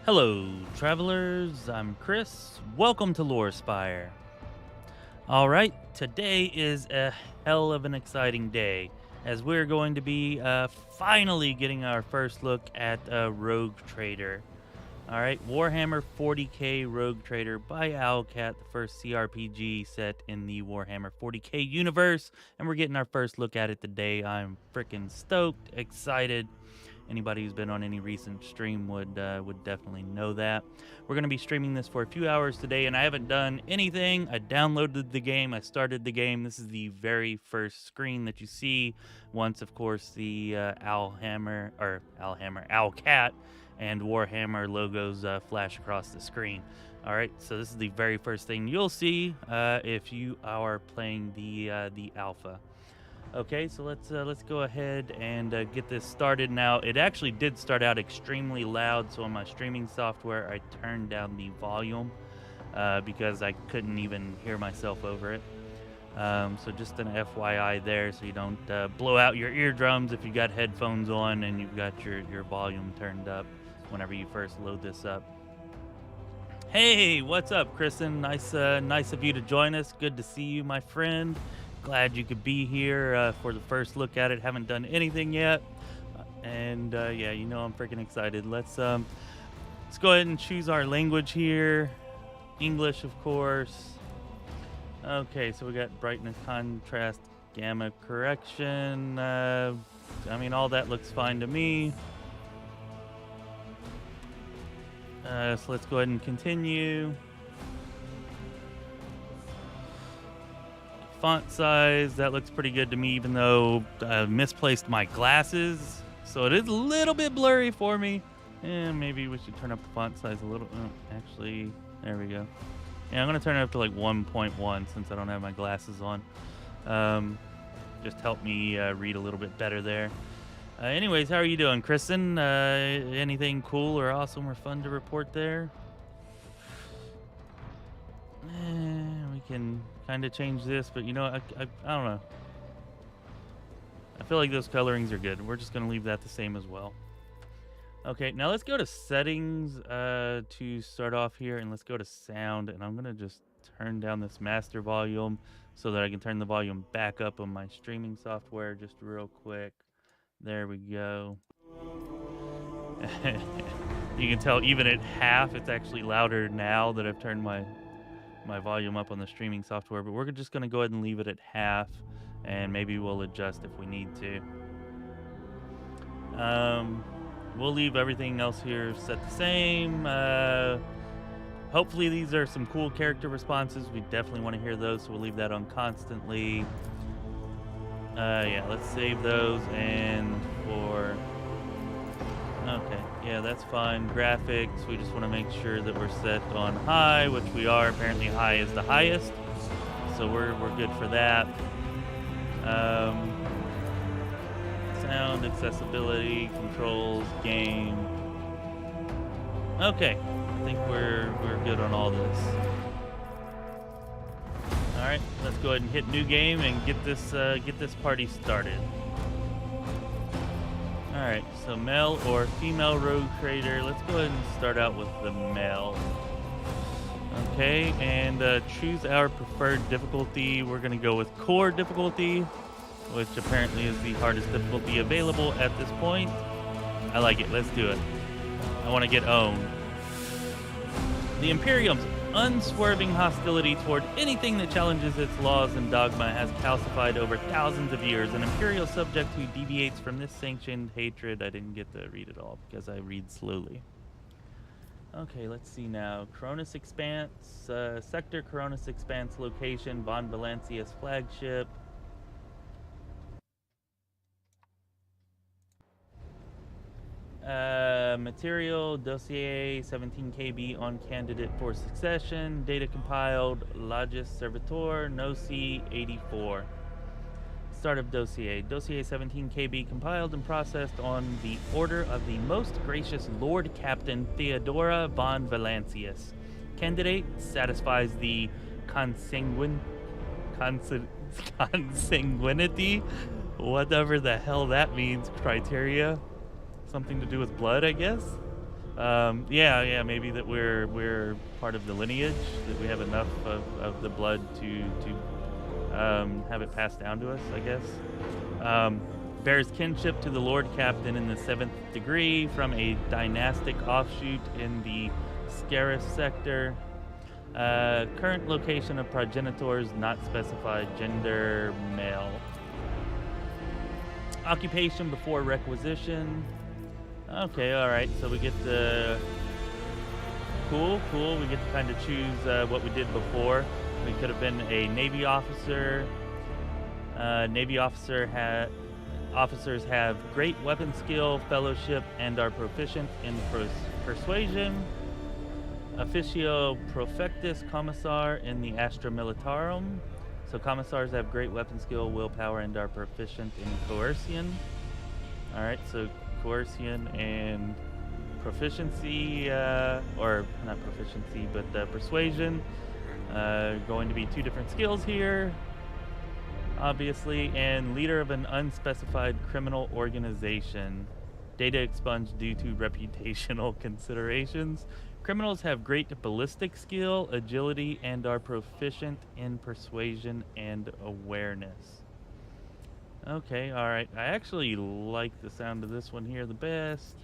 Hello, travelers. I'm Chris. Welcome to Lorespire. All right, today is a hell of an exciting day as we're going to be finally getting our first look at a Rogue Trader. All right, Warhammer 40k Rogue Trader by Owlcat, the first CRPG set in the Warhammer 40k universe, and we're getting our first look at it today. I'm freaking stoked, excited. Anybody who's been on any recent stream would definitely know that. We're going to be streaming this for a few hours today, and I haven't done anything. I downloaded the game. I started the game. This is the very first screen that you see once, of course, the Owlcat and Warhammer logos flash across the screen. All right, so this is the very first thing you'll see if you are playing the alpha. Okay, so let's go ahead and get this started now. It actually did start out extremely loud, so on my streaming software, I turned down the volume because I couldn't even hear myself over it. So just an FYI there, so you don't blow out your eardrums if you got headphones on and you've got your volume turned up whenever you first load this up. Hey, what's up, Kristen? Nice of you to join us. Good to see you, my friend. Glad you could be here for the first look at it. Haven't done anything yet, and yeah, you know I'm freaking excited. Let's go ahead and choose our language here. English, of course. Okay, so we got brightness, contrast, gamma correction. I mean, all that looks fine to me. So let's go ahead and continue. Font size, that looks pretty good to me, even though I misplaced my glasses, so it is a little bit blurry for me. And maybe we should turn up the font size a little. Actually, there we go. Yeah, I'm gonna turn it up to like 1.1 since I don't have my glasses on. Just help me read a little bit better there. Anyways, how are you doing, Kristen? Anything cool or awesome or fun to report there? We can kind of change this, but you know, I don't know. I feel like those colorings are good. We're just going to leave that the same as well. Okay, now let's go to settings to start off here, and let's go to sound, and I'm going to just turn down this master volume so that I can turn the volume back up on my streaming software just real quick. There we go. You can tell even at half, it's actually louder now that I've turned my volume up on the streaming software, but we're just going to go ahead and leave it at half, and maybe we'll adjust if we need to. We'll leave everything else here set the same. Hopefully these are some cool character responses. We definitely want to hear those, so we'll leave that on constantly. Yeah, let's save those, and okay, yeah, that's fine. Graphics, we just want to make sure that we're set on high, which we are. Apparently high is the highest, so we're good for that. Sound, accessibility, controls, game. Okay, I think we're good on all this. All right, let's go ahead and hit new game and get this party started. All right, so male or female rogue trader. Let's go ahead and start out with the male. Okay, and choose our preferred difficulty. We're gonna go with core difficulty, which apparently is the hardest difficulty available at this point. I like it, let's do it. I wanna get owned. The Imperium's unswerving hostility toward anything that challenges its laws and dogma has calcified over thousands of years. An Imperial subject who deviates from this sanctioned hatred. I didn't get to read it all because I read slowly. Okay, let's see now. Cronus Expanse, Sector Cronus Expanse location, Von Valancius flagship. Material, dossier, 17 KB on candidate for succession, data compiled, Logis Servitor, Noci 84. Start of dossier. Dossier 17 KB compiled and processed on the order of the most gracious Lord Captain Theodora von Valancius. Candidate satisfies the consanguinity, whatever the hell that means, criteria. Something to do with blood, I guess. Yeah, maybe that we're part of the lineage, that we have enough of the blood to have it passed down to us, I guess. Um, bears kinship to the Lord Captain in the 7th degree from a dynastic offshoot in the Scaris sector. Current location of progenitors not specified, gender male. Occupation before requisition. Okay, alright, so we get to... Cool. We get to kind of choose what we did before. We could have been a Navy officer. Officers have great weapon skill, fellowship, and are proficient in persuasion. Officio Profectus Commissar in the Astra Militarum. So commissars have great weapon skill, willpower, and are proficient in coercion. Alright, so coercion and proficiency, or not proficiency, but persuasion. Going to be 2 different skills here, obviously. And leader of an unspecified criminal organization. Data expunged due to reputational considerations. Criminals have great ballistic skill, agility, and are proficient in persuasion and awareness. Okay, alright. I actually like the sound of this one here the best.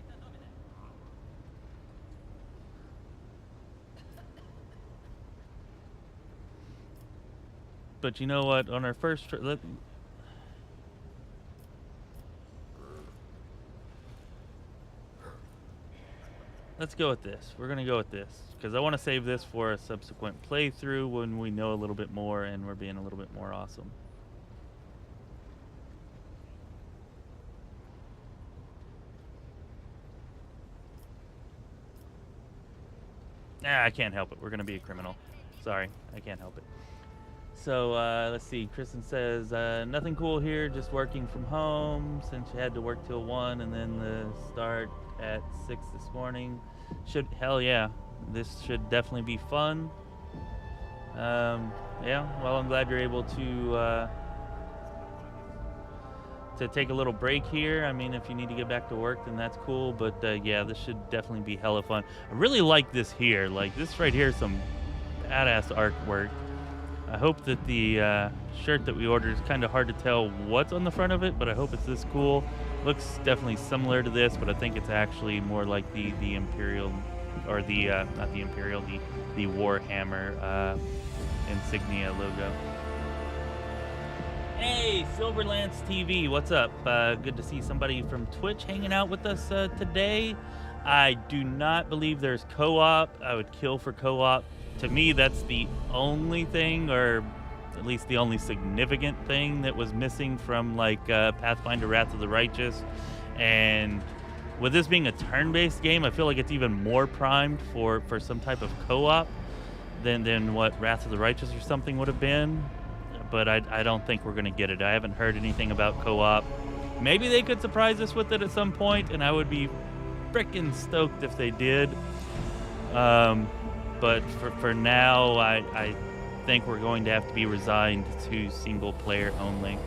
But you know what? On our first... Let's go with this. We're going to go with this, because I want to save this for a subsequent playthrough when we know a little bit more and we're being a little bit more awesome. Nah, I can't help it. We're going to be a criminal. Sorry, I can't help it. So, let's see. Kristen says, nothing cool here, just working from home since you had to work till 1 and then the start at 6 this morning. Hell yeah. This should definitely be fun. Yeah, well, I'm glad you're able to take a little break here. I mean, if you need to get back to work, then that's cool. But, yeah, this should definitely be hella fun. I really like this here. Like, this right here is some badass artwork. I hope that the shirt that we ordered is kind of hard to tell what's on the front of it, but I hope it's this cool. Looks definitely similar to this, but I think it's actually more like the Imperial, or the, not the Imperial, the Warhammer insignia logo. Hey, Silverlance TV, what's up? Good to see somebody from Twitch hanging out with us today. I do not believe there's co-op. I would kill for co-op. To me, that's the only thing, or at least the only significant thing that was missing from like Pathfinder Wrath of the Righteous. And with this being a turn-based game, I feel like it's even more primed for some type of co-op than what Wrath of the Righteous or something would have been. But I don't think we're going to get it. I haven't heard anything about co-op. Maybe they could surprise us with it at some point, and I would be frickin' stoked if they did. But for now, I think we're going to have to be resigned to single player only.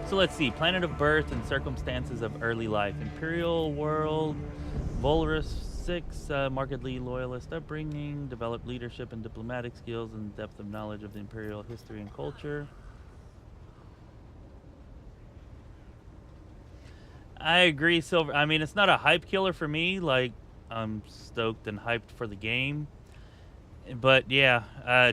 So let's see. Planet of birth and circumstances of early life. Imperial world. Volrus 6. Markedly loyalist upbringing. Developed leadership and diplomatic skills and depth of knowledge of the Imperial history and culture. I agree, Silver. I mean, it's not a hype killer for me. Like, I'm stoked and hyped for the game. But yeah,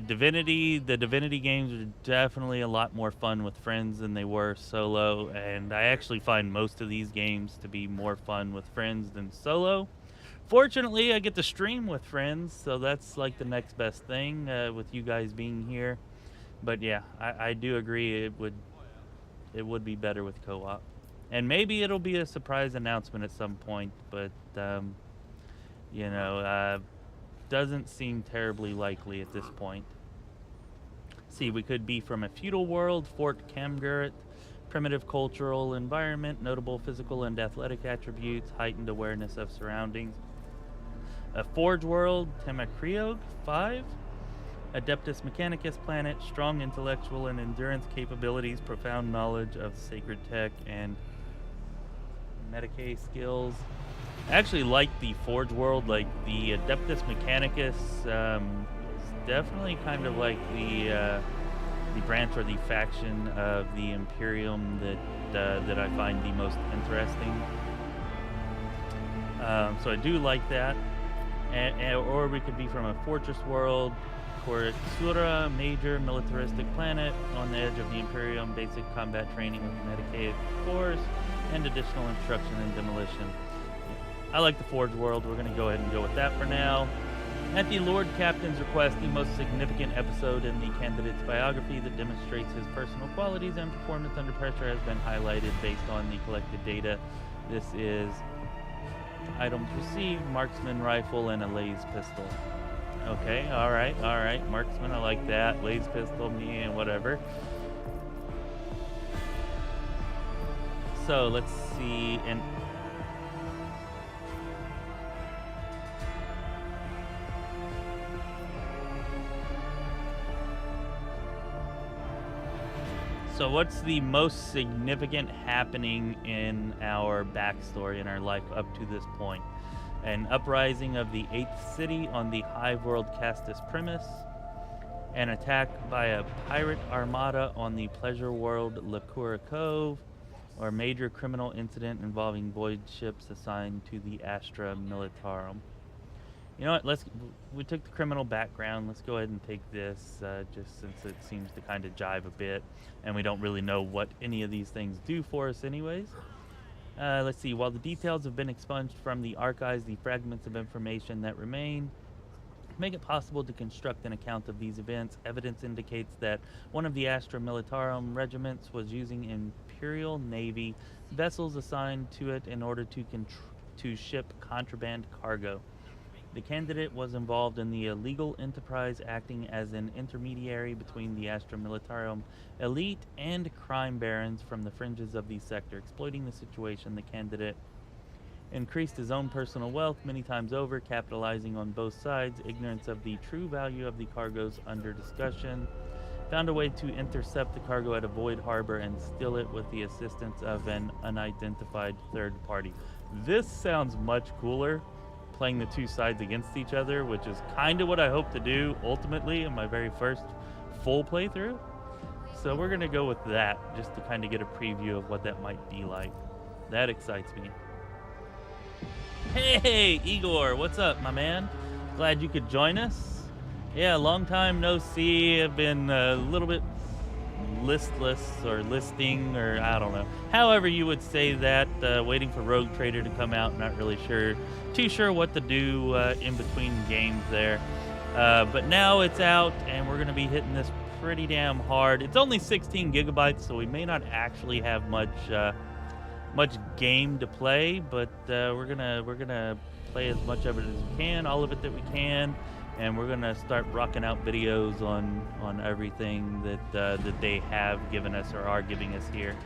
Divinity, the Divinity games are definitely a lot more fun with friends than they were solo. And I actually find most of these games to be more fun with friends than solo. Fortunately, I get to stream with friends, so that's like the next best thing with you guys being here. But yeah, I do agree it would be better with co-op. And maybe it'll be a surprise announcement at some point, but you know, doesn't seem terribly likely at this point. See, we could be from a feudal world, Fort Camguret, primitive cultural environment, notable physical and athletic attributes, heightened awareness of surroundings. A forge world, Temacreog 5, Adeptus Mechanicus planet, strong intellectual and endurance capabilities, profound knowledge of sacred tech and Medicae skills. I actually like the Forge world, like the Adeptus Mechanicus. Is definitely kind of like the branch or the faction of the Imperium that I find the most interesting. So I do like that. Or we could be from a fortress world, Corexura, major militaristic planet on the edge of the Imperium, basic combat training with a dedicated force, and additional instruction and demolition. I like the Forge world. We're going to go ahead and go with that for now. At the Lord Captain's request, the most significant episode in the candidate's biography that demonstrates his personal qualities and performance under pressure has been highlighted based on the collected data. This is items received, marksman rifle, and a laze pistol. Okay, alright. Marksman, I like that. Laze pistol, me, and whatever. So, let's see. And so what's the most significant happening in our backstory, in our life up to this point? An uprising of the 8th city on the Hive World Castus Primus, an attack by a pirate armada on the Pleasure World Lacura Cove, or a major criminal incident involving void ships assigned to the Astra Militarum. You know what, we took the criminal background, let's go ahead and take this, just since it seems to kind of jive a bit, and we don't really know what any of these things do for us anyways. Let's see, while the details have been expunged from the archives, the fragments of information that remain make it possible to construct an account of these events. Evidence indicates that one of the Astra Militarum regiments was using Imperial Navy vessels assigned to it in order to ship contraband cargo. The candidate was involved in the illegal enterprise, acting as an intermediary between the Astra Militarum elite and crime barons from the fringes of the sector. Exploiting the situation, the candidate increased his own personal wealth many times over, capitalizing on both sides' ignorance of the true value of the cargoes under discussion. Found a way to intercept the cargo at a void harbor and steal it with the assistance of an unidentified third party. This sounds much cooler, playing the two sides against each other, which is kind of what I hope to do ultimately in my very first full playthrough. So we're going to go with that, just to kind of get a preview of what that might be like. That excites me. Hey, Igor, what's up, my man? Glad you could join us. Yeah, long time no see. I've been a little bit listless or listing, or I don't know. However you would say that, waiting for Rogue Trader to come out, not really too sure what to do in between games there. But now it's out, and we're going to be hitting this pretty damn hard. It's only 16 gigabytes, so we may not actually have much game to play, but we're gonna play as much of it as we can, all of it that we can, and we're gonna start rocking out videos on everything that they have given us or are giving us here.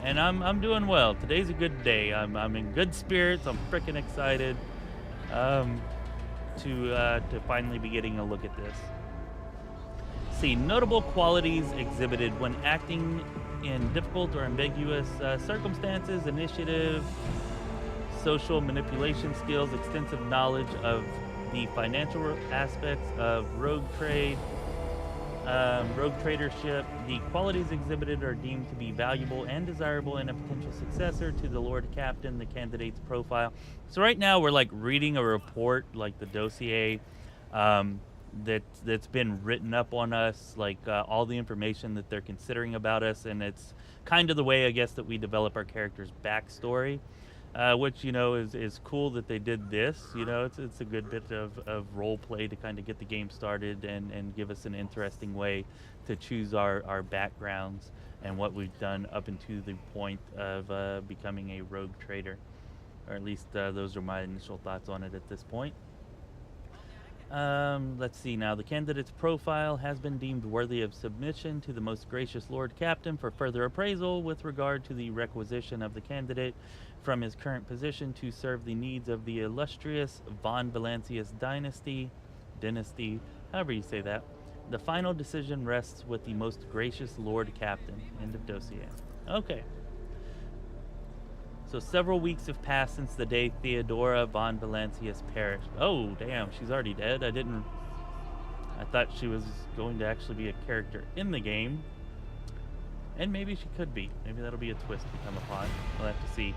And I'm doing well. Today's a good day. I'm in good spirits. I'm freaking excited to finally be getting a look at this. See, notable qualities exhibited when acting in difficult or ambiguous circumstances: initiative, social manipulation skills, extensive knowledge of the financial aspects of rogue trade, rogue tradership. The qualities exhibited are deemed to be valuable and desirable in a potential successor to the Lord Captain, the candidate's profile. So right now we're like reading a report, like the dossier that's been written up on us, like all the information that they're considering about us, and it's kind of the way, I guess, that we develop our character's backstory, which, you know, is cool that they did this. You know, it's a good bit of role play to kind of get the game started and give us an interesting way to choose our backgrounds and what we've done up until the point of becoming a rogue trader, or at least those are my initial thoughts on it at this point. Let's see now. The candidate's profile has been deemed worthy of submission to the most gracious Lord Captain for further appraisal with regard to the requisition of the candidate from his current position to serve the needs of the illustrious Von Valancius dynasty, however you say that. The final decision rests with the most gracious Lord Captain. End of dossier. Okay. So several weeks have passed since the day Theodora von Valancius perished. Oh, damn, she's already dead. I thought she was going to actually be a character in the game. And maybe she could be. Maybe that'll be a twist we come upon. We'll have to see.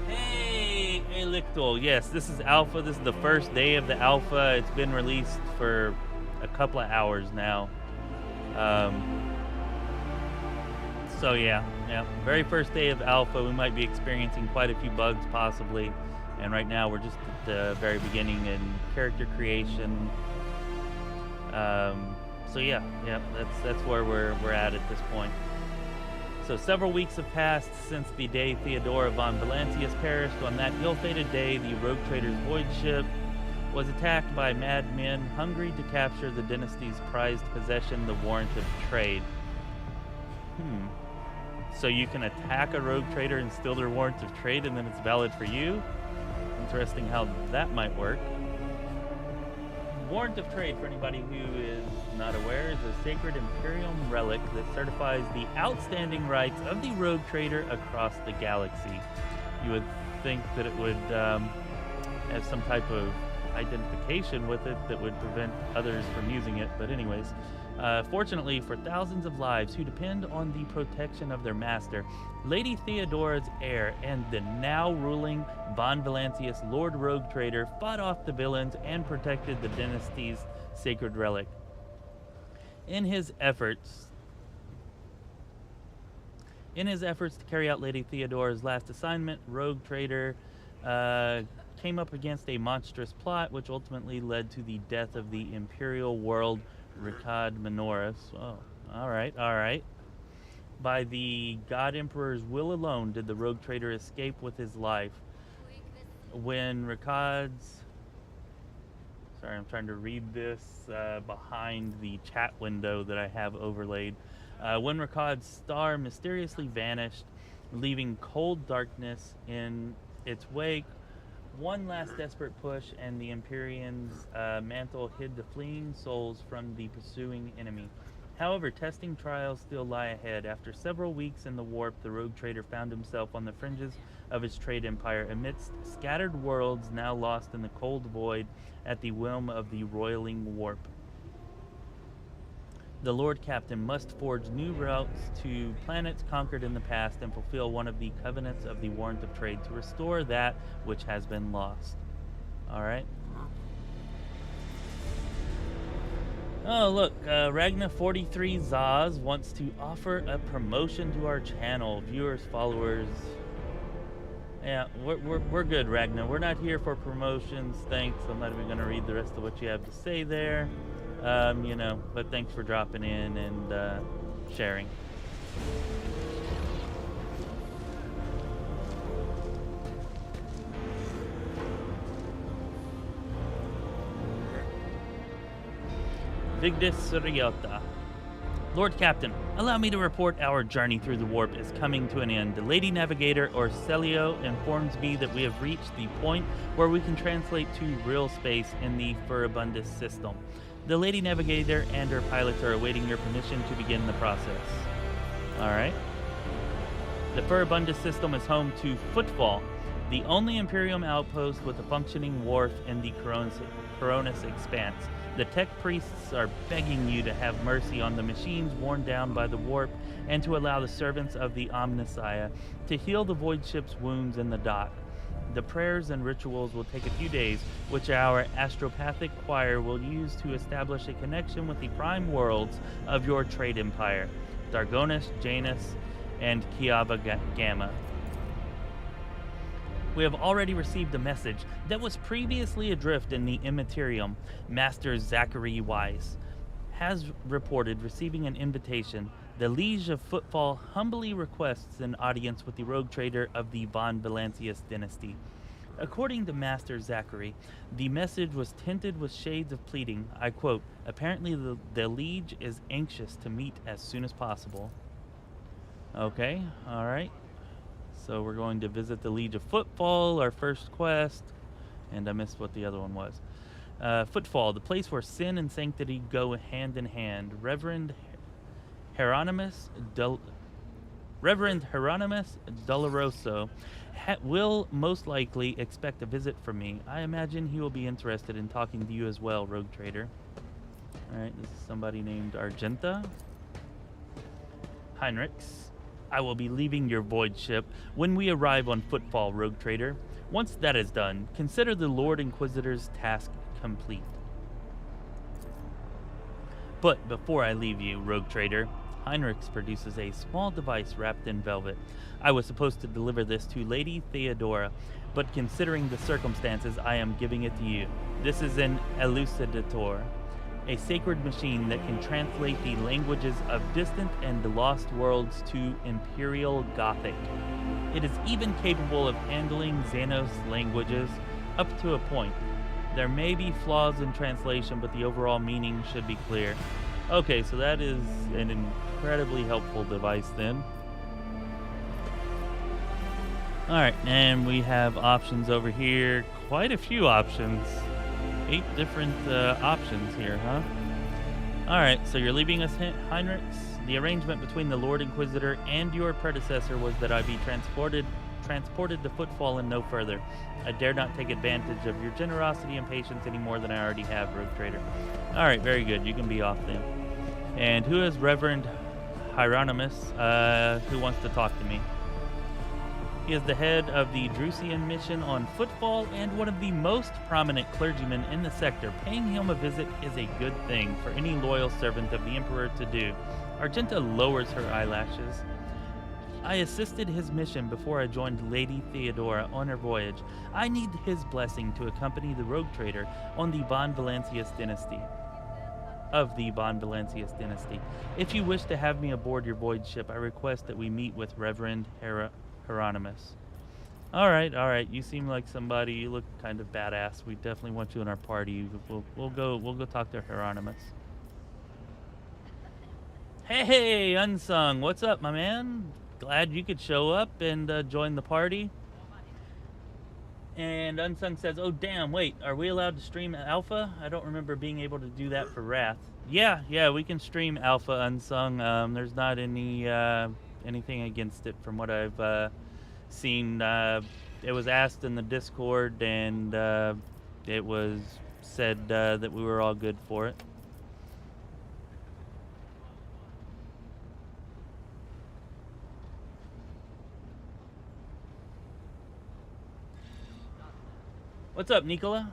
Hey, Elictol. Yes, this is Alpha. This is the first day of the Alpha. It's been released for a couple of hours now. So yeah, very first day of Alpha. We might be experiencing quite a few bugs possibly. And right now we're just at the very beginning in character creation. So yeah, that's where we're at this point. So several weeks have passed since the day Theodora von Valancius perished. On that ill-fated day, the rogue trader's void ship was attacked by madmen hungry to capture the dynasty's prized possession, the warrant of trade. So you can attack a rogue trader and steal their warrant of trade, and then it's valid for you? Interesting how that might work. Warrant of trade, for anybody who is not aware, is a sacred Imperium relic that certifies the outstanding rights of the rogue trader across the galaxy. You would think that it would have some type of identification with it that would prevent others from using it, but anyways. Fortunately for thousands of lives who depend on the protection of their master, Lady Theodora's heir and the now ruling Von Valancius Lord Rogue Trader fought off the villains and protected the dynasty's sacred relic. In his efforts to carry out Lady Theodora's last assignment, Rogue Trader came up against a monstrous plot which ultimately led to the death of the Imperial World Ricard Minoris. Oh, all right. By the God Emperor's will alone did the Rogue Trader escape with his life. When Ricard's... Sorry, I'm trying to read this behind the chat window that I have overlaid. When Ricard's star mysteriously vanished, leaving cold darkness in its wake, one last desperate push, and the Empyrean's mantle hid the fleeing souls from the pursuing enemy. However, testing trials still lie ahead. After several weeks in the warp, the Rogue Trader found himself on the fringes of his trade empire, amidst scattered worlds now lost in the cold void at the whim of the roiling warp. The Lord Captain must forge new routes to planets conquered in the past and fulfill one of the covenants of the Warrant of Trade to restore that which has been lost. Alright. Oh, look, Ragna43 Zaz wants to offer a promotion to our channel. Viewers, followers. Yeah, we're good, Ragna. We're not here for promotions, thanks. I'm not even going to read the rest of what you have to say there. But thanks for dropping in and sharing. Vigdis Riota. Lord Captain, allow me to report our journey through the warp is coming to an end. The Lady Navigator, or Celio, informs me that we have reached the point where we can translate to real space in the Furibundus system. The Lady Navigator and her pilots are awaiting your permission to begin the process. Alright. The Furibundus system is home to Footfall, the only Imperium outpost with a functioning wharf in the Coronis expanse. The tech priests are begging you to have mercy on the machines worn down by the warp and to allow the servants of the Omnissiah to heal the void ship's wounds in the dock. The prayers and rituals will take a few days, which our astropathic choir will use to establish a connection with the prime worlds of your trade empire, Dargonis, Janus, and Kiava Gamma. We have already received a message that was previously adrift in the Immaterium. Master Zachary Weiss has reported receiving an invitation. The Liege of Footfall humbly requests an audience with the rogue trader of the Von Valancius dynasty. According to Master Zachary, the message was tinted with shades of pleading. I quote, apparently the Liege is anxious to meet as soon as possible. Okay, alright. So we're going to visit the Liege of Footfall, our first quest. And I missed what the other one was. Footfall, the place where sin and sanctity go hand in hand. Reverend Hieronymus Reverend Hieronymus Doloroso will most likely expect a visit from me. I imagine he will be interested in talking to you as well, rogue trader. Alright, this is somebody named Argenta. Heinrichs, I will be leaving your void ship when we arrive on Footfall, rogue trader. Once that is done, consider the Lord Inquisitor's task complete. But before I leave you, rogue trader, Heinrichs produces a small device wrapped in velvet. I was supposed to deliver this to Lady Theodora, but considering the circumstances, I am giving it to you. This is an elucidator, a sacred machine that can translate the languages of distant and lost worlds to Imperial Gothic. It is even capable of handling Xanos languages up to a point. There may be flaws in translation, but the overall meaning should be clear. Okay, so that is an incredibly helpful device then. Alright, and we have options over here. Quite a few options. 8 different options here, huh? Alright, so you're leaving us, Heinrichs? The arrangement between the Lord Inquisitor and your predecessor was that I be transported to Footfall and no further. I dare not take advantage of your generosity and patience any more than I already have, rogue trader. Alright, very good. You can be off then. And who is Reverend Hieronymus who wants to talk to me? He is the head of the Drusian mission on Footfall and one of the most prominent clergymen in the sector. Paying him a visit is a good thing for any loyal servant of the Emperor to do. Argenta lowers her eyelashes. I assisted his mission before I joined Lady Theodora on her voyage. I need his blessing to accompany the rogue trader on the Von Valancius dynasty. If you wish to have me aboard your void ship, I request that we meet with Reverend Hieronymus. Alright, you seem like somebody, you look kind of badass. We definitely want you in our party. We'll go talk to Hieronymus. Hey, Unsung, what's up, my man? Glad you could show up and join the party. And Unsung says, oh damn, wait, are we allowed to stream Alpha? I don't remember being able to do that for Wrath. Yeah, we can stream Alpha, Unsung. There's not any anything against it from what I've seen. It was asked in the Discord, and it was said that we were all good for it. What's up, Nicola?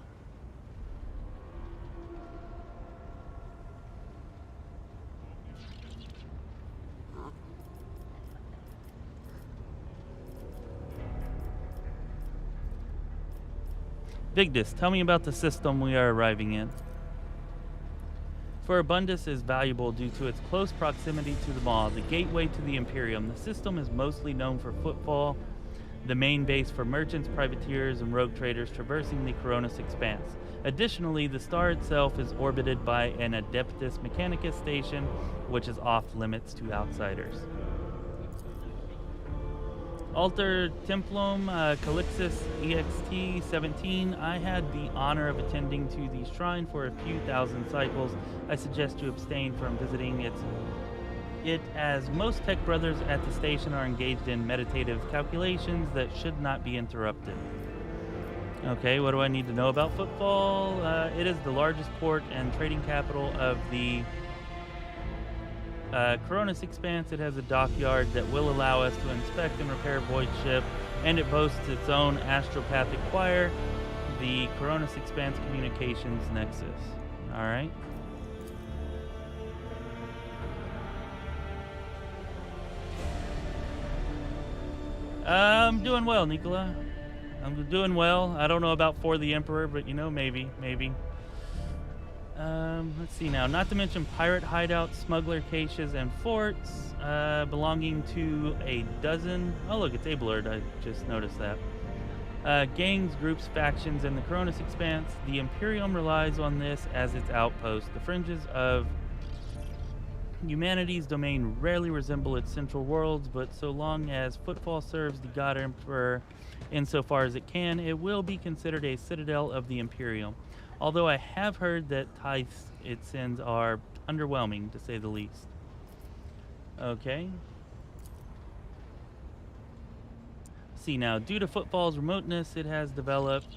Vigdis, tell me about the system we are arriving in. For Abundus is valuable due to its close proximity to the Maw, the gateway to the Imperium. The system is mostly known for Footfall, the main base for merchants, privateers, and rogue traders traversing the Coronis Expanse. Additionally, the star itself is orbited by an Adeptus Mechanicus station, which is off limits to outsiders. Alter Templum, Calixis EXT 17. I had the honor of attending to the shrine for a few thousand cycles. I suggest you abstain from visiting it as most tech brothers at the station are engaged in meditative calculations that should not be interrupted. Okay, what do I need to know about Footfall? It is the largest port and trading capital of the Coronis Expanse. It has a dockyard that will allow us to inspect and repair void ship, and it boasts its own astropathic choir, the Coronis Expanse Communications Nexus. Alright. I'm doing well, Nicola. I'm doing well. I don't know about For the Emperor, but you know, maybe. Let's see now. Not to mention pirate hideouts, smuggler caches, and forts belonging to a dozen. Oh, look, it's Abelard. I just noticed that. Gangs, groups, factions, and the Coronis Expanse. The Imperium relies on this as its outpost. The fringes of humanity's domain rarely resemble its central worlds, but so long as Footfall serves the God Emperor insofar as it can, it will be considered a citadel of the Imperium. Although I have heard that tithes it sends are underwhelming, to say the least. Okay. see now. Due to Footfall's remoteness, it has developed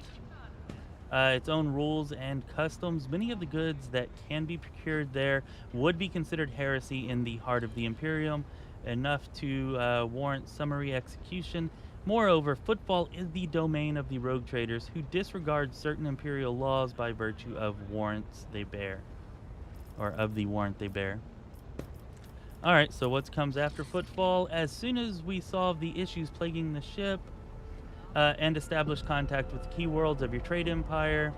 its own rules and customs. Many of the goods that can be procured there would be considered heresy in the heart of the Imperium, enough to warrant summary execution. Moreover, Footfall is the domain of the rogue traders who disregard certain Imperial laws by virtue of warrants they bear, or of the warrant they bear. Alright, so what comes after Footfall? As soon as we solve the issues plaguing the ship, and establish contact with the key worlds of your trade empire,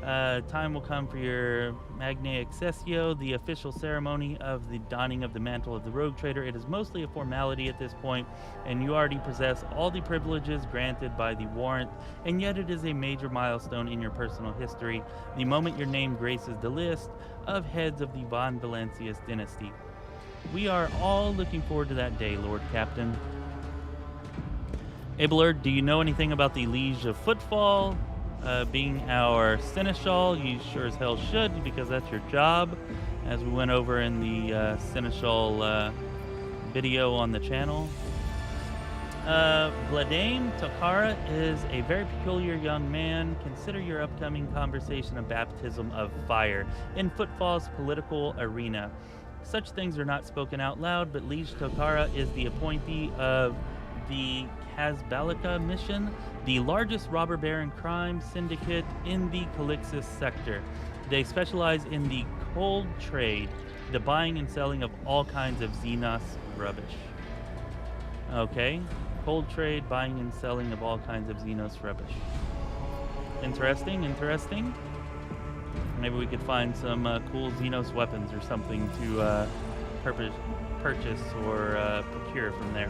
time will come for your Magna Accessio, the official ceremony of the donning of the mantle of the rogue trader. It is mostly a formality at this point, and you already possess all the privileges granted by the warrant, and yet it is a major milestone in your personal history, the moment your name graces the list of heads of the Von Valancius dynasty. We are all looking forward to that day, Lord Captain. Abelard, do you know anything about the Liege of Footfall? Being our Seneschal, you sure as hell should, because that's your job, as we went over in the Seneschal video on the channel. Vladame Takara is a very peculiar young man. Consider your upcoming conversation a baptism of fire in Footfall's political arena. Such things are not spoken out loud, but Liege Takara is the appointee of the Kazbalika mission, the largest robber baron crime syndicate in the Calixis sector. They specialize in the cold trade, the buying and selling of all kinds of Xenos rubbish. Okay, cold trade, buying and selling of all kinds of Xenos rubbish. Interesting, interesting. Maybe we could find some cool Xenos weapons or something to purchase or procure from there.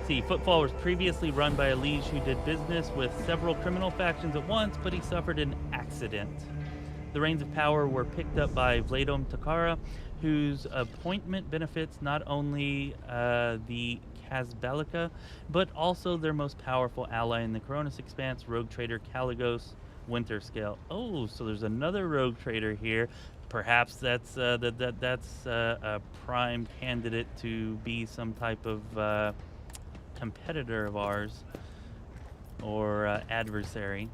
See, Footfall was previously run by a liege who did business with several criminal factions at once, but he suffered an accident. The reins of power were picked up by Vladome Takara, whose appointment benefits not only the Kazbalika, but also their most powerful ally in the Coronis Expanse, rogue trader Caligos Winterscale. Oh, so there's another rogue trader here. Perhaps that's a prime candidate to be some type of competitor of ours, or adversary.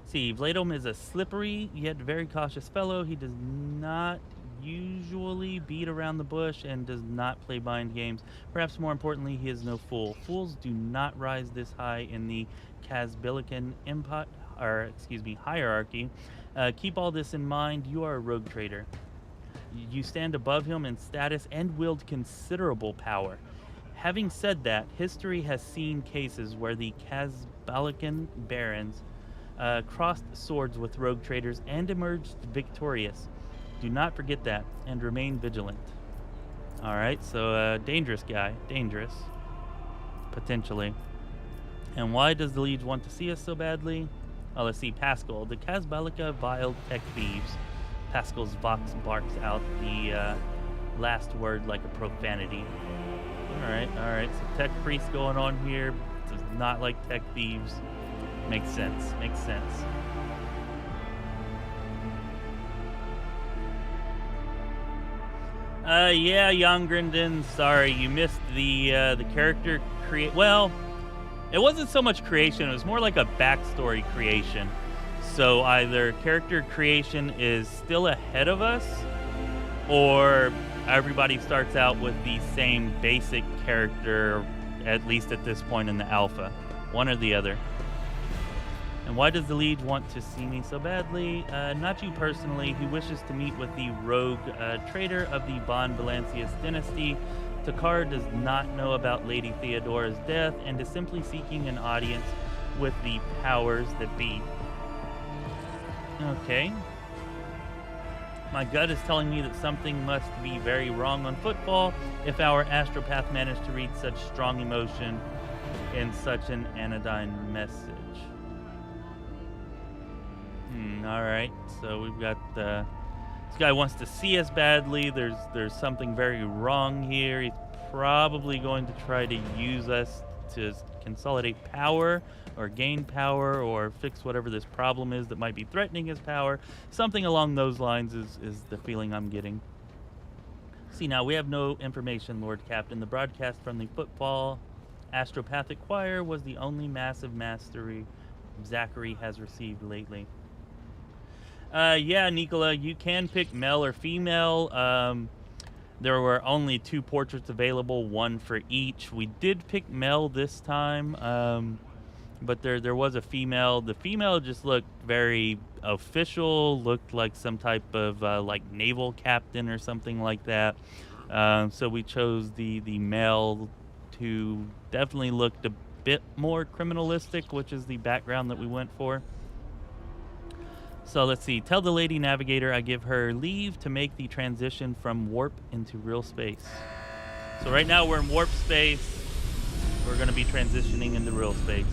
See, Vladome is a slippery yet very cautious fellow. He does not usually beat around the bush and does not play mind games. Perhaps more importantly, he is no fool. Fools do not rise this high in the Kazbilican empire, or excuse me, hierarchy. Keep all this in mind. You are a rogue trader. You stand above him in status and wield considerable power. Having said that, history has seen cases where the Kazbalican barons crossed swords with rogue traders and emerged victorious. Do not forget that, and remain vigilant. Alright, so dangerous guy. Dangerous. Potentially. And why does the Liege want to see us so badly? Oh, let's see, Pascal. The Kazbalika vile tech thieves. Pascal's Vox barks out the last word like a profanity. Alright, so tech priest going on here. Does not like tech thieves. Makes sense, makes sense. Yeah, Jan Grindin, sorry, you missed the character well, it wasn't so much creation, it was more like a backstory creation. So either character creation is still ahead of us, or everybody starts out with the same basic character, at least at this point in the alpha. One or the other. And why does the Liege want to see me so badly? Not you personally. He wishes to meet with the rogue trader of the Von Valancius dynasty. Takar does not know about Lady Theodora's death and is simply seeking an audience with the powers that be. Okay. My gut is telling me that something must be very wrong on Footfall if our astropath managed to read such strong emotion in such an anodyne message. Alright, so we've got this guy wants to see us badly. There's something very wrong here. He's probably going to try to use us to consolidate power or gain power or fix whatever this problem is that might be threatening his power. Something along those lines is the feeling I'm getting. See, now we have no information, Lord Captain. The broadcast from the Footfall Astropathic Choir was the only massive mastery Zachary has received lately. Yeah, Nicola, you can pick male or female. There were only 2 portraits available, 1 for each. We did pick male this time, but there was a female. The female just looked very official, looked like some type of like naval captain or something like that. So we chose the male to definitely looked a bit more criminalistic, which is the background that we went for. So let's see. Tell the Lady Navigator I give her leave to make the transition from warp into real space. So right now we're in warp space. We're going to be transitioning into real space.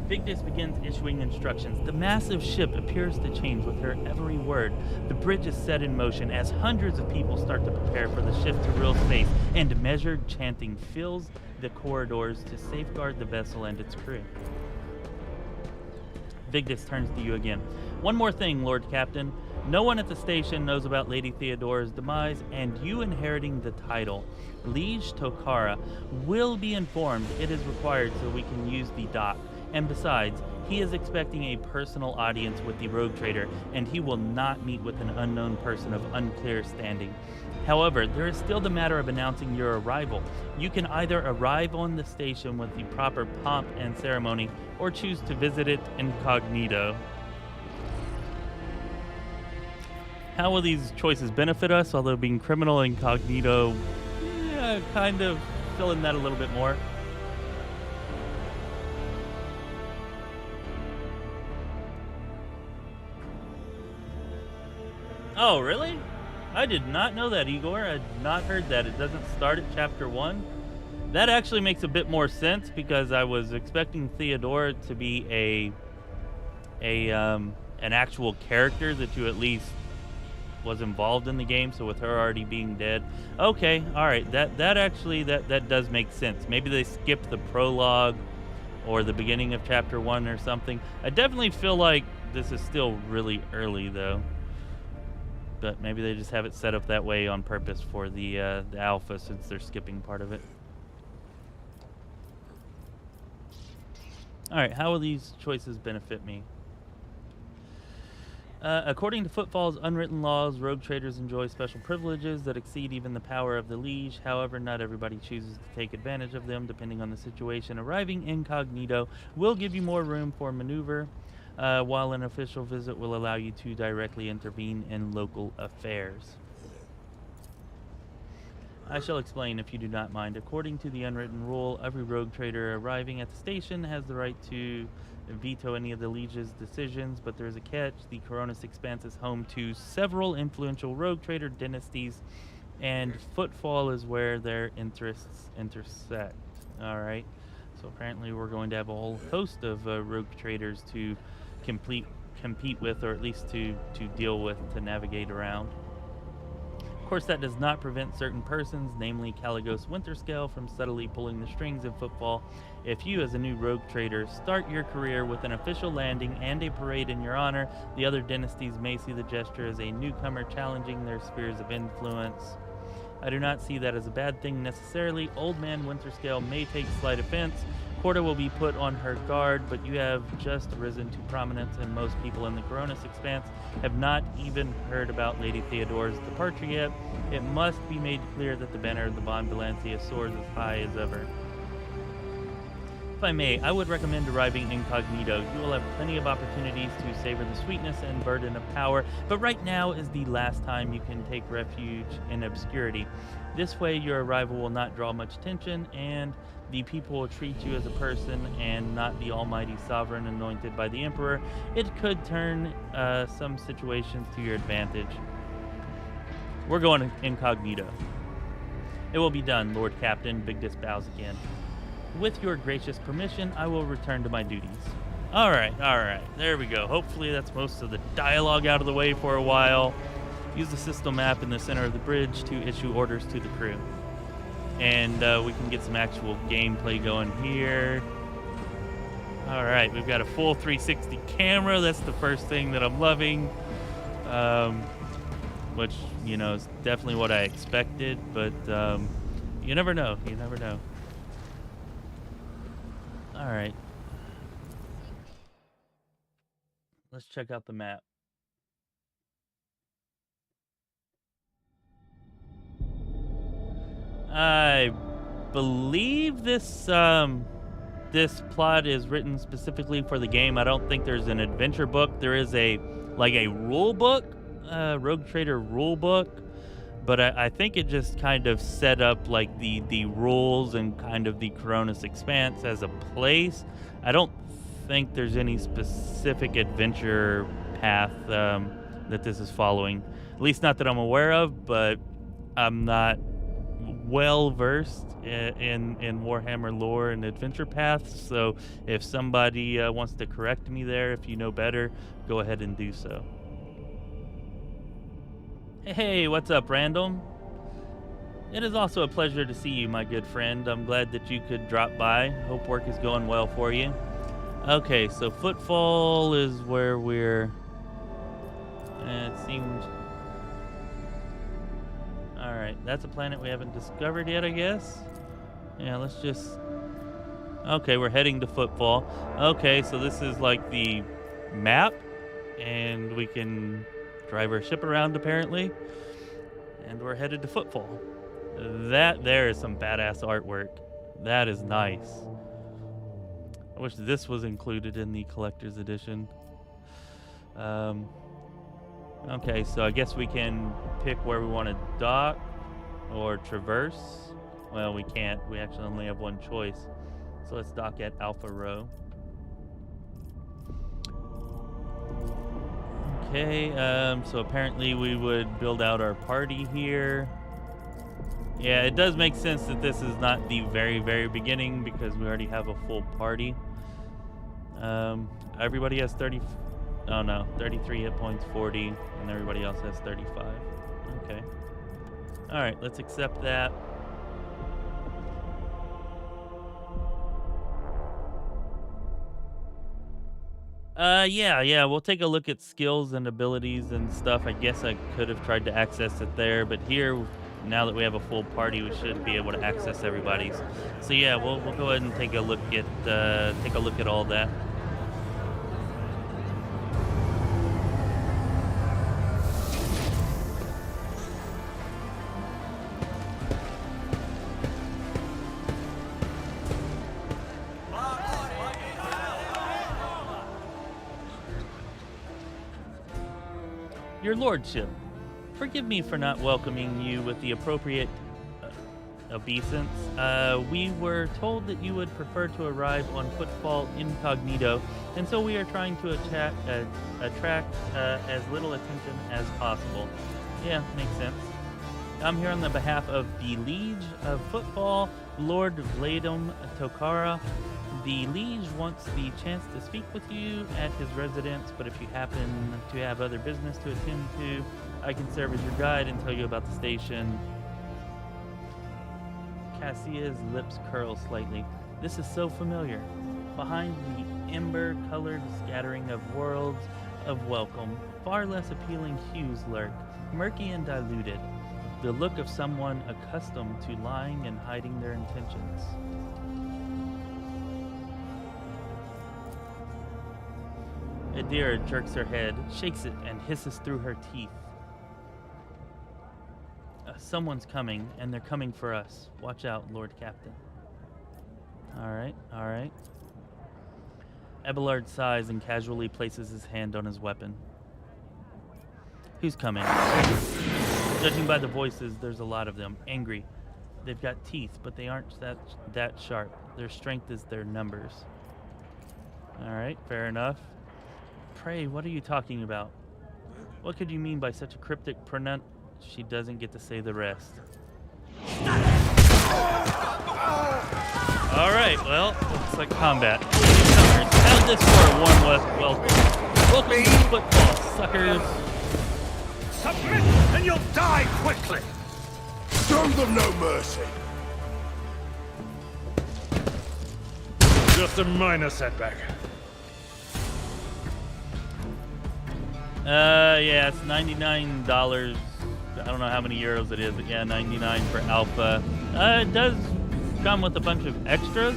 Victus begins issuing instructions. The massive ship appears to change with her every word. The bridge is set in motion as hundreds of people start to prepare for the shift to real space, and measured chanting fills the corridors to safeguard the vessel and its crew. Victus turns to you again. One more thing, Lord Captain. No one at the station knows about Lady Theodora's demise, and you inheriting the title. Liege Tokara will be informed it is required so we can use the dock. And besides, he is expecting a personal audience with the rogue trader, and he will not meet with an unknown person of unclear standing. However, there is still the matter of announcing your arrival. You can either arrive on the station with the proper pomp and ceremony, or choose to visit it incognito. How will these choices benefit us, although being criminal incognito, kind of fill in that a little bit more. Oh, really? I did not know that, Igor. I had not heard that. It doesn't start at chapter 1. That actually makes a bit more sense, because I was expecting Theodora to be an actual character that you at least was involved in the game. So with her already being dead, okay, all right, that does make sense. Maybe they skipped the prologue or the beginning of chapter 1 or something. I definitely feel like this is still really early though. But maybe they just have it set up that way on purpose for the alpha, since they're skipping part of it. Alright, how will these choices benefit me? According to Footfall's unwritten laws, rogue traders enjoy special privileges that exceed even the power of the liege. However, not everybody chooses to take advantage of them, depending on the situation. Arriving incognito will give you more room for maneuver, while an official visit will allow you to directly intervene in local affairs. I shall explain if you do not mind. According to the unwritten rule, every rogue trader arriving at the station has the right to veto any of the Liege's decisions, but there is a catch. The Coronis Expanse is home to several influential rogue trader dynasties, and Footfall is where their interests intersect. Alright, so apparently we're going to have a whole host of rogue traders to compete with, or at least to deal with, to navigate around. Of course, that does not prevent certain persons, namely Caligos Winterscale, from subtly pulling the strings in Footfall. If you, as a new rogue trader, start your career with an official landing and a parade in your honor, the other dynasties may see the gesture as a newcomer challenging their spheres of influence. I do not see that as a bad thing necessarily. Old Man Winterscale may take slight offense. Corda will be put on her guard, but you have just risen to prominence, and most people in the Coronis Expanse have not even heard about Lady Theodora's departure yet. It must be made clear that the banner of the Von Valencia soars as high as ever. If I may, I would recommend arriving incognito. You will have plenty of opportunities to savor the sweetness and burden of power, but right now is the last time you can take refuge in obscurity. This way, your arrival will not draw much attention, and the people will treat you as a person and not the almighty sovereign anointed by the Emperor. It could turn some situations to your advantage. We're going incognito. It will be done, Lord Captain. Victus bows again. With your gracious permission, I will return to my duties. Alright, there we go. Hopefully that's most of the dialogue out of the way for a while. Use the system map in the center of the bridge to issue orders to the crew. And we can get some actual gameplay going here. Alright, we've got a full 360 camera. That's the first thing that I'm loving. which, you know, is definitely what I expected, but you never know. You never know. All right. Let's check out the map. I believe this this plot is written specifically for the game. I don't think there's an adventure book. There is a rule book, Rogue Trader rule book, but I think it just kind of set up like the rules and kind of the Coronis Expanse as a place. I don't think there's any specific adventure path that this is following. At least not that I'm aware of, but I'm not well versed in Warhammer lore and adventure paths, so if somebody wants to correct me there, if you know better, go ahead and do so. Hey, what's up, Randall? It is also a pleasure to see you, my good friend. I'm glad that you could drop by. Hope work is going well for you. Okay, so Footfall is where we're... it seems... Alright, that's a planet we haven't discovered yet, I guess. Yeah, let's just... Okay, we're heading to Footfall. Okay, so this is like the map, and we can drive our ship around, apparently. And we're headed to Footfall. That there is some badass artwork. That is nice. I wish this was included in the collector's edition. Okay, so I guess we can pick where we want to dock or traverse. Well, we can't. We actually only have one choice. So let's dock at Alpha Row. Okay, so apparently we would build out our party here. Yeah, it does make sense that this is not the very, very beginning because we already have a full party. Everybody has 30... Oh no, 33 hit points, 40, and everybody else has 35. Okay. Alright, let's accept that. Yeah, we'll take a look at skills and abilities and stuff. I guess I could have tried to access it there, but here, now that we have a full party, we should be able to access everybody's. So yeah, we'll go ahead and take a look at all that. Your Lordship, forgive me for not welcoming you with the appropriate obeisance. We were told that you would prefer to arrive on Footfall incognito, and so we are trying to attract as little attention as possible. Yeah, makes sense. I'm here on the behalf of the Liege of Footfall, Lord Vladom Tokara. The Liege wants the chance to speak with you at his residence, but if you happen to have other business to attend to, I can serve as your guide and tell you about the station. Cassia's lips curl slightly. This is so familiar. Behind the ember-colored scattering of worlds of welcome, far less appealing hues lurk, murky and diluted. The look of someone accustomed to lying and hiding their intentions. Adira jerks her head, shakes it, and hisses through her teeth. Someone's coming, and they're coming for us. Watch out, Lord Captain. Alright. Abelard sighs and casually places his hand on his weapon. Who's coming? Judging by the voices, there's a lot of them. Angry. They've got teeth, but they aren't that sharp. Their strength is their numbers. Alright, fair enough. Pray, what are you talking about? What could you mean by such a cryptic pronoun? She doesn't get to say the rest. Alright, well, looks like combat. How's this for a warm welcome? Welcome to Footfall, suckers. Submit and you'll die quickly! Show them no mercy! Just a minor setback. Yeah, it's $99 I don't know how many euros it is, but yeah, 99 for alpha. It does come with a bunch of extras.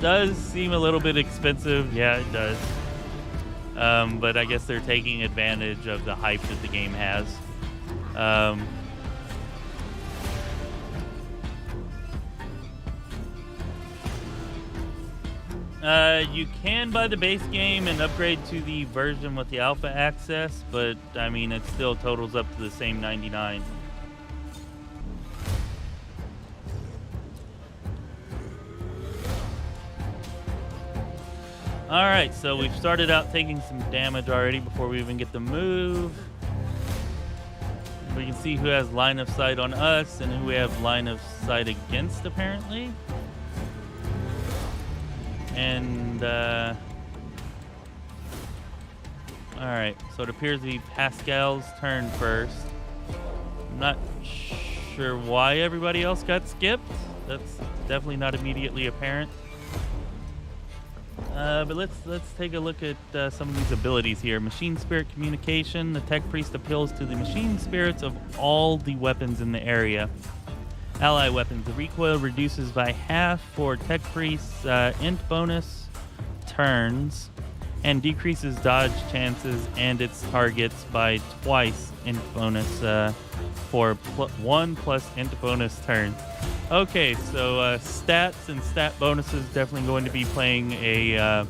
Does seem a little bit expensive. Yeah, it does. But I guess they're taking advantage of the hype that the game has. You can buy the base game and upgrade to the version with the alpha access, but I mean, it still totals up to the same 99. Alright, so we've started out taking some damage already before we even get the move. We can see who has line of sight on us and who we have line of sight against, apparently. And, alright, so it appears to be Pascal's turn first. I'm not sure why everybody else got skipped. That's definitely not immediately apparent. But let's take a look at some of these abilities here. Machine Spirit Communication. The Tech Priest appeals to the machine spirits of all the weapons in the area. Ally weapons. The recoil reduces by half for Tech Priest's int bonus turns and decreases dodge chances and its targets by twice int bonus for 1 plus int bonus turns. Okay, so stats and stat bonuses definitely going to be playing a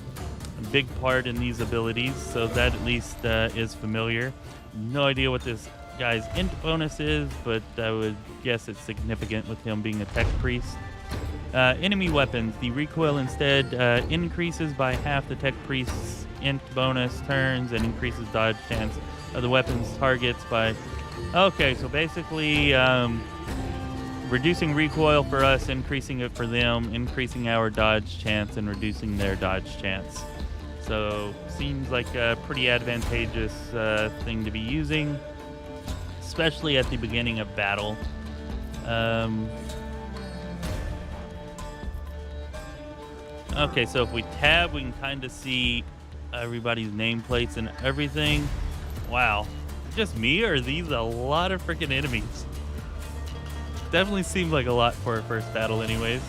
big part in these abilities, so that at least is familiar. No idea what this guy's int bonus is, but I would guess it's significant with him being a tech priest. Enemy weapons. The recoil instead increases by half the tech priest's int bonus turns and increases dodge chance of the weapon's targets by... Okay, so basically reducing recoil for us, increasing it for them, increasing our dodge chance and reducing their dodge chance. So seems like a pretty advantageous thing to be using, especially at the beginning of battle. Okay, so if we tab, we can kind of see everybody's nameplates and everything. Wow. Just me, or are these a lot of freaking enemies? Definitely seemed like a lot for a first battle anyways.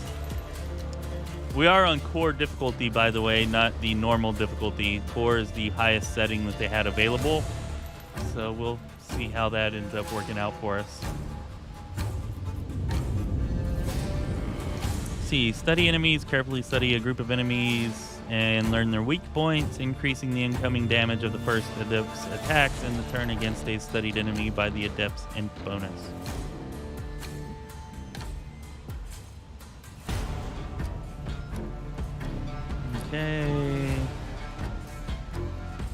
We are on core difficulty, by the way, not the normal difficulty. Core is the highest setting that they had available. So we'll see how that ends up working out for us. See, study enemies, carefully study a group of enemies and learn their weak points, increasing the incoming damage of the first adept's attacks in the turn against a studied enemy by the adept's int bonus. Okay.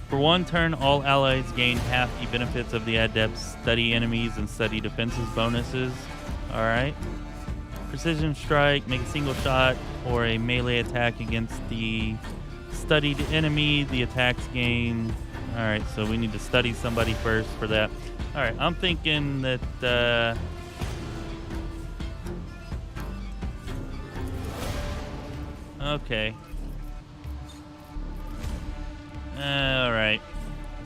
For one turn, all allies gain half the benefits of the adept's study enemies and study defenses bonuses. Alright. Precision strike, make a single shot or a melee attack against the studied enemy. The attacks gain. Alright, so we need to study somebody first for that. Alright, I'm thinking that okay. Alright.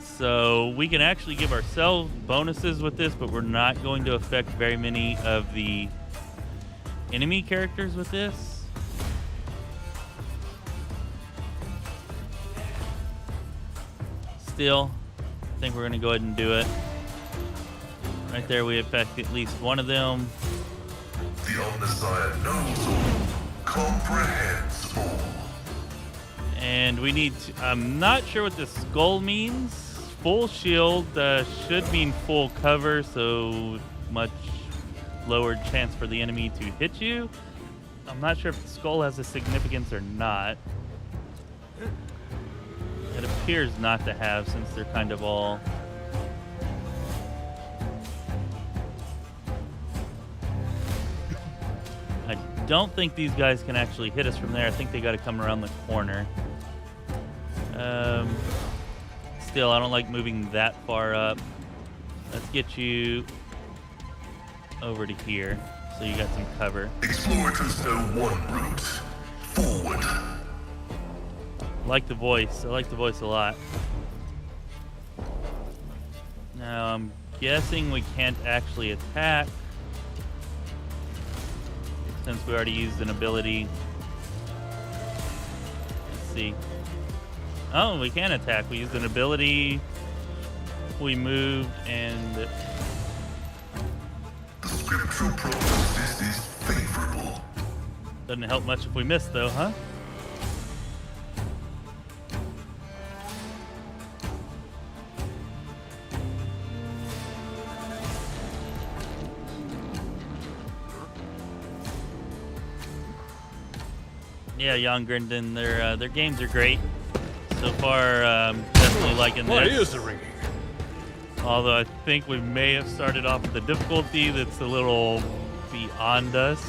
So we can actually give ourselves bonuses with this, but we're not going to affect very many of the enemy characters with this. Still, I think we're going to go ahead and do it. Right there, we affect at least one of them. The Omnissiah knows all, comprehends all. And we need to, I'm not sure what this skull means. Full shield should mean full cover, so much lower chance for the enemy to hit you. I'm not sure if the skull has a significance or not. It appears not to have, since they're kind of all... I don't think these guys can actually hit us from there. I think they got to come around the corner. Still, I don't like moving that far up. Let's get you over to here, so you got some cover. Explorers know one route. Forward. I like the voice. I like the voice a lot. Now I'm guessing we can't actually attack since we already used an ability. Let's see. Oh, we can attack. We used an ability. We moved and... The scriptural prognosis is favorable. Doesn't help much if we miss, though, huh? Yeah, Jan Grinden, their games are great. So far, definitely liking this. My ears are ringing. Although I think we may have started off with a difficulty that's a little beyond us.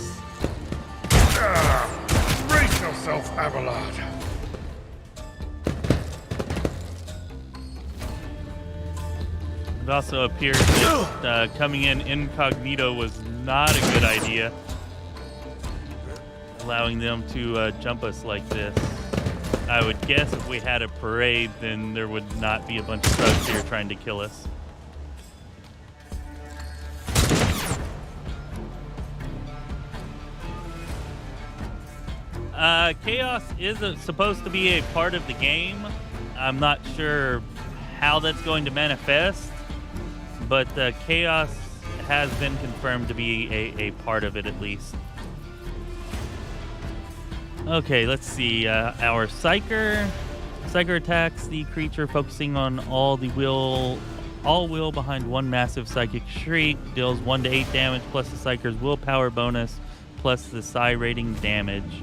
Brace yourself, Abelard. It also appears that coming in incognito was not a good idea. Allowing them to jump us like this. I would guess if we had a parade, then there would not be a bunch of thugs here trying to kill us. Chaos is supposed to be a part of the game. I'm not sure how that's going to manifest, but Chaos has been confirmed to be a part of it at least. Okay, let's see. Our Psyker. Psyker attacks the creature, focusing on all will behind one massive psychic shriek. Deals 1 to 8 damage plus the Psyker's willpower bonus plus the Psi rating damage.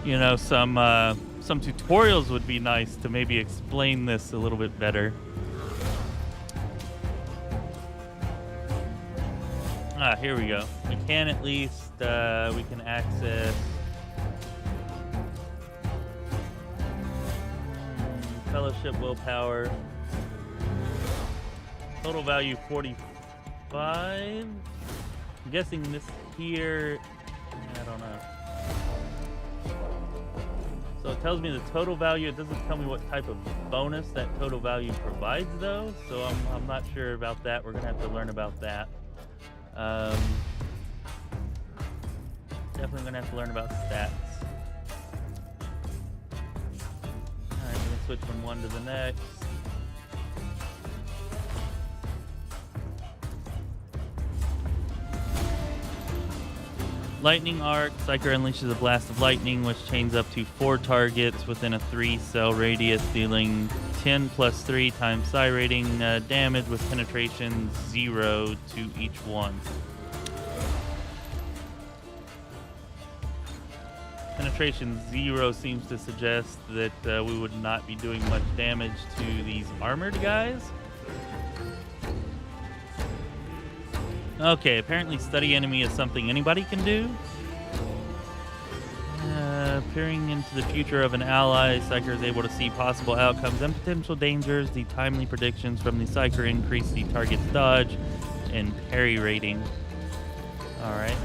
You know, some tutorials would be nice to maybe explain this a little bit better. Here we go. We can at least we can access Fellowship willpower. Total value 45. I'm guessing this here. I don't know. So it tells me the total value. It doesn't tell me what type of bonus that total value provides, though. So I'm not sure about that. We're gonna have to learn about that. Definitely gonna have to learn about stats. All right, I'm gonna switch from one to the next. Lightning Arc. Psyker unleashes a blast of lightning, which chains up to 4 targets within a 3-cell radius, dealing 10 plus 3 times Psi rating damage with penetration 0 to each one. Penetration 0 seems to suggest that we would not be doing much damage to these armored guys. Okay, apparently study enemy is something anybody can do. Peering into the future of an ally, Psyker is able to see possible outcomes and potential dangers. The timely predictions from the Psyker increase the target's dodge and parry rating. Alright.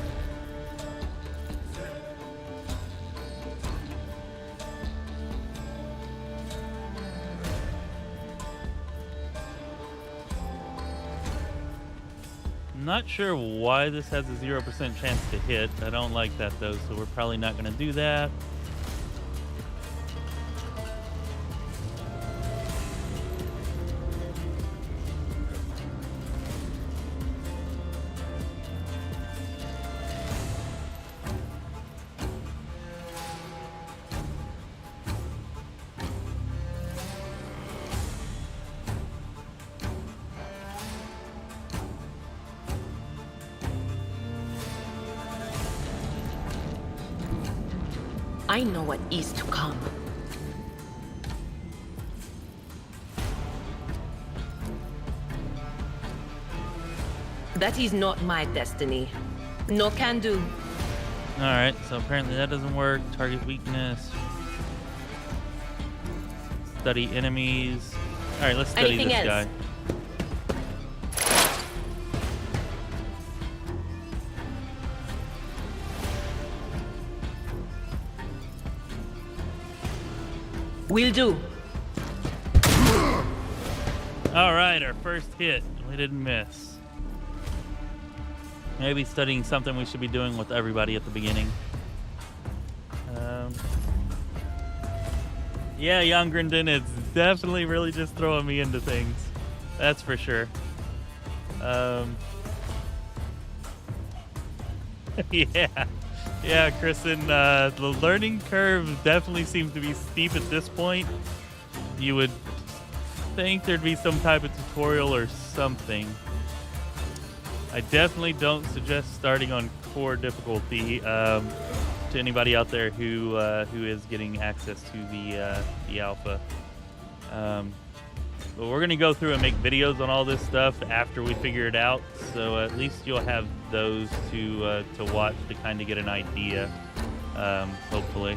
Not sure why this has a 0% chance to hit. I don't like that though, so we're probably not going to do that. I know what is to come. That is not my destiny. No can do. Alright, so apparently that doesn't work. Target weakness. Study enemies. Alright, let's study Anything this else? guy. Will do. All right, our first hit. We didn't miss. Maybe studying something we should be doing with everybody at the beginning. Yeah, young Grindin is definitely really just throwing me into things. That's for sure. Yeah, Kristen, the learning curve definitely seems to be steep at this point. You would think there'd be some type of tutorial or something. I definitely don't suggest starting on core difficulty to anybody out there who is getting access to the alpha. But we're gonna go through and make videos on all this stuff after we figure it out, so at least you'll have those to watch to kind of get an idea, hopefully.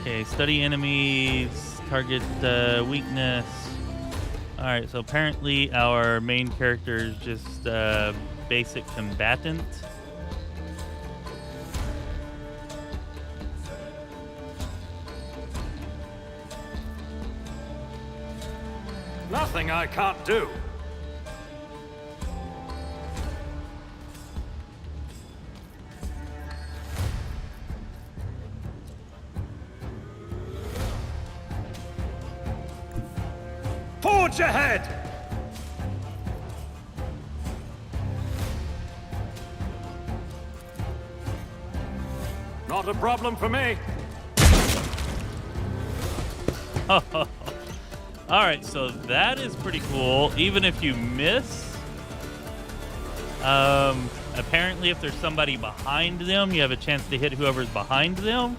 Okay, study enemies, target weakness. All right, so apparently our main character is just basic combatant. Nothing I can't do. Forge ahead! Not a problem for me. All right, so that is pretty cool. Even if you miss, apparently if there's somebody behind them, you have a chance to hit whoever's behind them.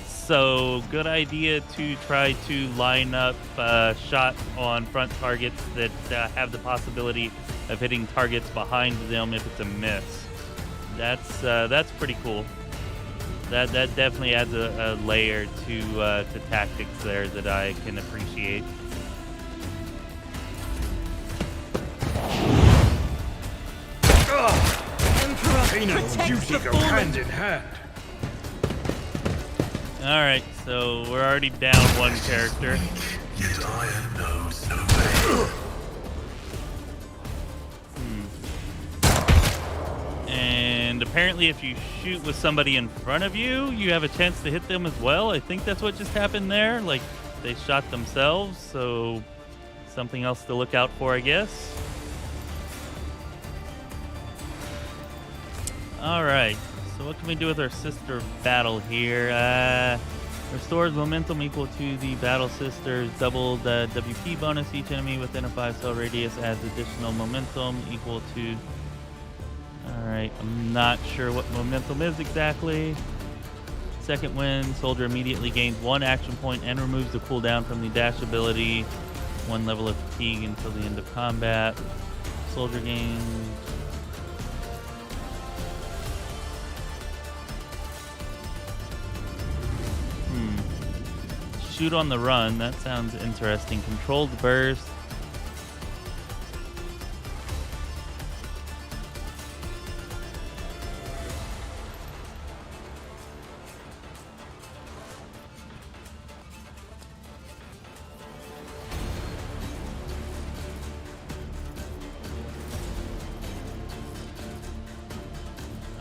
So good idea to try to line up shots on front targets that have the possibility of hitting targets behind them if it's a miss. That's pretty cool. That definitely adds a layer to tactics there that I can appreciate. Pain and duty go hand in hand. All right, so we're already down one character. Yet iron knows no pain. And apparently if you shoot with somebody in front of you, you have a chance to hit them as well. I think that's what just happened there. Like, they shot themselves, so something else to look out for, I guess. All right, so what can we do with our sister battle here? Restores momentum equal to the battle sisters. Double the WP bonus. Each enemy within a 5-cell radius adds additional momentum equal to... All right, I'm not sure what momentum is exactly. Second wind, soldier immediately gains 1 action point and removes the cooldown from the dash ability. 1 level of fatigue until the end of combat. Soldier gains... Shoot on the run. That sounds interesting. Controlled burst.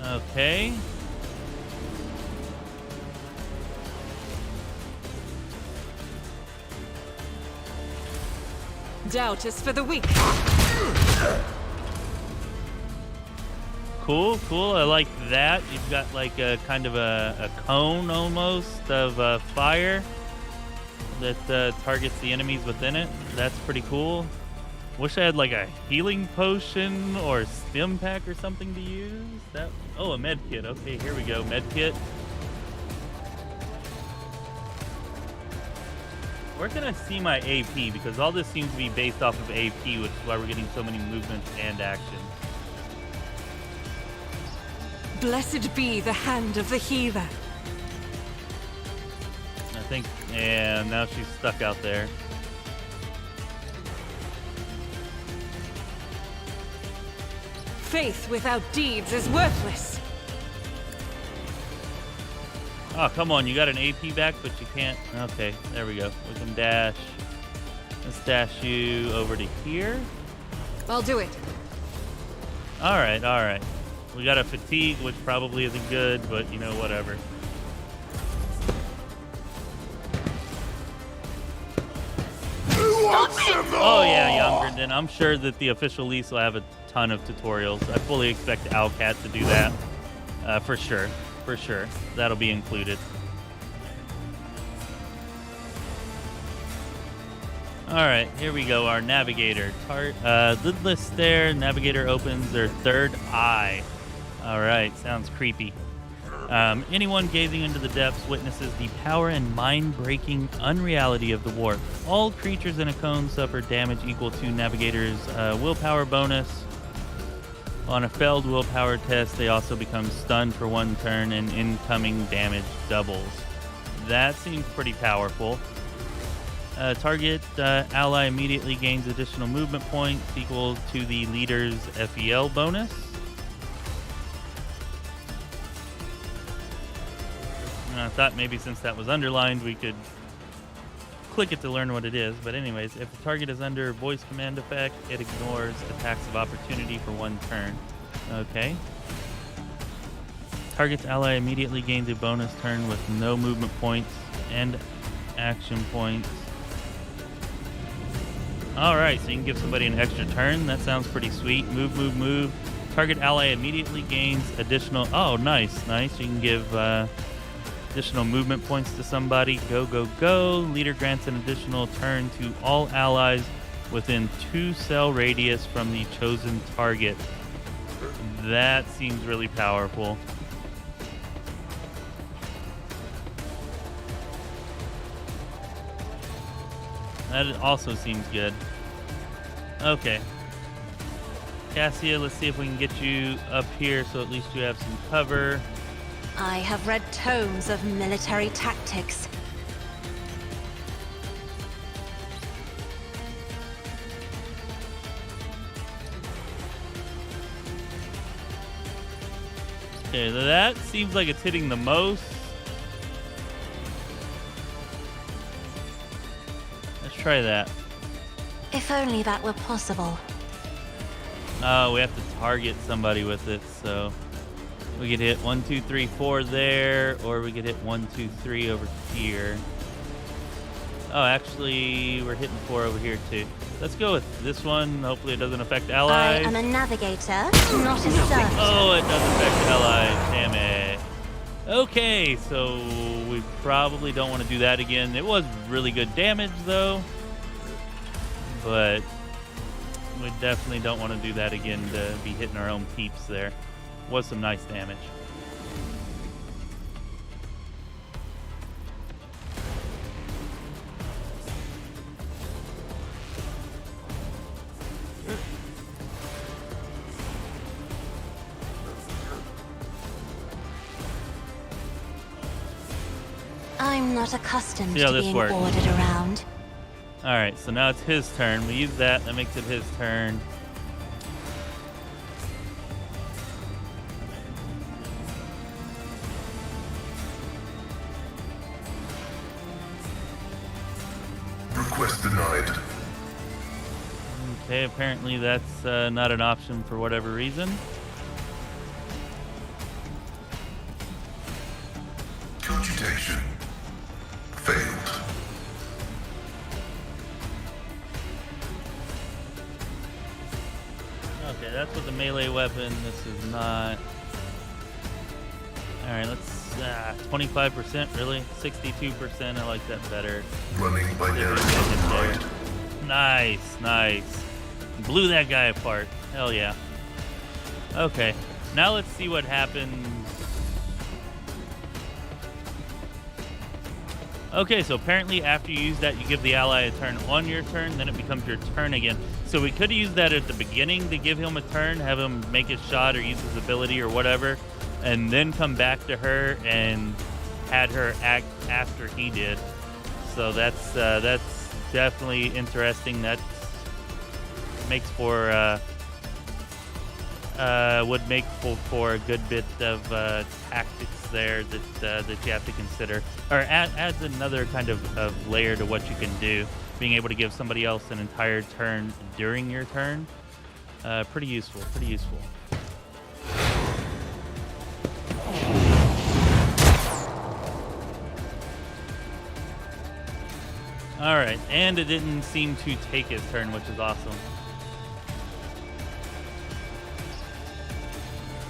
Okay. Doubt is for the weak. Cool. I like that. You've got like a kind of a cone almost of fire that targets the enemies within it. That's pretty cool. Wish I had like a healing potion or stim pack or something to use. Oh, a med kit. Okay, here we go. Med kit. Where can I see my AP? Because all this seems to be based off of AP, which is why we're getting so many movements and action. Blessed be the hand of the healer. I think, yeah, now she's stuck out there. Faith without deeds is worthless. Oh, come on, you got an AP back, but you can't. Okay, there we go. We can dash. Let's dash you over to here. I'll do it. All right, all right. We got a fatigue, which probably isn't good, but, you know, whatever. Oh, yeah, Young Grimden. I'm sure that the official lease will have a ton of tutorials. I fully expect Owlcat to do that. For sure. For sure. That'll be included. All right, here we go. Our navigator. Lidless there. Navigator opens their third eye. All right, sounds creepy. Anyone gazing into the depths witnesses the power and mind-breaking unreality of the warp. All creatures in a cone suffer damage equal to Navigator's willpower bonus. On a failed willpower test, they also become stunned for 1 turn and incoming damage doubles. That seems pretty powerful. Target ally immediately gains additional movement points equal to the leader's FEL bonus. I thought maybe since that was underlined, we could click it to learn what it is. But anyways, if the target is under voice command effect, it ignores attacks of opportunity for 1 turn. Okay. Target's ally immediately gains a bonus turn with no movement points and action points. All right, so you can give somebody an extra turn. That sounds pretty sweet. Move, move, move. Target ally immediately gains additional... Oh, nice, nice. You can give additional movement points to somebody. Go, go, go. Leader grants an additional turn to all allies within 2 cell radius from the chosen target. That seems really powerful. That also seems good. Okay. Cassia, let's see if we can get you up here so at least you have some cover. I have read tomes of military tactics. Okay, that seems like it's hitting the most. Let's try that. If only that were possible. Oh, we have to target somebody with it, so we could hit 1, 2, 3, 4 there, or we could hit 1, 2, 3 over here. Oh, actually, we're hitting 4 over here too. Let's go with this one. Hopefully, it doesn't affect allies. I am a navigator, not a servitor. Oh, it does affect allies. Damn it. Okay, so we probably don't want to do that again. It was really good damage, though. But we definitely don't want to do that again to be hitting our own peeps there. Was some nice damage. I'm not accustomed See how to this being works. ordered around. All right, so now it's his turn. We use that. That makes it his turn. Request denied. Okay, apparently that's not an option for whatever reason. Cogitation. Failed. Okay, that's with the melee weapon. This is not. All right, let's 25%, really? 62%. I like that better. Running See if we can binary get him there. denied. Nice, nice. Blew that guy apart. Hell yeah. Okay, now let's see what happens. Okay, so apparently after you use that, you give the ally a turn on your turn, then it becomes your turn again. So we could have used that at the beginning to give him a turn, have him make his shot or use his ability or whatever, and then come back to her and had her act after he did. So that's definitely interesting. That makes for would make for a good bit of tactics there that you have to consider, or adds another kind of layer to what you can do. Being able to give somebody else an entire turn during your turn Pretty useful, pretty useful. All right, and it didn't seem to take his turn, which is awesome.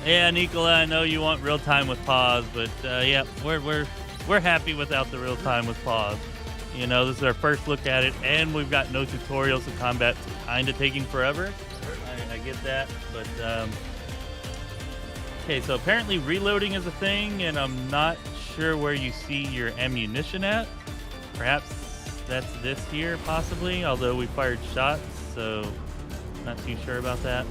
Yeah, Nicola, I know you want real time with pause, but yeah, we're happy without the real time with pause. You know, this is our first look at it, and we've got no tutorials, so combat's kind of taking forever. I get that, but okay. So apparently reloading is a thing, and I'm not sure where you see your ammunition at. Perhaps that's this here, possibly, although we fired shots, so not too sure about that.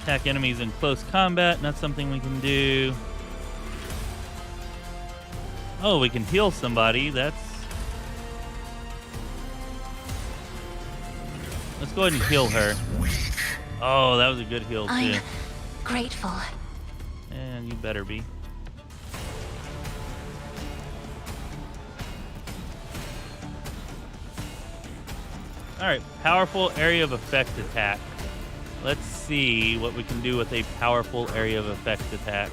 Attack enemies in close combat, not something we can do. Oh, we can heal somebody, that's... Let's go ahead and heal her. Oh, that was a good heal, too. I'm grateful. And you better be. Alright, powerful area of effect attack. Let's see what we can do with a powerful area of effect attack.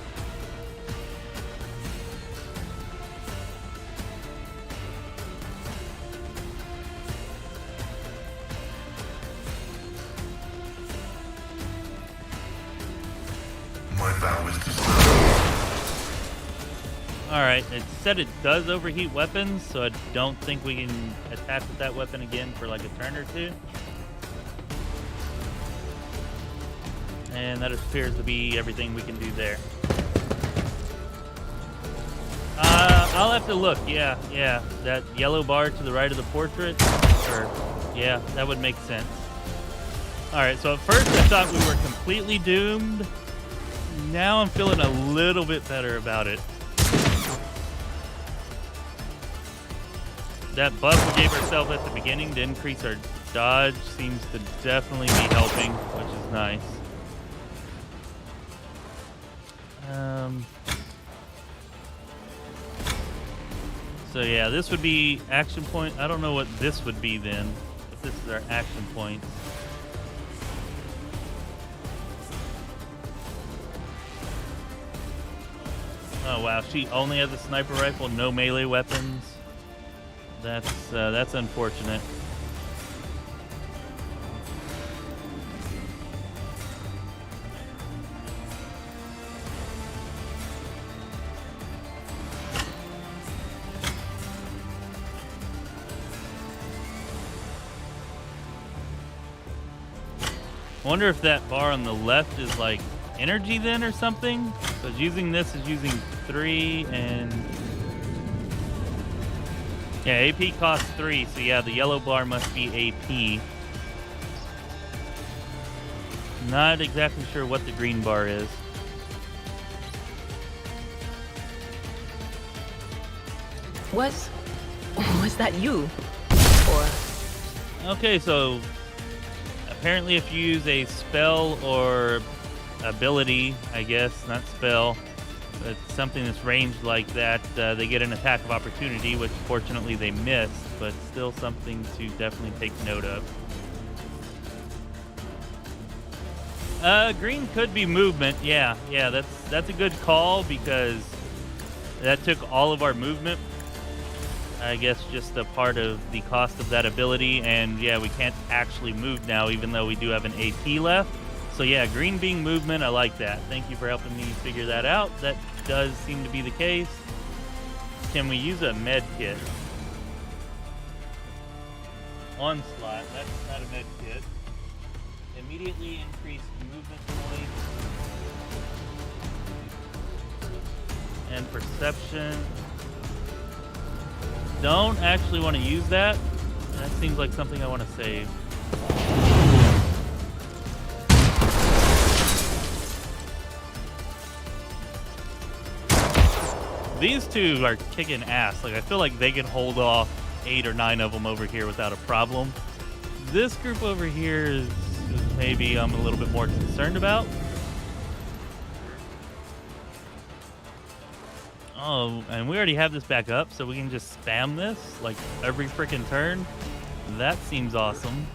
My vow is to serve. Alright, it said it does overheat weapons, so I don't think we can attack with that weapon again for like a turn or two. And that appears to be everything we can do there. I'll have to look. Yeah. That yellow bar to the right of the portrait. Or, yeah, that would make sense. Alright, so at first I thought we were completely doomed. Now I'm feeling a little bit better about it. That buff we gave ourselves at the beginning to increase our dodge seems to definitely be helping, which is nice. So yeah, this would be action point. I don't know what this would be then, if this is our action point. Oh wow, she only has a sniper rifle, no melee weapons. That's unfortunate. I wonder if that bar on the left is like energy then or something. Because using this is using 3 and... Yeah, AP costs 3, so yeah, the yellow bar must be AP. Not exactly sure what the green bar is. Was that you? Or... Okay, so apparently if you use a spell or ability, I guess, not spell, but something that's ranged like that, they get an attack of opportunity, which fortunately they missed, but still something to definitely take note of. Green could be movement. Yeah, that's a good call because that took all of our movement. I guess just a part of the cost of that ability, and yeah, we can't actually move now, even though we do have an AP left. So yeah, green being movement, I like that. Thank you for helping me figure that out. That does seem to be the case. Can we use a med kit? Onslaught, that's not a med kit. Immediately increase movement points. And perception. Don't actually want to use that. That seems like something I want to save. These two are kicking ass. Like, I feel like they can hold off 8 or 9 of them over here without a problem. This group over here is maybe I'm a little bit more concerned about. Oh, and we already have this back up, so we can just spam this like every freaking turn. That seems awesome.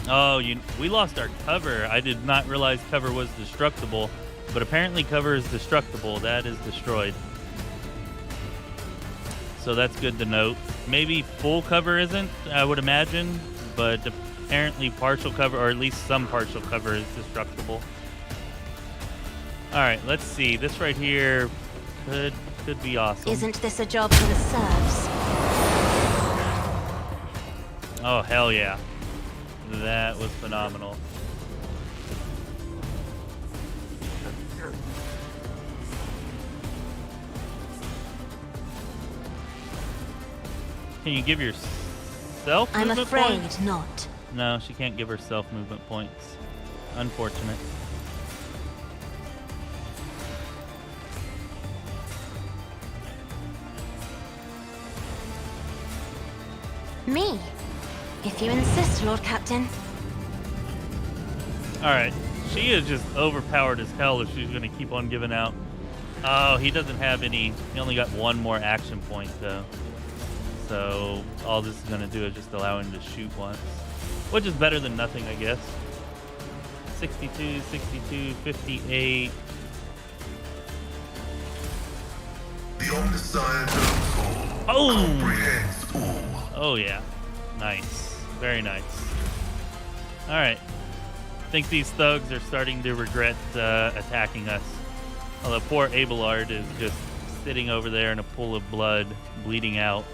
Oh, we lost our cover. I did not realize cover was destructible, but apparently cover is destructible. That is destroyed. So that's good to note. Maybe full cover isn't, I would imagine, but apparently partial cover, or at least some partial cover, is destructible. All right, let's see. This right here could be awesome. Isn't this a job for the serfs? Oh, hell yeah. That was phenomenal. Can you give yourself I'm movement afraid points? not. No, she can't give herself movement points. Unfortunate. Me? If you insist, Lord Captain. Alright. She is just overpowered as hell if she's going to keep on giving out. Oh, he doesn't have any. He only got one more action point, though. So all this is going to do is just allow him to shoot once. Which is better than nothing, I guess. 62, 62, 58. The omniscient knows all. Oh! Comprehends all. Oh, yeah. Nice. Very nice. Alright. I think these thugs are starting to regret attacking us. Although poor Abelard is just sitting over there in a pool of blood, bleeding out.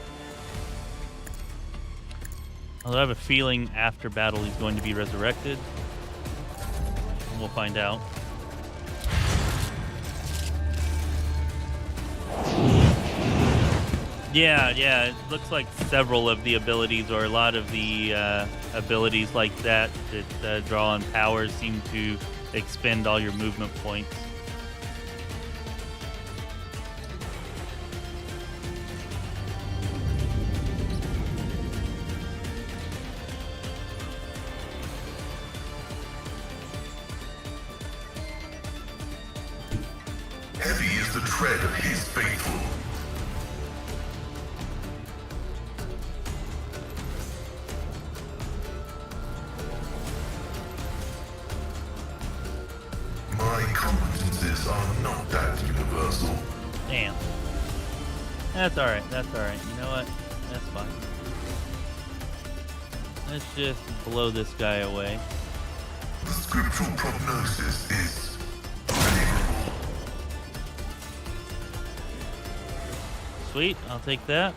Although I have a feeling after battle he's going to be resurrected. And we'll find out. Yeah, it looks like several of the abilities, or a lot of the abilities like that draw on powers seem to expend all your movement points. Heavy is the tread of his faithful. My competences are not that universal. Damn. That's alright, that's alright. You know what? That's fine. Let's just blow this guy away. The scriptural prognosis is favorable. Sweet, I'll take that.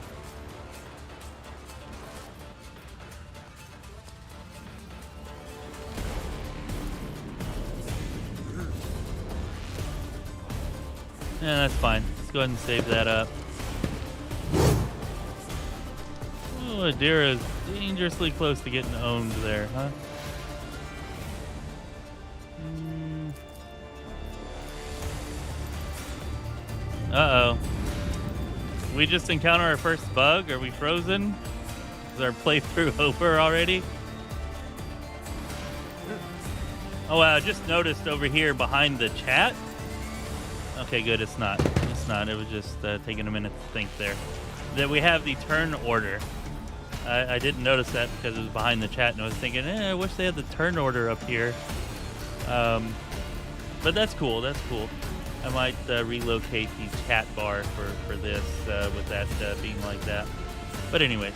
Yeah, that's fine. Let's go ahead and save that up. Oh, Adira is dangerously close to getting owned there, huh? Uh-oh. We just encounter our first bug? Are we frozen? Is our playthrough over already? Oh, I just noticed over here behind the chat. Okay, good. It's not. It's not. It was just taking a minute to think there. That we have the turn order. I didn't notice that because it was behind the chat, and I was thinking, I wish they had the turn order up here. But that's cool. That's cool. I might relocate the chat bar for this with that being like that. But anyways.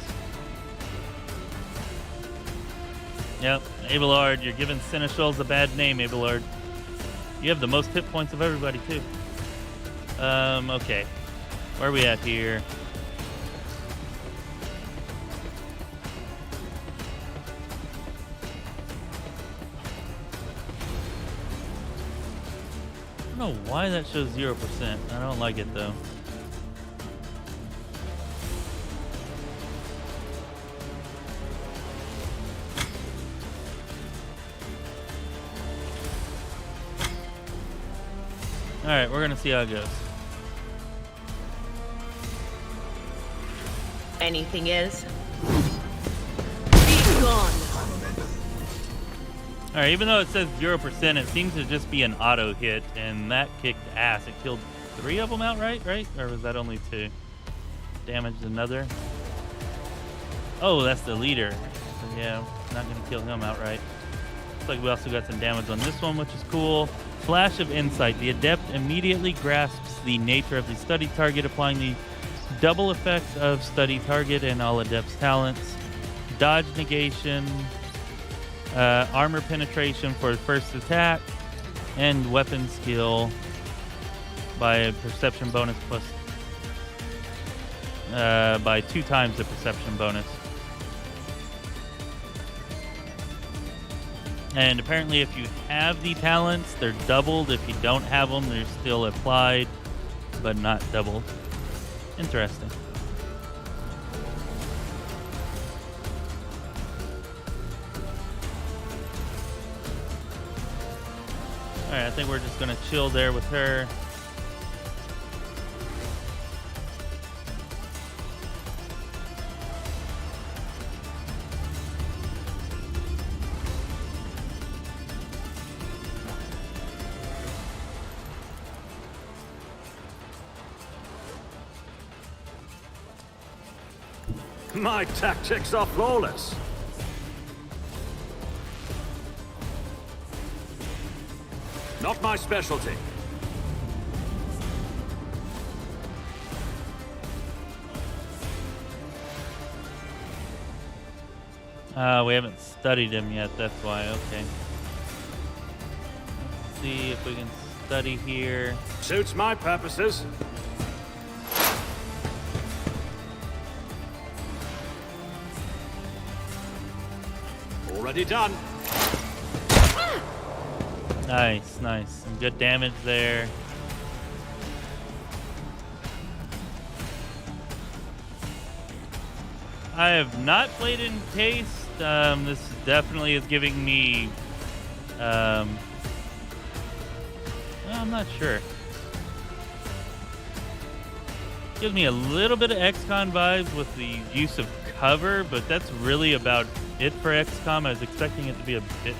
Yep, Abelard, you're giving Seneschals a bad name, Abelard. You have the most hit points of everybody, too. Okay. Where are we at here? I don't know why that shows 0%. I don't like it, though. Alright, we're gonna see how it goes. Anything is? Be gone! All right, even though it says 0%, it seems to just be an auto hit, and that kicked ass. It killed 3 of them outright, right? Or was that only 2? Damaged another. Oh, that's the leader. So yeah, not gonna kill him outright. Looks like we also got some damage on this one, which is cool. Flash of Insight. The Adept immediately grasps the nature of the study target, applying the double effects of study target and all Adept's talents. Dodge negation, armor penetration for first attack, and weapon skill by a perception bonus plus by 2 times the perception bonus. And apparently if you have the talents, they're doubled. If you don't have them, they're still applied, but not doubled. Interesting. Alright, I think we're just gonna chill there with her. My tactics are flawless. Not my specialty. We haven't studied him yet, that's why, okay. Let's see if we can study here. Suits my purposes. Already done. Nice, nice. Some good damage there. I have not played Encased. This definitely is giving me... well, I'm not sure. Gives me a little bit of XCOM vibes with the use of cover, but that's really about it for XCOM. I was expecting it to be a bit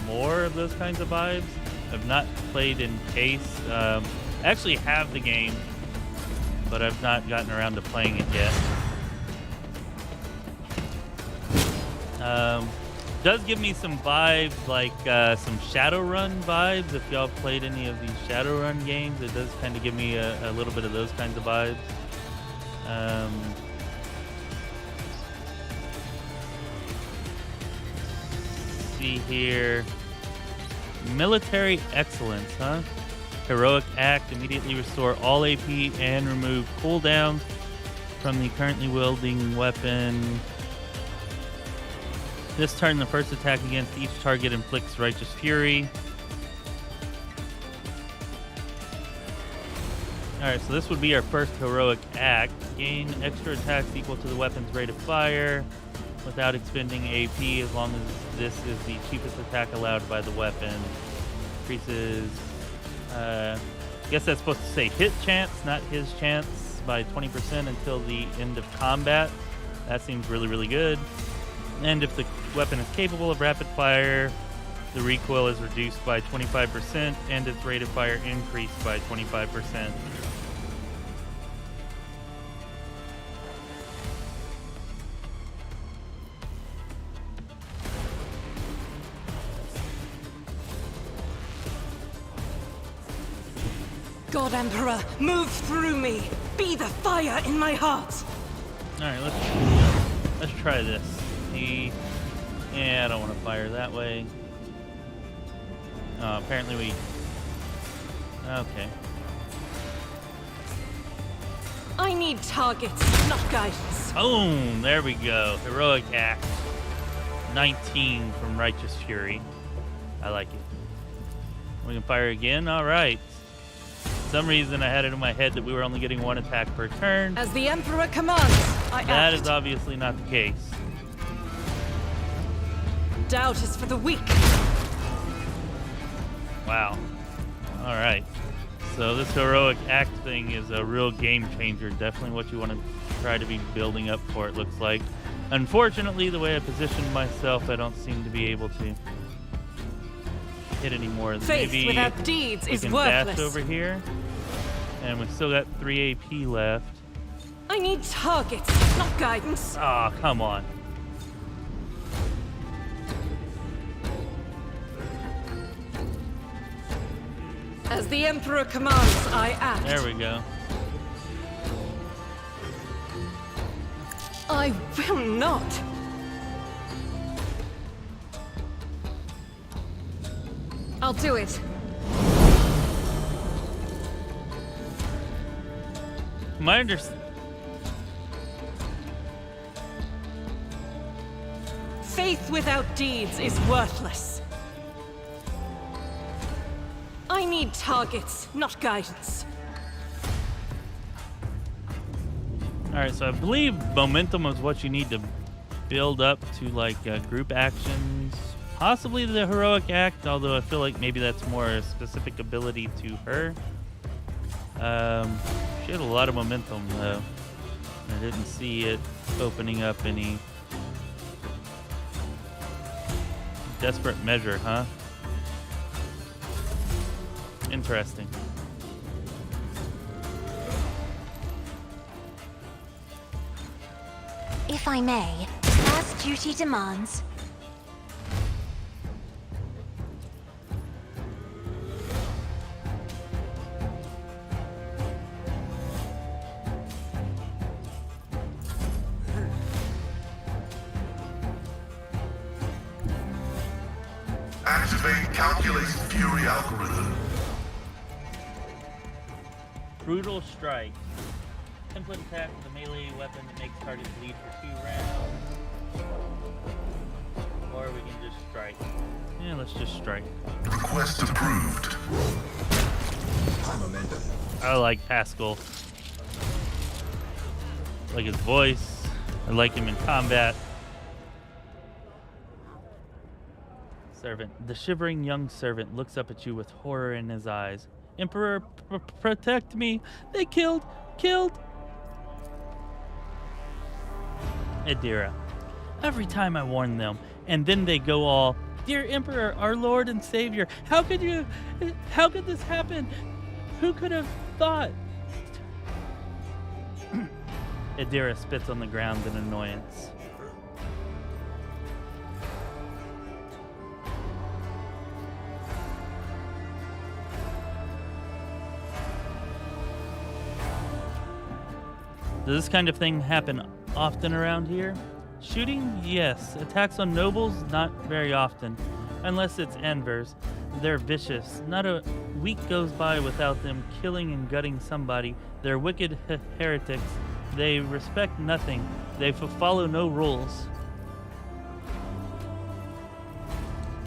more of those kinds of vibes. I've not played Encased. I actually have the game, but I've not gotten around to playing it yet. Does give me some vibes like some Shadowrun vibes. If y'all played any of these Shadowrun games, it does kind of give me a little bit of those kinds of vibes. See here. Military excellence, huh? Heroic act, immediately restore all AP and remove cooldown from the currently wielding weapon. This turn, the first attack against each target inflicts righteous fury. Alright, so this would be our first heroic act. Gain extra attacks equal to the weapon's rate of fire without expending AP, as long as this is the cheapest attack allowed by the weapon. Increases, I guess that's supposed to say hit chance, not his chance, by 20% until the end of combat. That seems really, really good. And if the weapon is capable of rapid fire, the recoil is reduced by 25% and its rate of fire increased by 25%. God Emperor, move through me. Be the fire in my heart. All right, let's try this. Yeah, I don't want to fire that way. Apparently we... Okay. I need targets, not guidance. Boom! There we go. Heroic act. 19 from Righteous Fury. I like it. We can fire again? Alright. For some reason I had it in my head that we were only getting 1 attack per turn. As the Emperor commands, I That act. is obviously not the case. Doubt is for the weak. Wow. Alright. So this heroic act thing is a real game changer. Definitely what you want to try to be building up for, it looks like. Unfortunately, the way I positioned myself, I don't seem to be able to. hit anymore. Faith Maybe without deeds we is can worthless. dash over here. And we still got 3 AP left. I need targets, not guidance. Ah, come on. As the Emperor commands, I act. There we go. I will not. I'll do it. My understanding. Faith without deeds is worthless. I need targets, not guidance. Alright, so I believe momentum is what you need to build up to like group actions. Possibly the heroic act, although I feel like maybe that's more a specific ability to her. She had a lot of momentum though. I didn't see it opening up any desperate measure, huh? Interesting. If I may, as duty demands. Activate calculated fury algorithm. Brutal strike. Template attack with a melee weapon that makes target bleed for 2 rounds. Or we can just strike. Yeah, let's just strike. Request approved. I like Haskell. I like his voice. I like him in combat. Servant. The shivering young servant looks up at you with horror in his eyes. Emperor, protect me! They killed! Adira. Every time I warn them, and then they go all, "Dear Emperor, our Lord and Savior, how could this happen? Who could have thought?" Adira spits on the ground in annoyance. Does this kind of thing happen often around here? Shooting? Yes. Attacks on nobles? Not very often. Unless it's Anvers. They're vicious. Not a week goes by without them killing and gutting somebody. They're wicked heretics. They respect nothing. They follow no rules.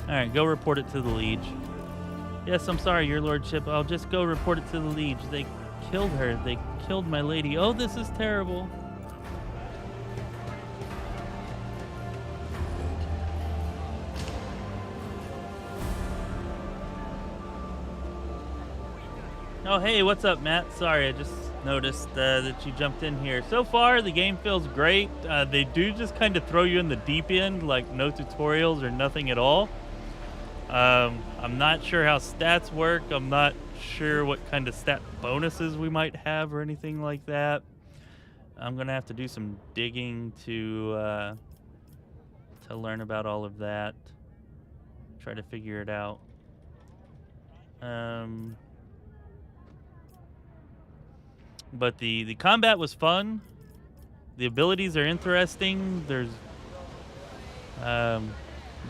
Alright, go report it to the liege. Yes, I'm sorry, your lordship. I'll just go report it to the liege. They killed her. They killed my lady. Oh, this is terrible. Oh, hey, what's up, Matt? Sorry, I just noticed that you jumped in here. So far, the game feels great. They do just kind of throw you in the deep end, like no tutorials or nothing at all. I'm not sure how stats work. I'm not sure what kind of stat bonuses we might have or anything like that. I'm gonna have to do some digging to learn about all of that. Try to figure it out. But the combat was fun. The abilities are interesting. There's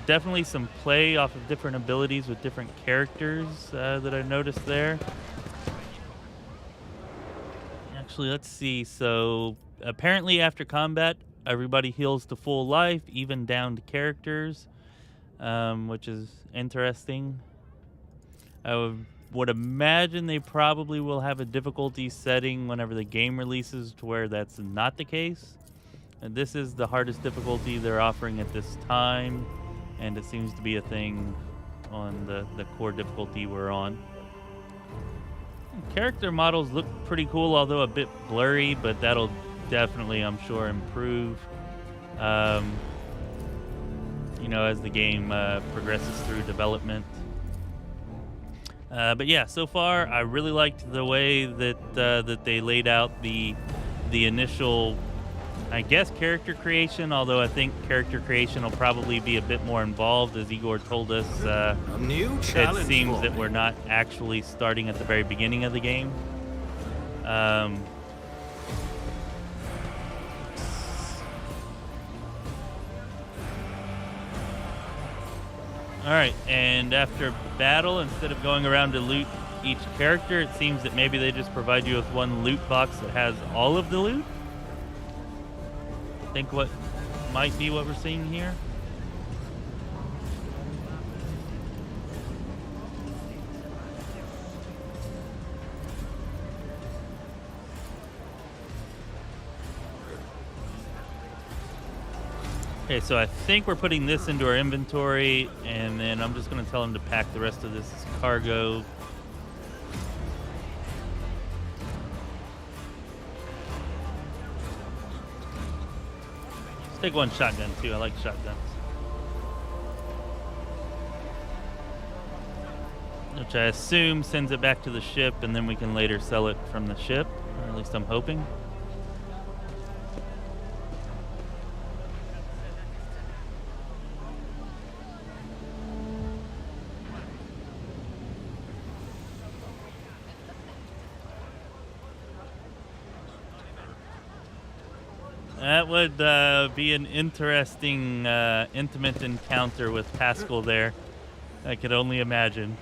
definitely some play off of different abilities with different characters that I noticed there. Actually, let's see. So apparently after combat, everybody heals to full life, even down to characters, which is interesting. I would imagine they probably will have a difficulty setting whenever the game releases to where that's not the case. And this is the hardest difficulty they're offering at this time, and it seems to be a thing on the core difficulty we're on. Character models look pretty cool, although a bit blurry, but that'll definitely, I'm sure, improve you know, as the game progresses through development. But yeah, so far I really liked the way that they laid out the initial, I guess, character creation. Although I think character creation will probably be a bit more involved, as Igor told us. A new It challenge seems for that me. we're not actually starting at the very beginning of the game. All right, and after battle, instead of going around to loot each character, it seems that maybe they just provide you with one loot box that has all of the loot. I think what might be what we're seeing here. Okay, so I think we're putting this into our inventory, and then I'm just going to tell them to pack the rest of this as cargo. Let's take one shotgun, too. I like shotguns. Which I assume sends it back to the ship, and then we can later sell it from the ship. Or at least I'm hoping. That would be an interesting, intimate encounter with Pascal there. I could only imagine.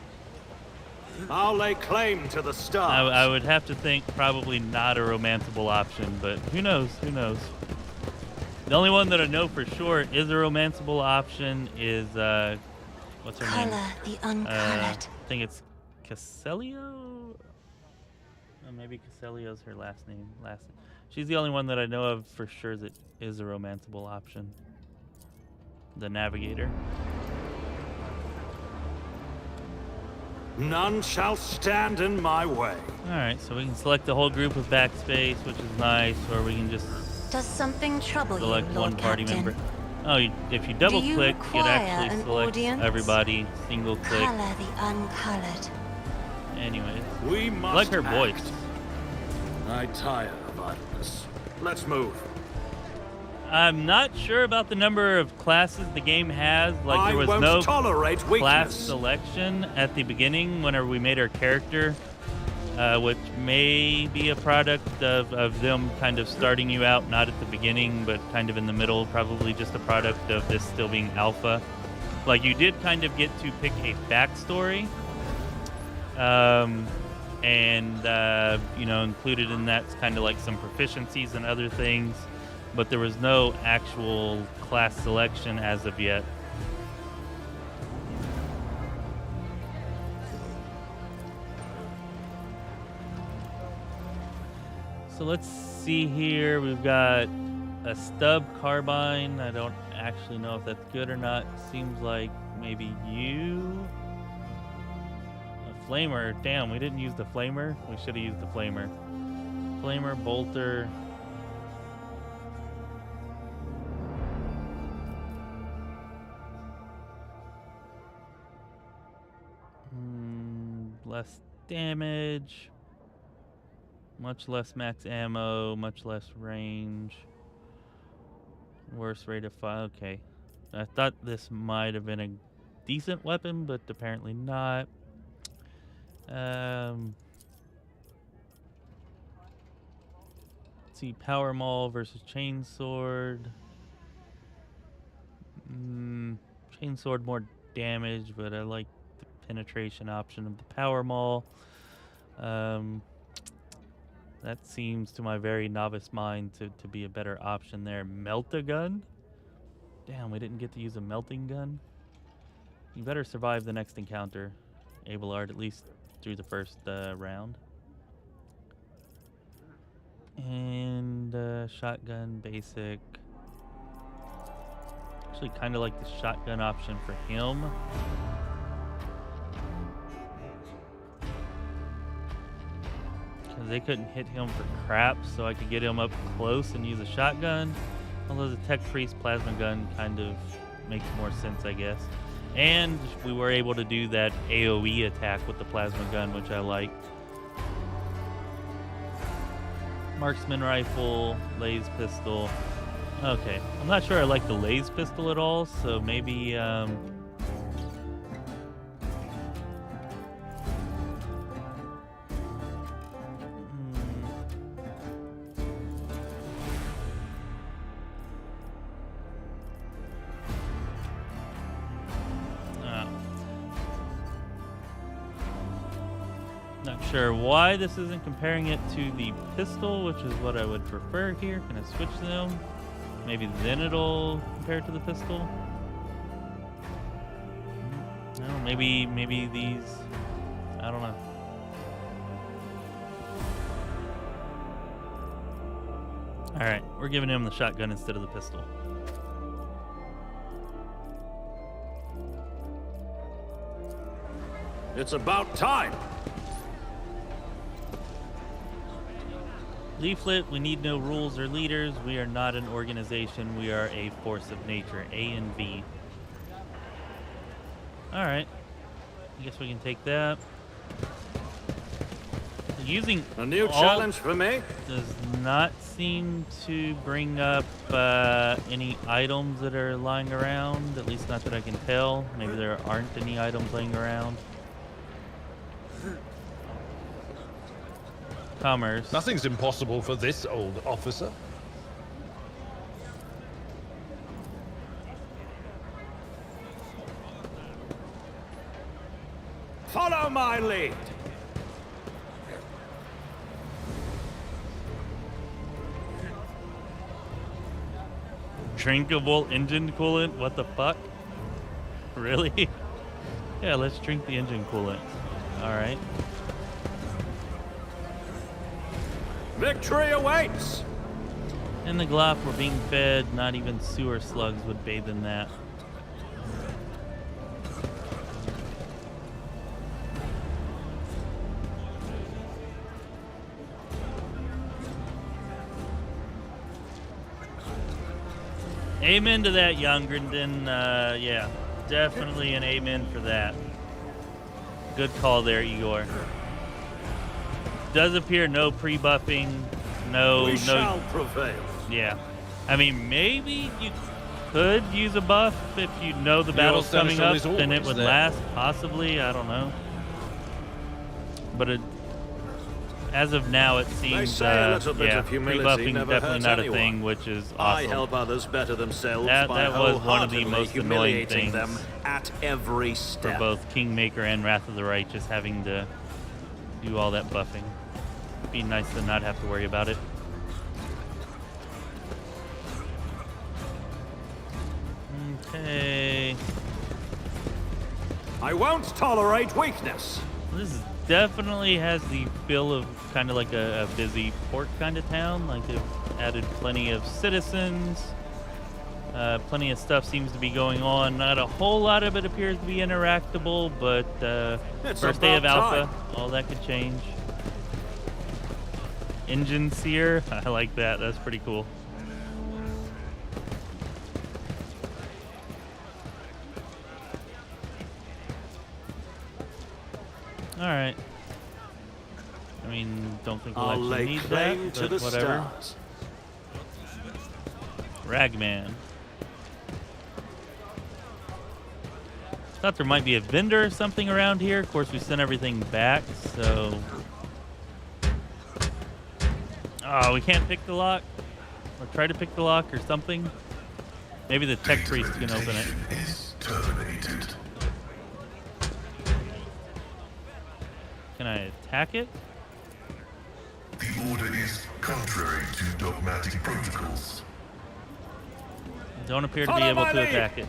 I'll lay claim to the stars. I would have to think probably not a romanceable option, but who knows? Who knows? The only one that I know for sure is a romanceable option is, what's her name? Color the uncolored. I think it's Caselio? Oh, maybe Caselio's her last name. She's the only one that I know of for sure that is a romanceable option. The Navigator. None shall stand in my way. Alright, so we can select the whole group with backspace, which is nice, or we can just Does something trouble you, select Lord one party Captain? member. Oh, if you double you click, it require actually an selects audience? everybody, single click. Color the uncolored. Anyways, We I must like her act. voice. I tire of idleness. Let's move. I'm not sure about the number of classes the game has. Like, there was I won't no tolerate class weakness. selection at the beginning whenever we made our character, which may be a product of them kind of starting you out not at the beginning but kind of in the middle, probably just a product of this still being alpha. Like, you did kind of get to pick a backstory, and you know, included in that's kind of like some proficiencies and other things, but there was no actual class selection as of yet. So let's see here. We've got a stub carbine. I don't actually know if that's good or not. Seems like maybe you. A flamer. Damn, we didn't use the flamer. We should have used the flamer. Flamer, bolter. Less damage. Much less max ammo, much less range. Worse rate of fire. Okay. I thought this might have been a decent weapon, but apparently not. Let's see, Power Maul versus Chainsword. Chainsword more damage, but I like the penetration option of the Power Maul. That seems to my very novice mind to be a better option there. Melt-A-Gun? Damn, we didn't get to use a melting gun. You better survive the next encounter, Abelard, at least through the first round. And shotgun, basic. Actually kind of like the shotgun option for him. They couldn't hit him for crap, so I could get him up close and use a shotgun. Although the Tech Priest plasma gun kind of makes more sense, I guess. And we were able to do that AoE attack with the plasma gun, which I like. Marksman rifle, laser pistol. Okay, I'm not sure I like the laser pistol at all, so maybe not sure why this isn't comparing it to the pistol, which is what I would prefer here. Can I switch them? Maybe then it'll compare it to the pistol. No, maybe these. I don't know. All right, we're giving him the shotgun instead of the pistol. It's about time. Leaflet, we need no rules or leaders. We are not an organization. We are a force of nature. A and B. All right. I guess we can take that. Using A new challenge for me? does not seem to bring up any items that are lying around. At least not that I can tell. Maybe there aren't any items laying around. Commerce. Nothing's impossible for this old officer. Follow my lead. Drinkable engine coolant? What the fuck? Really? Yeah, let's drink the engine coolant. All right. Victory awaits! In the Gloff, we're being fed. Not even sewer slugs would bathe in that. Amen to that, Youngrenden. Yeah, definitely an amen for that. Good call there, Igor. Does appear no pre-buffing, We shall prevail. Yeah. I mean, maybe you could use a buff if you know the battle's coming up, then it would last, possibly, I don't know. But as of now, it seems, a little bit yeah, of humility pre-buffing never definitely hurts not anyone. a thing, which is I awesome. help others better themselves That by was one of the wholeheartedly most annoying humiliating things them at every For step. both Kingmaker and Wrath of the Righteous having to do all that buffing. It'd be nice to not have to worry about it. Okay. I won't tolerate weakness. This definitely has the feel of kind of like a busy port kind of town. Like they've added plenty of citizens. Plenty of stuff seems to be going on. Not a whole lot of it appears to be interactable, but It's first day of about alpha, all that could change. Engine seer, I like that. That's pretty cool. All right. I mean, don't think we'll I'll actually lay need claim that, to but the whatever. stars. Ragman. Thought there might be a vendor or something around here. Of course, we sent everything back, so... Oh, we can't pick the lock? Or try to pick the lock or something? Maybe the tech priest can open it. Is terminated. Can I attack it? The order is contrary to dogmatic protocols. Don't appear to be Follow able my to lead. attack it.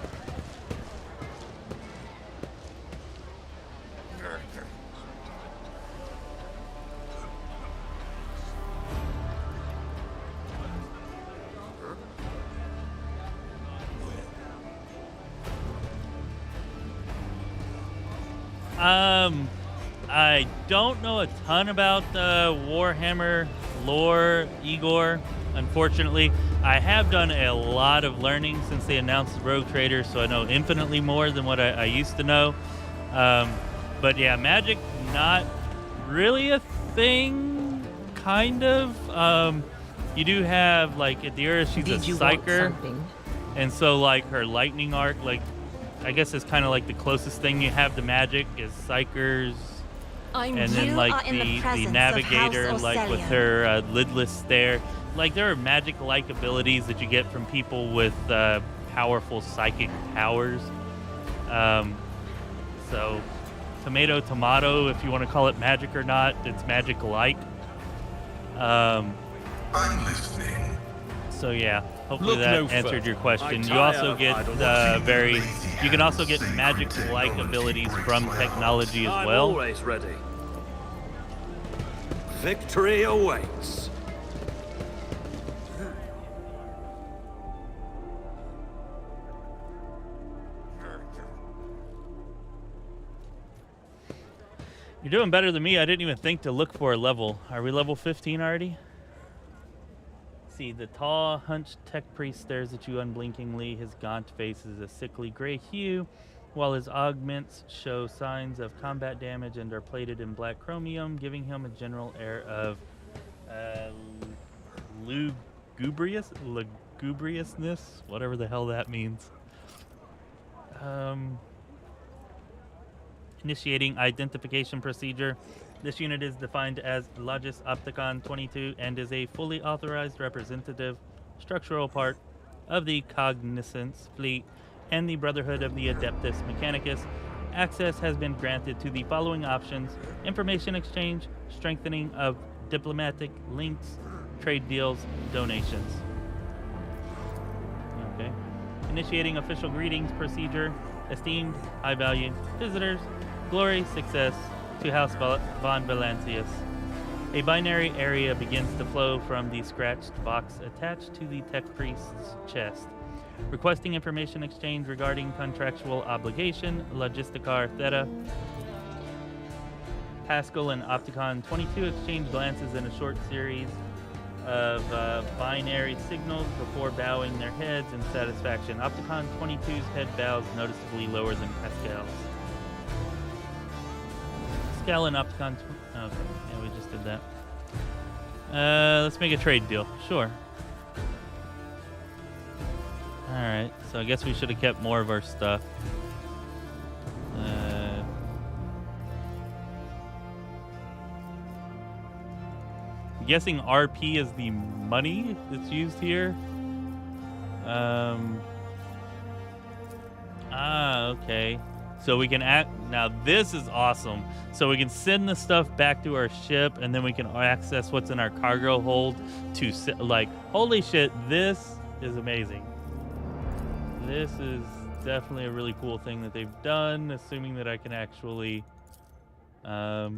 I don't know a ton about Warhammer lore, Igor, unfortunately. I have done a lot of learning since they announced Rogue Trader, so I know infinitely more than what I used to know. But yeah, magic, not really a thing, kind of. You do have, like, Adira, she's Did a you want psyker. something? And so, like, her lightning arc, like, I guess is kind of like the closest thing you have to magic is psychers. I'm And You then, like, are in the presence the of navigator, House like, with Orcellium. her lidless stare. Like, there are magic-like abilities that you get from people with powerful psychic powers. So, tomato, if you want to call it magic or not, it's magic-like. I'm listening. So yeah, hopefully Look that no answered further. your question. I You also tire get of you can also get magic-like abilities from technology as I'm well. always ready. Victory awaits. You're doing better than me. I didn't even think to look for a level. Are we level 15 already? See, the tall, hunched tech priest stares at you unblinkingly. His gaunt face is a sickly gray hue, while his augments show signs of combat damage and are plated in black chromium, giving him a general air of lugubriousness, whatever the hell that means. Initiating identification procedure. This unit is defined as Logis Opticon 22 and is a fully authorized representative structural part of the Cognizance Fleet and the Brotherhood of the Adeptus Mechanicus. Access has been granted to the following options: information exchange, strengthening of diplomatic links, trade deals, donations. Okay. Initiating official greetings procedure. Esteemed, high value visitors, glory, success to House von Valancius. A binary area begins to flow from the scratched box attached to the tech priest's chest. Requesting information exchange regarding contractual obligation, Logisticar Theta. Pascal and Opticon 22 exchange glances in a short series of binary signals before bowing their heads in satisfaction. Opticon 22's head bows noticeably lower than Pascal's. Pascal and Opticon... Okay, yeah, we just did that. Let's make a trade deal. Sure. Alright, so I guess we should have kept more of our stuff. I'm guessing RP is the money that's used here. Okay. So we can act now. This is awesome. So we can send the stuff back to our ship, and then we can access what's in our cargo hold to like. Holy shit! This is amazing. This is definitely a really cool thing that they've done. Assuming that I can actually, yeah,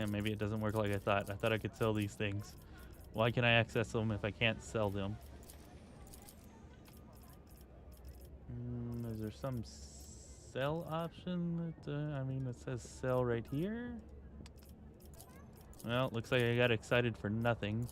maybe it doesn't work like I thought. I thought I could sell these things. Why can I access them if I can't sell them? Is there some sell option that, I mean, it says sell right here? Well, looks like I got excited for nothing.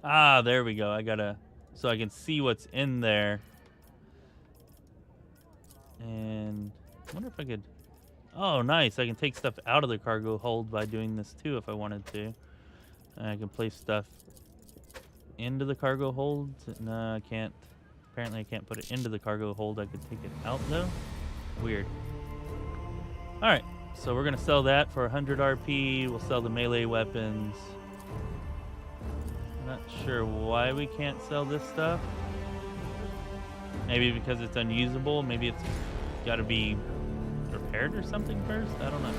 Ah, there we go. I gotta, so I can see what's in there. And I wonder if I could, oh, nice. I can take stuff out of the cargo hold by doing this too if I wanted to. And I can place stuff into the cargo hold. No, I can't. Apparently I can't put it into the cargo hold. I could take it out though. Weird. All right, so we're gonna sell that for 100 RP. We'll sell the melee weapons. Not sure why we can't sell this stuff. Maybe because it's unusable. Maybe it's got to be repaired or something first. I don't know.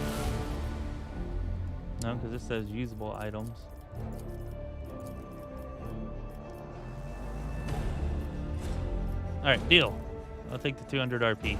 No, because this says usable items. All right, deal. I'll take the 200 RP.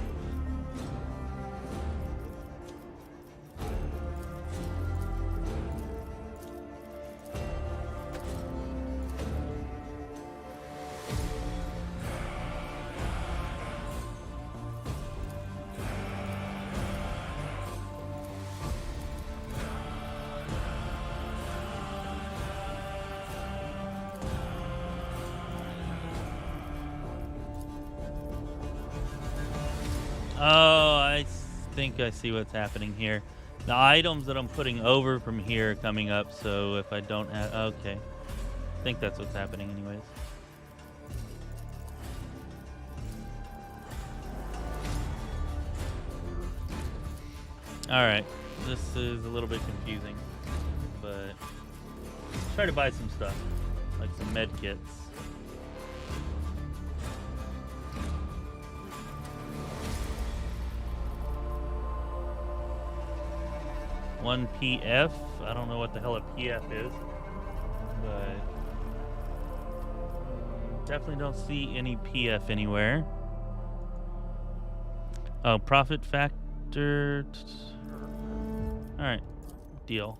Oh, I think I see what's happening here. The items that I'm putting over from here are coming up, so if I don't have... Okay. I think that's what's happening anyways. Alright. This is a little bit confusing, but... try to buy some stuff, like some med kits. One PF. I don't know what the hell a PF is, but definitely don't see any PF anywhere. Oh, profit factor. All right, deal.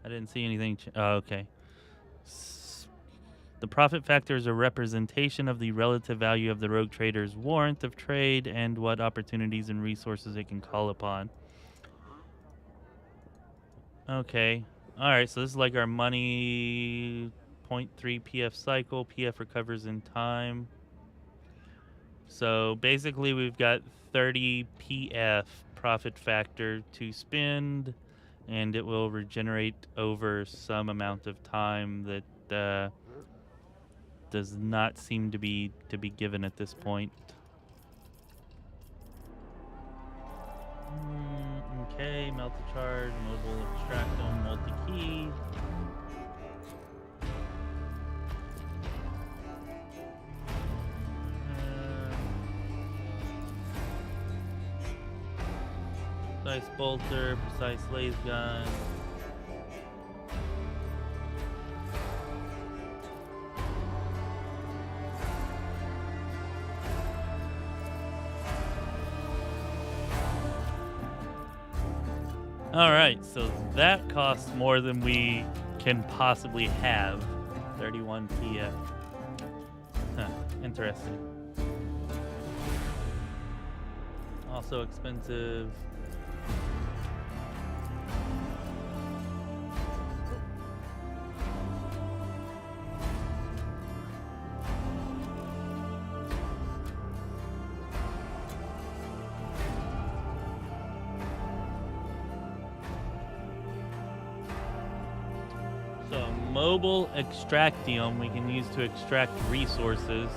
I didn't see anything. Oh, okay. The profit factor is a representation of the relative value of the rogue trader's warrant of trade and what opportunities and resources it can call upon. Okay. Alright, so this is like our money 0.3 PF cycle. PF recovers in time. So basically we've got 30 PF profit factor to spend, and it will regenerate over some amount of time that does not seem to be given at this point. Okay, melt the charge, mobile extractome, multi-key. Precise bolter, precise laser gun. Alright, so that costs more than we can possibly have. 31 PF. Huh, interesting. Also expensive. Mobile extractium we can use to extract resources.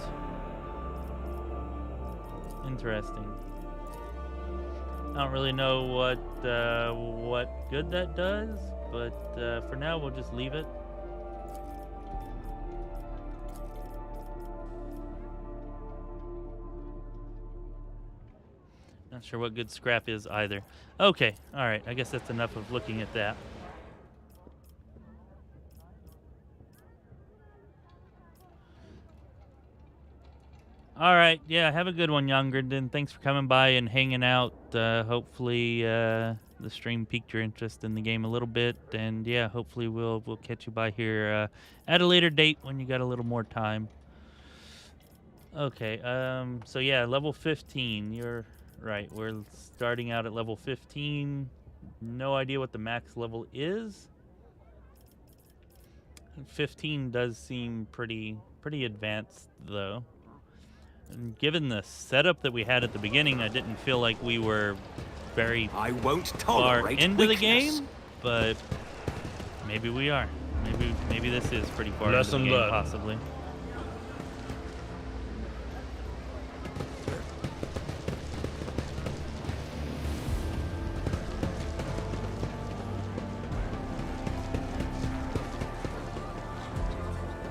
Interesting. I don't really know what good that does, but for now we'll just leave it. Not sure what good scrap is either. Okay, all right. I guess that's enough of looking at that. All right, yeah, have a good one, Youngerdon. Thanks for coming by and hanging out. Hopefully the stream piqued your interest in the game a little bit, and yeah, hopefully we'll catch you by here at a later date when you got a little more time. Okay, so yeah, level 15. You're right. We're starting out at level 15. No idea what the max level is. 15 does seem pretty advanced though. And given the setup that we had at the beginning, I didn't feel like we were very far into the game, but maybe we are. Maybe this is pretty far into the game, possibly.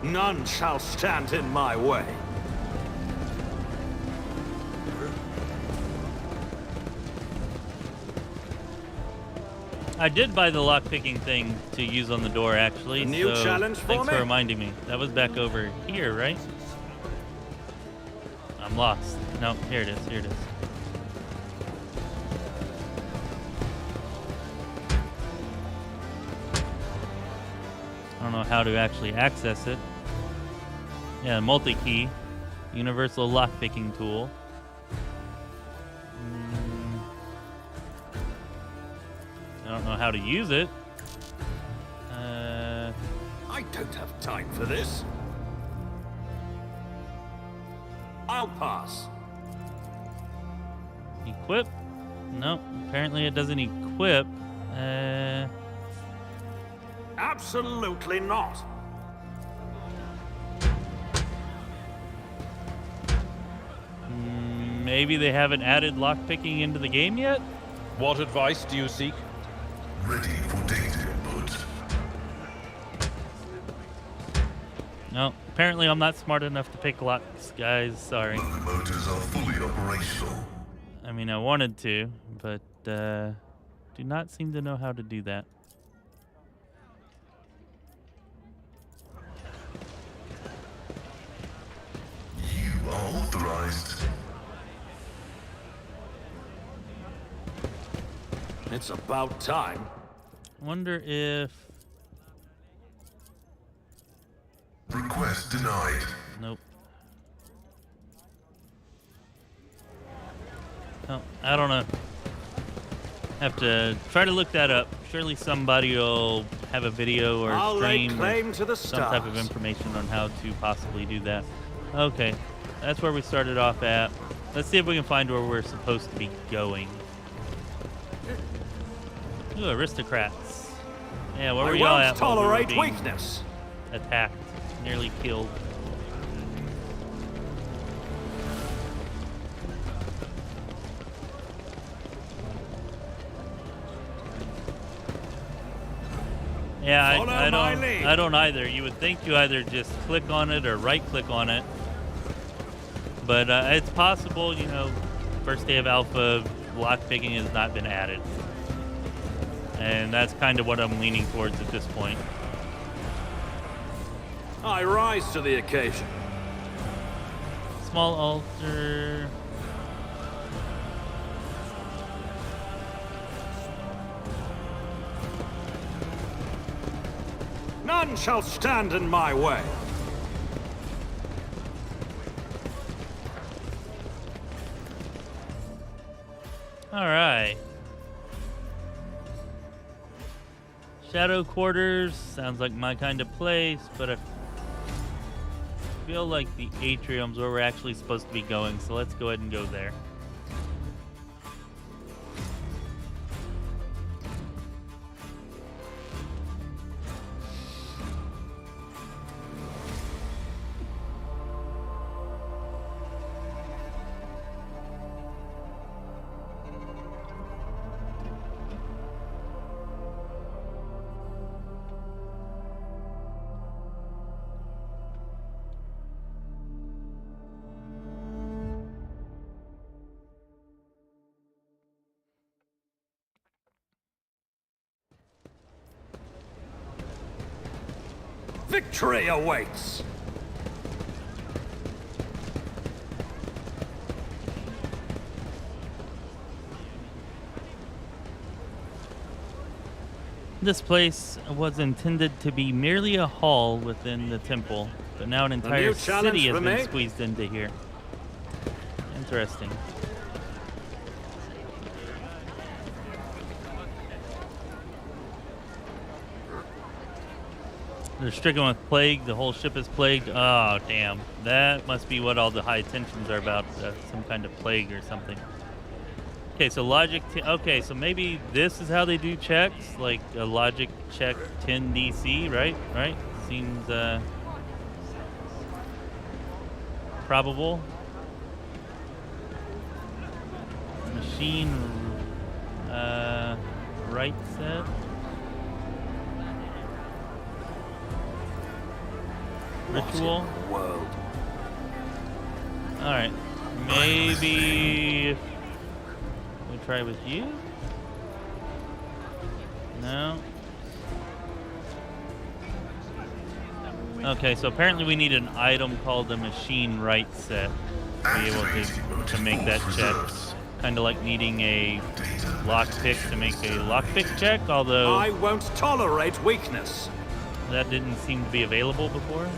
None shall stand in my way. I did buy the lockpicking thing to use on the door, actually. New challenge for thanks me? for reminding me. That was back over here, right? I'm lost. No, here it is. Here it is. I don't know how to actually access it. Yeah, multi-key. Universal lockpicking tool. I don't know how to use it. I don't have time for this. I'll pass. equip? No, apparently it doesn't equip. Absolutely not. Maybe they haven't added lockpicking into the game yet? What advice do you seek? Ready for data input. No, apparently I'm not smart enough to pick locks, guys. Sorry. Locomotives are fully operational. I mean, I wanted to, but do not seem to know how to do that. You are authorized. It's about time. Wonder if... Request denied. Nope. Oh, I don't know. Have to try to look that up. Surely somebody will have a video or I'll lay stream claim or to the some type of stars. information on how to possibly do that. Okay, that's where we started off at. Let's see if we can find where we're supposed to be going. Ooh, aristocrats. Yeah, where were I y'all won't at while we were tolerate being weakness. attacked, nearly killed? Yeah, Follow my lead. I don't either. You would think you either just click on it or right-click on it, but it's possible. You know, first day of alpha, lockpicking has not been added, and that's kind of what I'm leaning towards at this point. I rise to the occasion. Small altar. None shall stand in my way. All right. Shadow quarters sounds like my kind of place, but I feel like the atrium's where we're actually supposed to be going, so let's go ahead and go there. Victory awaits. This place was intended to be merely a hall within the temple, but now an entire new challenge city has for been me? squeezed into here. Interesting. They're stricken with plague. The whole ship is plagued. Oh, damn. That must be what all the high tensions are about. Some kind of plague or something. Okay, so logic... okay, so maybe this is how they do checks. Like a logic check 10 DC, right? Right? Seems probable. Machine right set. Ritual. World. All right, maybe we try with you. No. Okay, so apparently we need an item called a machine right set to be able to make that check. Kind of like needing a lockpick to make a lockpick check, although I won't tolerate weakness. that didn't seem to be available before.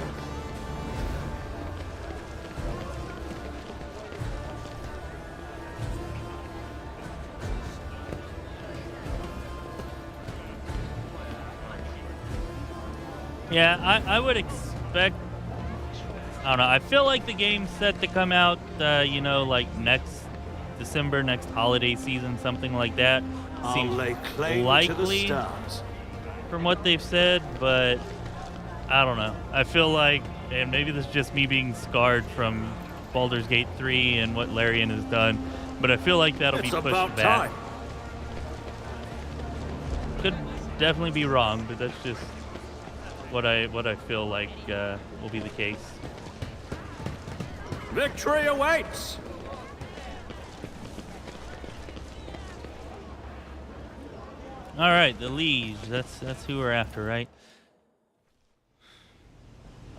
Yeah, I would expect... I don't know. I feel like the game's set to come out, you know, like next December, next holiday season, something like that. I'll Seems lay claim to the likely stars. from what they've said, but I don't know. I feel like, and maybe this is just me being scarred from Baldur's Gate 3 and what Larian has done, but I feel like that'll It's be pushed about back. time. Could definitely be wrong, but that's just what I feel like will be the case. Victory awaits. All right, the liege. That's who we're after, right?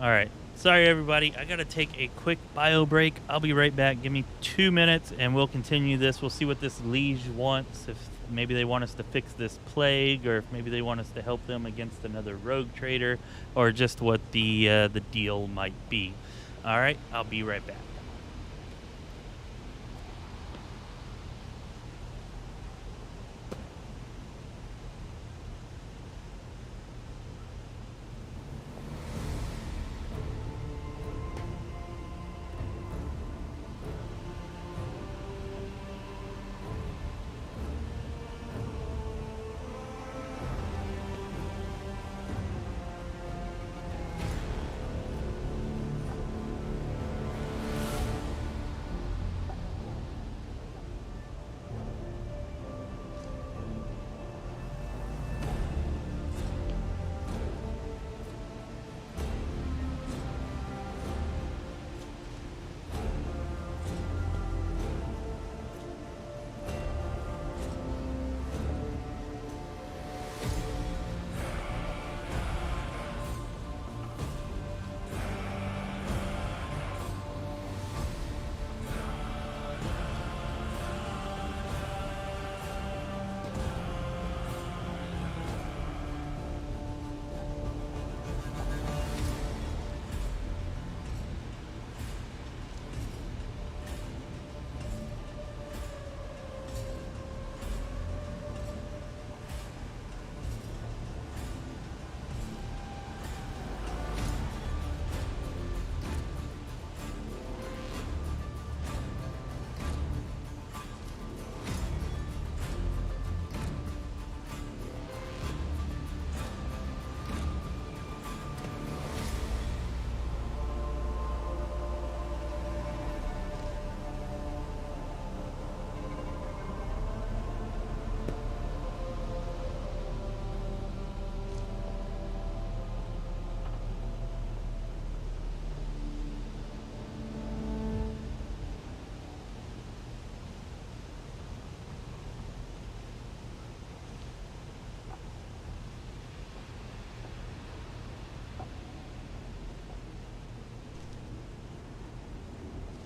All right. Sorry, everybody. I gotta take a quick bio break. I'll be right back. Give me 2 minutes, and we'll continue this. We'll see what this liege wants. If maybe they want us to fix this plague, or if maybe they want us to help them against another rogue trader, or just what the deal might be. All right. I'll be right back.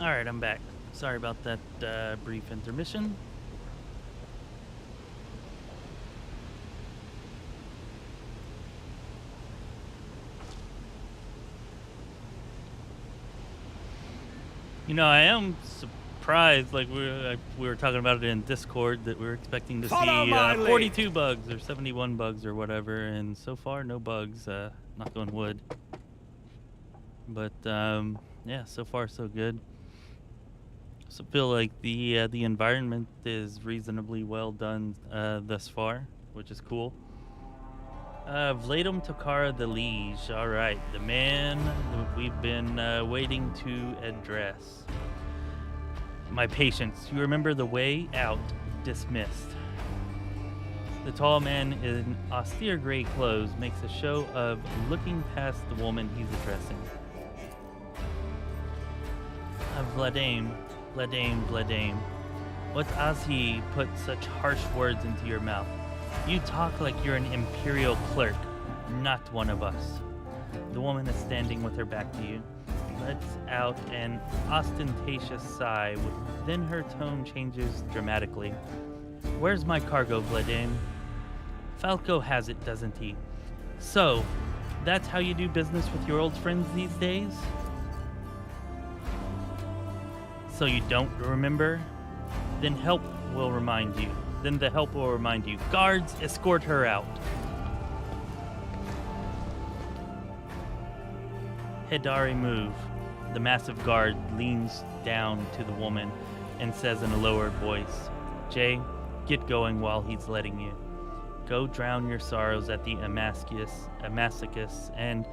All right, I'm back. Sorry about that brief intermission. You know, I am surprised. Like we were talking about it in Discord that we were expecting to Follow my see lead. 42 bugs or 71 bugs or whatever, and so far no bugs. Knock on wood. But yeah, so far so good. So feel like the environment is reasonably well done thus far, which is cool. Vladimir Tokara the Liege. All right, the man that we've been waiting to address. My patience. You remember the way out? Dismissed. The tall man in austere gray clothes makes a show of looking past the woman he's addressing. Vladimir. What has he put such harsh words into your mouth? You talk like you're an imperial clerk, not one of us. The woman is standing with her back to you, lets out an ostentatious sigh, then her tone changes dramatically. Where's my cargo, Vladimir? Falco has it, doesn't he? So, that's how you do business with your old friends these days? So you don't remember? Then the help will remind you. Guards, escort her out. Hidari move. The massive guard leans down to the woman. and says in a lowered voice, "Jay, get going while he's letting you. Go drown your sorrows at the Amassicus, and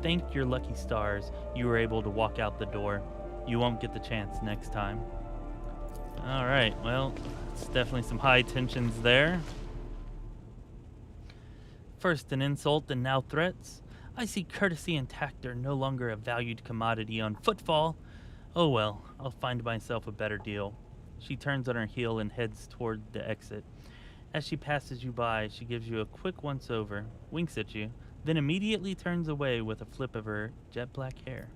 thank your lucky stars you were able to walk out the door. You won't get the chance next time." Alright, well, it's definitely some high tensions there. First an insult and now threats. I see courtesy and tact are no longer a valued commodity on Footfall. Oh well, I'll find myself a better deal. She turns on her heel and heads toward the exit. As she passes you by, she gives you a quick once-over, winks at you, then immediately turns away with a flip of her jet black hair.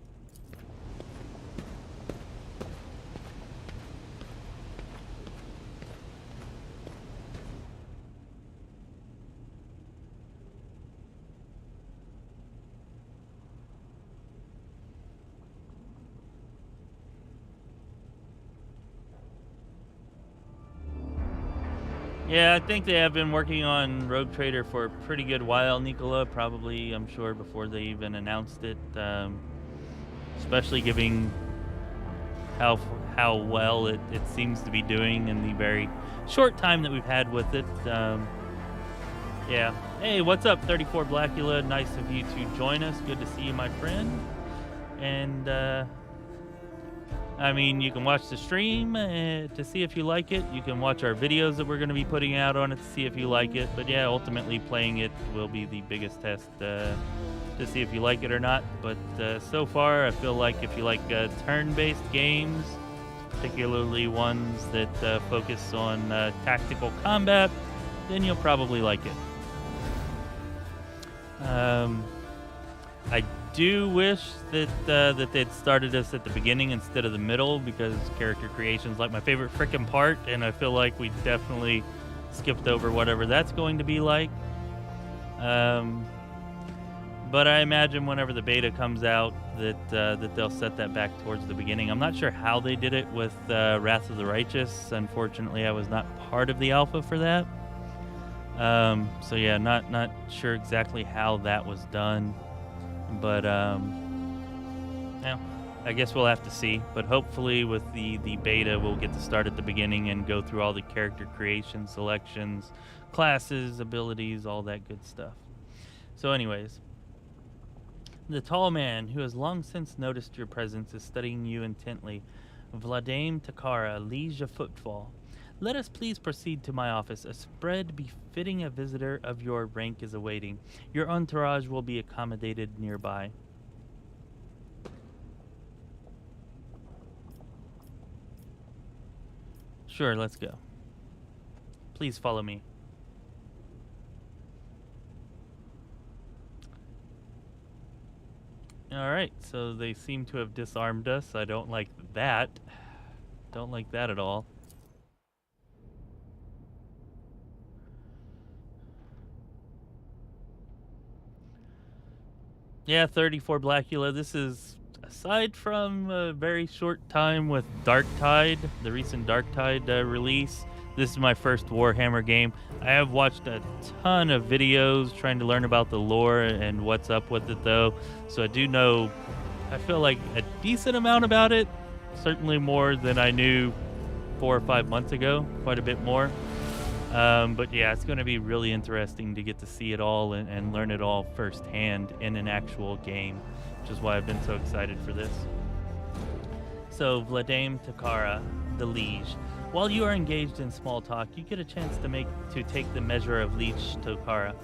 Yeah, I think they have been working on Rogue Trader for a pretty good while, Nicola. Probably, I'm sure, before they even announced it. Especially given how well it seems to be doing in the very short time that we've had with it. Yeah. Hey, what's up, 34 Blackula? Nice of you to join us. Good to see you, my friend. And, I mean, you can watch the stream to see if you like it. You can watch our videos that we're going to be putting out on it to see if you like it. But yeah, ultimately playing it will be the biggest test to see if you like it or not. But so far, I feel like if you like turn-based games, particularly ones that focus on tactical combat, then you'll probably like it. I do wish that they'd started us at the beginning instead of the middle, because character creation is like my favorite frickin' part, and I feel like we definitely skipped over whatever that's going to be like. But I imagine whenever the beta comes out that they'll set that back towards the beginning. I'm not sure how they did it with Wrath of the Righteous. Unfortunately, I was not part of the alpha for that. So yeah, not sure exactly how that was done. But yeah, I guess we'll have to see. But hopefully with the beta, we'll get to start at the beginning and go through all the character creation, selections, classes, abilities, all that good stuff. So anyways, the tall man who has long since noticed your presence is studying you intently. Vladame Takara, liege of Footfall. Let us please proceed to my office. A spread befitting a visitor of your rank is awaiting. Your entourage will be accommodated nearby. Sure, let's go. Please follow me. Alright, so they seem to have disarmed us. I don't like that. Don't like that at all. Yeah, 34 Blackula. This is, aside from a very short time with Darktide, the recent Darktide release, this is my first Warhammer game. I have watched a ton of videos trying to learn about the lore and what's up with it, though. So I do know, I feel like a decent amount about it. Certainly more than I knew 4 or 5 months ago. Quite a bit more. But yeah, it's going to be really interesting to get to see it all and learn it all firsthand in an actual game, which is why I've been so excited for this. So, Vladame Takara, the liege. While you are engaged in small talk, you get a chance to take the measure of Liege Takara.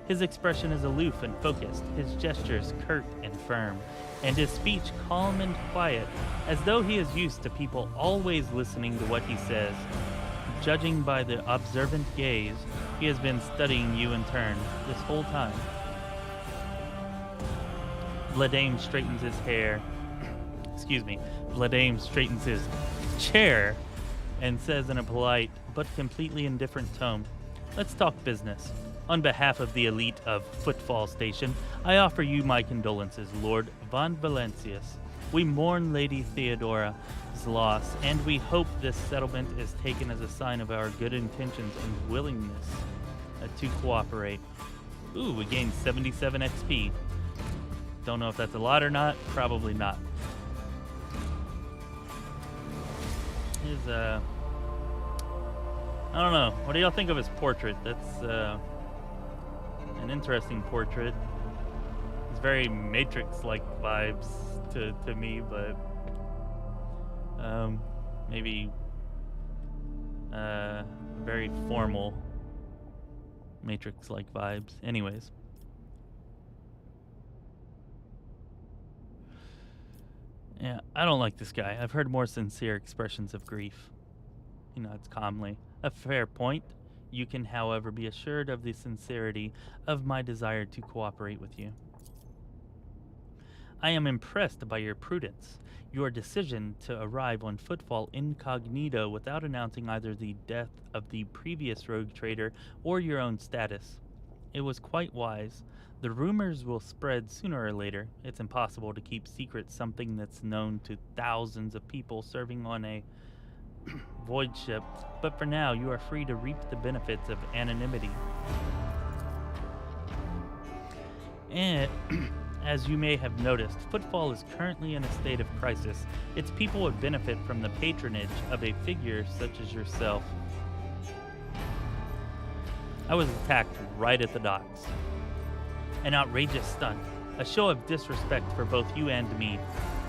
His expression is aloof and focused, his gestures curt and firm, and his speech calm and quiet, as though he is used to people always listening to what he says. Judging by the observant gaze, he has been studying you in turn this whole time. Vladame straightens his hair. Vladame straightens his chair and says in a polite but completely indifferent tone, "Let's talk business. On behalf of the elite of Footfall Station, I offer you my condolences, Lord von Valencius. We mourn Lady Theodora's loss, and we hope this settlement is taken as a sign of our good intentions and willingness to cooperate." Ooh, we gained 77 XP. Don't know if that's a lot or not. Probably not. His I don't know. What do y'all think of his portrait? That's an interesting portrait. It's very Matrix-like vibes to me, but maybe very formal Matrix-like vibes. Anyways. Yeah, I don't like this guy. I've heard more sincere expressions of grief. He nods calmly. A fair point. You can, however, be assured of the sincerity of my desire to cooperate with you. I am impressed by your prudence. Your decision to arrive on Footfall incognito without announcing either the death of the previous rogue trader or your own status. It was quite wise. The rumors will spread sooner or later. It's impossible to keep secret something that's known to thousands of people serving on a void ship, but for now you are free to reap the benefits of anonymity. And as you may have noticed, Footfall is currently in a state of crisis. Its people would benefit from the patronage of a figure such as yourself. I was attacked right at the docks. An outrageous stunt, a show of disrespect for both you and me.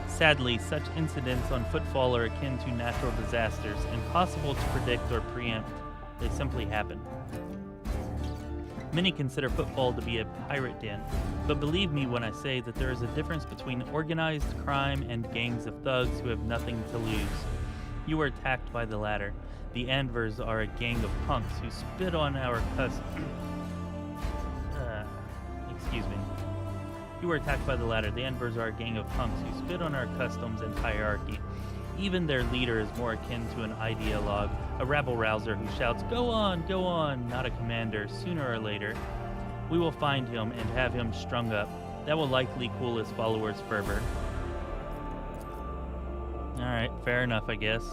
Sadly, such incidents on Footfall are akin to natural disasters, impossible to predict or preempt. They simply happen. Many consider Footfall to be a pirate den, but believe me when I say that there is a difference between organized crime and gangs of thugs who have nothing to lose. You were attacked by the latter. The Anvers are a gang of punks who spit on our Excuse me. You were attacked by the latter. The Anvers are a gang of punks who spit on our customs and hierarchy. Even their leader is more akin to an ideologue, a rabble-rouser who shouts, go on, not a commander. Sooner or later, we will find him and have him strung up. That will likely cool his followers' fervor. Alright, fair enough, I guess.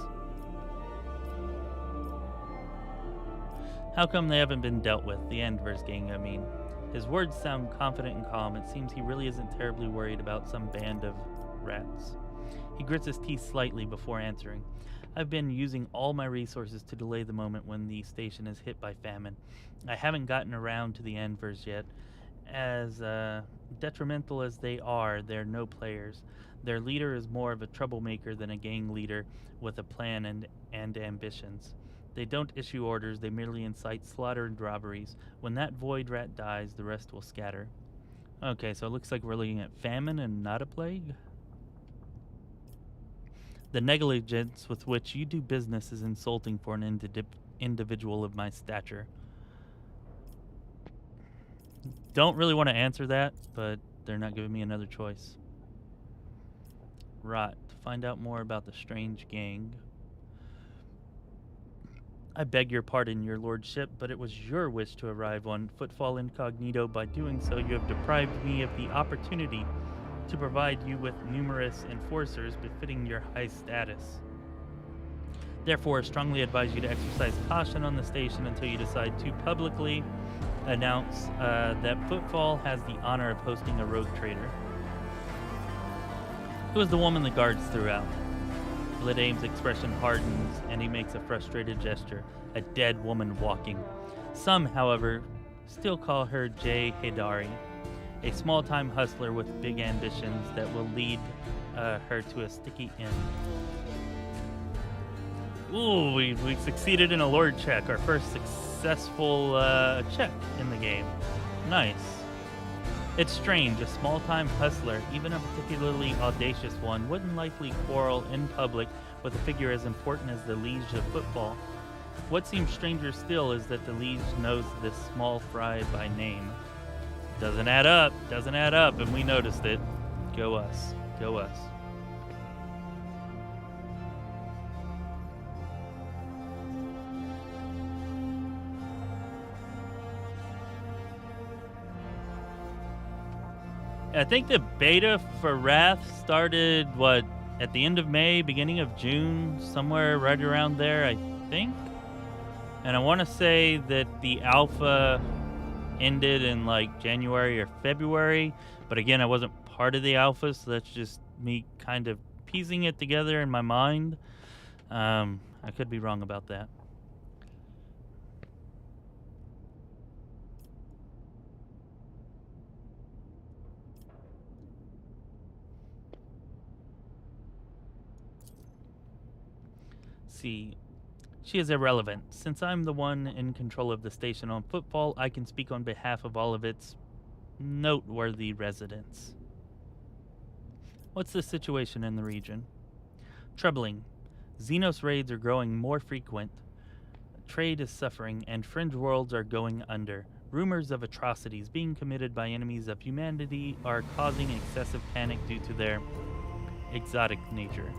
How come they haven't been dealt with? The Anvers gang, I mean. His words sound confident and calm. It seems he really isn't terribly worried about some band of rats. He grits his teeth slightly before answering. I've been using all my resources to delay the moment when the station is hit by famine. I haven't gotten around to the Anvers yet. As detrimental as they are, they're no players. Their leader is more of a troublemaker than a gang leader with a plan and ambitions. They don't issue orders, they merely incite slaughter and robberies. When that void rat dies, the rest will scatter. Okay, so it looks like we're looking at famine and not a plague? The negligence with which you do business is insulting for an individual of my stature. Don't really want to answer that, but they're not giving me another choice. Right, to find out more about the strange gang. I beg your pardon, your lordship, but it was your wish to arrive on Footfall incognito. By doing so, you have deprived me of the opportunity to provide you with numerous enforcers befitting your high status. Therefore, I strongly advise you to exercise caution on the station until you decide to publicly announce that Footfall has the honor of hosting a rogue trader. It was the woman the guards threw out. Blidame's expression hardens, and he makes a frustrated gesture. A dead woman walking. Some, however, still call her Jay Haydari, a small-time hustler with big ambitions that will lead her to a sticky end. Ooh, we succeeded in a lord check, our first successful check in the game. Nice. It's strange, a small-time hustler, even a particularly audacious one, wouldn't likely quarrel in public with a figure as important as the liege of Footfall. What seems stranger still is that the liege knows this small fry by name. Doesn't add up, and we noticed it. Go us, go us. I think the beta for Wrath started, at the end of May, beginning of June, somewhere right around there, I think. And I want to say that the alpha ended in January or February, but again, I wasn't part of the alpha, so that's just me kind of piecing it together in my mind. I could be wrong about that. See, she is irrelevant. Since I'm the one in control of the station on Footfall, I can speak on behalf of all of its noteworthy residents. What's the situation in the region? Troubling. Xenos raids are growing more frequent. Trade is suffering, and fringe worlds are going under. Rumors of atrocities being committed by enemies of humanity are causing excessive panic due to their exotic nature.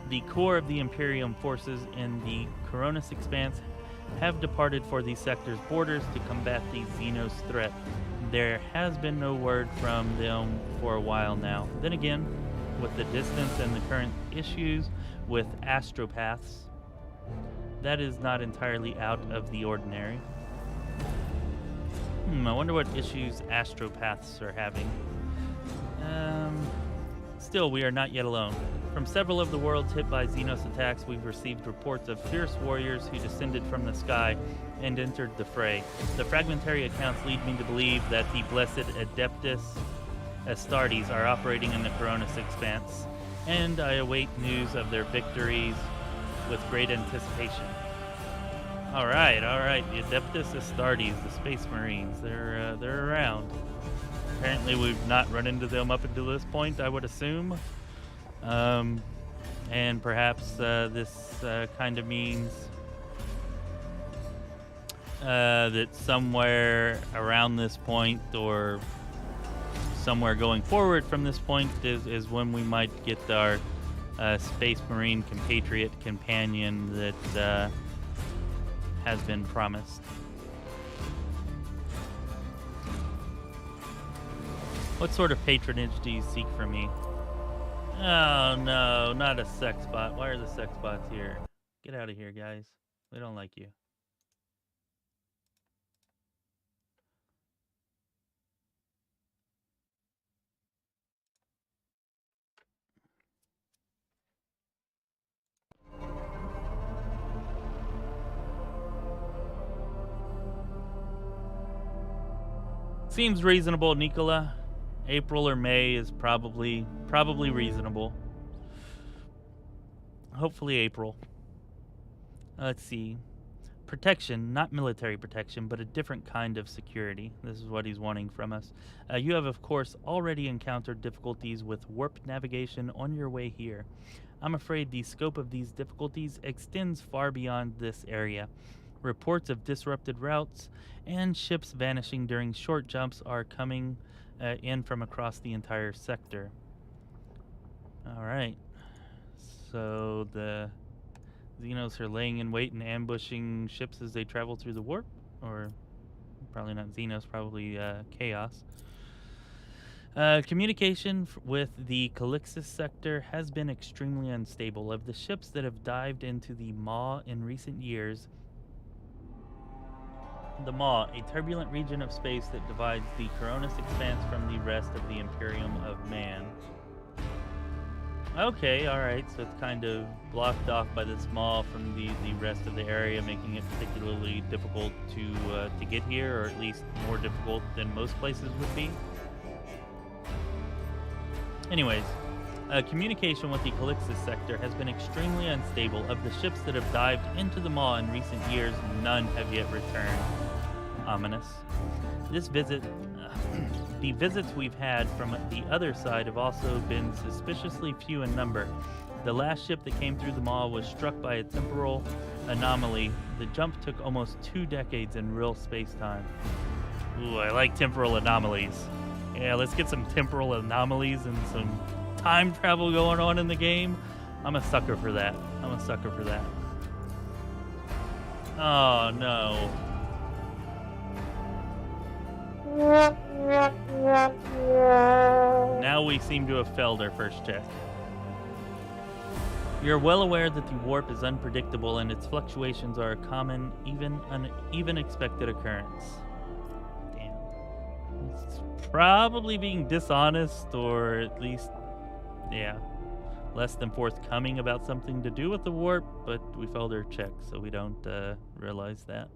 The core of the Imperium forces in the Coronis Expanse have departed for the sector's borders to combat the Xenos threat. There has been no word from them for a while now. Then again, with the distance and the current issues with astropaths, that is not entirely out of the ordinary. I wonder what issues astropaths are having. Still, we are not yet alone. From several of the worlds hit by Xenos attacks, we've received reports of fierce warriors who descended from the sky and entered the fray. The fragmentary accounts lead me to believe that the blessed Adeptus Astartes are operating in the Coronis Expanse, and I await news of their victories with great anticipation. All right, the Adeptus Astartes, the Space Marines, they're around. Apparently we've not run into them up until this point, I would assume. And perhaps this kind of means that somewhere around this point or somewhere going forward from this point is when we might get our Space Marine compatriot companion that has been promised. What sort of patronage do you seek from me? Oh no, not a sex bot. Why are the sex bots here? Get out of here, guys. We don't like you. Seems reasonable, Nicola. April or May is probably reasonable. Hopefully April. Let's see. Protection, not military protection, but a different kind of security. This is what he's wanting from us. You have, of course, already encountered difficulties with warp navigation on your way here. I'm afraid the scope of these difficulties extends far beyond this area. Reports of disrupted routes and ships vanishing during short jumps are coming in from across the entire sector. All right. So the Xenos are laying in wait and ambushing ships as they travel through the warp, or probably not Xenos, probably Chaos. Communication with the Cultist sector has been extremely unstable. Of the ships that have dived into the Maw in recent years, the Maw, a turbulent region of space that divides the Coronis Expanse from the rest of the Imperium of Man. Okay, alright, so it's kind of blocked off by this Maw from the rest of the area, making it particularly difficult to get here, or at least more difficult than most places would be. Anyways, communication with the Cultist sector has been extremely unstable. Of the ships that have dived into the Maw in recent years, none have yet returned. Ominous. This visit, the visits we've had from the other side have also been suspiciously few in number. The last ship that came through the Maw was struck by a temporal anomaly. The jump took almost 2 decades in real space-time. Ooh, I like temporal anomalies. Yeah, let's get some temporal anomalies and some time travel going on in the game. I'm a sucker for that. Oh, no. Now we seem to have failed our first check. You're well aware that the warp is unpredictable and its fluctuations are a common, even expected occurrence. Damn. It's probably being dishonest, or at least, yeah. less than forthcoming about something to do with the warp, but we failed our check, so we don't realize that.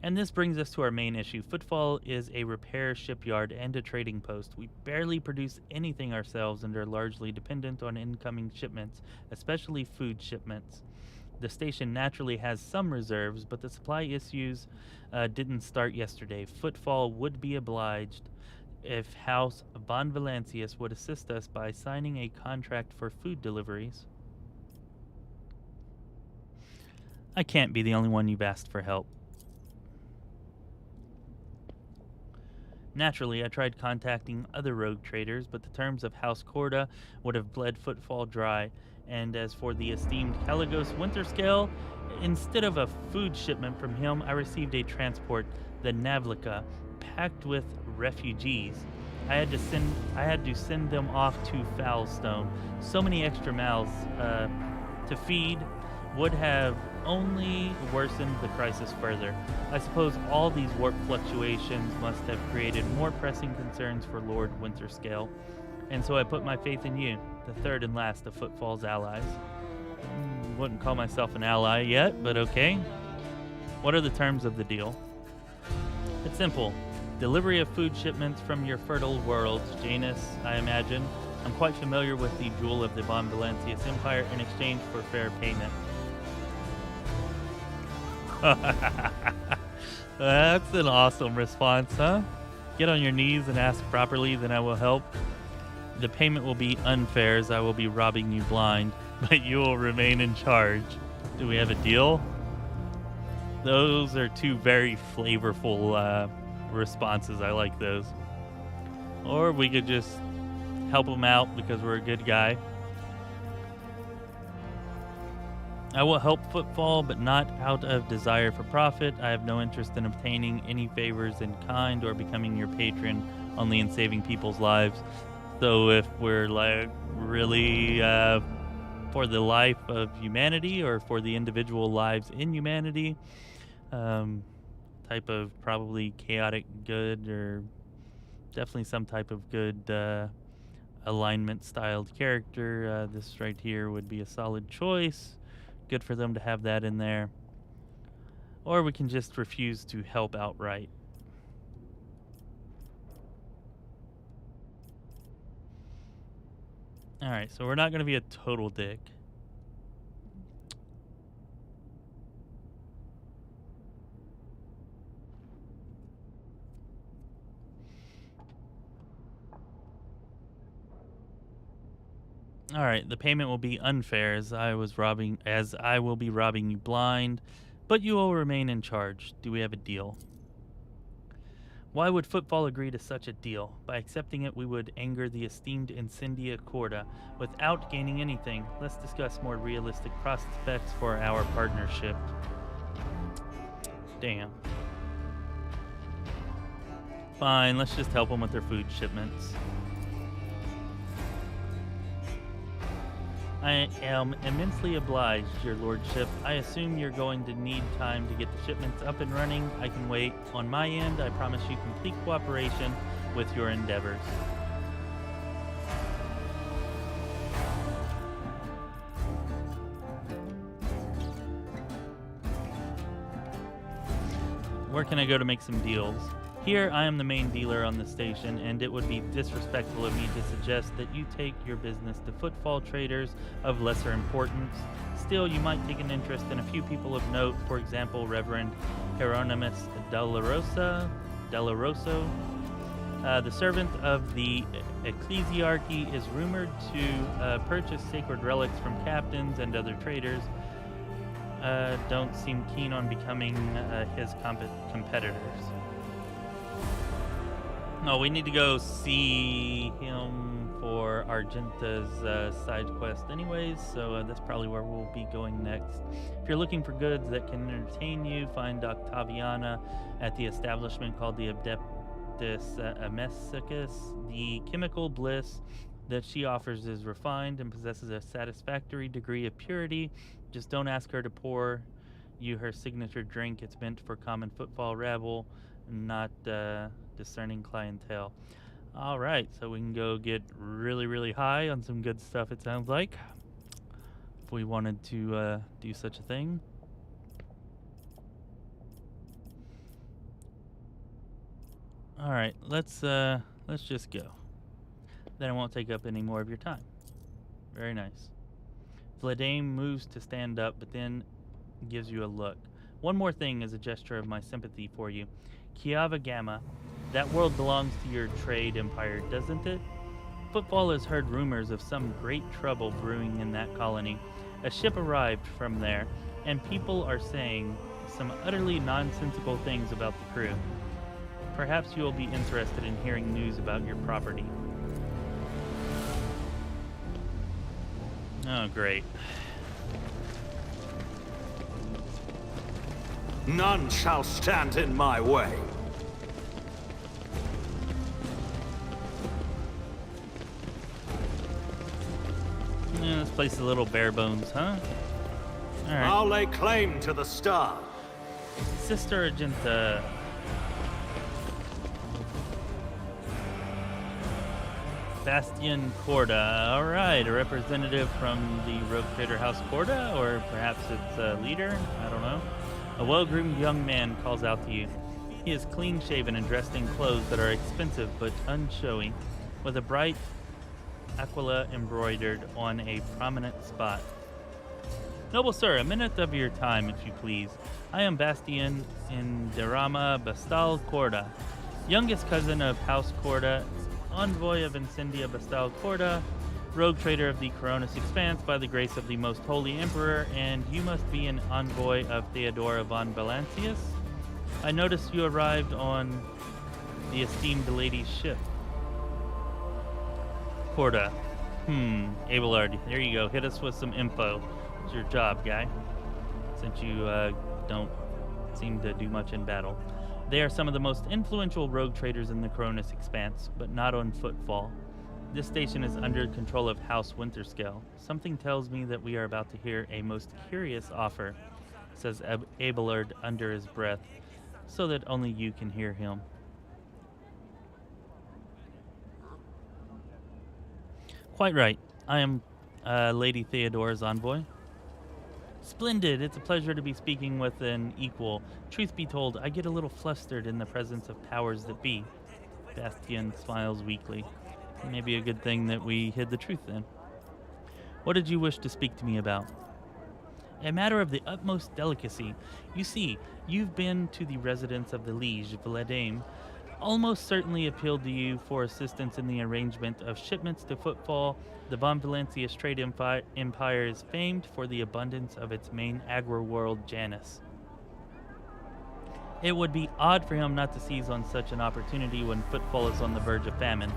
And this brings us to our main issue. Footfall is a repair shipyard and a trading post. We barely produce anything ourselves and are largely dependent on incoming shipments, especially food shipments. The station naturally has some reserves, but the supply issues didn't start yesterday. Footfall would be obliged if House Von Valancius would assist us by signing a contract for food deliveries. I can't be the only one you've asked for help. Naturally, I tried contacting other rogue traders, but the terms of House Corda would have bled Footfall dry. And as for the esteemed Caligos Winterscale, instead of a food shipment from him, I received a transport, the Navlica, packed with refugees. I had to send them off to Foulstone. So many extra mouths to feed would have only worsened the crisis further. I suppose all these warp fluctuations must have created more pressing concerns for Lord Winterscale, and so I put my faith in you, the third and last of Footfall's allies. Wouldn't call myself an ally yet, but okay. What are the terms of the deal? It's simple. Delivery of food shipments from your fertile worlds, Janus, I imagine. I'm quite familiar with the jewel of the Von Valancius Empire in exchange for fair payment. That's an awesome response, huh? Get on your knees and ask properly, then I will help. The payment will be unfair as I will be robbing you blind, but you will remain in charge. Do we have a deal? Those are two very flavorful responses. I like those. Or we could just help him out because we're a good guy. I will help Footfall, but not out of desire for profit. I have no interest in obtaining any favors in kind or becoming your patron, only in saving people's lives. So if we're like really for the life of humanity or for the individual lives in humanity, type of probably chaotic good or definitely some type of good alignment styled character, this right here would be a solid choice. Good for them to have that in there. Or we can just refuse to help outright. Alright, so we're not going to be a total dick. All right, the payment will be unfair as I will be robbing you blind, but you will remain in charge. Do we have a deal? Why would Footfall agree to such a deal? By accepting it, we would anger the esteemed Incendia Corda without gaining anything. Let's discuss more realistic prospects for our partnership. Damn. Fine, let's just help them with their food shipments. I am immensely obliged, your lordship. I assume you're going to need time to get the shipments up and running. I can wait. On my end, I promise you complete cooperation with your endeavors. Where can I go to make some deals? Here, I am the main dealer on the station, and it would be disrespectful of me to suggest that you take your business to Footfall traders of lesser importance. Still, you might take an interest in a few people of note, for example, Reverend Hieronymus Delaroso, the servant of the ecclesiarchy, is rumored to purchase sacred relics from captains and other traders. Don't seem keen on becoming his competitors. No, we need to go see him for Argenta's side quest anyways, so that's probably where we'll be going next. If you're looking for goods that can entertain you, find Octaviana at the establishment called the Adeptus Amesicus. The chemical bliss that she offers is refined and possesses a satisfactory degree of purity. Just don't ask her to pour you her signature drink. It's meant for common Footfall rabble, not discerning clientele. All right, so we can go get really, really high on some good stuff, it sounds like. If we wanted to do such a thing. All right, let's just go. Then I won't take up any more of your time. Very nice. Vladame moves to stand up, but then gives you a look. One more thing as a gesture of my sympathy for you. Kiava Gamma, that world belongs to your trade empire, doesn't it? Footfall has heard rumors of some great trouble brewing in that colony. A ship arrived from there, and people are saying some utterly nonsensical things about the crew. Perhaps you will be interested in hearing news about your property. Oh, great. None shall stand in my way. Yeah, this place is a little bare bones, huh? All right. I'll lay claim to the star. Sister Argenta. Bastian Corda. All right, a representative from the Rogue Trader House Corda, or perhaps its leader. I don't know. A well-groomed young man calls out to you. He is clean-shaven and dressed in clothes that are expensive but unshowy, with a bright aquila embroidered on a prominent spot. Noble sir, a minute of your time, if you please. I am Bastian Inderama Bastal Corda, youngest cousin of House Corda, envoy of Incendia Bastal Corda, rogue trader of the Coronis Expanse by the grace of the most holy emperor, and you must be an envoy of Theodora von Valancius. I noticed you arrived on the esteemed lady's ship. Corda. Abelard, there you go. Hit us with some info. It's your job, guy. Since you don't seem to do much in battle. They are some of the most influential rogue traders in the Coronis Expanse, but not on Footfall. This station is under control of House Winterscale. Something tells me that we are about to hear a most curious offer, says Abelard under his breath, so that only you can hear him. Quite right. I am Lady Theodora's envoy. Splendid. It's a pleasure to be speaking with an equal. Truth be told, I get a little flustered in the presence of powers that be. Bastian smiles weakly. Maybe a good thing that we hid the truth then. What did you wish to speak to me about? A matter of the utmost delicacy. You see, you've been to the residence of the liege, Vladame. Almost certainly appealed to you for assistance in the arrangement of shipments to Footfall. The Von Valancius trade empire is famed for the abundance of its main agri-world, Janus. It would be odd for him not to seize on such an opportunity when Footfall is on the verge of famine.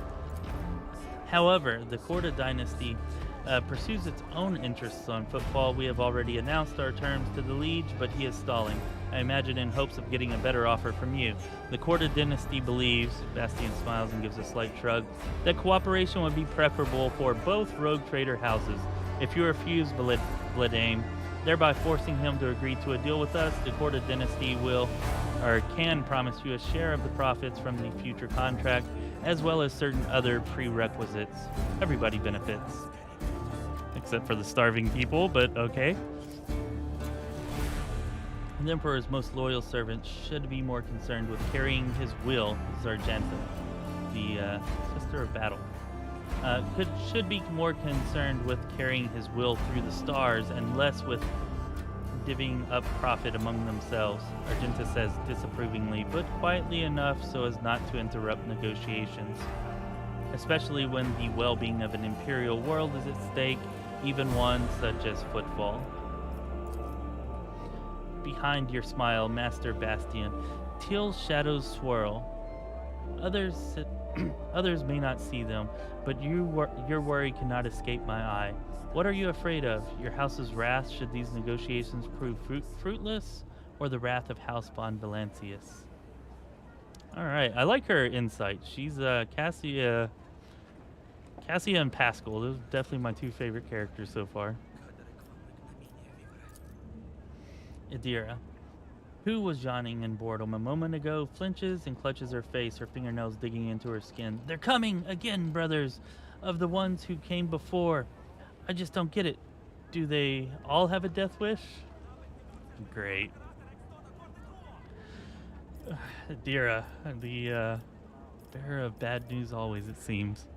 However, the Corda dynasty pursues its own interests on Footfall. We have already announced our terms to the liege, but he is stalling. I imagine in hopes of getting a better offer from you. The Corda dynasty believes, Bastian smiles and gives a slight shrug, that cooperation would be preferable for both rogue trader houses. If you refuse Vladame, thereby forcing him to agree to a deal with us, the Corda dynasty will, or can, promise you a share of the profits from the future contract, as well as certain other prerequisites. Everybody benefits. Except for the starving people, but okay. The Emperor's most loyal servant should be more concerned with carrying his will, Zargenta, the sister of battle. Should be more concerned with carrying his will through the stars and less with divvying up profit among themselves, Argenta says disapprovingly, but quietly enough so as not to interrupt negotiations. Especially when the well-being of an imperial world is at stake, even one such as Footfall. Behind your smile, Master Bastian, teal shadows swirl. Others may not see them, but your worry cannot escape my eye. What are you afraid of? Your house's wrath should these negotiations prove fruitless, or the wrath of House von Valancius? All right, I like her insight. She's Cassia and Pascal. Those are definitely my two favorite characters so far. Idira. who was yawning in boredom a moment ago, flinches and clutches her face, her fingernails digging into her skin. They're coming again, brothers, of the ones who came before. I just don't get it. Do they all have a death wish? Great. Adira, the bearer of bad news always, it seems.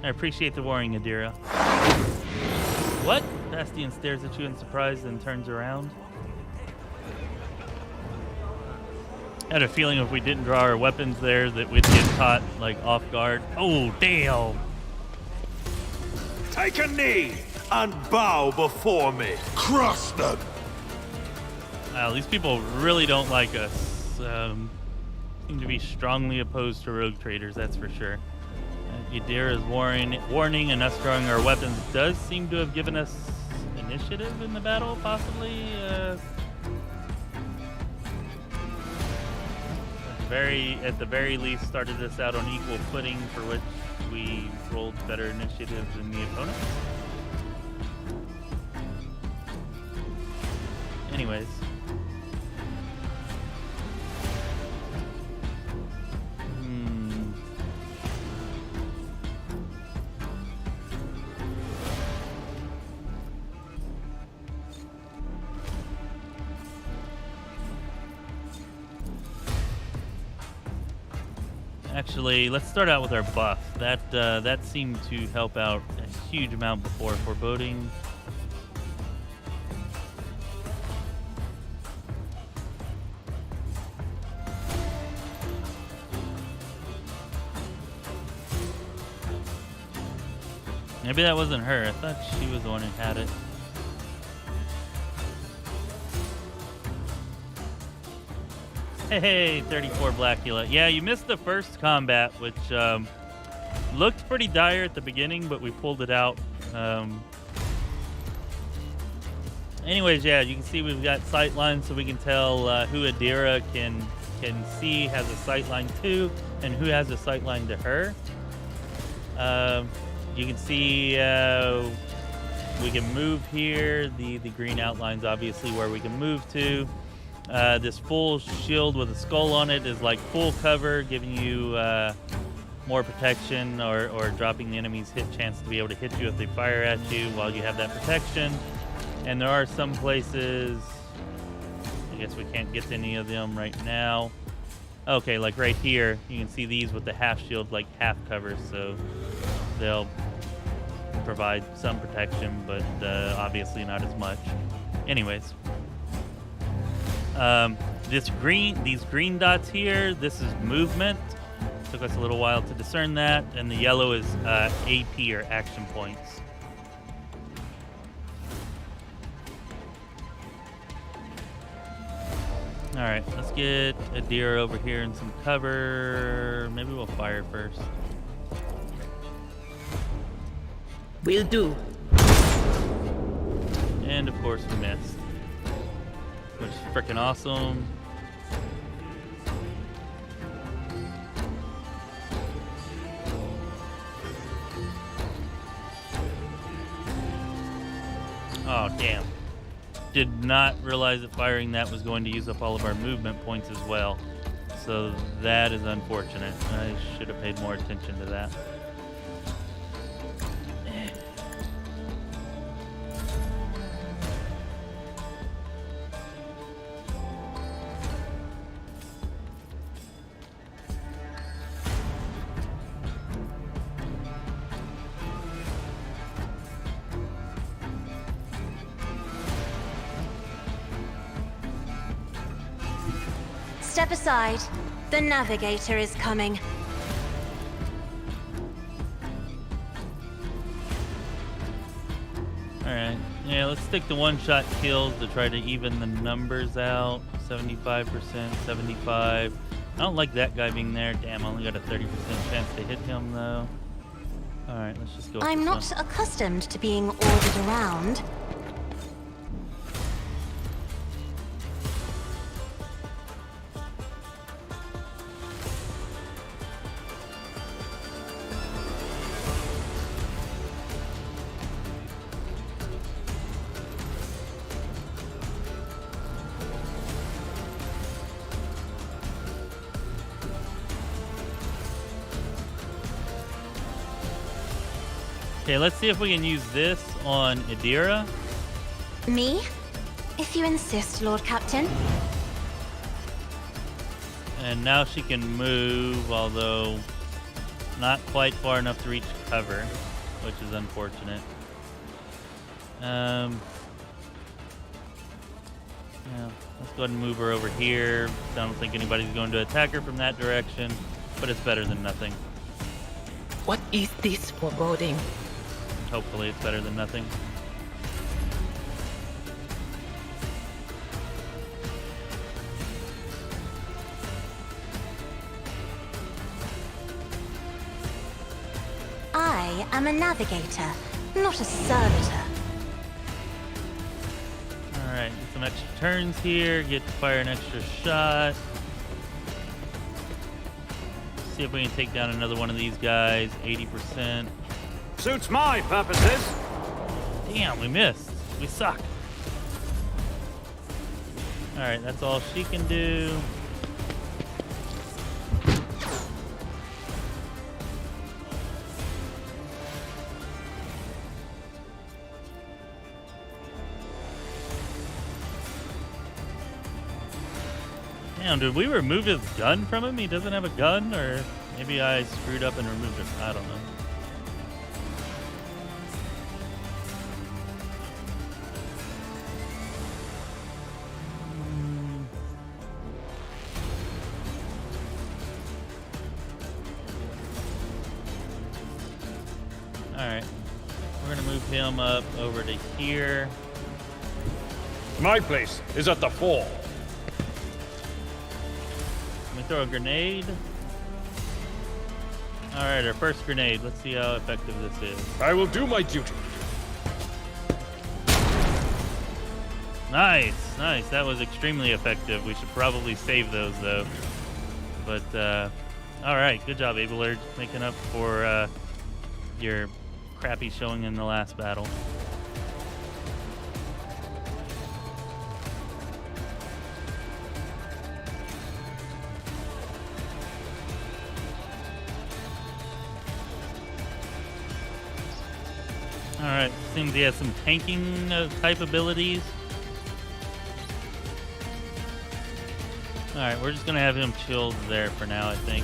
I appreciate the warning, Adira. What? Bastian stares at you in surprise, then turns around. I had a feeling if we didn't draw our weapons there that we'd get caught, like, off guard. Oh, damn! Take a knee and bow before me. Crush them! Wow, these people really don't like us. Seem to be strongly opposed to rogue traders, that's for sure. Yadira's warning and us drawing our weapons does seem to have given us initiative in the battle, possibly. At the very least, started us out on equal footing, for which we rolled better initiative than the opponent. Anyways. Actually, let's start out with our buff. That seemed to help out a huge amount before. Foreboding. Maybe that wasn't her. I thought she was the one who had it. Hey, 34 Blackula. Yeah, you missed the first combat, which looked pretty dire at the beginning, but we pulled it out. Anyways, yeah, you can see we've got sight lines, so we can tell who Adira can see has a sight line to, and who has a sight line to her. You can see we can move here. The green outlines obviously where we can move to. This full shield with a skull on it is like full cover, giving you more protection or dropping the enemy's hit chance to be able to hit you if they fire at you while you have that protection. And there are some places, I guess we can't get to any of them right now. Okay, like right here, you can see these with the half shield, like half cover, so they'll provide some protection, but obviously not as much. Anyways. These green dots here, this is movement. Took us a little while to discern that. And the yellow is AP, or action points. Alright, let's get Adira over here in some cover. Maybe we'll fire first. Will do. And of course we missed. Which is freaking awesome. Oh, damn. Did not realize that firing that was going to use up all of our movement points as well. So that is unfortunate. I should have paid more attention to that. Step aside. The navigator is coming. Alright, yeah, let's stick to one-shot kills to try to even the numbers out. 75%, 75. I don't like that guy being there. Damn, I only got a 30% chance to hit him, though. Alright, let's just go with I'm this not one. accustomed to being ordered around. Okay, let's see if we can use this on Idira. Me? If you insist, Lord Captain. And now she can move, although not quite far enough to reach cover, which is unfortunate. Yeah, let's go ahead and move her over here. I don't think anybody's going to attack her from that direction, but it's better than nothing. What is this foreboding? Hopefully it's better than nothing. I am a navigator, not a servitor. Alright, get some extra turns here, get to fire an extra shot. See if we can take down another one of these guys, 80%. Suits my purposes. Damn, we missed. We suck. Alright, that's all she can do. Damn, did we remove his gun from him? He doesn't have a gun? Or maybe I screwed up and removed it. I don't know. Alright. We're gonna move him up over to here. My place is at the fall. Let me throw a grenade. Alright, our first grenade. Let's see how effective this is. I will do my duty. Nice, nice. That was extremely effective. We should probably save those, though. But, alright. Good job, Abelard. Making up for, your crappy showing in the last battle. Alright, seems he has some tanking type abilities. Alright, we're just gonna have him chilled there for now, I think.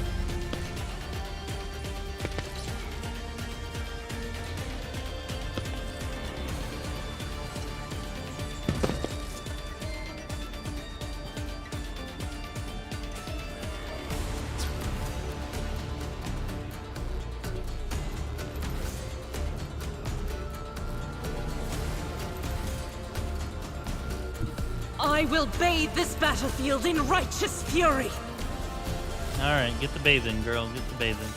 I will bathe this battlefield in righteous fury. Alright, get the bathing, girl. Get the bathing.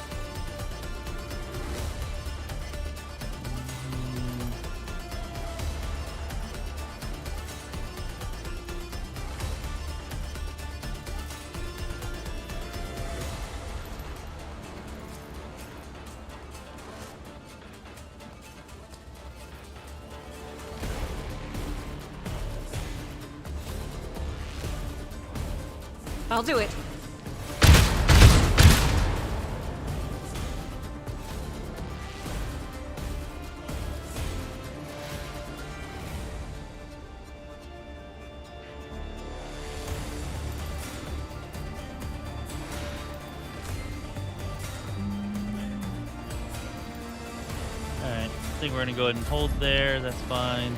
I'll do it. Alright, I think we're gonna go ahead and hold there. That's fine.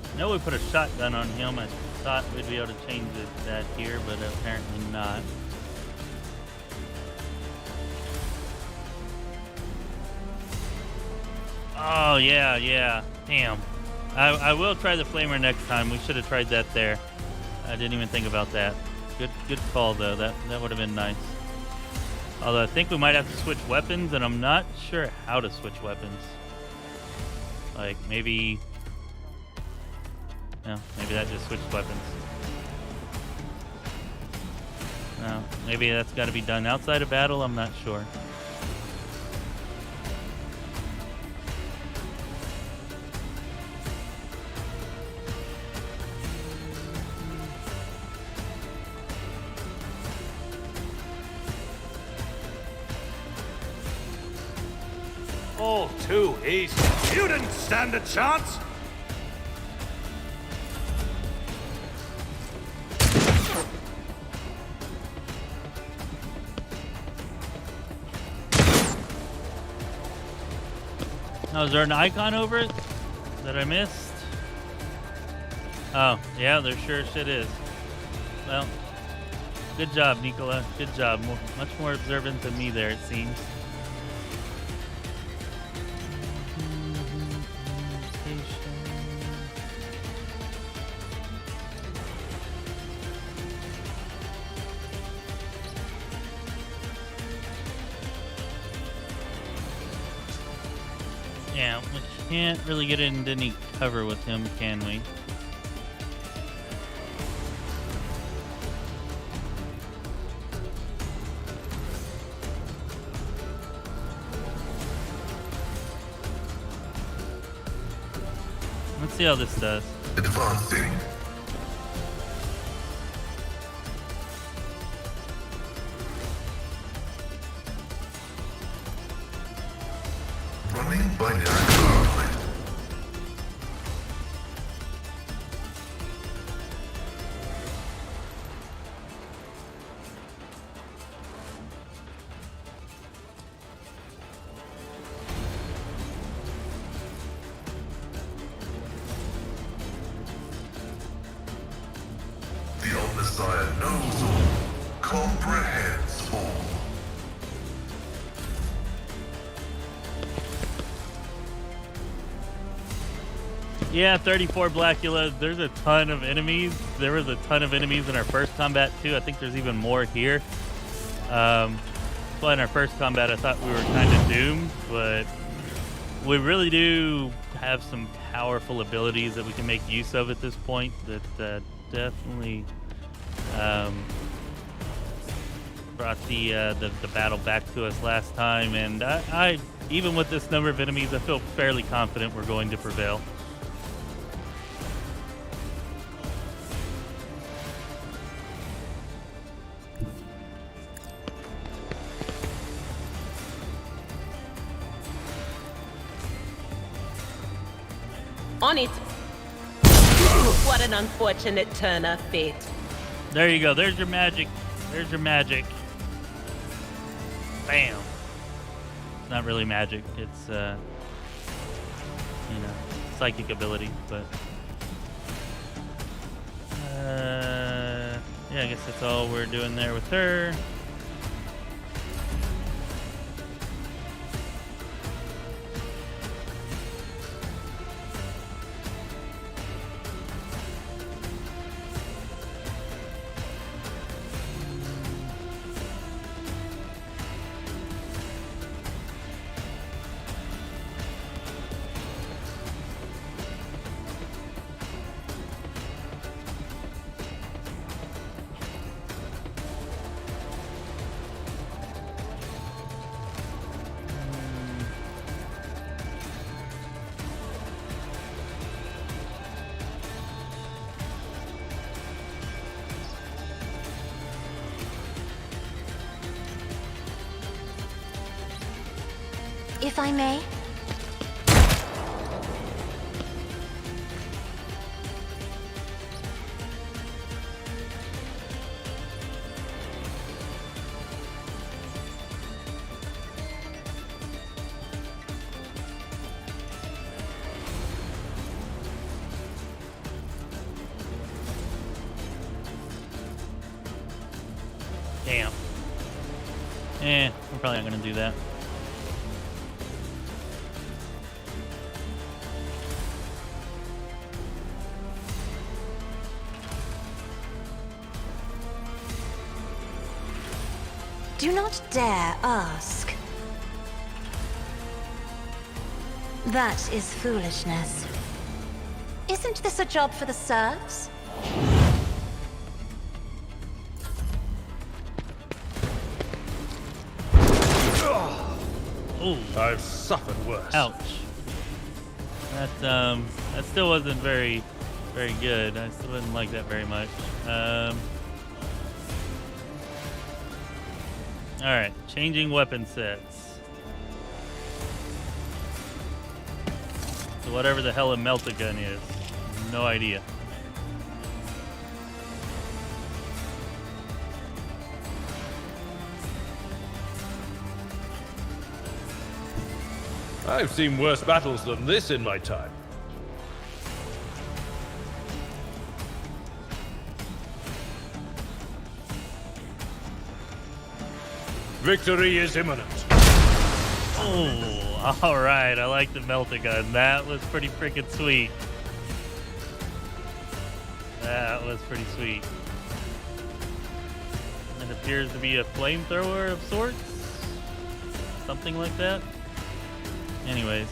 I know we put a shotgun on him. I thought we'd be able to change that here, but apparently not. Oh, yeah. Damn. I will try the flamer next time. We should have tried that there. I didn't even think about that. Good call, though. That would have been nice. Although I think we might have to switch weapons, and I'm not sure how to switch weapons. Like, maybe... No, maybe that just switched weapons. No, maybe that's got to be done outside of battle. I'm not sure. All too easy. You didn't stand a chance. Oh, is there an icon over it that I missed? Oh, yeah, there sure shit is. Well, good job, Nicola. Good job. Much more observant than me there, it seems. Yeah, we can't really get into any cover with him, can we? Let's see how this does. Advancing. Running binary code. The Omnissiah knows all, comprehends all. Yeah, 34 Blackula. There's a ton of enemies. There was a ton of enemies in our first combat, too. I think there's even more here. Well, in our first combat, I thought we were kind of doomed, but we really do have some powerful abilities that we can make use of at this point that definitely brought the battle back to us last time. And I, even with this number of enemies, I feel fairly confident we're going to prevail. On it. What an unfortunate turn of fate. There you go. There's your magic. There's your magic. Bam. It's not really magic. It's, psychic ability, but... yeah, I guess that's all we're doing there with her. If I may. Damn. I'm probably not gonna do that. Do not dare ask. That is foolishness. Isn't this a job for the serfs? Ooh. I've suffered worse. Ouch. That still wasn't very good. I still didn't like that very much. All right, changing weapon sets. So whatever the hell a melt-a-gun is. No idea. I've seen worse battles than this in my time. Victory is imminent. Oh, all right. I like the melt-a-gun. That was pretty freaking sweet. That was pretty sweet. It appears to be a flamethrower of sorts. Something like that. Anyways.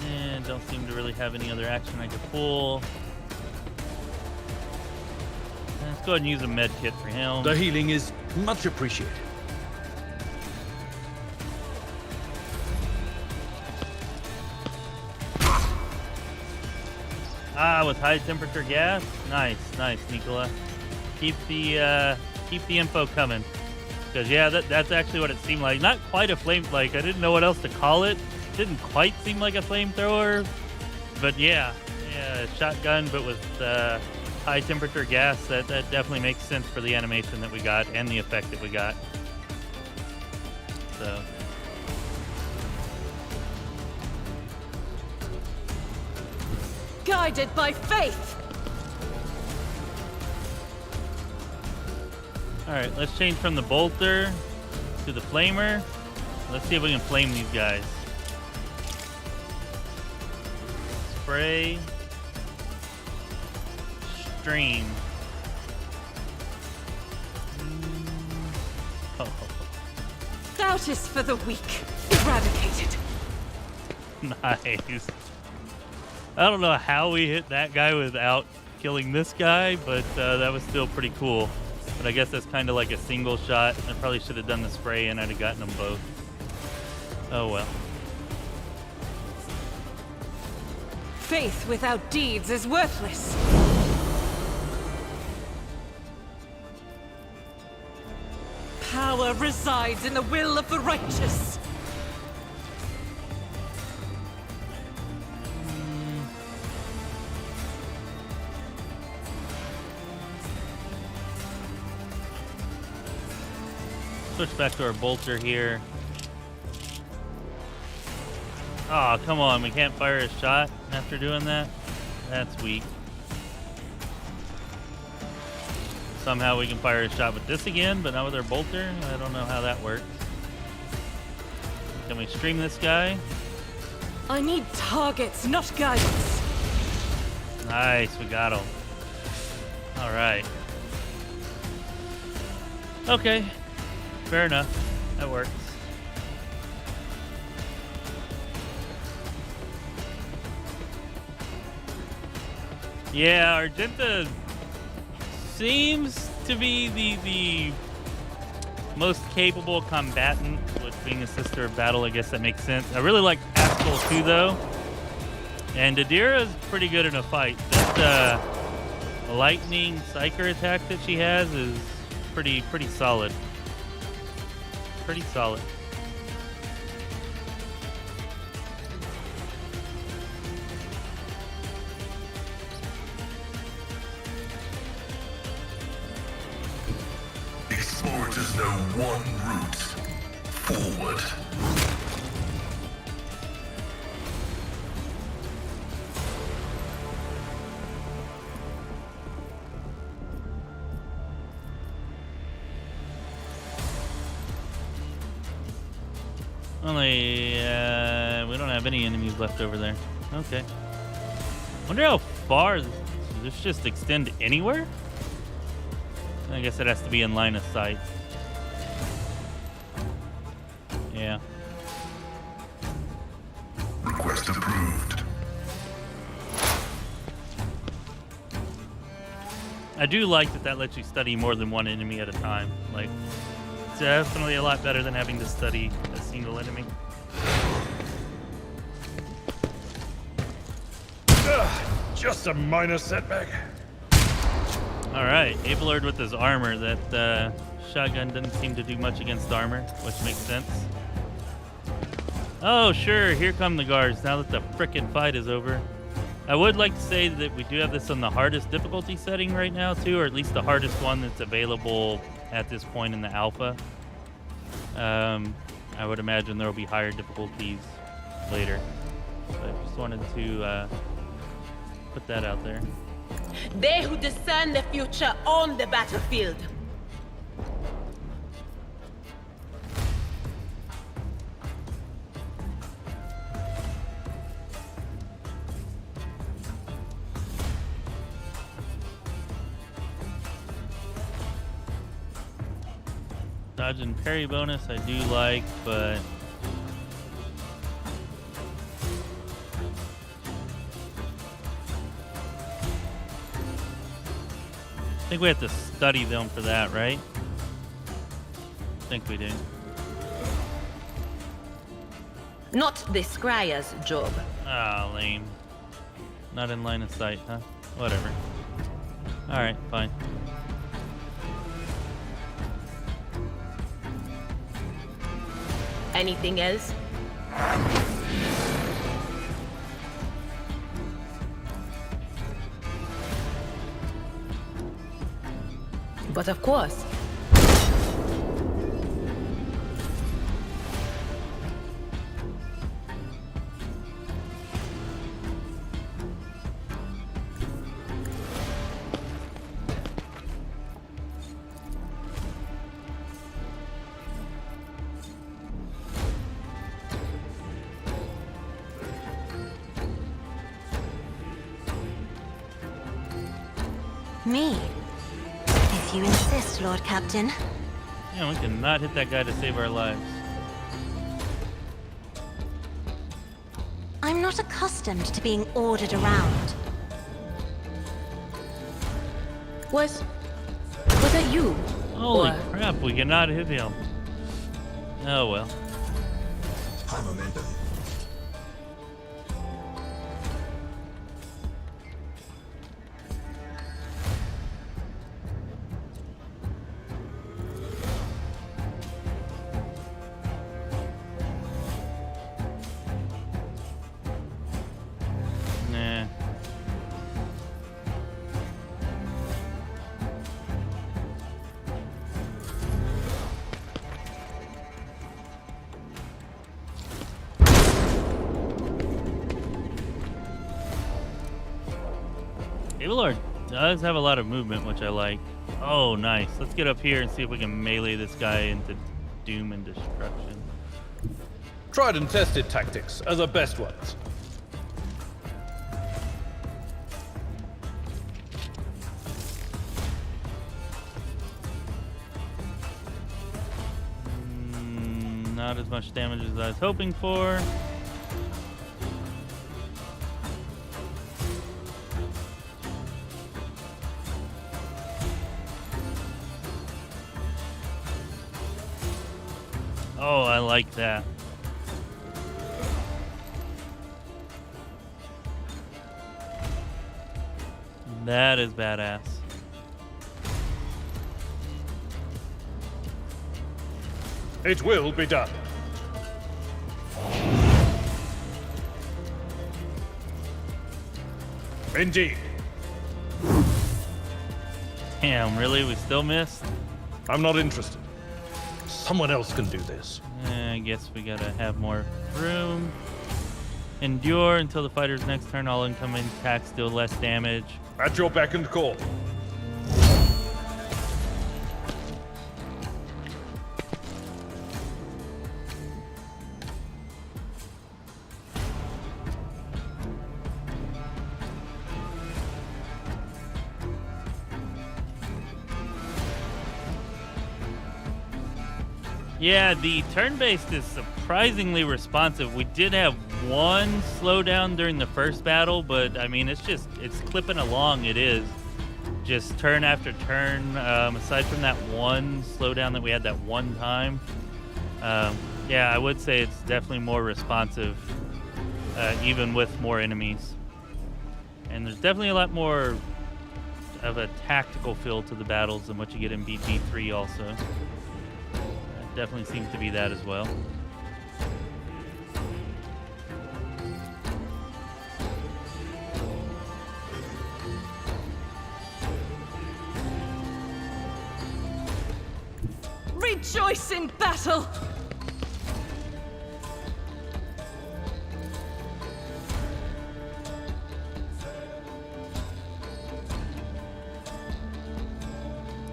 And don't seem to really have any other action I could pull. Let's go ahead and use a med kit for him. The healing is much appreciated. Ah, with high temperature gas. Nice, nice, Nicola. Keep the info coming. Because yeah, that's actually what it seemed like. Not quite a flame. Like I didn't know what else to call it. Didn't quite seem like a flamethrower. But yeah, shotgun, but with high temperature gas. That definitely makes sense for the animation that we got and the effect that we got. So. Guided by faith! Alright, let's change from the bolter to the flamer. Let's see if we can flame these guys. Spray. Stream. Oh. Doubt is for the weak. Eradicated. Nice. I don't know how we hit that guy without killing this guy, but that was still pretty cool. But I guess that's kind of like a single shot. I probably should have done the spray and I'd have gotten them both. Oh well. Faith without deeds is worthless. Power resides in the will of the righteous. Switch back to our bolter here. Oh, come on. We can't fire a shot after doing that? That's weak. Somehow we can fire a shot with this again, but not with our bolter. I don't know how that works. Can we stream this guy? I need targets, not guidance. Nice, we got him. All right. Okay. Fair enough. That works. Yeah, Argenta seems to be the most capable combatant, with being a sister of battle. I guess that makes sense. I really like Haskell too, though. And Adira's pretty good in a fight. That lightning psyker attack that she has is pretty solid. Pretty solid. Explorers know one route. Forward. Only, we don't have any enemies left over there. Okay. Wonder how far does this just extend anywhere? I guess it has to be in line of sight. Yeah. Request approved. I do like that lets you study more than one enemy at a time. Like, it's definitely a lot better than having to study a single enemy. Just a minor setback. All right, Abelard with his armor. That shotgun doesn't seem to do much against armor, which makes sense. Oh, sure, here come the guards, now that the frickin' fight is over. I would like to say that we do have this on the hardest difficulty setting right now, too, or at least the hardest one that's available at this point in the alpha. I would imagine there will be higher difficulties later. But I just wanted to put that out there. They who discern the future own the battlefield. Dodge and parry bonus I do like, but I think we have to study them for that, right? I think we do. Not the scryer's job. Ah, lame. Not in line of sight, huh? Whatever. Alright, fine. Anything else? But of course. Me? If you insist, Lord Captain. Yeah, we cannot hit that guy to save our lives. I'm not accustomed to being ordered around. Was that you? Holy Or- crap, we cannot hit him. Oh well. High momentum. Nah. Lord does have a lot of movement, which I like. Oh, nice. Let's get up here and see if we can melee this guy into doom and destruction. Tried and tested tactics are the best ones. Not as much damage as I was hoping for. Oh, I like that. That is badass. It will be done. Indeed. Damn, really? We still missed? I'm not interested. Someone else can do this. I guess we gotta have more room. Endure until the fighter's next turn. All incoming attacks deal less damage. At your beck and call. Yeah, the turn-based is surprisingly responsive. We did have one slowdown during the first battle, but I mean, it's clipping along. It is just turn after turn. Aside from that one slowdown that we had that one time, yeah, I would say it's definitely more responsive, even with more enemies. And there's definitely a lot more of a tactical feel to the battles than what you get in BG3 also. It definitely seems to be that as well. Rejoice in battle!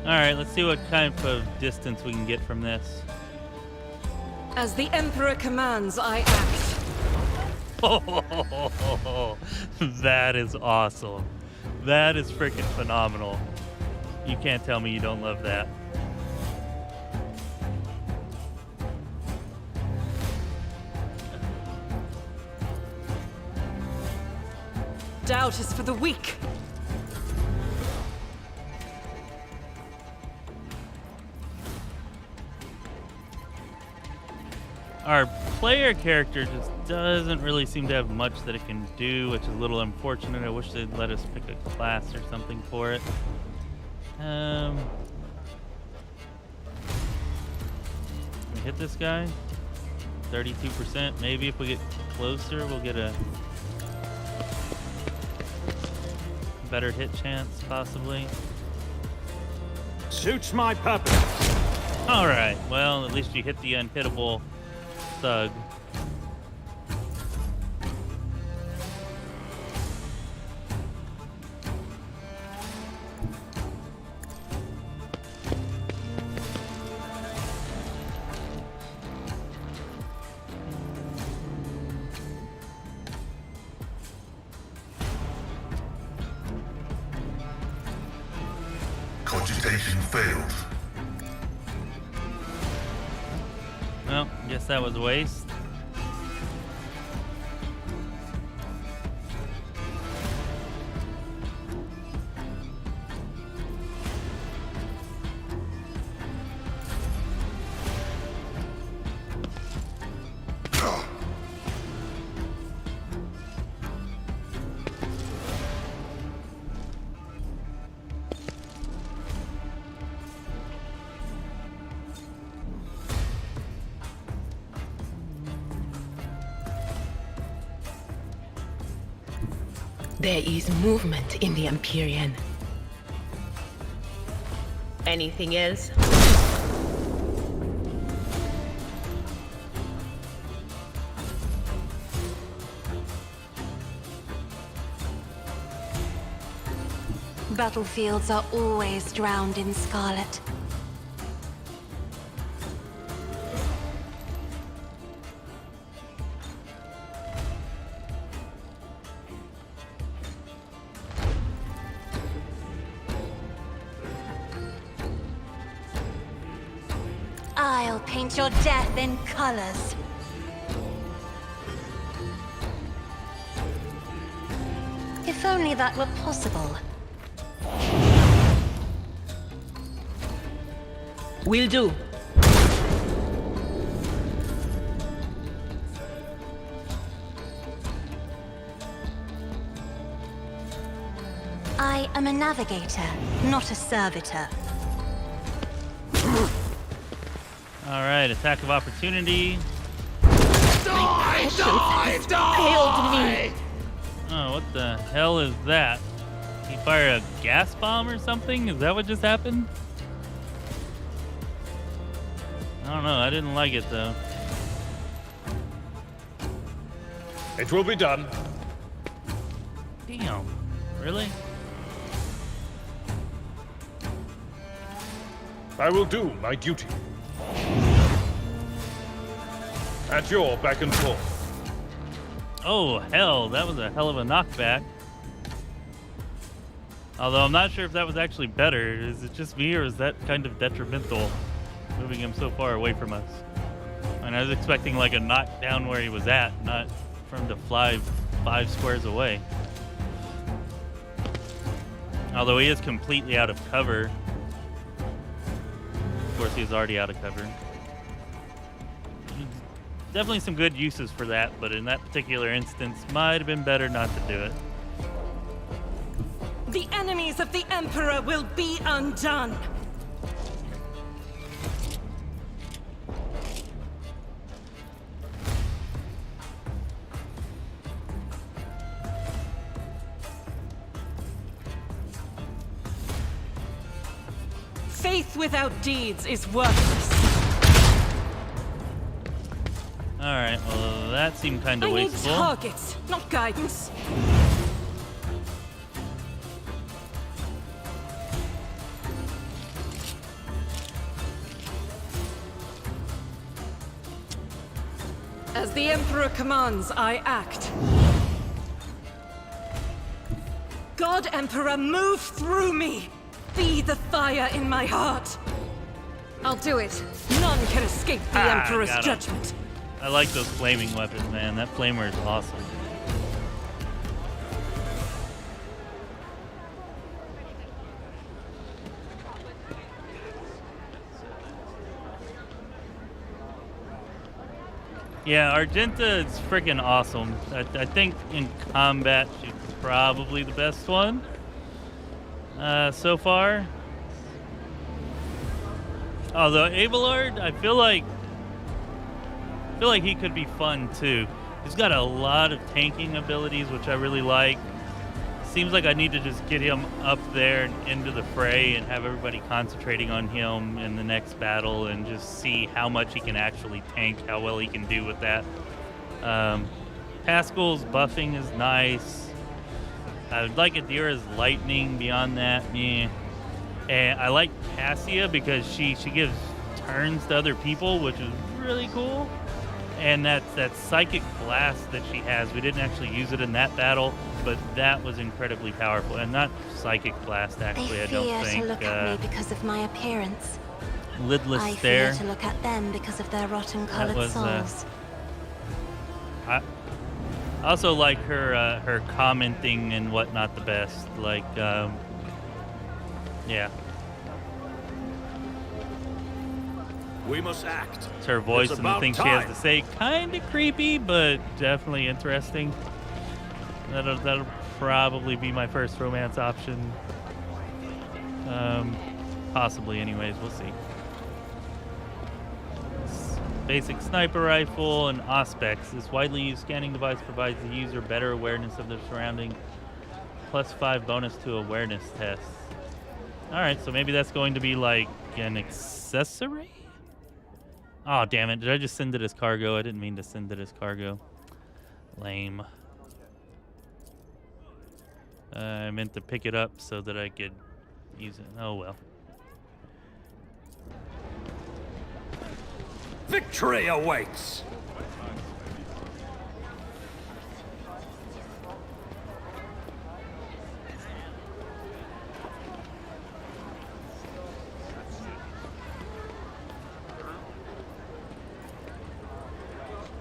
Alright, let's see what kind of distance we can get from this. As the Emperor commands, I act. Oh, that is awesome. That is freaking phenomenal. You can't tell me you don't love that. Doubt is for the weak. Our player character just doesn't really seem to have much that it can do, which is a little unfortunate. I wish they'd let us pick a class or something for it. Can we hit this guy? 32%. Maybe if we get closer, we'll get a better hit chance, possibly. Suits my purpose. All right. Well, at least you hit the unhittable thug. Cogitation failed. Well, guess that was a waste. There is movement in the Empyrean. Anything else? Battlefields are always drowned in scarlet. I'll paint your death in colors. If only that were possible. Will do. I am a navigator, not a servitor. All right, attack of opportunity. Die! Die! Die! Oh, what the hell is that? He fired a gas bomb or something? Is that what just happened? I don't know. I didn't like it though. It will be done. Damn. Really? I will do my duty. At your beck and call. Oh, hell. That was a hell of a knockback. Although I'm not sure if that was actually better. Is it just me or is that kind of detrimental? Moving him so far away from us. And I was expecting like a knockdown where he was at, not for him to fly 5 squares away. Although he is completely out of cover. Of course, he's already out of cover. Definitely some good uses for that, but in that particular instance, might have been better not to do it. The enemies of the Emperor will be undone. Faith without deeds is worthless. Alright, well, that seemed kind of I need wasteful. targets, not guidance. As the Emperor commands, I act. God Emperor, move through me! Be the fire in my heart! I'll do it. None can escape the Emperor's got him. judgment. I like those flaming weapons, man. That flamer is awesome. Yeah, Argenta is freaking awesome. I think in combat she's probably the best one so far. Although Abelard, I feel like he could be fun too. He's got a lot of tanking abilities, which I really like. Seems like I need to just get him up there and into the fray and have everybody concentrating on him in the next battle and just see how much he can actually tank, how well he can do with that. Pascal's buffing is nice. I would like Adira's lightning beyond that. Yeah. And I like Cassia because she gives turns to other people, which is really cool. And that psychic blast that she has, we didn't actually use it in that battle, but that was incredibly powerful. And not psychic blast, actually, I don't They fear think. to look at me because of my appearance. Lidless I Stare. fear to look at them because of their rotten-colored was, souls. I also like her commenting and whatnot the best. Like, yeah. We must act. It's her voice It's and the about things she has time. to say. Kind of creepy, but definitely interesting. That'll probably be my first romance option. Possibly, anyways. We'll see. Basic sniper rifle and Auspex. This widely used scanning device provides the user better awareness of their surrounding. +5 bonus to awareness tests. Alright, so maybe that's going to be like an accessory? Oh, damn it. Did I just send it as cargo? I didn't mean to send it as cargo. Lame. I meant to pick it up so that I could use it. Oh, well. Victory awaits!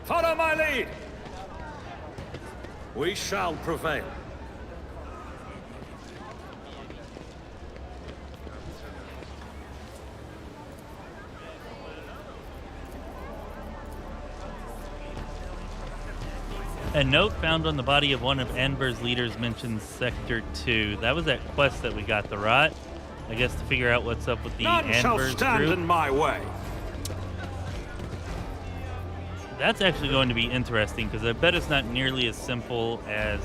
Follow my lead! We shall prevail. A note found on the body of one of Anber's leaders mentions Sector 2. That was that quest that we got, the Rot. I guess to figure out what's up with the None shall Anber's stand group. in my way. That's actually going to be interesting because I bet it's not nearly as simple as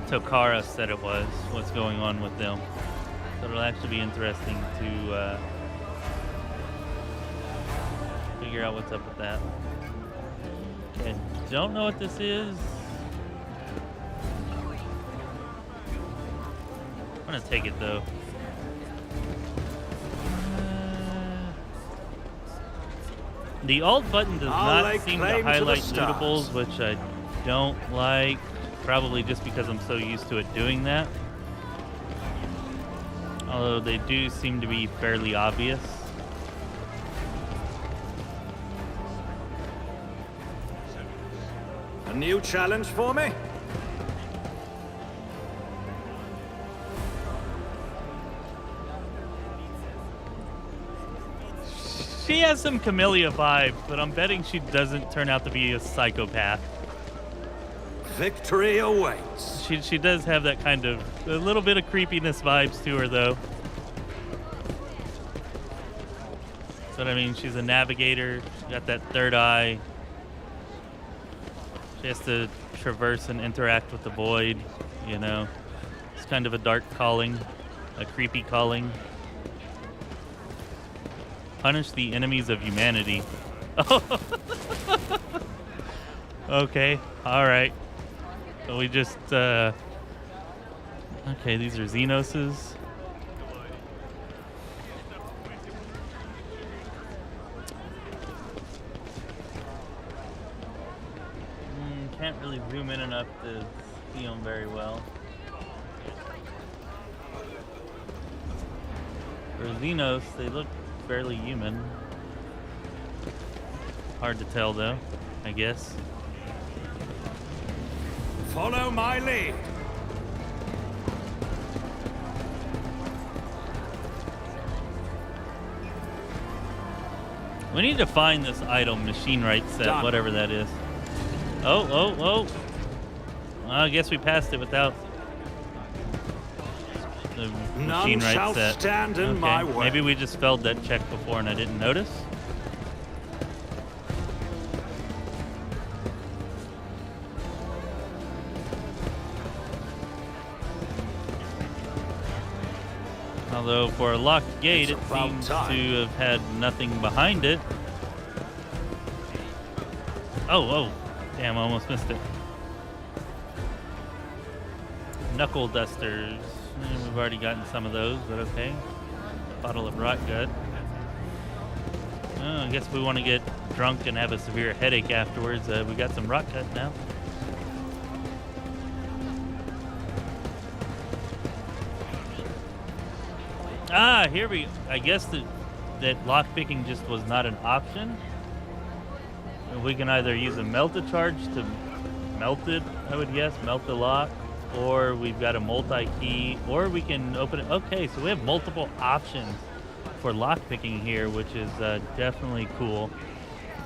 Tokara said it was, what's going on with them. So it'll actually be interesting to figure out what's up with that. Okay, don't know what this is. I'm gonna take it though. The alt button does I'll lay not seem to claim to the highlight stars. lootables, which I don't like. Probably just because I'm so used to it doing that. Although they do seem to be fairly obvious. A new challenge for me? She has some Camellia vibes, but I'm betting she doesn't turn out to be a psychopath. Victory awaits. She does have that kind of a little bit of creepiness vibes to her, though. But I mean, she's a navigator. She's got that third eye. She has to traverse and interact with the void. You know, it's kind of a dark calling, a creepy calling. Punish the enemies of humanity. Okay, all right. So we just okay, these are Xenoses. Can't really zoom in enough to see them very well. For Xenos, they look fairly human. Hard to tell though, I guess. Follow my lead. We need to find this item, machine right set, Done. whatever that is. Oh. Well, I guess we passed it without the machine right shall set. stand in Okay, my way. maybe we just failed that check before and I didn't notice. Although for a locked gate, it It's about seems time. to have had nothing behind it. Oh, damn, I almost missed it. Knuckle dusters. We've already gotten some of those, but okay. Bottle of rot gut. Oh, I guess we want to get drunk and have a severe headache afterwards. We got some rot gut now. Ah, here we. I guess that lockpicking just was not an option. We can either use a melta charge to melt it, I would guess, melt the lock, or we've got a multi-key, or we can open it. Okay, so we have multiple options for lockpicking here, which is definitely cool.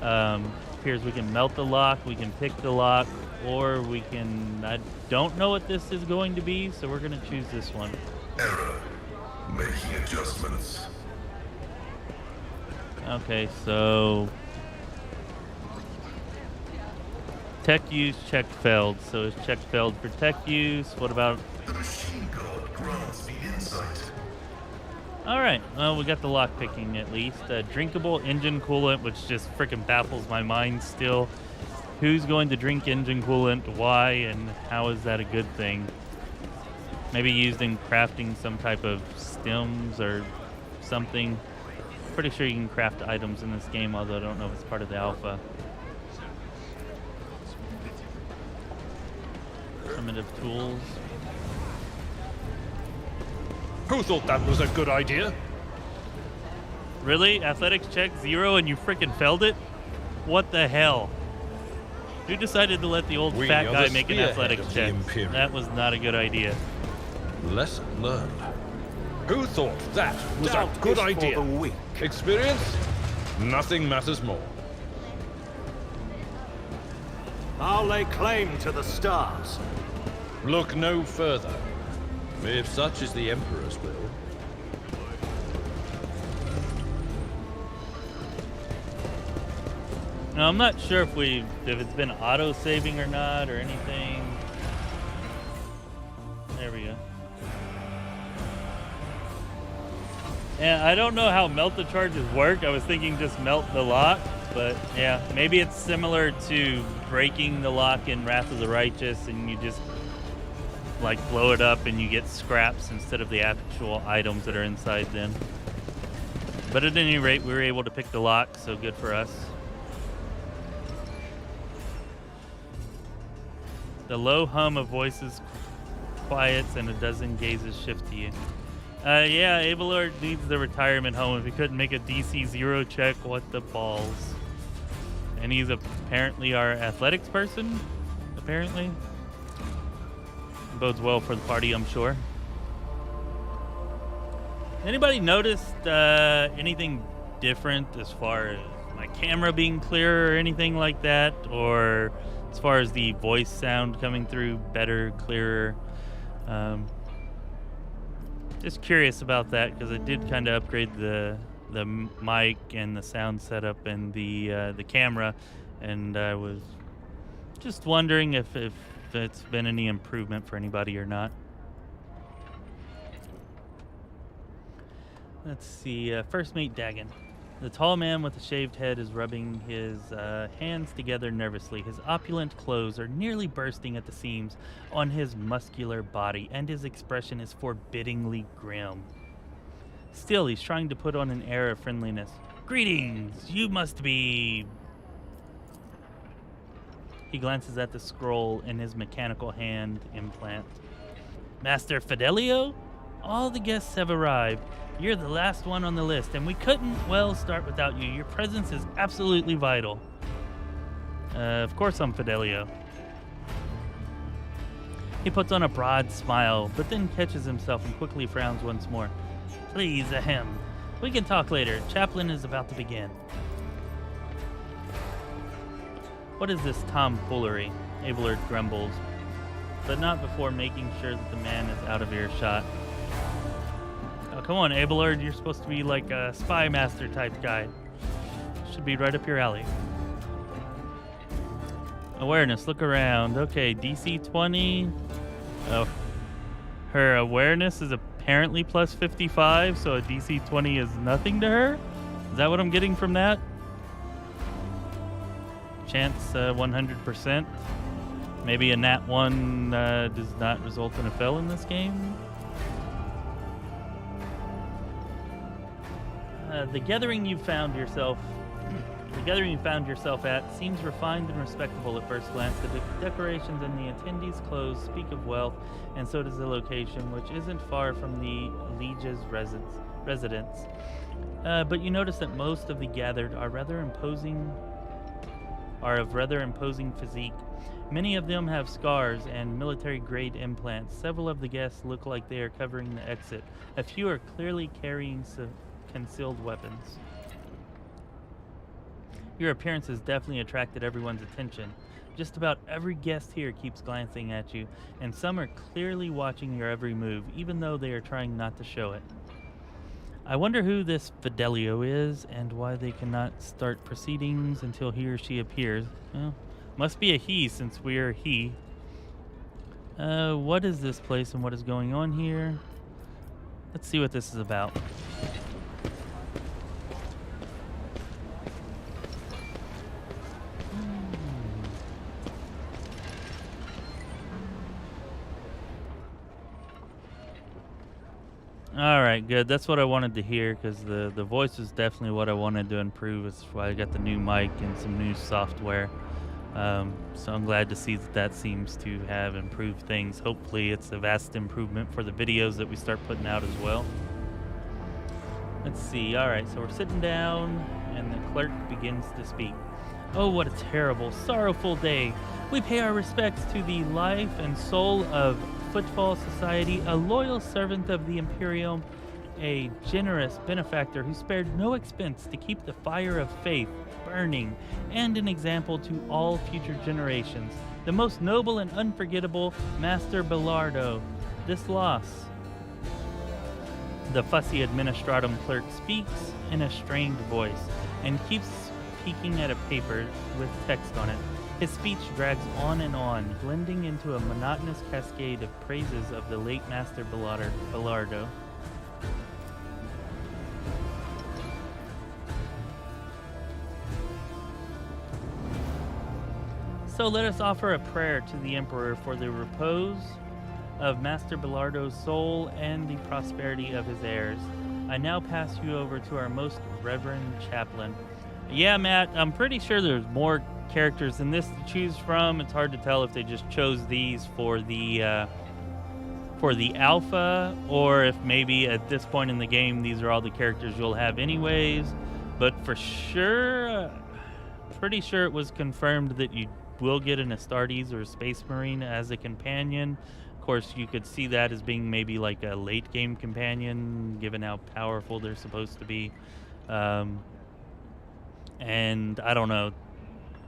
Appears we can melt the lock, we can pick the lock, or we can. I don't know what this is going to be, so we're going to choose this one. Error. Making adjustments. Okay, so tech use check failed. So is check failed for tech use? What about? The machine god grants me insight. All right. Well, we got the lock picking at least. Drinkable engine coolant, which just freaking baffles my mind still. Who's going to drink engine coolant? Why? And how is that a good thing? Maybe used in crafting some type of stems or something. Pretty sure you can craft items in this game, although I don't know if it's part of the alpha. Primitive tools. Who thought that was a good idea? Really? Athletics check 0 and you freaking failed it? What the hell? Who decided to let the old We fat are guy the make an spearhead athletics of the check? Imperium. That was not a good idea. Lesson learned. Who thought that was Doubt a good is for idea? the weak. Experience? Nothing matters more. I'll lay claim to the stars. Look no further. If such is the Emperor's will. Now, I'm not sure if it's been auto-saving or not or anything. There we go. And I don't know how melt the charges work. I was thinking just melt the lock, but yeah, maybe it's similar to breaking the lock in Wrath of the Righteous and you just like blow it up and you get scraps instead of the actual items that are inside then. But at any rate, we were able to pick the lock, so good for us. The low hum of voices quiets and a dozen gazes shift to you. Yeah, Abelard needs the retirement home. If he couldn't make a DC 0 check, what the balls? And he's apparently our athletics person, apparently. Bodes well for the party, I'm sure. Anybody noticed anything different as far as my camera being clearer or anything like that? Or as far as the voice sound coming through, better, clearer. Just curious about that because I did kind of upgrade the mic and the sound setup and the camera, and I was just wondering if it's been any improvement for anybody or not. Let's see. First mate Dagon. The tall man with the shaved head is rubbing his hands together nervously. His opulent clothes are nearly bursting at the seams on his muscular body, and his expression is forbiddingly grim. Still, he's trying to put on an air of friendliness. Greetings! You must be... He glances at the scroll in his mechanical hand implant. Master Fidelio? All the guests have arrived. You're the last one on the list, and we couldn't, well, start without you. Your presence is absolutely vital. Of course I'm Fidelio. He puts on a broad smile, but then catches himself and quickly frowns once more. Please, ahem. We can talk later. Chaplain is about to begin. What is this tomfoolery? Abelard grumbles, but not before making sure that the man is out of earshot. Oh, come on, Abelard. You're supposed to be like a spy master type guy. Should be right up your alley. Awareness. Look around. Okay, DC 20. Oh. Her awareness is apparently plus 55, so a DC 20 is nothing to her? Is that what I'm getting from that? Chance 100%. Maybe a nat 1 does not result in a fail in this game? The gathering you found yourself at seems refined and respectable at first glance. The decorations and the attendees' clothes speak of wealth, and so does the location, which isn't far from the liege's residence. But you notice that most of the gathered are of rather imposing physique. Many of them have scars and military-grade implants. Several of the guests look like they are covering the exit. A few are clearly carrying concealed weapons. Your appearance has definitely attracted everyone's attention. Just about every guest here keeps glancing at you, and some are clearly watching your every move, even though they are trying not to show it. I wonder who this Fidelio is, and why they cannot start proceedings until he or she appears. Well, must be a he, since we are he. What is this place, and what is going on here? Let's see what this is about. All right, good. That's what I wanted to hear, because the voice is definitely what I wanted to improve. That's why I got the new mic and some new software. So I'm glad to see that seems to have improved things. Hopefully it's a vast improvement for the videos that we start putting out as well. Let's see. All right, so we're sitting down, and the clerk begins to speak. Oh, what a terrible, sorrowful day. We pay our respects to the life and soul of Footfall Society, a loyal servant of the Imperium, a generous benefactor who spared no expense to keep the fire of faith burning, and an example to all future generations. The most noble and unforgettable Master Belardo. This loss. The fussy administratum clerk speaks in a strained voice and keeps peeking at a paper with text on it. His speech drags on and on, blending into a monotonous cascade of praises of the late Master Belardo. So let us offer a prayer to the Emperor for the repose of Master Belardo's soul and the prosperity of his heirs. I now pass you over to our most reverend chaplain. Yeah, Matt, I'm pretty sure there's more characters in this to choose from. It's hard to tell if they just chose these for the alpha, or if maybe at this point in the game these are all the characters you'll have anyways. But for sure, pretty sure it was confirmed that you will get an Astartes or a Space Marine as a companion. Of course, you could see that as being maybe like a late game companion, given how powerful they're supposed to be. And I don't know.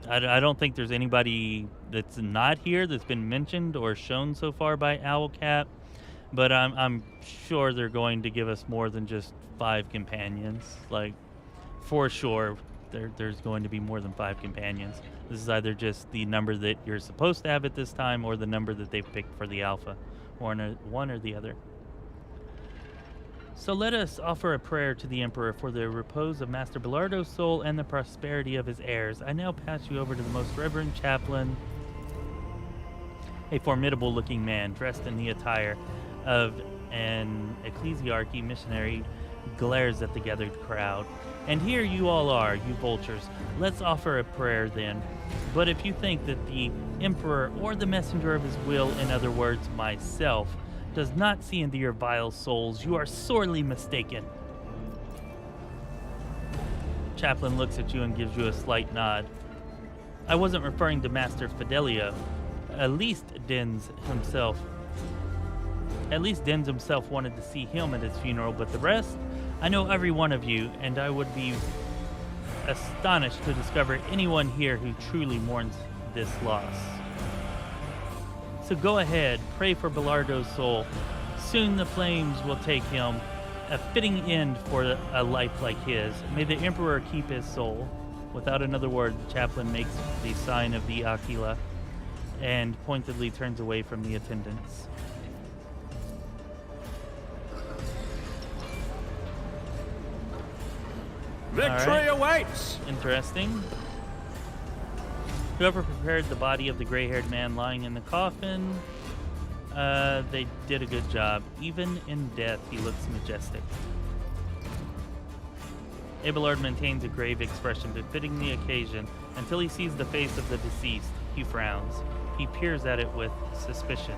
I don't think there's anybody that's not here that's been mentioned or shown so far by Owlcat, but I'm sure they're going to give us more than just 5 companions. Like, for sure, there's going to be more than 5 companions. This is either just the number that you're supposed to have at this time or the number that they've picked for the alpha, or one or the other. So let us offer a prayer to the Emperor for the repose of Master Belardo's soul and the prosperity of his heirs. I now pass you over to the most reverend chaplain, a formidable-looking man dressed in the attire of an ecclesiarchy missionary, glares at the gathered crowd. And here you all are, you vultures. Let's offer a prayer then. But if you think that the Emperor or the messenger of his will, in other words, myself, does not see into your vile souls, you are sorely mistaken. Chaplain looks at you and gives you a slight nod. I wasn't referring to Master Fidelio. At least Dens himself wanted to see him at his funeral, but the rest, I know every one of you, and I would be astonished to discover anyone here who truly mourns this loss. So go ahead, pray for Belardo's soul. Soon the flames will take him, a fitting end for a life like his. May the Emperor keep his soul. Without another word, the chaplain makes the sign of the Aquila and pointedly turns away from the attendants. Victory awaits! Interesting. Whoever prepared the body of the gray-haired man lying in the coffin, they did a good job. Even in death, he looks majestic. Abelard maintains a grave expression befitting the occasion until he sees the face of the deceased. He frowns. He peers at it with suspicion.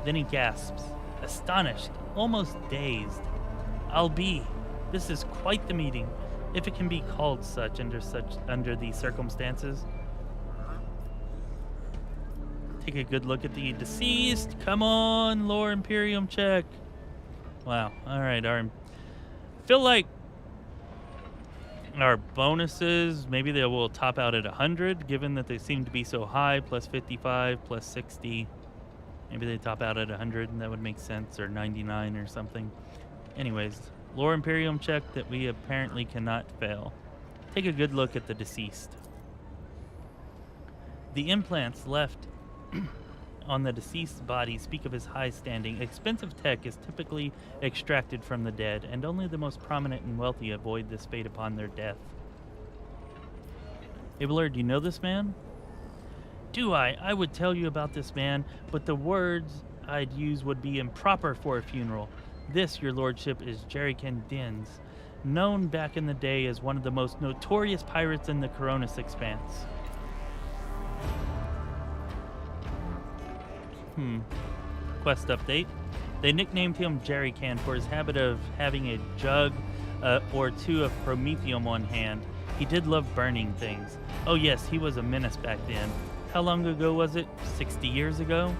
Then he gasps, astonished, almost dazed. This is quite the meeting, if it can be called such under these circumstances. Take a good look at the deceased. Come on, Lore Imperium check. Wow. All right. Feel like our bonuses, maybe they will top out at 100, given that they seem to be so high, plus 55, plus 60. Maybe they top out at 100, and that would make sense, or 99 or something. Anyways, Lore Imperium check that we apparently cannot fail. Take a good look at the deceased. The implants left on the deceased's body speak of his high standing. Expensive tech is typically extracted from the dead, and only the most prominent and wealthy avoid this fate upon their death. Abelard, do you know this man? Do I? I would tell you about this man, but the words I'd use would be improper for a funeral. This, your lordship, is Jerrycan Dens, known back in the day as one of the most notorious pirates in the Coronis Expanse. Quest update. They nicknamed him Jerrycan for his habit of having a jug or two of promethium on hand. He did love burning things. Oh yes, he was a menace back then. How long ago was it? 60 years ago?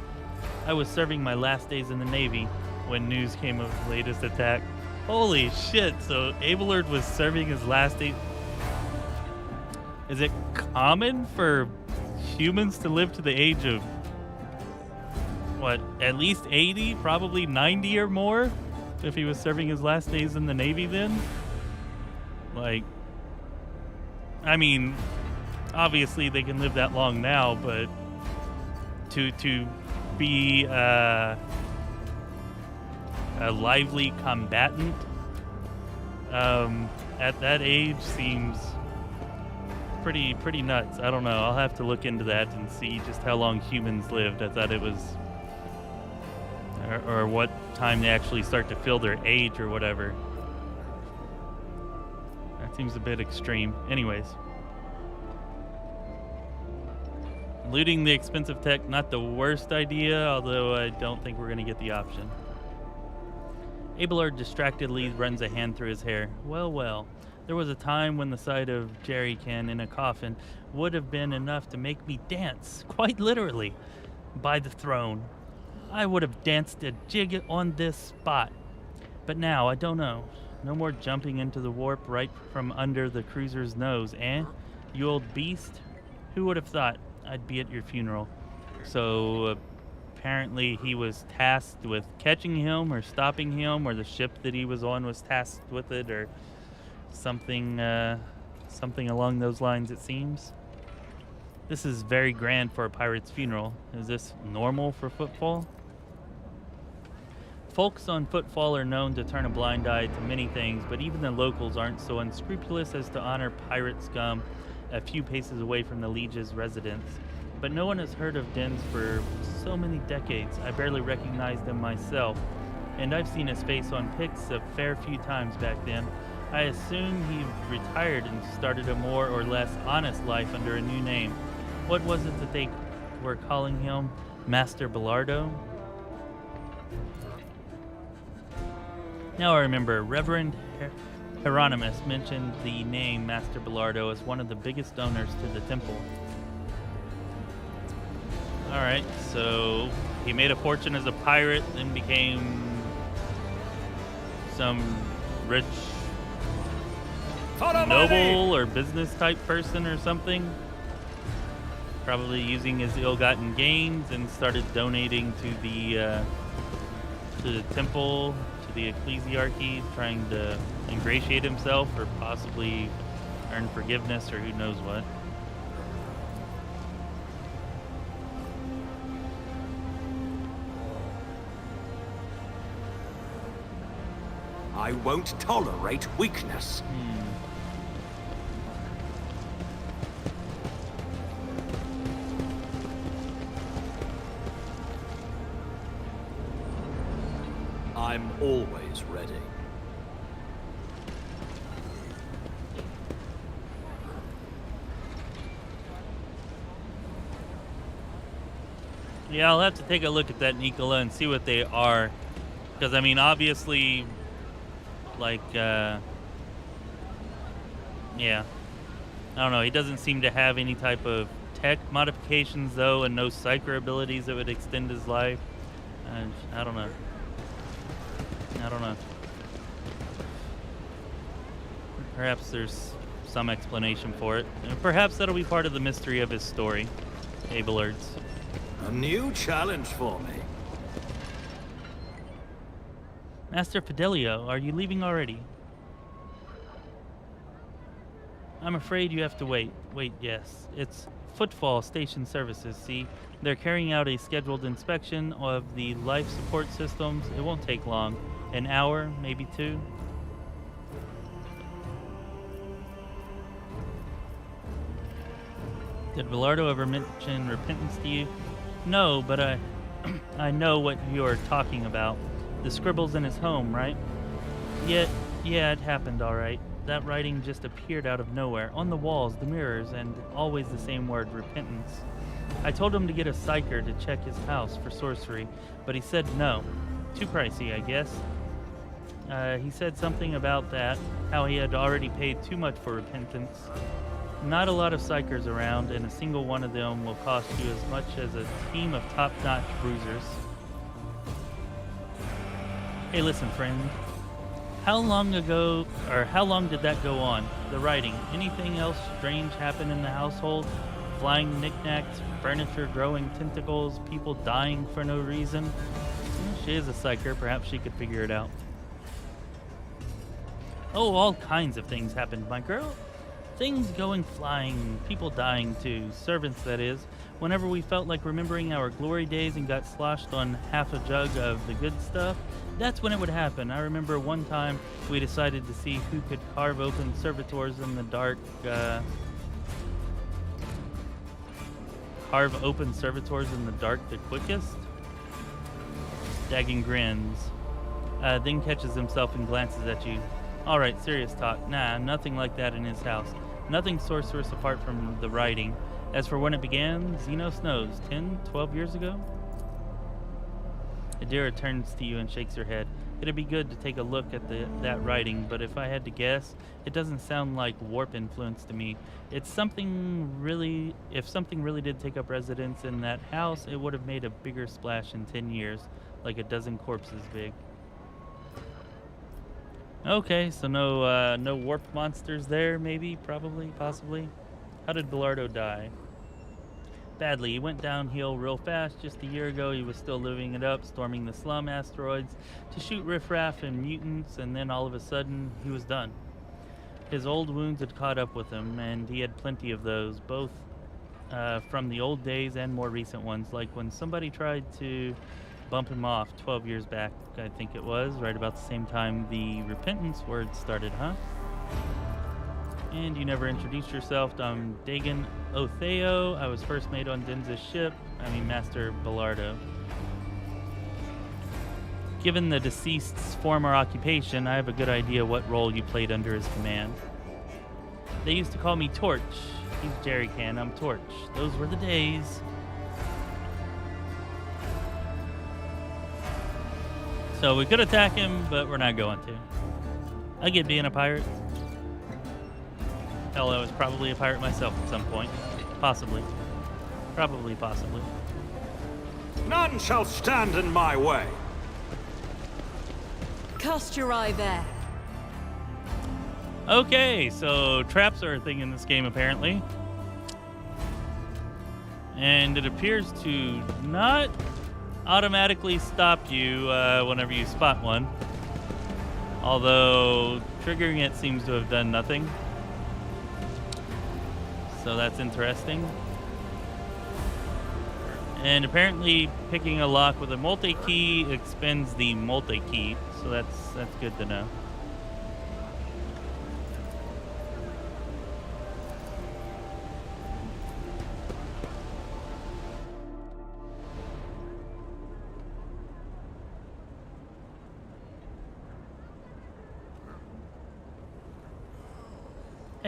I was serving my last days in the Navy when news came of the latest attack. Holy shit, so Abelard was serving his last day. Is it common for humans to live to the age of what, at least 80, probably 90 or more, if he was serving his last days in the Navy then? Like, I mean, obviously they can live that long now, but to be a lively combatant at that age seems pretty nuts. I don't know. I'll have to look into that and see just how long humans lived. I thought it was or what time they actually start to feel their age or whatever. That seems a bit extreme. Anyways. Looting the expensive tech, not the worst idea, although I don't think we're going to get the option. Abelard distractedly runs a hand through his hair. Well. There was a time when the sight of Jerrycan in a coffin would have been enough to make me dance, quite literally, by the throne. I would have danced a jig on this spot. But now, I don't know. No more jumping into the warp right from under the cruiser's nose, eh? You old beast? Who would have thought I'd be at your funeral? So apparently he was tasked with catching him or stopping him, or the ship that he was on was tasked with it, or something something along those lines, it seems. This is very grand for a pirate's funeral. Is this normal for Footfall? Folks on Footfall are known to turn a blind eye to many things, but even the locals aren't so unscrupulous as to honor pirate scum a few paces away from the liege's residence. But no one has heard of dens for so many decades, I barely recognize them myself, and I've seen his face on pics a fair few times back then. I assume he retired and started a more or less honest life under a new name. What was it that they were calling him? Master Bellardo? Now I remember, Reverend Hieronymus mentioned the name Master Bellardo as one of the biggest donors to the temple. Alright, so he made a fortune as a pirate, then became some rich noble or business type person or something. Probably using his ill-gotten gains, and started donating to the temple, to the ecclesiarchy, trying to ingratiate himself or possibly earn forgiveness or who knows what. I won't tolerate weakness. I'm always ready. Yeah, I'll have to take a look at that Nicola and see what they are. Because, I mean, obviously, like, yeah. I don't know, he doesn't seem to have any type of tech modifications, though, and no psyker abilities that would extend his life. I don't know. Perhaps there's some explanation for it. Perhaps that'll be part of the mystery of his story. Abelards. A new challenge for me. Master Fidelio, are you leaving already? I'm afraid you have to wait. Wait, yes. It's Footfall Station Services, see? They're carrying out a scheduled inspection of the life support systems. It won't take long. An hour, maybe two. Did Bellardo ever mention repentance to you? No, but I know what you're talking about. The scribbles in his home, right? Yeah, it happened all right. That writing just appeared out of nowhere, on the walls, the mirrors, and always the same word, repentance. I told him to get a psyker to check his house for sorcery, but he said no. Too pricey, I guess. He said something about that, how he had already paid too much for repentance. Not a lot of psychers around, and a single one of them will cost you as much as a team of top-notch bruisers. Hey, listen, friend. How long did that go on? The writing. Anything else strange happen in the household? Flying knickknacks, furniture growing tentacles, people dying for no reason? She is a psyker. Perhaps she could figure it out. Oh, all kinds of things happened, my girl. Things going flying, people dying too, servants that is. Whenever we felt like remembering our glory days and got sloshed on half a jug of the good stuff, that's when it would happen. I remember one time we decided to see who could carve open servitors in the dark, the quickest. Dagging grins. Then catches himself and glances at you. Alright, serious talk. Nah, nothing like that in his house. Nothing sorcerous apart from the writing. As for when it began, Xenos knows. 10, 12 years ago? Adira turns to you and shakes her head. It'd be good to take a look at that writing, but if I had to guess, it doesn't sound like warp influence to me. If something really did take up residence in that house, it would have made a bigger splash in 10 years, like a dozen corpses big. Okay, so no warp monsters there, maybe, probably, possibly. How did Bellardo die? badly. He went downhill real fast. Just a year ago, he was still living it up, storming the slum asteroids to shoot riffraff and mutants, and then all of a sudden, he was done. His old wounds had caught up with him, and he had plenty of those, both from the old days and more recent ones, like when somebody tried to bump him off 12 years back, I think it was, right about the same time the repentance word started, huh? And you never introduced yourself. I'm Dagon Otheo. I was first mate on Denza's ship. Master Bellardo. Given the deceased's former occupation, I have a good idea what role you played under his command. They used to call me Torch. He's Jerry Can, I'm Torch. Those were the days. So we could attack him, but we're not going to. I get being a pirate. Hell, I was probably a pirate myself at some point. Possibly. Probably, possibly. None shall stand in my way. Cast your eye there. Okay, so traps are a thing in this game, apparently. And it appears to not automatically stop you whenever you spot one. Although triggering it seems to have done nothing. So that's interesting. And apparently picking a lock with a multi-key expends the multi-key, so that's good to know.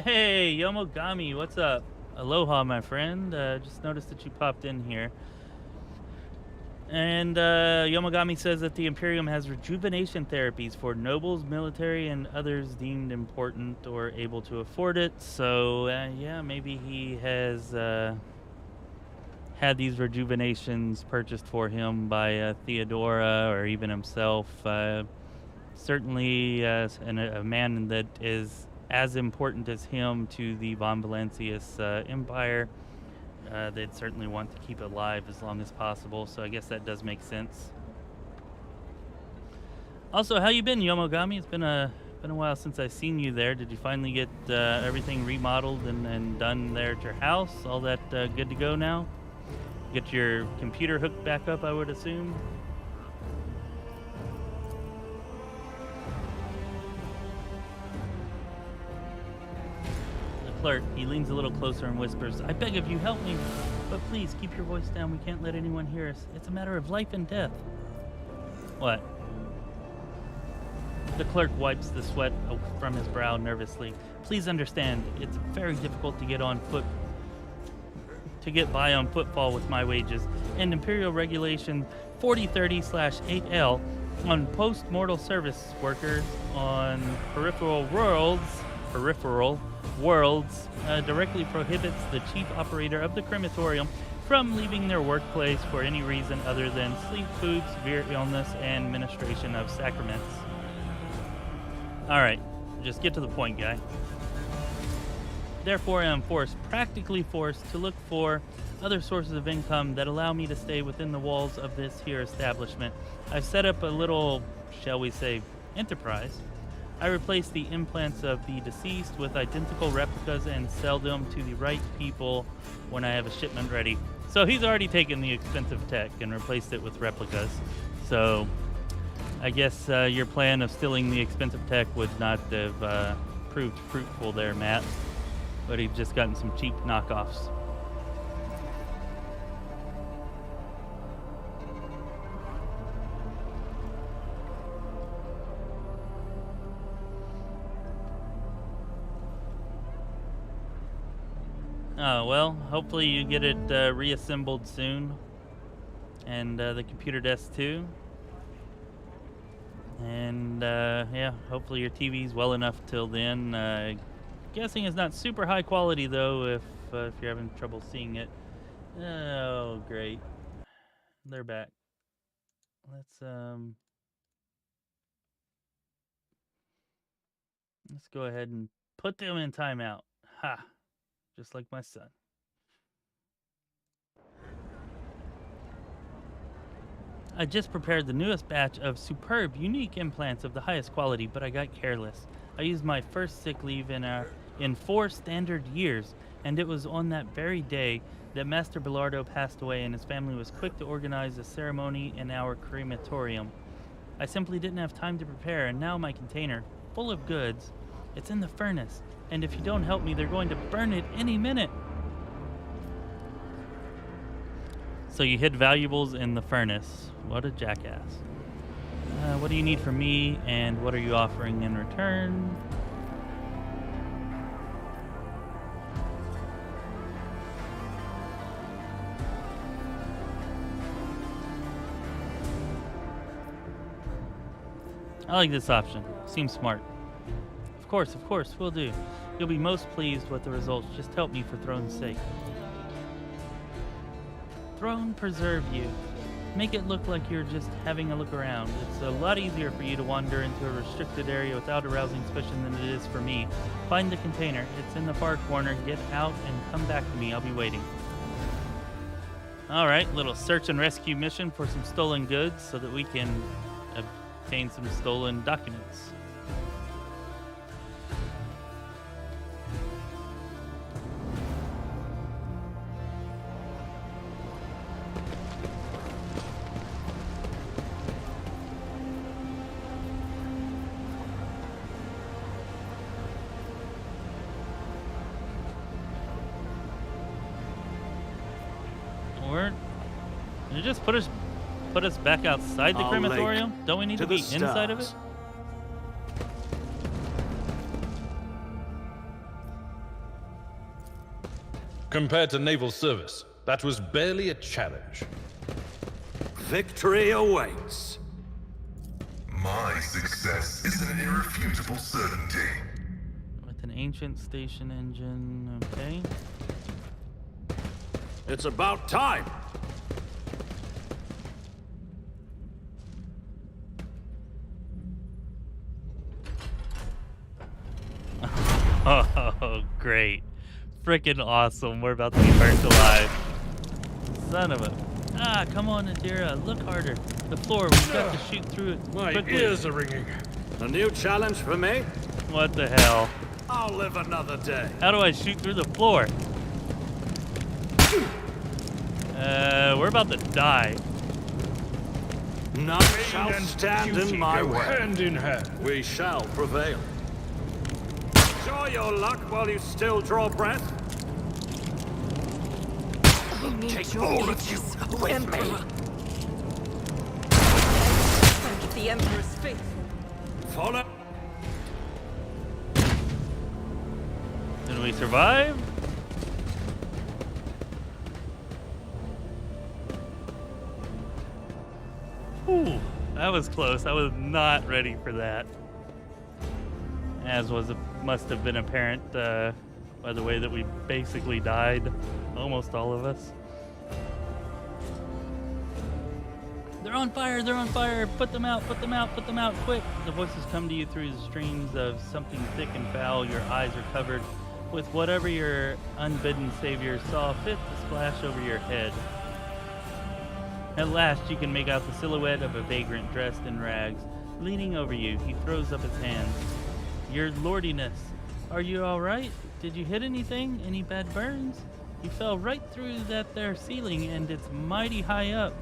Hey, Yomogami, what's up? Aloha, my friend. Just noticed that you popped in here. And Yomogami says that the Imperium has rejuvenation therapies for nobles, military, and others deemed important or able to afford it. So, yeah, maybe he has had these rejuvenations purchased for him by Theodora or even himself. Certainly a man that is as important as him to the Von Valancius Empire. They'd certainly want to keep it alive as long as possible, so I guess that does make sense. Also, how you been, Yomogami? It's been a while since I've seen you there. Did you finally get everything remodeled and done there at your house? All that good to go now? Get your computer hooked back up, I would assume? Clerk, he leans a little closer and whispers, I beg of you, help me. But please, keep your voice down. We can't let anyone hear us. It's a matter of life and death. What? The clerk wipes the sweat from his brow nervously. Please understand, it's very difficult to get by on Footfall with my wages. And Imperial Regulation 4030/8L on post-mortal service workers on peripheral worlds directly prohibits the chief operator of the crematorium from leaving their workplace for any reason other than sleep, food, severe illness, and ministration of sacraments. Alright, just get to the point, guy. Therefore, I am practically forced to look for other sources of income that allow me to stay within the walls of this here establishment. I've set up a little, shall we say, enterprise. I replace the implants of the deceased with identical replicas and sell them to the right people when I have a shipment ready. So he's already taken the expensive tech and replaced it with replicas. So I guess your plan of stealing the expensive tech would not have proved fruitful there, Matt. But he's just gotten some cheap knockoffs. Oh, well, hopefully you get it reassembled soon. And the computer desk too. And yeah, hopefully your TV's well enough till then. Guessing it's not super high quality though if you're having trouble seeing it. Oh, great. They're back. Let's go ahead and put them in timeout. Ha! Just like my son. I just prepared the newest batch of superb, unique implants of the highest quality, but I got careless. I used my first sick leave in 4 standard years, and it was on that very day that Master Bellardo passed away, and his family was quick to organize a ceremony in our crematorium. I simply didn't have time to prepare, and now my container, full of goods, it's in the furnace, and if you don't help me, they're going to burn it any minute. So you hid valuables in the furnace. What a jackass. What do you need from me, and what are you offering in return? I like this option. Seems smart. Of course, will do. You'll be most pleased with the results. Just help me for throne's sake. Throne preserve you. Make it look like you're just having a look around. It's a lot easier for you to wander into a restricted area without arousing suspicion than it is for me. Find the container. It's in the far corner. Get out and come back to me. I'll be waiting. Alright, little search and rescue mission for some stolen goods so that we can obtain some stolen documents. You just put us back outside the crematorium? Don't we need to be inside of it? Compared to naval service, that was barely a challenge. Victory awaits. My success is an irrefutable certainty. With an ancient station engine, okay. It's about time. Oh, great. Frickin' awesome. We're about to be burnt alive. Son of a... Ah, come on, Adira. Look harder. The floor, we've got to shoot through it My quickly. ears are ringing. A new challenge for me? What the hell? I'll live another day. How do I shoot through the floor? We're about to die. None shall stand in my way. Hand in hand. We shall prevail. Enjoy your luck while you still draw breath. I need Take your all of allegiance, you O with Emperor. me. Thank the Emperor's faith. Follow. Did we survive? Ooh, that was close. I was not ready for that. As must have been apparent by the way that we basically died, almost all of us. They're on fire, they're on fire, put them out, quick. The voices come to you through the streams of something thick and foul. Your eyes are covered with whatever your unbidden savior saw fit to splash over your head. At last, you can make out the silhouette of a vagrant dressed in rags. Leaning over you, he throws up his hands. Your lordiness, are you all right? Did you hit anything? Any bad burns? You fell right through that there ceiling, and it's mighty high up.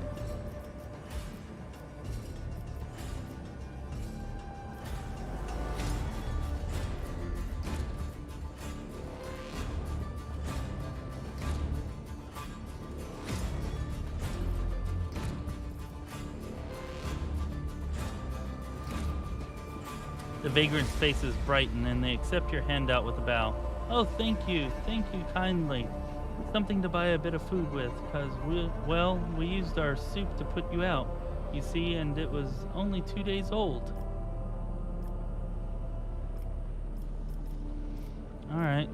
The vagrant's faces brighten, and they accept your handout with a bow. Oh, thank you kindly. Something to buy a bit of food with, because we used our soup to put you out, you see, and it was only 2 days old. Alright.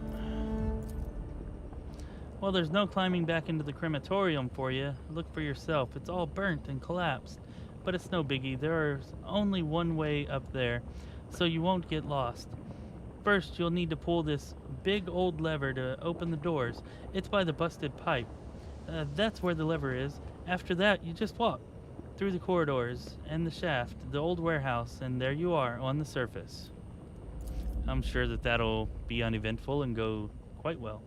Well, there's no climbing back into the crematorium for you. Look for yourself. It's all burnt and collapsed. But it's no biggie. There's only one way up there, so you won't get lost. First, you'll need to pull this big old lever to open the doors. It's by the busted pipe. That's where the lever is. After that, you just walk. through the corridors and the shaft, the old warehouse, and there you are on the surface. I'm sure that that'll be uneventful and go quite well.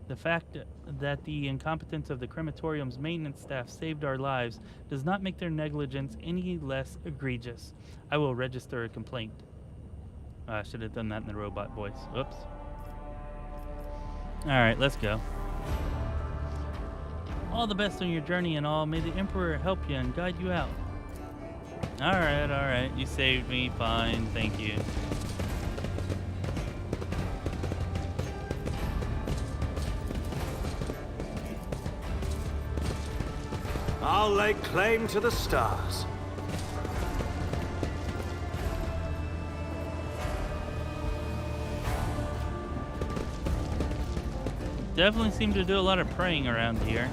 The fact that the incompetence of the crematorium's maintenance staff saved our lives does not make their negligence any less egregious. I will register a complaint. I should have done that in the robot voice. Oops. Alright, let's go. All the best on your journey and all. May the Emperor help you and guide you out. Alright. You saved me. Fine. Thank you. I'll lay claim to the stars. Definitely seem to do a lot of praying around here.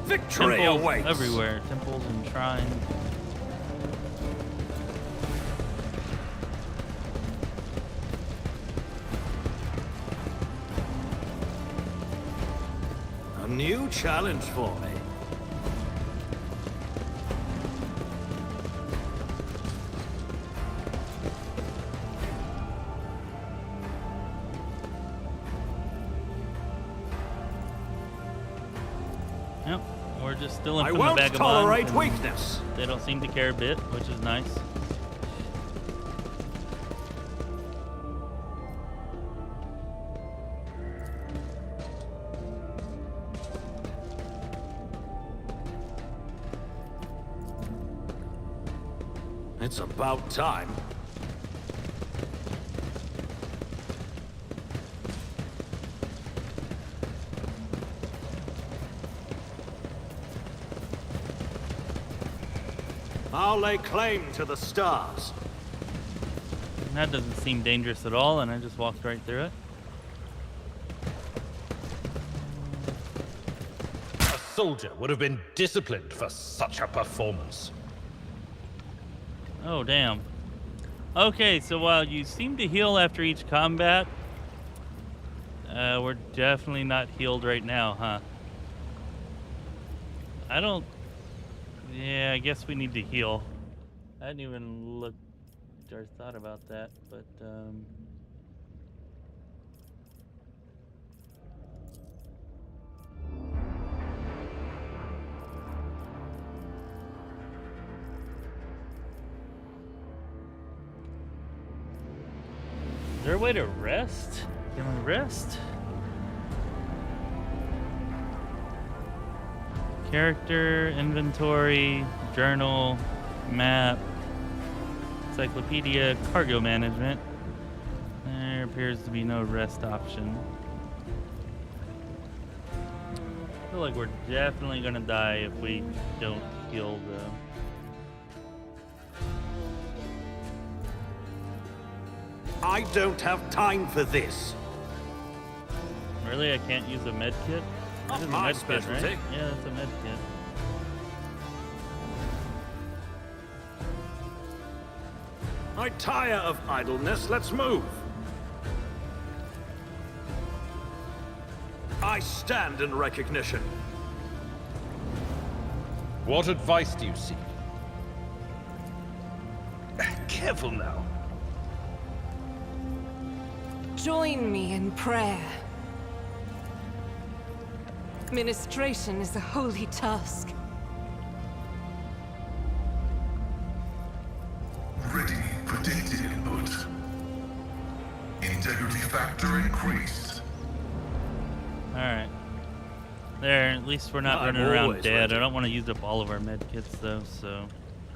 Victory Temples awaits. everywhere. Temples and shrines. A new challenge for me. Yep, we're just still in I from the won't vagabonds. tolerate and weakness. They don't seem to care a bit, which is nice. It's about time. I'll lay claim to the stars. That doesn't seem dangerous at all, and I just walked right through it. A soldier would have been disciplined for such a performance. Oh, damn. Okay, so while you seem to heal after each combat, we're definitely not healed right now, huh? I don't... Yeah, I guess we need to heal. I hadn't even looked or thought about that, but, Is there a way to rest? Can we rest? Character, inventory, journal, map, encyclopedia, cargo management. There appears to be no rest option. I feel like we're definitely gonna die if we don't heal though. I don't have time for this. Really? I can't use a med kit? That Not is a my med kit, right? specialty. Yeah, that's a med kit. I tire of idleness. Let's move. I stand in recognition. What advice do you seek? Careful now. Join me in prayer. Ministration is a holy task. Ready for data input. Integrity factor increased. Alright. There, at least we're not I'm running around always dead. ready. I don't want to use up all of our med kits though, so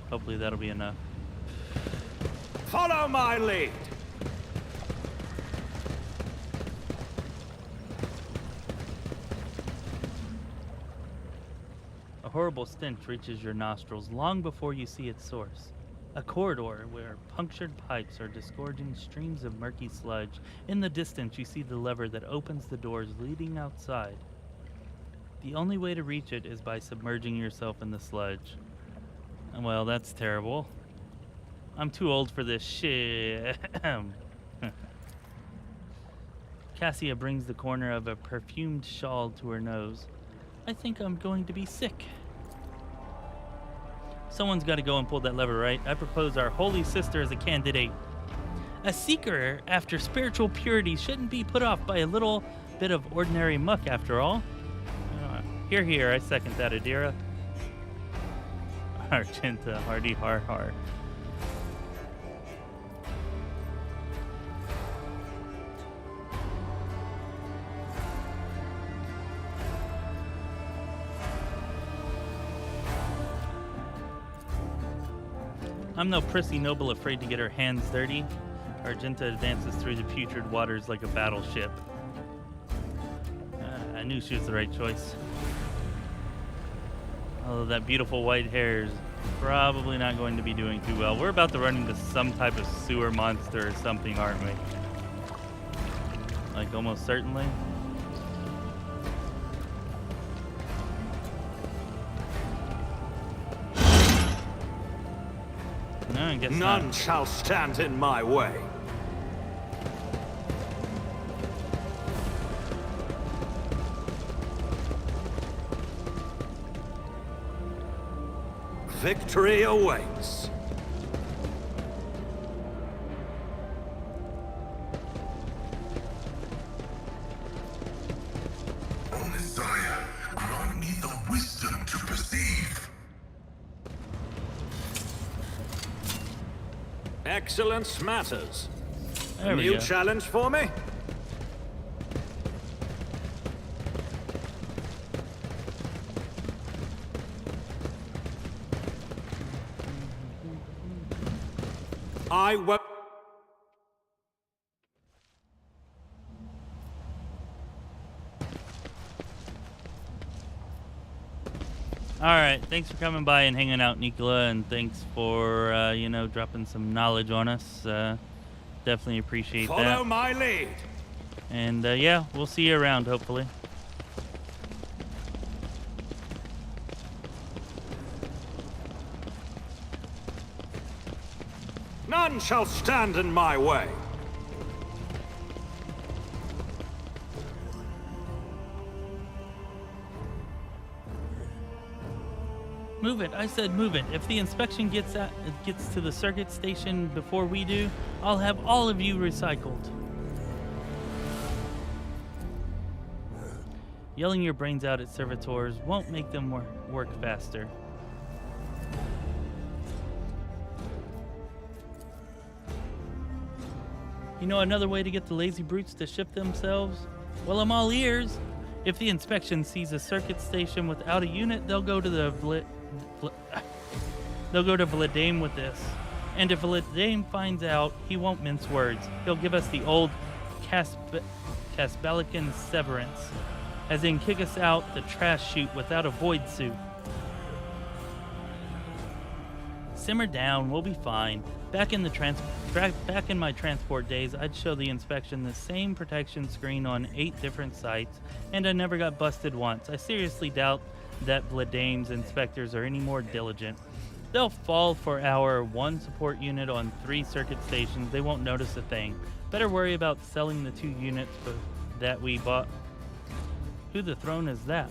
hopefully that'll be enough. Follow my lead. A horrible stench reaches your nostrils long before you see its source. A corridor where punctured pipes are disgorging streams of murky sludge. In the distance, you see the lever that opens the doors leading outside. The only way to reach it is by submerging yourself in the sludge. Well, that's terrible. I'm too old for this shit. Cassia brings the corner of a perfumed shawl to her nose. I think I'm going to be sick. Someone's got to go and pull that lever, right? I propose our holy sister as a candidate. A seeker after spiritual purity shouldn't be put off by a little bit of ordinary muck, after all. Hear, hear, I second that, Adira. Argenta, hardy, har, har. I'm no prissy noble afraid to get her hands dirty. Argenta advances through the putrid waters like a battleship. I knew she was the right choice. Although that beautiful white hair is probably not going to be doing too well. We're about to run into some type of sewer monster or something, aren't we? Like, almost certainly. No, I guess None not. shall stand in my way. Victory awaits. O Messiah, grant me the wisdom to perceive. Excellence matters. There we New go. challenge for me? I won't. All right, thanks for coming by and hanging out, Nicola, and thanks for, dropping some knowledge on us. Definitely appreciate Follow that. my lead. And, yeah, we'll see you around, hopefully. None shall stand in my way. Move it. I said move it. If the inspection gets to the circuit station before we do, I'll have all of you recycled. Yelling your brains out at servitors won't make them work faster. You know another way to get the lazy brutes to ship themselves? Well, I'm all ears. If the inspection sees a circuit station without a unit, they'll go to Vladame with this. And if Vladame finds out, he won't mince words. He'll give us the old Caspalican severance, as in kick us out the trash chute without a void suit. Simmer down, we'll be fine. Back in my transport days, I'd show the inspection the same protection screen on 8 different sites, and I never got busted once. I seriously doubt that Vladame's inspectors are any more diligent. They'll fall for our 1 support unit on 3 circuit stations. They won't notice a thing. Better worry about selling the 2 units that we bought. Who the throne is that?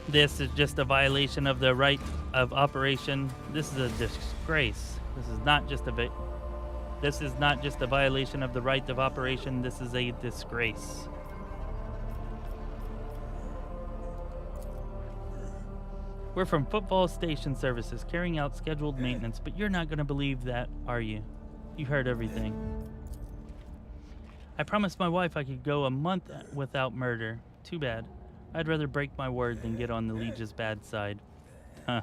This is just a violation of the right of operation. This is a disgrace. This is not just a violation of the right of operation. This is a disgrace. We're from Footfall Station Services, carrying out scheduled maintenance, but you're not going to believe that, are you? You heard everything. I promised my wife I could go a month without murder. Too bad. I'd rather break my word than get on the Liege's bad side. Huh.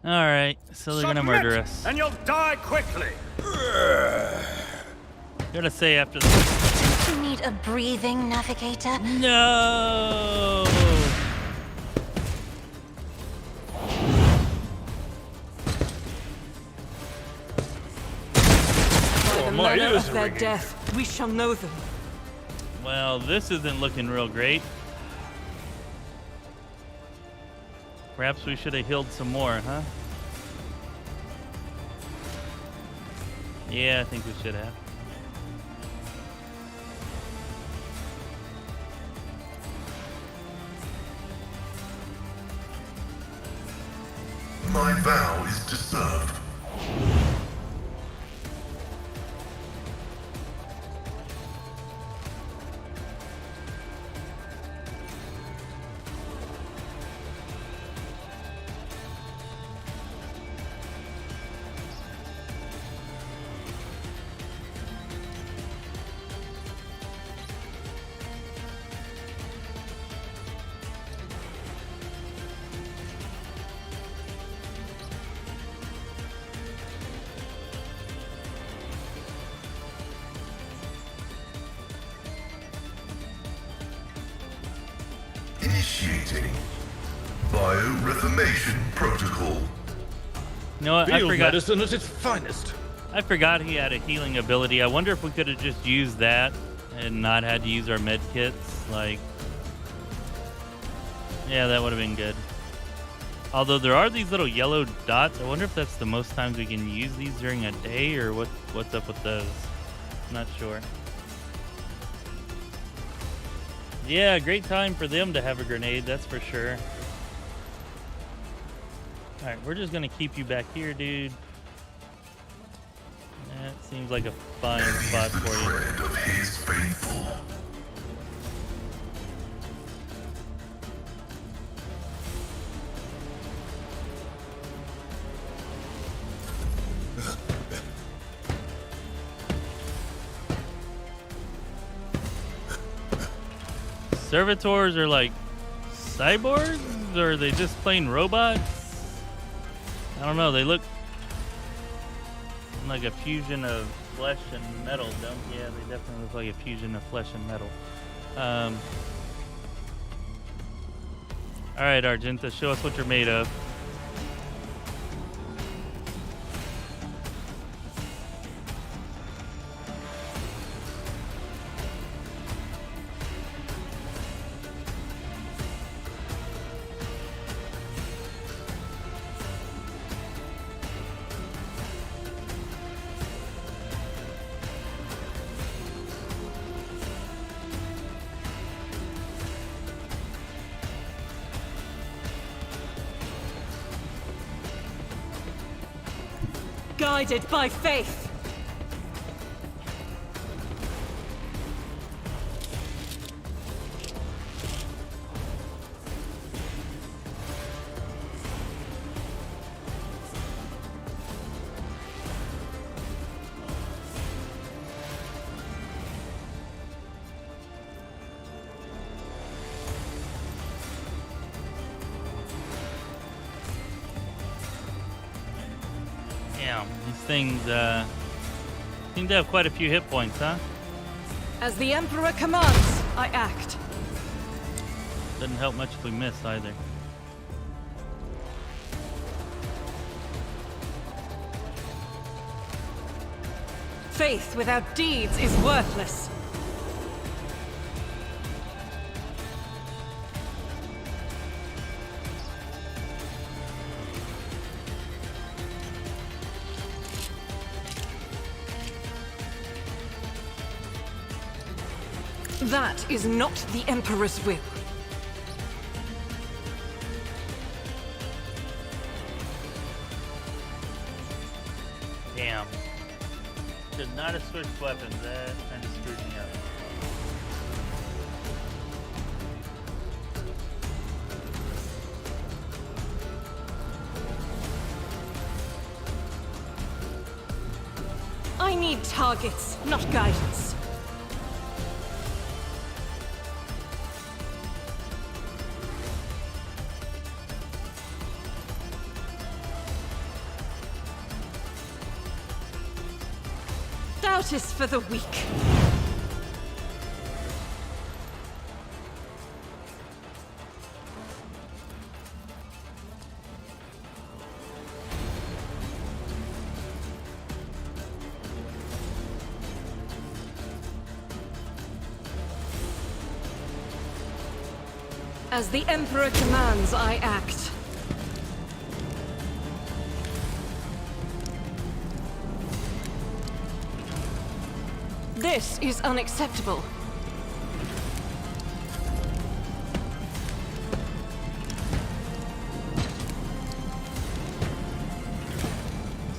Alright, so they're gonna murder us. And you'll die quickly. Gotta say after this. You need a breathing navigator? No! My manner ears of are their ringing. death, we shall know them. Well, this isn't looking real great. Perhaps we should have healed some more, huh? Yeah, I think we should have. My vow is to serve. Initiating Bioreformation Protocol. You know what? Field medicine at its finest. I forgot he had a healing ability. I wonder if we could have just used that and not had to use our med kits. Like, yeah, that would have been good. Although there are these little yellow dots. I wonder if that's the most times we can use these during a day, or what's up with those. Not sure. Yeah, great time for them to have a grenade, that's for sure. Alright, we're just gonna keep you back here, dude. That seems like a fine spot The for you. tread of his faithful. Servitors are like cyborgs, or are they just plain robots? I don't know. They look like a fusion of flesh and metal, don't? Yeah, they definitely look like a fusion of flesh and metal. All right, Argenta, show us what you're made of. Guided by faith. Damn, these things seem to have quite a few hit points, huh? As the Emperor commands, I act. Doesn't help much if we miss either. Faith without deeds is worthless. That is not the Emperor's will. Damn. Should not have switched weapons. That kind of screwed me up. I need targets, not guidance. Doubt is for the weak. As the Emperor commands, I act. This is unacceptable.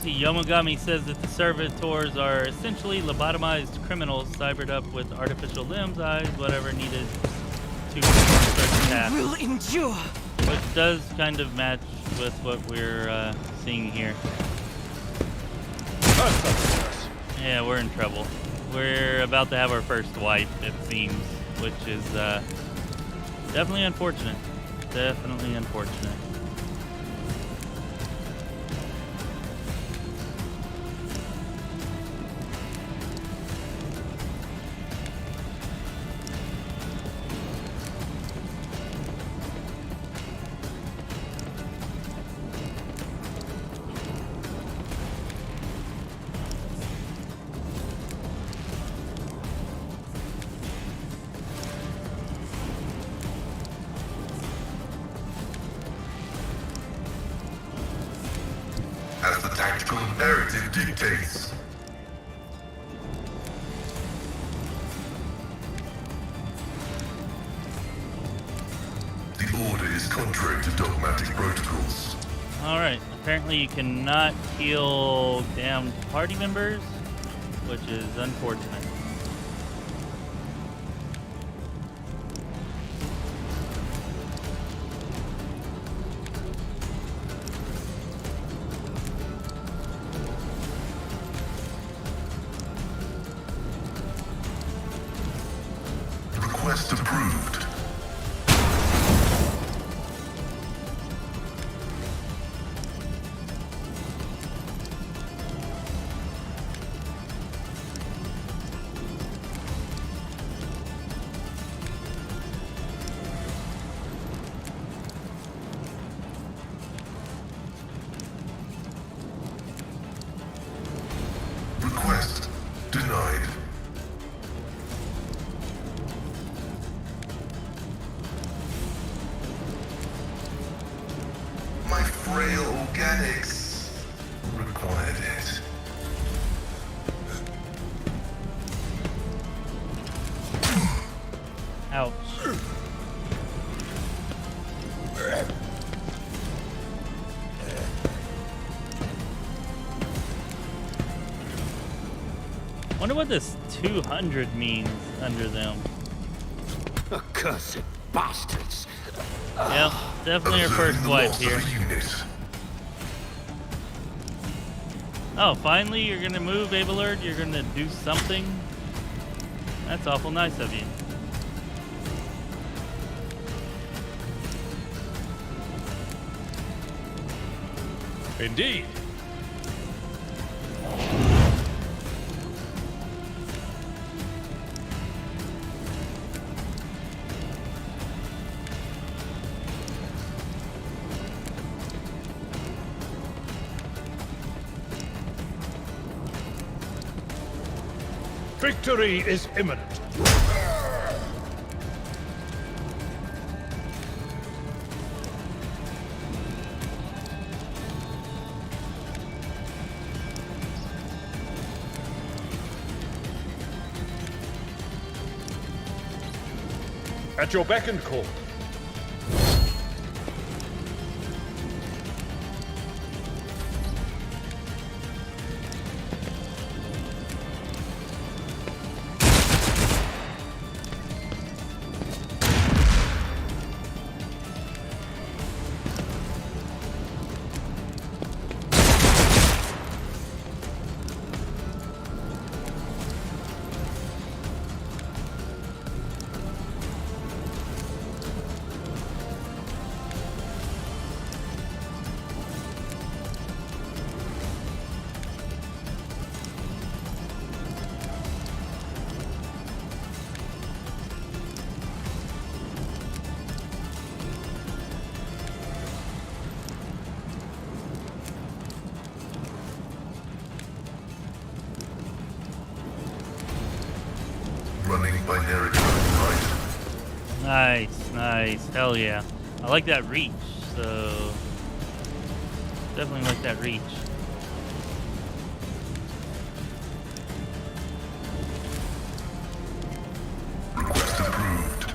See, Yomogami says that the servitors are essentially lobotomized criminals cybered up with artificial limbs, eyes, whatever needed to perform certain tasks. Will endure. Which does kind of match with what we're seeing here. Yeah, we're in trouble. We're about to have our first wipe, it seems, which is definitely unfortunate. Definitely unfortunate. As the tactical imperative dictates. The order is contrary to dogmatic protocols. Alright, apparently you cannot kill downed party members, which is unfortunate. Request approved. Request denied. My frail organics required it. Ouch. Wonder what this 200 means under them. Accursed bastards. Yep, definitely our Observing first the wipe loss here. of a unit. Oh, finally you're gonna move, Abelard? You're gonna do something? That's awful nice of you. Indeed. Victory is imminent. At your beck and call. Running binary code right. Nice, nice. Hell yeah. I like that reach, so definitely like that reach. Request approved.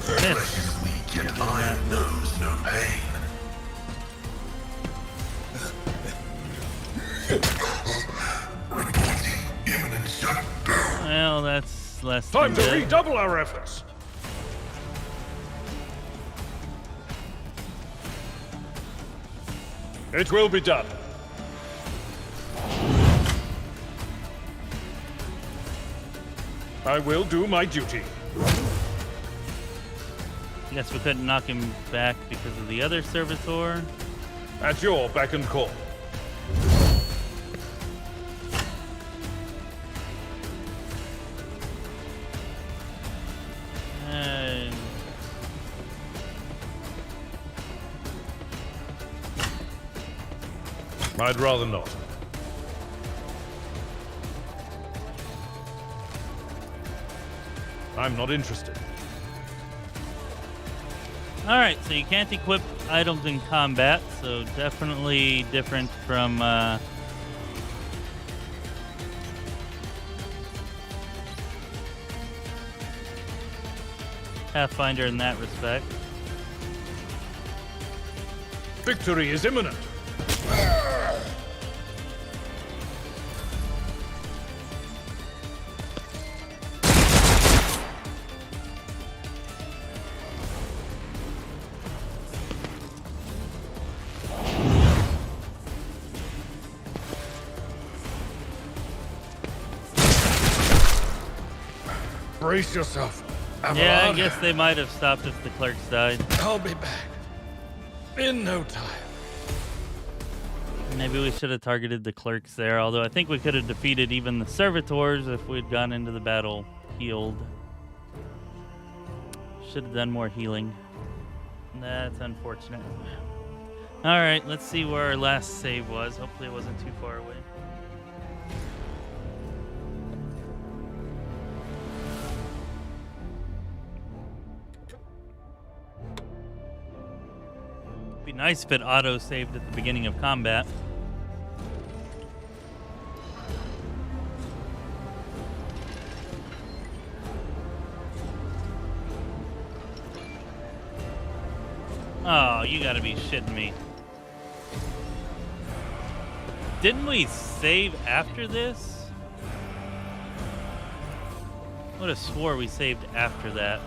Flesh is weak, yet iron knows no pain. Reporting imminent shutdown. Well, that's less Time than to dead. redouble our efforts. It will be done. I will do my duty. Guess we couldn't knock him back because of the other servitor. At your beck and call. I'd rather not. I'm not interested. Alright, so you can't equip items in combat, so definitely different from Pathfinder in that respect. Victory is imminent. Brace yourself. Yeah, I Abelard. guess they might have stopped if the clerks died. I'll be back. In no time. Maybe we should have targeted the clerks there, although I think we could have defeated even the servitors if we'd gone into the battle healed. Should have done more healing. That's unfortunate. Alright, let's see where our last save was. Hopefully it wasn't too far away. Be nice if it auto-saved at the beginning of combat. Oh, you gotta be shitting me. Didn't we save after this? I would have swore we saved after that.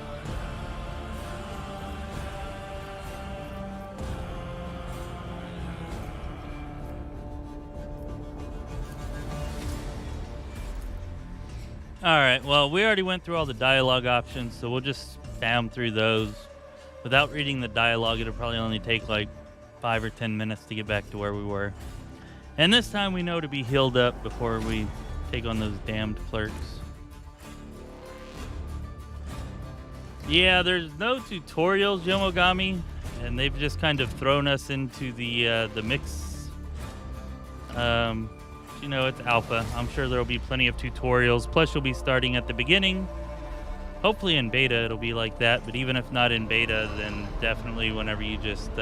Alright, well, we already went through all the dialogue options, so we'll just spam through those. Without reading the dialogue, it'll probably only take like 5 or 10 minutes to get back to where we were. And this time we know to be healed up before we take on those damned clerks. Yeah, there's no tutorials, Yomogami, and they've just kind of thrown us into the mix. You know, it's alpha. I'm sure there'll be plenty of tutorials. Plus, you'll be starting at the beginning. Hopefully in beta it'll be like that, but even if not in beta, then definitely whenever you just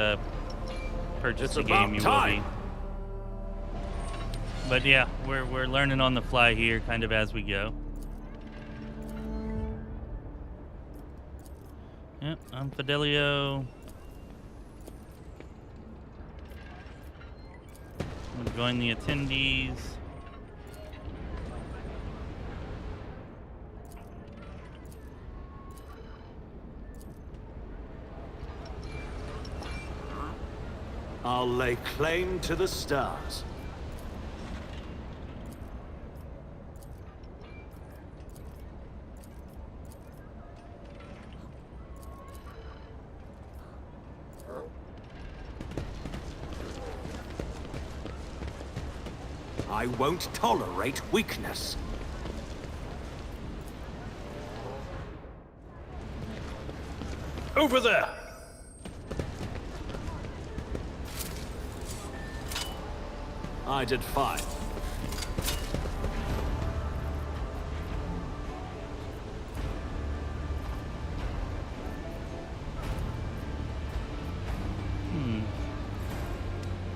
purchase the game, you will be. But yeah, we're learning on the fly here, kind of as we go. Yep, I'm Fidelio. We'll join the attendees. I'll lay claim to the stars. I won't tolerate weakness. Over there! I did fine.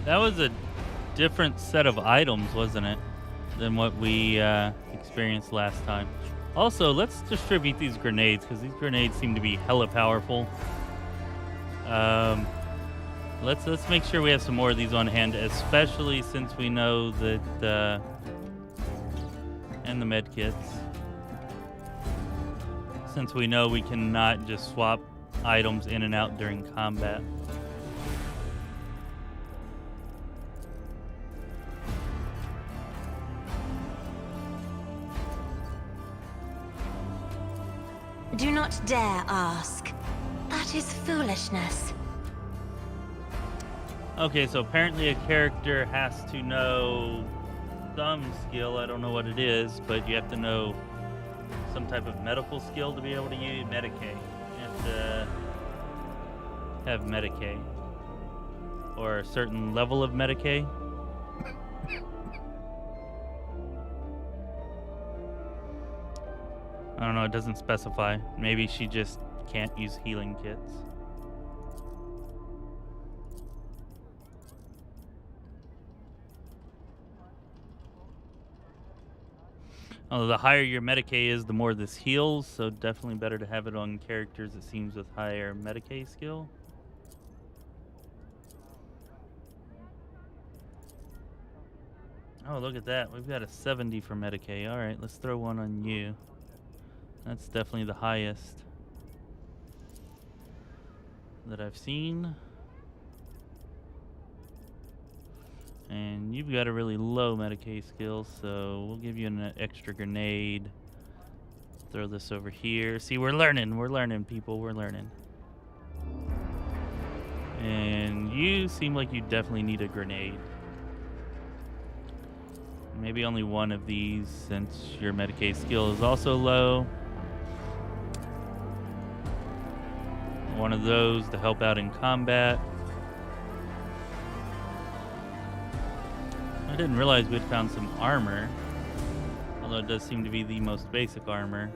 That was a different set of items, wasn't it, than what we experienced last time. Also, let's distribute these grenades, because these grenades seem to be hella powerful. Let's make sure we have some more of these on hand, especially since we know that and the med kits. Since we know we cannot just swap items in and out during combat. Do not dare ask. That is foolishness. Okay, so apparently a character has to know some skill. I don't know what it is, but you have to know some type of medical skill to be able to use Medicaid. You have to have Medicaid. Or a certain level of Medicaid. I don't know, it doesn't specify. Maybe she just can't use healing kits. Although the higher your Medicaid is, the more this heals, so definitely better to have it on characters, it seems, with higher Medicaid skill. Oh, look at that. We've got a 70 for Medicaid. Alright, let's throw one on you. That's definitely the highest that I've seen. And you've got a really low Medicaid skill, so we'll give you an extra grenade. Throw this over here. See, we're learning, people, we're learning. And you seem like you definitely need a grenade. Maybe only one of these, since your Medicaid skill is also low. One of those to help out in combat. I didn't realize we'd found some armor, although it does seem to be the most basic armor.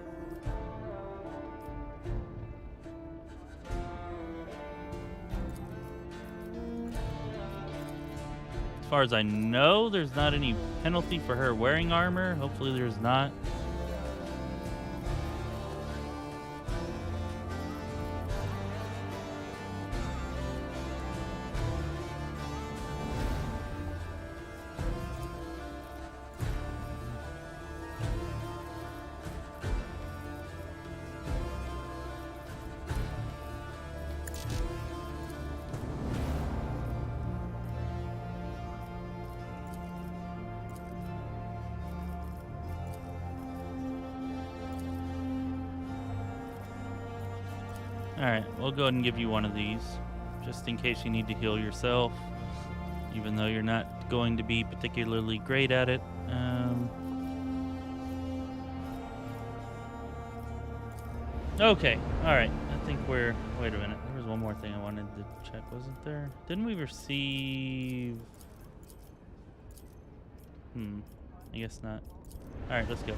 As far as I know, there's not any penalty for her wearing armor. Hopefully there's not. Alright, we'll go ahead and give you one of these, just in case you need to heal yourself, even though you're not going to be particularly great at it. Okay, alright, I think we're... Wait a minute, there was one more thing I wanted to check, wasn't there? Didn't we receive... I guess not. Alright, let's go.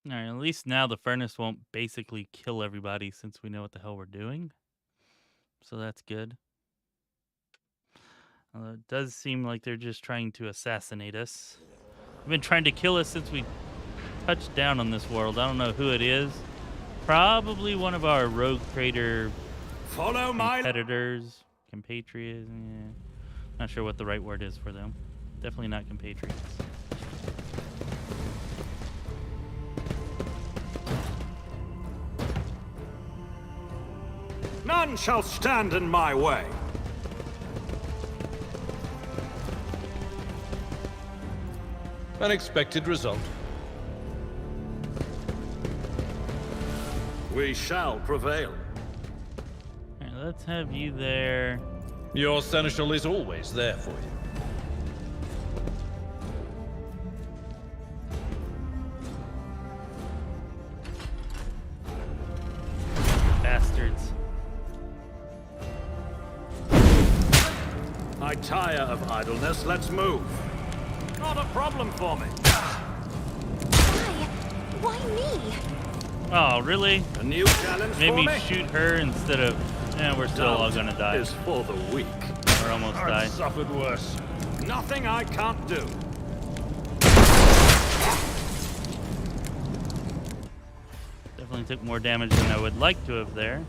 Alright, at least now the furnace won't basically kill everybody since we know what the hell we're doing. So that's good. Although it does seem like they're just trying to assassinate us. They've been trying to kill us since we touched down on this world. I don't know who it is. Probably one of our rogue trader competitors. Compatriots. Yeah. Not sure what the right word is for them. Definitely not compatriots. None shall stand in my way. Unexpected result. We shall prevail. Alright, let's have you there. Your seneschal is always there for you. Bastards. I tire of idleness, let's move. Not a problem for me. Why me? Oh, really? A new challenge Made for me me? shoot her instead of... Yeah, we're still all gonna die. Is for the weak. Or almost die. I've suffered worse. Nothing I can't do. Definitely took more damage than I would like to have there.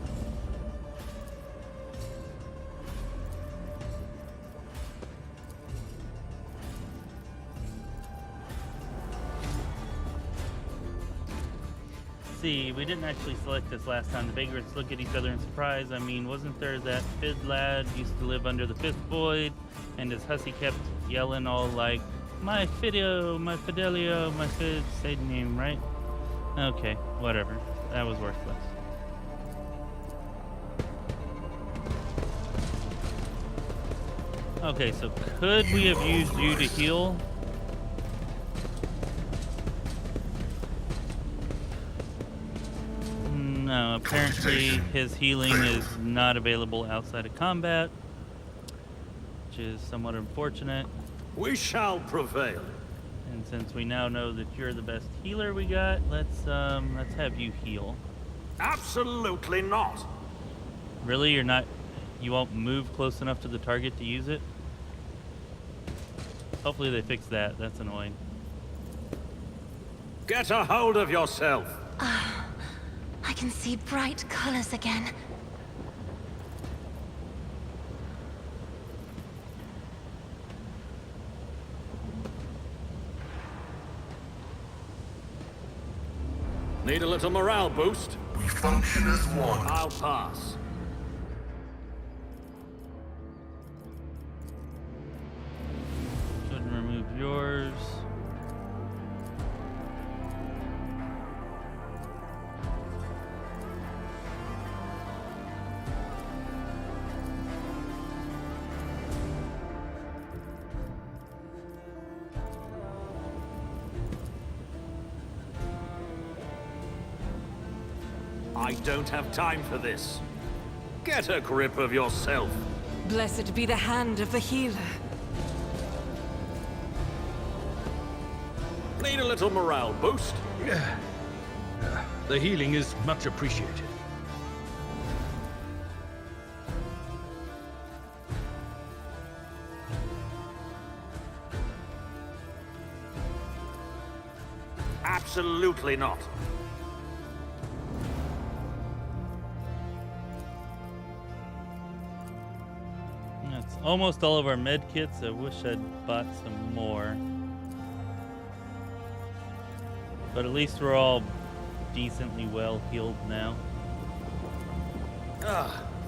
See, we didn't actually select this last time. The vagrants look at each other in surprise. I mean, wasn't there that Fid lad used to live under the fifth void, and his hussy kept yelling all like, "My Fidio, my Fidelio, my Fid," say the name, right? Okay, whatever. That was worthless. Okay, so could we have used you to heal? No, apparently his healing is not available outside of combat, which is somewhat unfortunate. We shall prevail. And since we now know that you're the best healer we got, let's have you heal. Absolutely not. Really, you won't move close enough to the target to use it? Hopefully they fix that. That's annoying. Get a hold of yourself. I can see bright colors again. Need a little morale boost? We function as one. I'll pass. Shouldn't remove yours. I don't have time for this. Get a grip of yourself. Blessed be the hand of the healer. Need a little morale boost? The healing is much appreciated. Absolutely not. That's almost all of our med kits. I wish I'd bought some more. But at least we're all decently well healed now.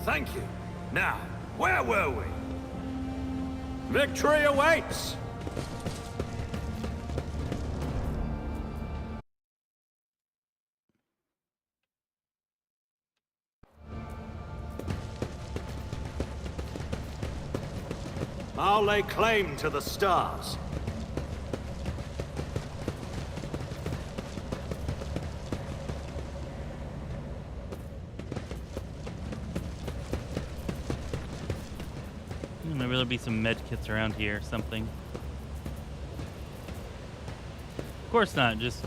Thank you. Now, where were we? Victory awaits! I'll lay claim to the stars. Maybe there'll be some med kits around here or something. Of course not, just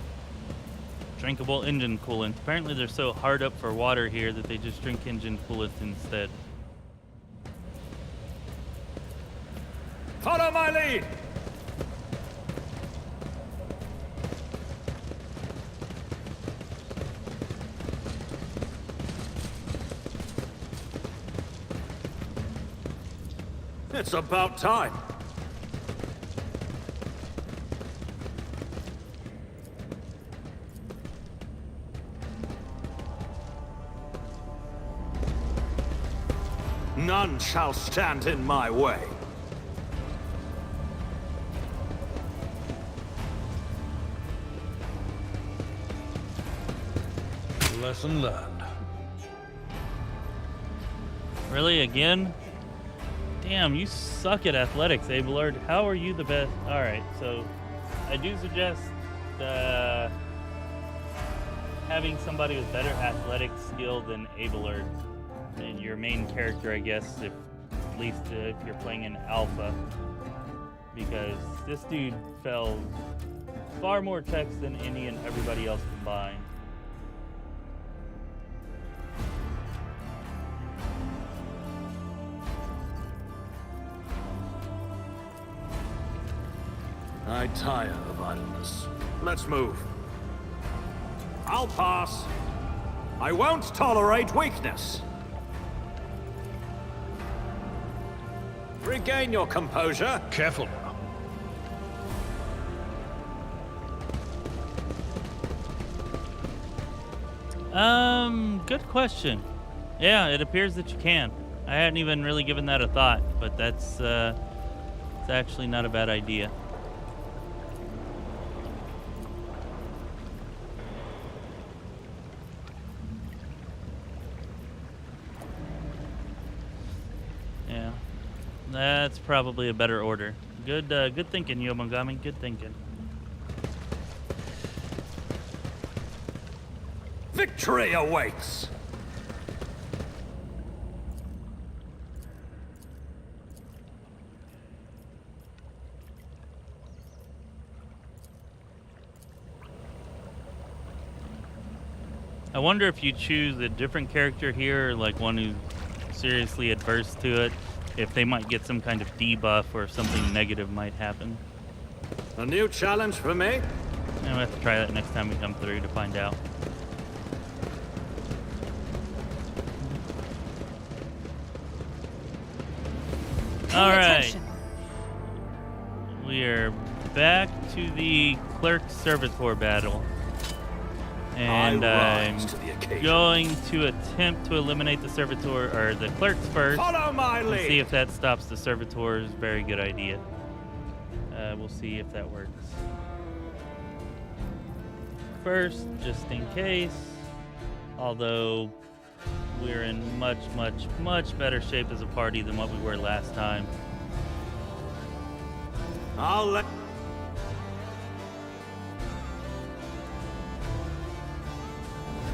drinkable engine coolant. Apparently they're so hard up for water here that they just drink engine coolant instead. Follow my lead! It's about time. None shall stand in my way. Lesson learned. Really, again? Damn, you suck at athletics, Abelard. How are you the best? Alright, so I do suggest having somebody with better athletic skill than Abelard. And your main character, I guess, if at least if you're playing in alpha, because this dude failed far more checks than any and everybody else combined. I tire of idleness. Let's move. I'll pass. I won't tolerate weakness. Regain your composure. Careful now. Good question. Yeah, it appears that you can. I hadn't even really given that a thought, but that's it's actually not a bad idea. Yeah, that's probably a better order. Good thinking, Yomogami. Good thinking. Victory awaits! I wonder if you choose a different character here, like one who's seriously adverse to it, if they might get some kind of debuff or something negative might happen. A new challenge for me? And we'll have to try that next time we come through to find out. All right. We are back to the clerk servitor battle. And I'm going to attempt to eliminate the servitor, or the clerks first. Follow my and lead. see if that stops the servitors. Very good idea. We'll see if that works. First, just in case. Although we're in much, much, much better shape as a party than what we were last time. I'll let...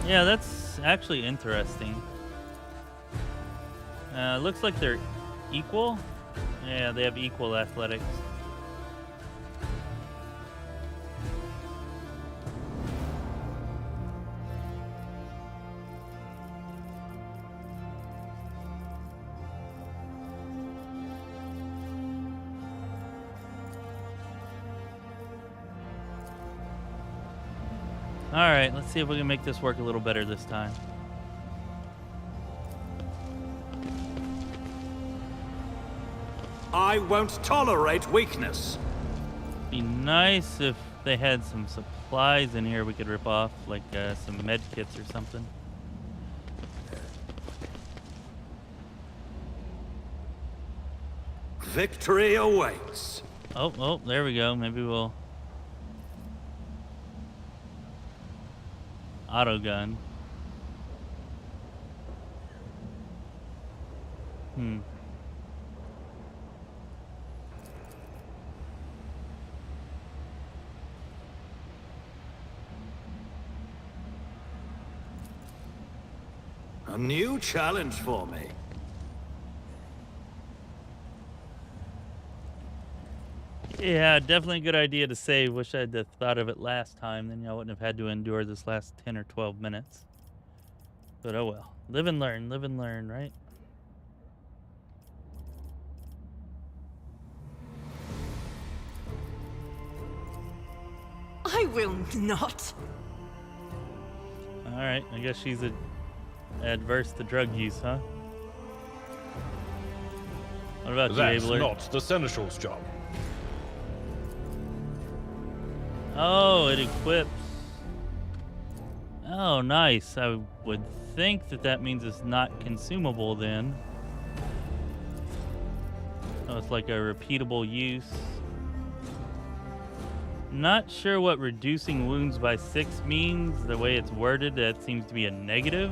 Yeah, that's actually interesting. Looks like they're equal. Yeah, they have equal athletics. All right, let's see if we can make this work a little better this time. I won't tolerate weakness. Be nice if they had some supplies in here we could rip off, like some med kits or something. Victory awaits. Oh, there we go. Maybe we'll... auto gun. A new challenge for me. Yeah, definitely a good idea to save. Wish I'd have thought of it last time. Then y'all wouldn't have had to endure this last 10 or 12 minutes. But oh well. Live and learn, right? I will not. Alright, I guess she's adverse to drug use, huh? What about you, That's Abler? not the Seneschal's job. Oh, it equips. Oh, nice. I would think that means it's not consumable then. Oh, it's like a repeatable use. Not sure what reducing wounds by 6 means. The way it's worded, that seems to be a negative.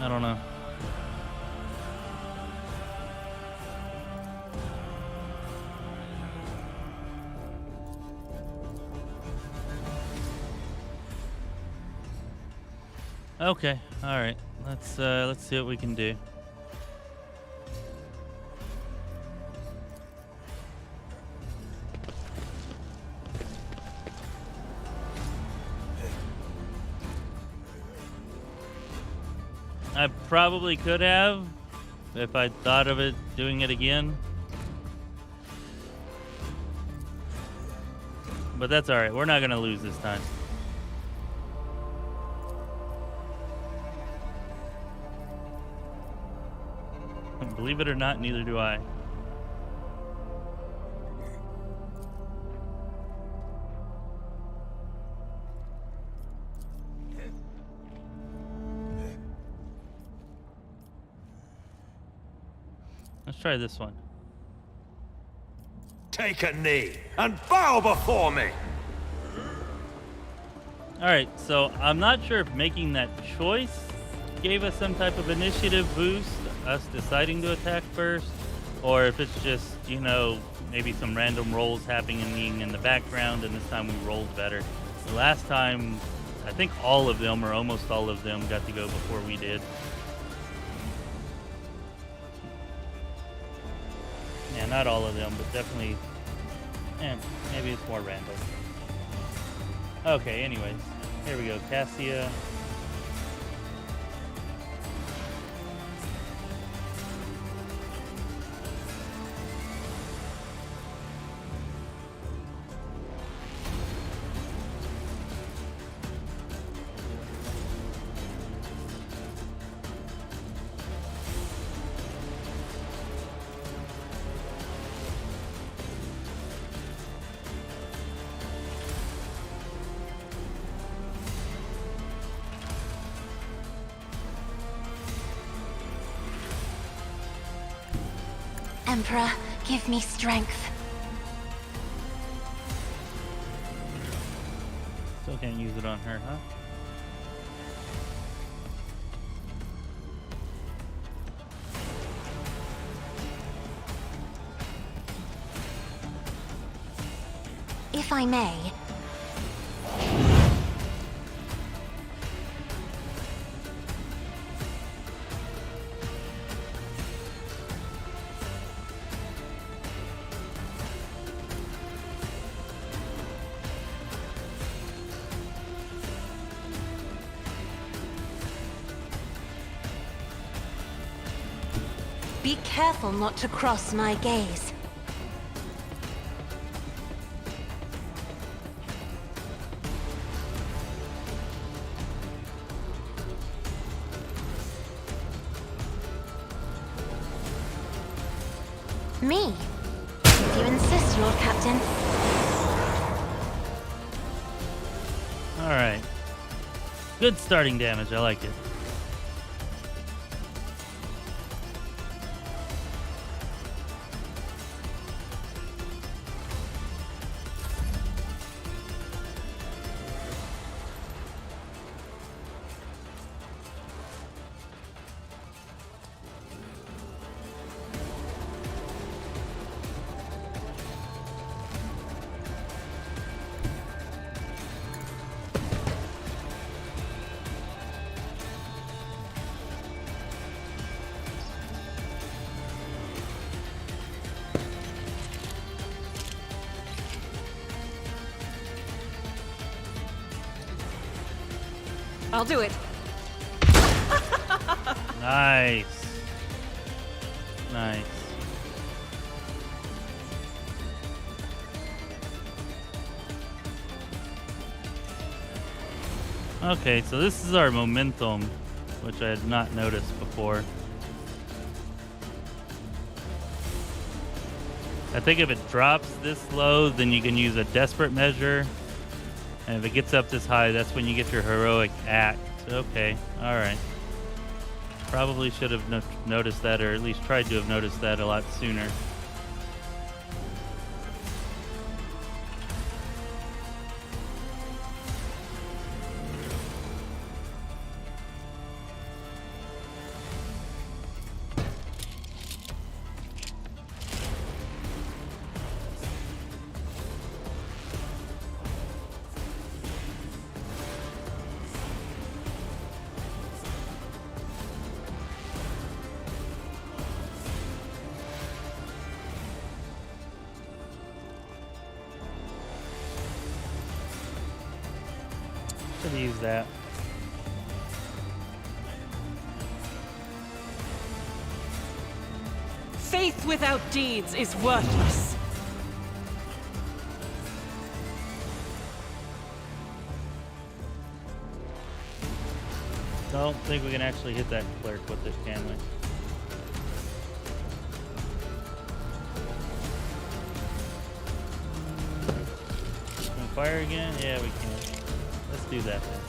I don't know. Okay, all right. Let's see what we can do. I probably could have if I thought of it doing it again. But that's all right. We're not going to lose this time. Believe it or not, neither do I. Let's try this one. Take a knee and bow before me! Alright, so I'm not sure if making that choice gave us some type of initiative boost, us deciding to attack first, or if it's just, you know, maybe some random rolls happening in the background, and this time we rolled better. The last time, I think all of them, or almost all of them, got to go before we did. Yeah, not all of them, but definitely, maybe it's more random. Okay, anyways, here we go, Cassia. Emperor, give me strength. Still can't use it on her, huh? If I may. Be careful not to cross my gaze. Me? If you insist, Lord Captain. Alright. Good starting damage, I like it. I'll do it. Nice. Nice. Okay, so this is our momentum, which I had not noticed before. I think if it drops this low, then you can use a desperate measure. And if it gets up this high, that's when you get your heroic act. Okay, alright. Probably should have noticed that, or at least tried to have noticed that a lot sooner. are these at? Faith without deeds is worthless. Don't think we can actually hit that clerk with it, can we? Can we fire again? Yeah, we can. Let's do that then.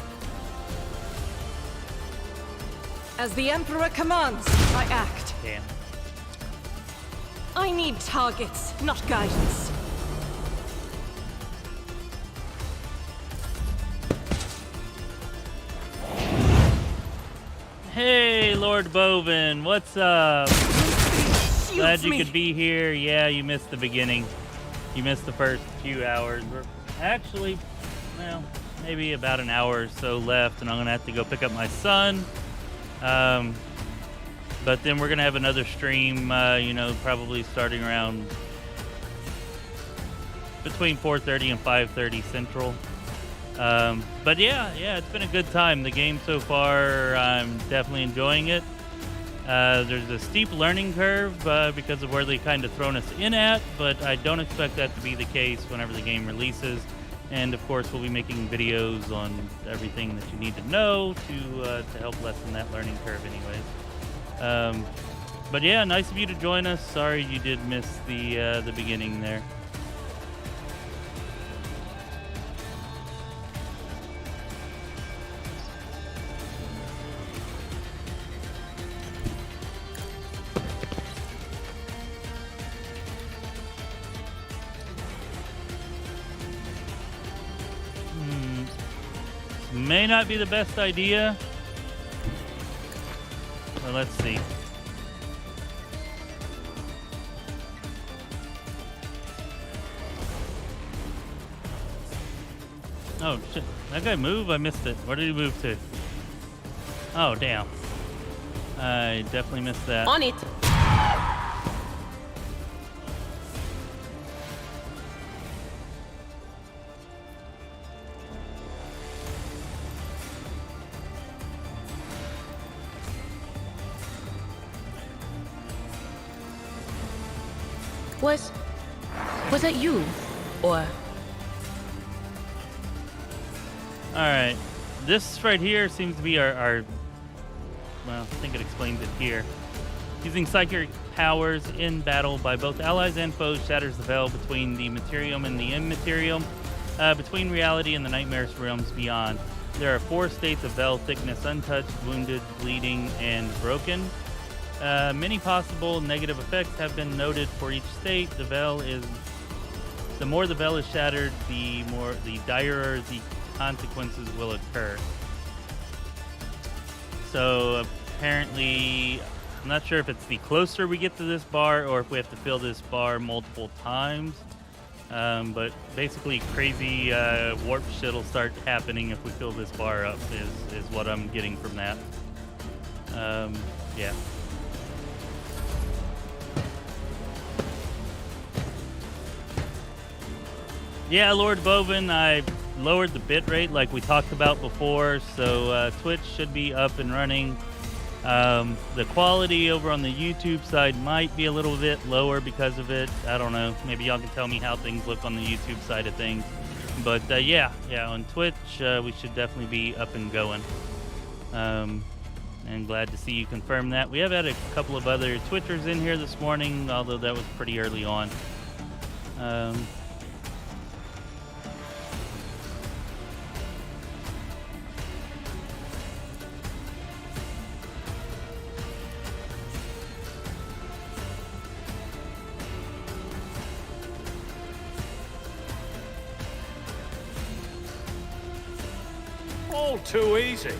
As the Emperor commands, I act. Damn. I need targets, not guidance. Hey, Lord Bovin, what's up? Glad you me. could be here. Yeah, you missed the beginning. You missed the first few hours. We're actually, well, maybe about an hour or so left, and I'm gonna have to go pick up my son. But then we're gonna have another stream, you know, probably starting around between 4:30 and 5:30 Central. But yeah, it's been a good time. The game so far, I'm definitely enjoying it. There's a steep learning curve because of where they kind of thrown us in at, but I don't expect that to be the case whenever the game releases. And of course, we'll be making videos on everything that you need to know to help lessen that learning curve anyways. But yeah, nice of you to join us. Sorry you did miss the beginning there. May not be the best idea. Well, let's see. Oh, shit. That guy move? I missed it. Where did he move to? Oh, damn. I definitely missed that. On it. Was that you? Or... Alright. This right here seems to be our... Well, I think it explains it here. Using psychic powers in battle by both allies and foes shatters the veil between the materium and the immaterium, between reality and the nightmares realms beyond. There are 4 states of veil thickness: untouched, wounded, bleeding, and broken. Many possible negative effects have been noted for each state. The more the veil is shattered, the direr the consequences will occur. So apparently, I'm not sure if it's the closer we get to this bar or if we have to fill this bar multiple times. But basically, crazy warp shit will start happening if we fill this bar up. Is what I'm getting from that. Yeah. Yeah, Lord Bovin, I lowered the bitrate like we talked about before, so Twitch should be up and running. The quality over on the YouTube side might be a little bit lower because of it. I don't know. Maybe y'all can tell me how things look on the YouTube side of things. But yeah, on Twitch, we should definitely be up and going. And glad to see you confirm that. We have had a couple of other Twitchers in here this morning, although that was pretty early on. All too easy.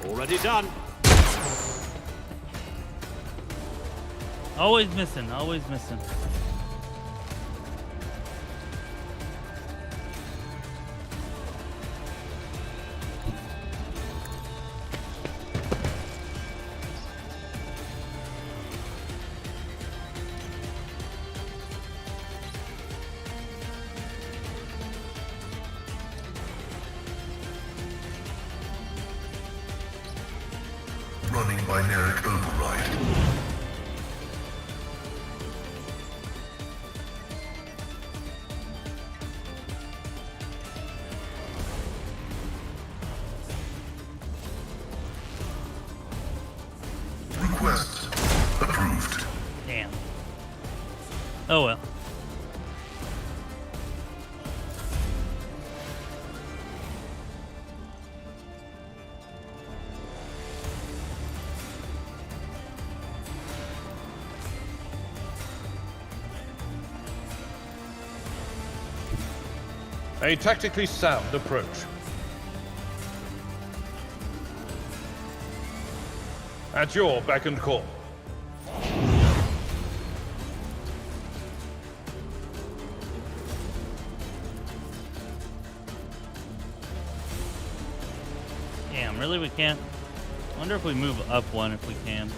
Already done. Always missing, always missing. binaric override. Request approved. Damn. Oh well. A tactically sound approach. At your beck and call. Damn, really we can't? I wonder if we move up one if we can.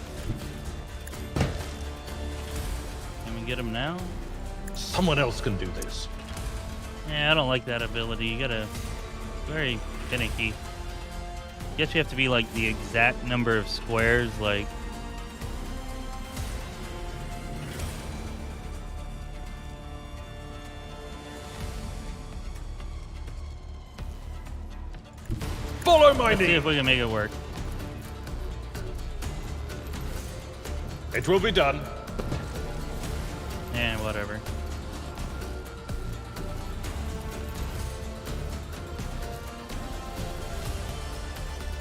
Can we get him now? Someone else can do this. Yeah, I don't like that ability. You gotta... very finicky. Guess you have to be like the exact number of squares, like... Follow my Let's see lead. if we can make it work. It will be done. Eh, whatever.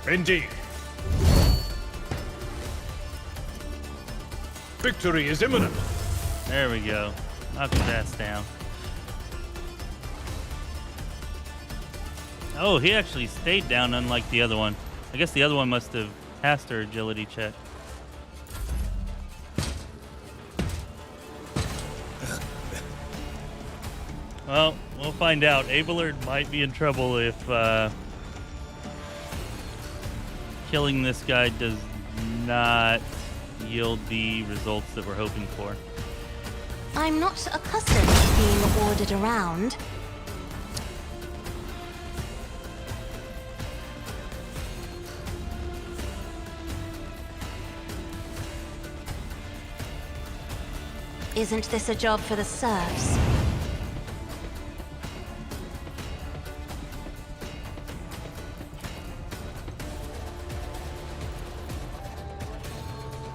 Indeed. Victory is imminent. There we go. Knock his ass down. Oh, he actually stayed down, unlike the other one. I guess the other one must have passed her agility check. Well, we'll find out. Abelard might be in trouble if killing this guy does not yield the results that we're hoping for. I'm not accustomed to being ordered around. Isn't this a job for the serfs?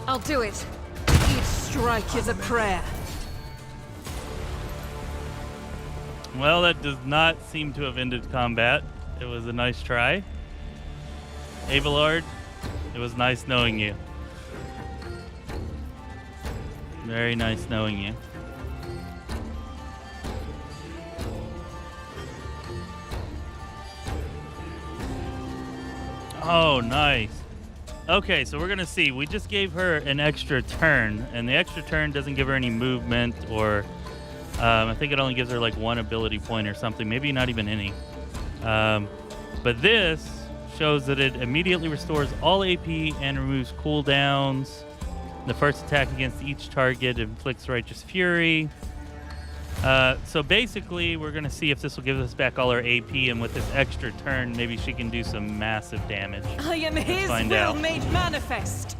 I'll do it. Each strike is a prayer. Well, that does not seem to have ended combat. It was a nice try. Abelard, it was nice knowing you. Very nice knowing you. Oh, nice. Okay, so we're gonna see. We just gave her an extra turn, and the extra turn doesn't give her any movement, or I think it only gives her like one ability point or something, maybe not even any. But this shows that it immediately restores all AP and removes cooldowns. The first attack against each target inflicts righteous fury. So basically, we're gonna see if this will give us back all our AP, and with this extra turn, maybe she can do some massive damage. I am his find will out. made manifest.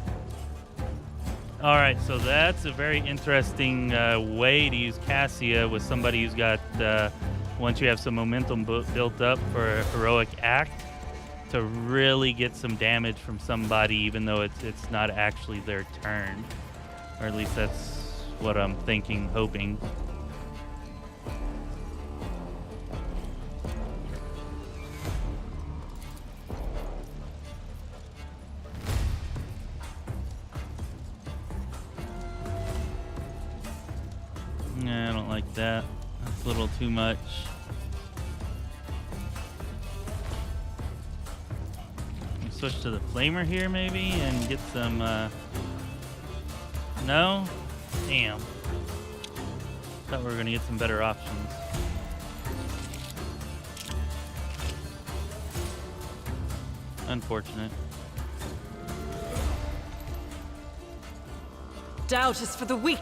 All right, so that's a very interesting way to use Cassia with somebody who's got, once you have some momentum built up for a heroic act, to really get some damage from somebody, even though it's not actually their turn. Or at least that's what I'm thinking, hoping. Nah, I don't like that. That's a little too much. Switch to the flamer here maybe and get some no? Damn. Thought we were gonna get some better options. Unfortunate. Doubt is for the weak.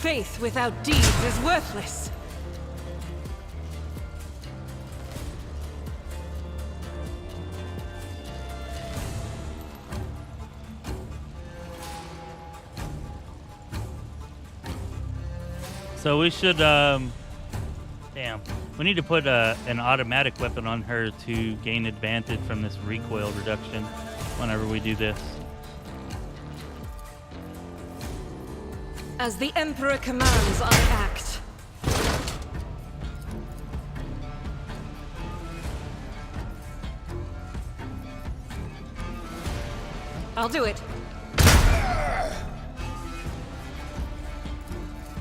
Faith without deeds is worthless. So we should, damn. We need to put an automatic weapon on her to gain advantage from this recoil reduction whenever we do this. As the Emperor commands, I act. I'll do it.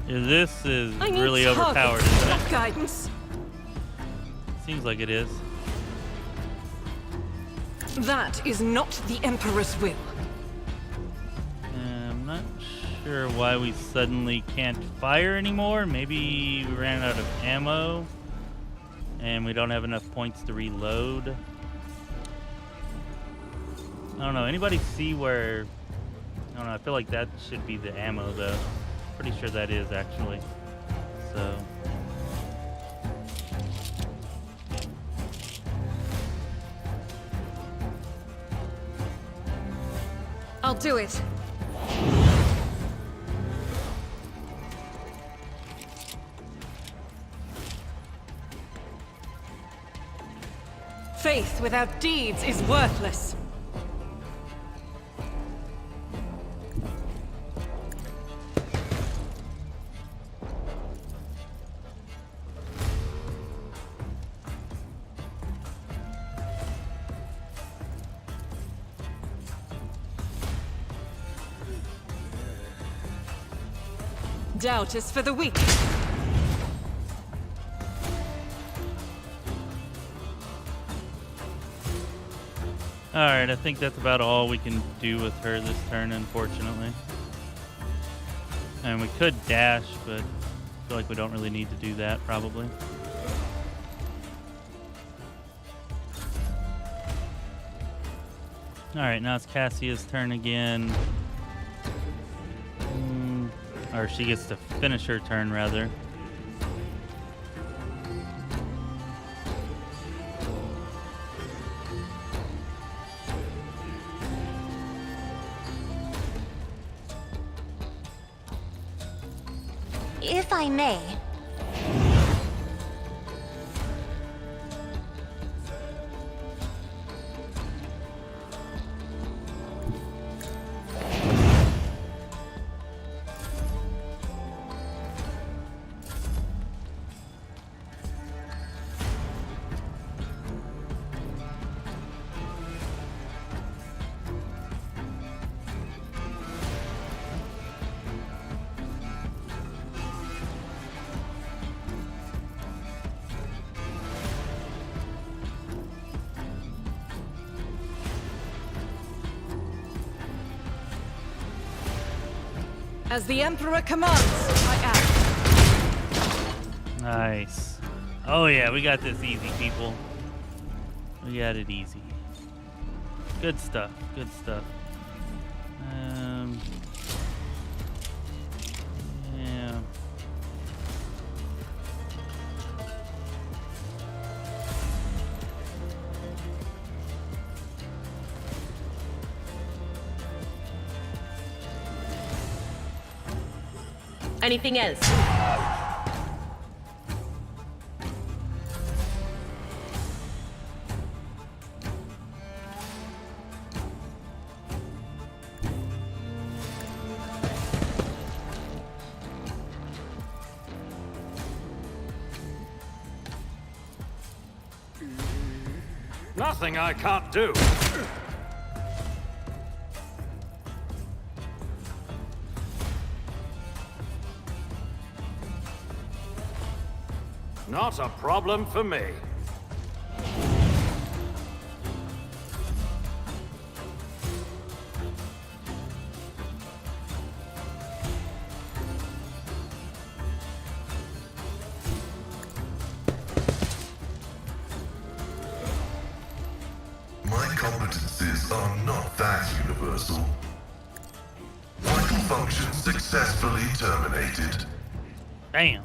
This is I need really targets, overpowered, isn't not it? guidance. Seems like it is. That is not the Emperor's will. I'm not sure why we suddenly can't fire anymore. Maybe we ran out of ammo and we don't have enough points to reload. I don't know. Anybody see where... I don't know. I feel like that should be the ammo, though. Pretty sure that is, actually. So... I'll do it. Faith without deeds is worthless. Doubt is for the weak. Alright, I think that's about all we can do with her this turn, unfortunately. And we could dash, but I feel like we don't really need to do that, probably. Alright, now it's Cassia's turn again. Or she gets to finish her turn, rather. If I may. As the Emperor commands, I act. Nice. Oh yeah, we got this easy, people. We got it easy. Good stuff. Good stuff. Yeah. Anything else? Nothing I can't do. Not a problem for me. My competencies are not that universal. Vital Malfunction successfully terminated. Damn.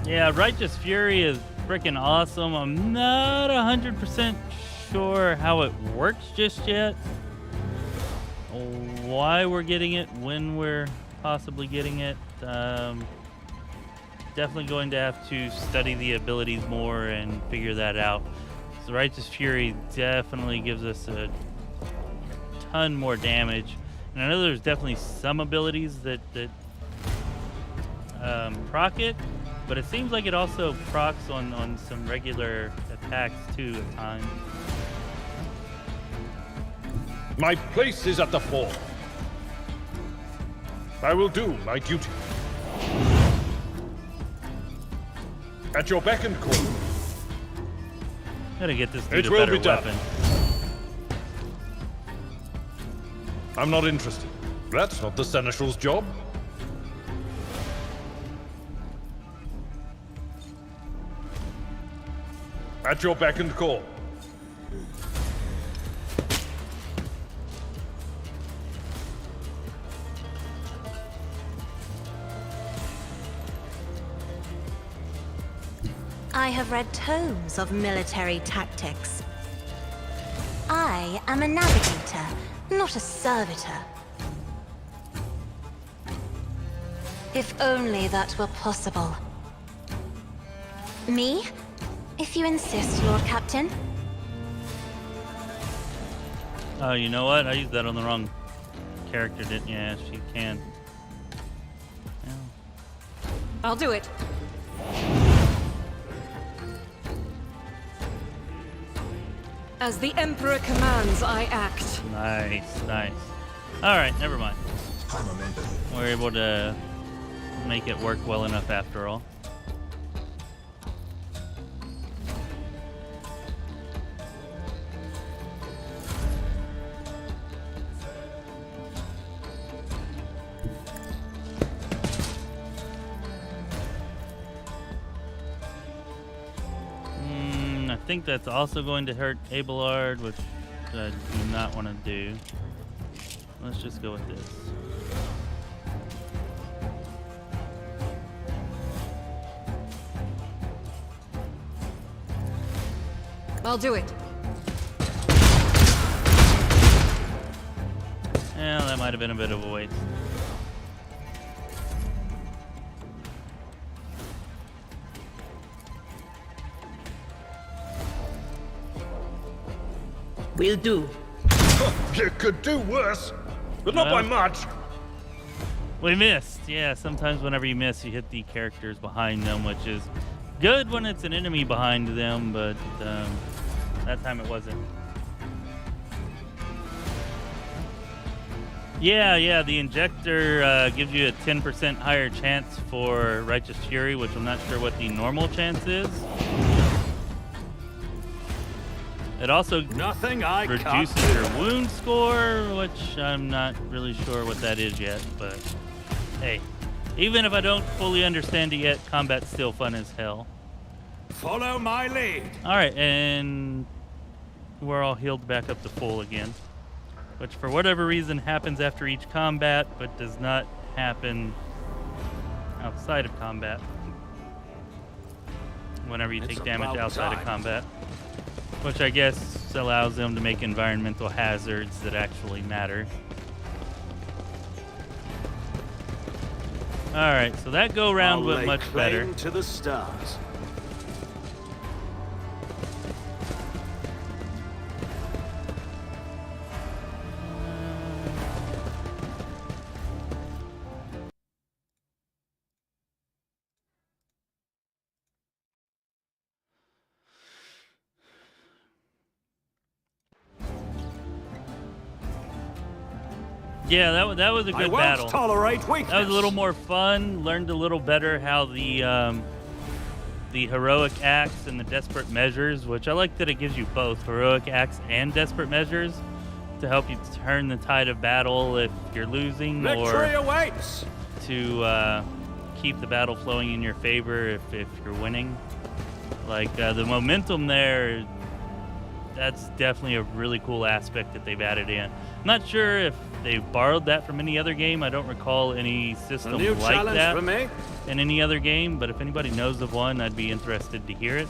Yeah, Righteous Fury is freaking awesome. I'm not 100% sure how it works just yet. Why we're getting it, when we're possibly getting it. Definitely going to have to study the abilities more and figure that out. So Righteous Fury definitely gives us a ton more damage. And I know there's definitely some abilities that proc it, but it seems like it also procs on some regular attacks too at times. My place is at the fore. I will do my duty. At your beck and call. Gotta get this dude It a will better be done. weapon. I'm not interested. That's not the Seneschal's job. At your beck and call. I have read tomes of military tactics. I am a navigator, not a servitor. If only that were possible. Me? If you insist, Lord Captain. Oh, you know what? I used that on the wrong character, didn't you? Yes, you can. Yeah. I'll do it. As the Emperor commands, I act. Nice, nice. All right, never mind. We're able to make it work well enough after all. I think that's also going to hurt Abelard, which I do not want to do. Let's just go with this. I'll do it. Yeah, that might have been a bit of a waste. Will do. You could do worse, but not by No. much. We missed. Yeah, sometimes whenever you miss, you hit the characters behind them, which is good when it's an enemy behind them, but that time it wasn't. Yeah, the injector gives you a 10% higher chance for Righteous Fury, which I'm not sure what the normal chance is. It also Nothing I can't reduces do. your wound score, which I'm not really sure what that is yet, but hey, even if I don't fully understand it yet, combat's still fun as hell. Follow my lead. All right, and we're all healed back up to full again, which for whatever reason happens after each combat, but does not happen outside of combat. Whenever you It's take damage about outside of time. combat, which I guess allows them to make environmental hazards that actually matter. All right, so that go round I'll went lay much better. claim to the stars. Yeah, that was a I good won't battle. tolerate weakness. That was a little more fun. Learned a little better how the heroic acts and the desperate measures, which I like that it gives you both heroic acts and desperate measures to help you turn the tide of battle if you're losing, Victory or awaits. to keep the battle flowing in your favor if you're winning. Like, the momentum there, that's definitely a really cool aspect that they've added in. I'm not sure if they've borrowed that from any other game. I don't recall any system A new like challenge that for me? in any other game, but if anybody knows of one, I'd be interested to hear it.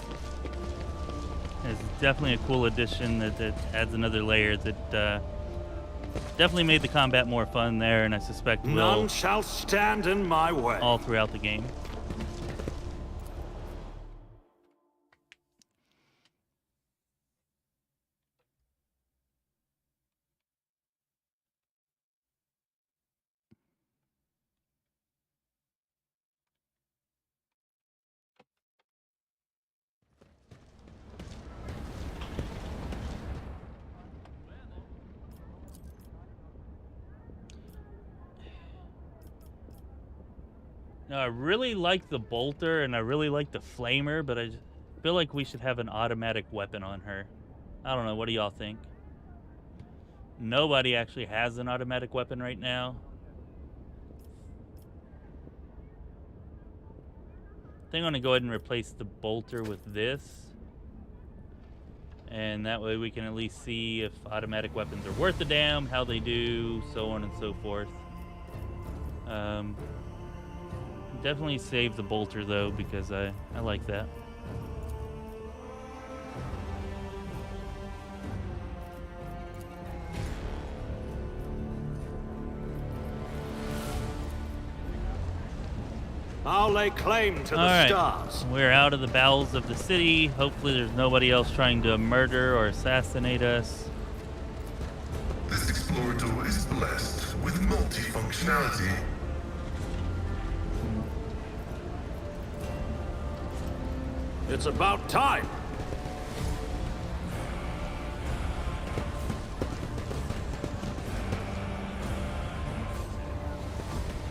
It's definitely a cool addition that adds another layer that definitely made the combat more fun there, and I suspect will None shall stand in my way. all throughout the game. Now, I really like the bolter and I really like the flamer, but I feel like we should have an automatic weapon on her. I don't know. What do y'all think? Nobody actually has an automatic weapon right now. I think I'm going to go ahead and replace the bolter with this. And that way we can at least see if automatic weapons are worth a damn, how they do, so on and so forth. Definitely save the bolter though, because I like that. I'll lay claim to the All right. stars. We're out of the bowels of the city. Hopefully there's nobody else trying to murder or assassinate us. This explorator is blessed with multifunctionality. It's about time.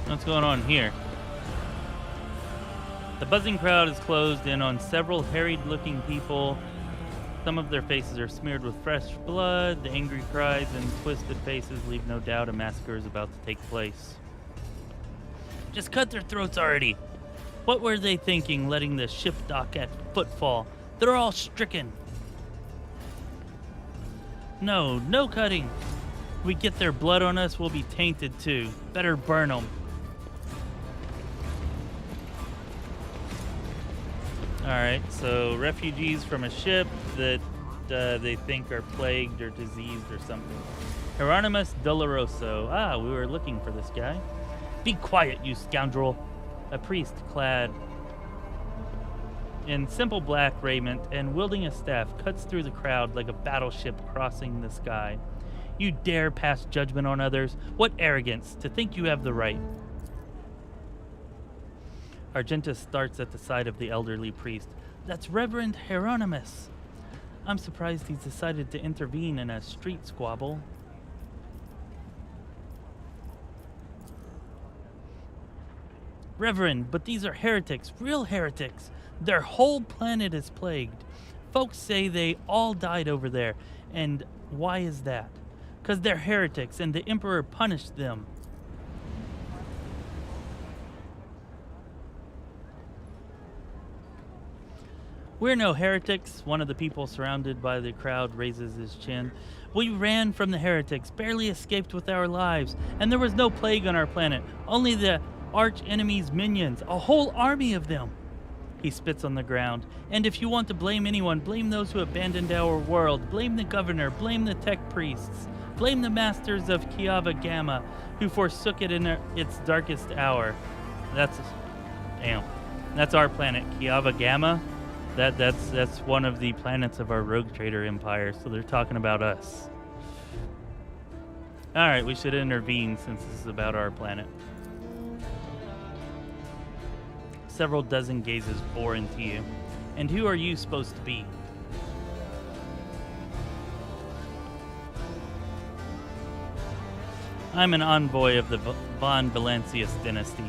What's going on here? The buzzing crowd is closed in on several harried-looking people. Some of their faces are smeared with fresh blood. The angry cries and twisted faces leave no doubt a massacre is about to take place. Just cut their throats already. What were they thinking, letting the ship dock at Footfall? They're all stricken. No, no cutting. If we get their blood on us, we'll be tainted too. Better burn them. Alright, so refugees from a ship that they think are plagued or diseased or something. Hieronymus Doloroso. Ah, we were looking for this guy. Be quiet, you scoundrel. A priest clad in simple black raiment and wielding a staff cuts through the crowd like a battleship crossing the sky. You dare pass judgment on others? What arrogance to think you have the right. Argentus starts at the side of the elderly priest. That's Reverend Hieronymus. I'm surprised he's decided to intervene in a street squabble. Reverend, but these are heretics, real heretics. Their whole planet is plagued. Folks say they all died over there. And why is that? 'Cause they're heretics and the Emperor punished them. We're no heretics. One of the people surrounded by the crowd raises his chin. We ran from the heretics, barely escaped with our lives, and there was no plague on our planet. Only the arch enemy's minions, a whole army of them. He spits on the ground. And if you want to blame anyone, blame those who abandoned our world. Blame the governor, blame the tech priests. Blame the masters of Kiava Gamma, who forsook it in its darkest hour. That's our planet, Kiava Gamma. That's one of the planets of our rogue trader empire, so they're talking about us. Alright, we should intervene since this is about our planet. Several dozen gazes bore into you. And who are you supposed to be? I'm an envoy of the Von Valancius dynasty.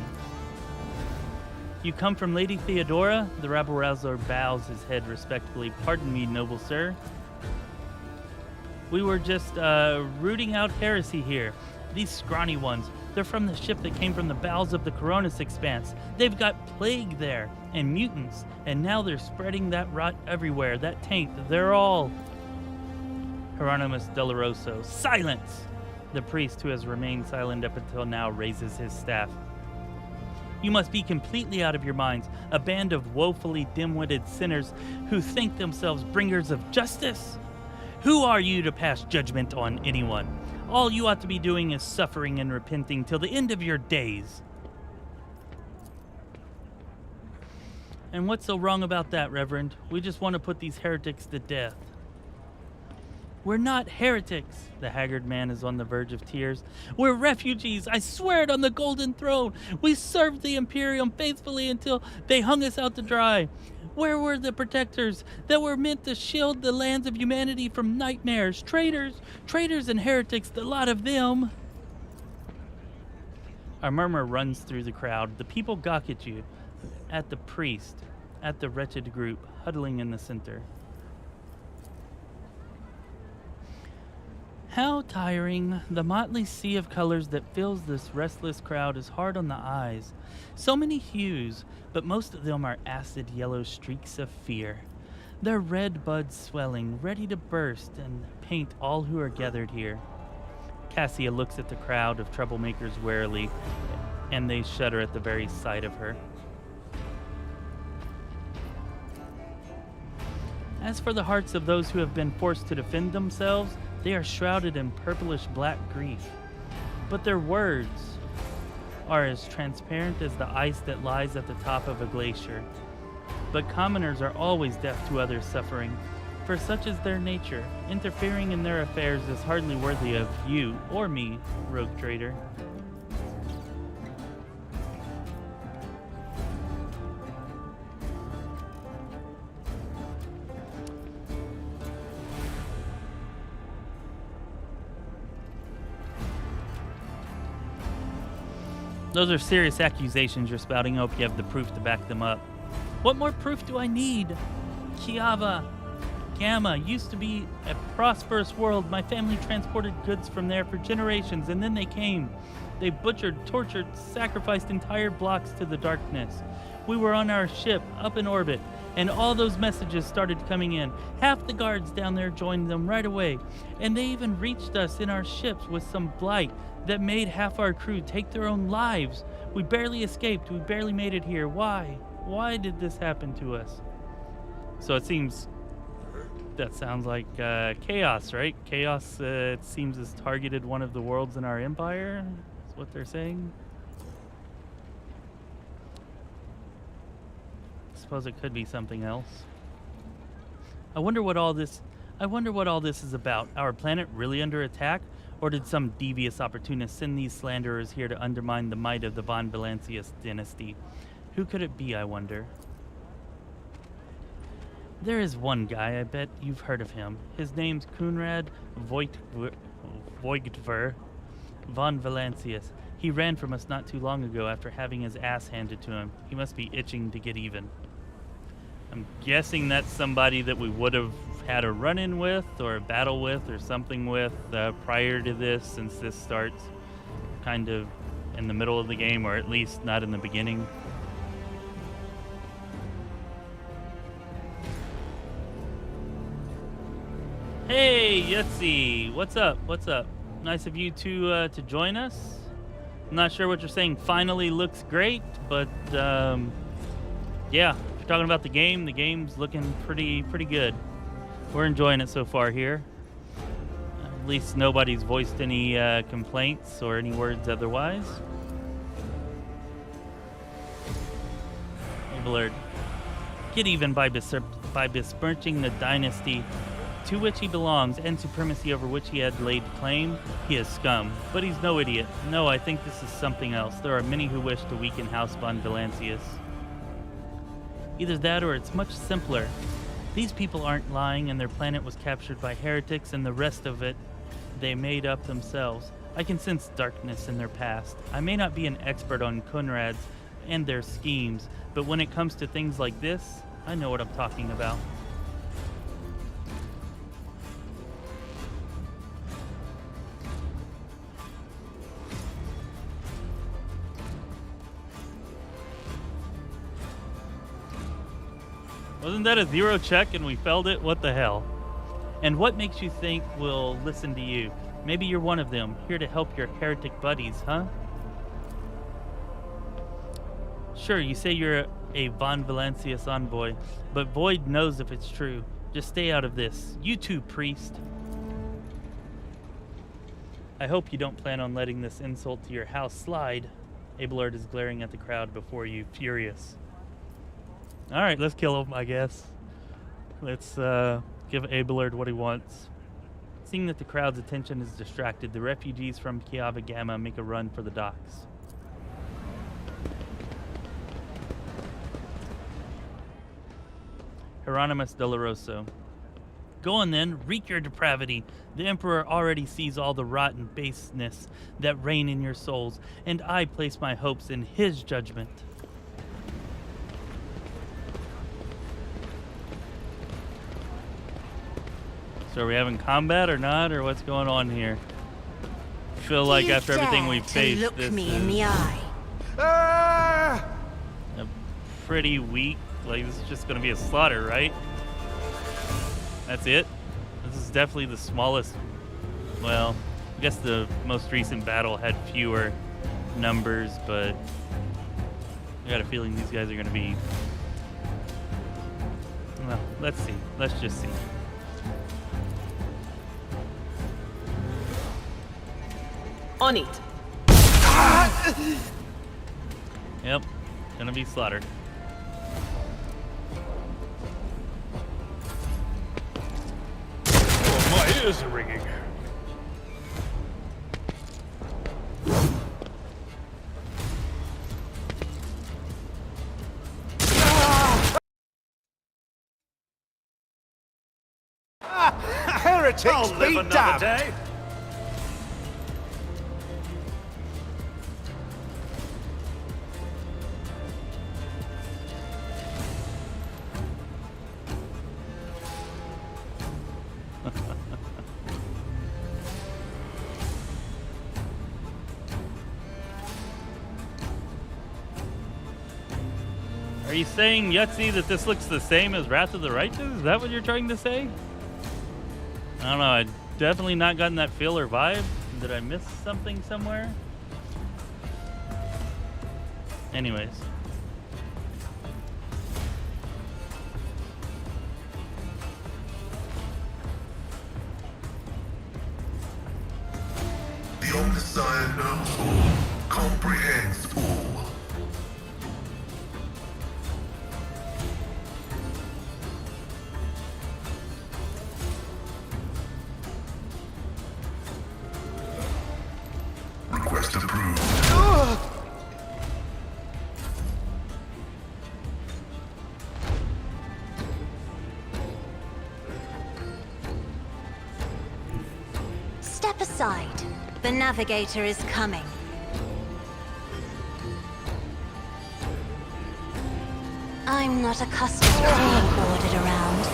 You come from Lady Theodora? The rabble-rouser bows his head respectfully. Pardon me, noble sir. We were just rooting out heresy here. These scrawny ones, they're from the ship that came from the bowels of the Coronis expanse. They've got plague there, and mutants, and now they're spreading that rot everywhere. That taint, they're all... Hieronymus Doloroso. Silence! The priest, who has remained silent up until now, raises his staff. You must be completely out of your minds, a band of woefully dim-witted sinners who think themselves bringers of justice. Who are you to pass judgment on anyone? All you ought to be doing is suffering and repenting till the end of your days. And what's so wrong about that, Reverend? We just want to put these heretics to death. We're not heretics. The haggard man is on the verge of tears. We're refugees. I swear it on the golden throne. We served the Imperium faithfully until they hung us out to dry. Where were the protectors that were meant to shield the lands of humanity from nightmares? Traitors and heretics, the lot of them. A murmur runs through the crowd. The people gawk at you, at the priest, at the wretched group huddling in the center. How tiring. The motley sea of colors that fills this restless crowd is hard on the eyes. So many hues, but most of them are acid yellow streaks of fear. Their red buds swelling, ready to burst and paint all who are gathered here. Cassia looks at the crowd of troublemakers warily, and they shudder at the very sight of her. As for the hearts of those who have been forced to defend themselves, they are shrouded in purplish black grief. But their words are as transparent as the ice that lies at the top of a glacier. But commoners are always deaf to others' suffering, for such is their nature. Interfering in their affairs is hardly worthy of you or me, rogue trader. Those are serious accusations you're spouting. I hope you have the proof to back them up. What more proof do I need? Kiava, Gamma used to be a prosperous world. My family transported goods from there for generations, and then they came. They butchered, tortured, sacrificed entire blocks to the darkness. We were on our ship, up in orbit, and all those messages started coming in. Half the guards down there joined them right away, and they even reached us in our ships with some blight that made half our crew take their own lives. We barely escaped. We barely made it here. Why? Why did this happen to us? So it seems that sounds like chaos, right? Chaos, it seems, has targeted one of the worlds in our empire. That's what they're saying. I suppose it could be something else. I wonder what all this is about. Our planet really under attack? Or did some devious opportunist send these slanderers here to undermine the might of the von Valancius dynasty? Who could it be, I wonder? There is one guy, I bet you've heard of him. His name's Conrad Voigtver von Valancius. He ran from us not too long ago after having his ass handed to him. He must be itching to get even. I'm guessing that's somebody that we would have had a run-in with or a battle with or something with prior to this, since this starts kind of in the middle of the game, or at least not in the beginning. Hey, Yutzi, what's up? What's up? Nice of you to join us. I'm not sure what you're saying. Finally looks great, but yeah. Talking about the game's looking pretty good. We're enjoying it so far here. At least nobody's voiced any complaints or any words otherwise. Blurred. Get even by besmirching the dynasty to which he belongs and supremacy over which he had laid claim. He is scum, but he's no idiot. No, I think this is something else. There are many who wish to weaken House von Valancius. Either that or it's much simpler. These people aren't lying and their planet was captured by heretics, and the rest of it they made up themselves. I can sense darkness in their past. I may not be an expert on Conrads and their schemes, but when it comes to things like this, I know what I'm talking about. Wasn't that a 0 check and we failed it? What the hell? And what makes you think we'll listen to you? Maybe you're one of them, here to help your heretic buddies, huh? Sure, you say you're a Von Valancius envoy, but Void knows if it's true. Just stay out of this. You too, priest. I hope you don't plan on letting this insult to your house slide. Abelard is glaring at the crowd before you, furious. Alright, let's kill him, I guess. Let's give Abelard what he wants. Seeing that the crowd's attention is distracted, the refugees from Kiava Gamma make a run for the docks. Hieronymus Doloroso. Go on then, wreak your depravity. The Emperor already sees all the rotten baseness that reign in your souls, and I place my hopes in his judgment. So are we having combat or not, or what's going on here? I feel like after everything we've faced, look this me is in the eye. a pretty weak, like this is just gonna be a slaughter, right? That's it? This is definitely the smallest, well, I guess the most recent battle had fewer numbers, but I got a feeling these guys are gonna be, well, let's see, let's just see. On it. Yep, gonna be slaughtered. Oh, my ears are ringing. Heretics I'll live be another damned. day. Are you saying, Yahtzee, that this looks the same as Wrath of the Righteous? Is that what you're trying to say? I don't know. I definitely not gotten that feel or vibe. Did I miss something somewhere? Anyways. The Omnissiah knows all, comprehends all. Request approved. Step aside. The navigator is coming. I'm not accustomed to being ordered around.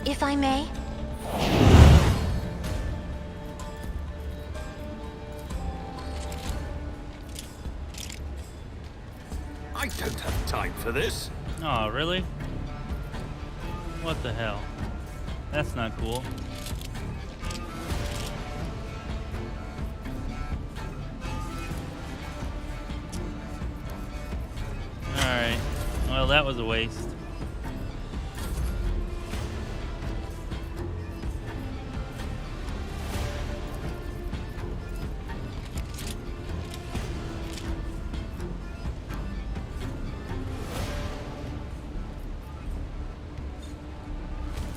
If I may? I don't have time for this. Oh, really? What the hell? That's not cool. Alright. Well, that was a waste.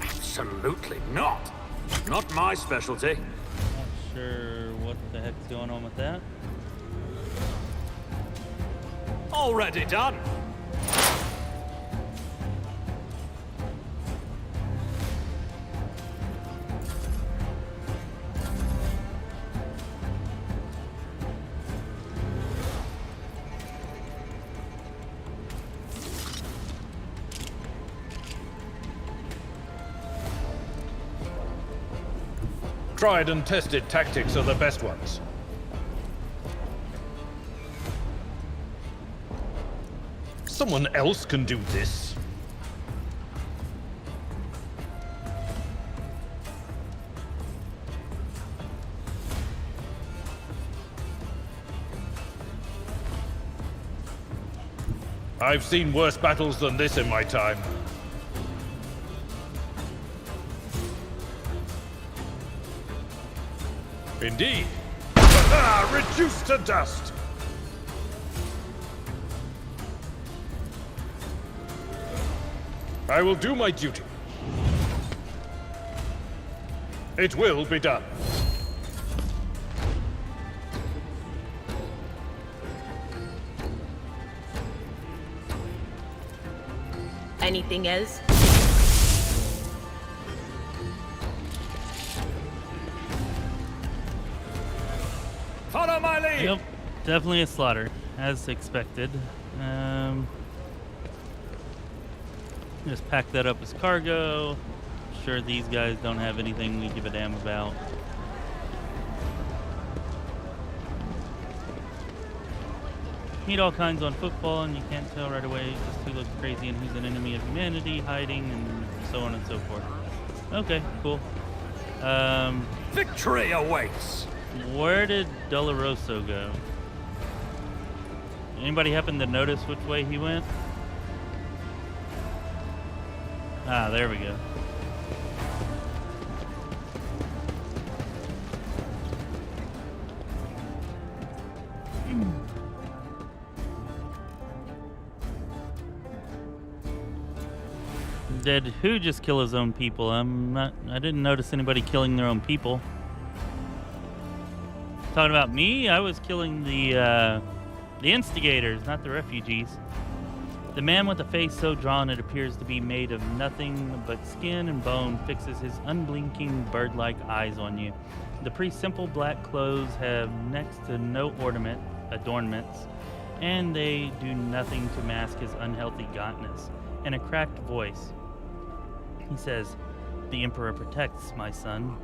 Absolutely not. Not my specialty. Not sure what the heck's going on with that. Already done. Tried and tested tactics are the best ones. Someone else can do this. I've seen worse battles than this in my time. Indeed. Reduced to dust! I will do my duty. It will be done. Anything else? Follow my lead! Yep, definitely a slaughter, as expected. Just pack that up as cargo. Sure, these guys don't have anything we give a damn about. Meet all kinds on Footfall, and you can't tell right away just who looks crazy and who's an enemy of humanity, hiding, and so on and so forth. Okay, cool. Victory awaits! Where did Doloroso go? Anybody happen to notice which way he went? Ah, there we go. Did who just kill his own people? I didn't notice anybody killing their own people. Talking about me? I was killing the instigators, not the refugees. The man with a face so drawn it appears to be made of nothing but skin and bone fixes his unblinking bird-like eyes on you. The priest's simple black clothes have next to no adornments, and they do nothing to mask his unhealthy gauntness. In a cracked voice, he says, "The Emperor protects, my son."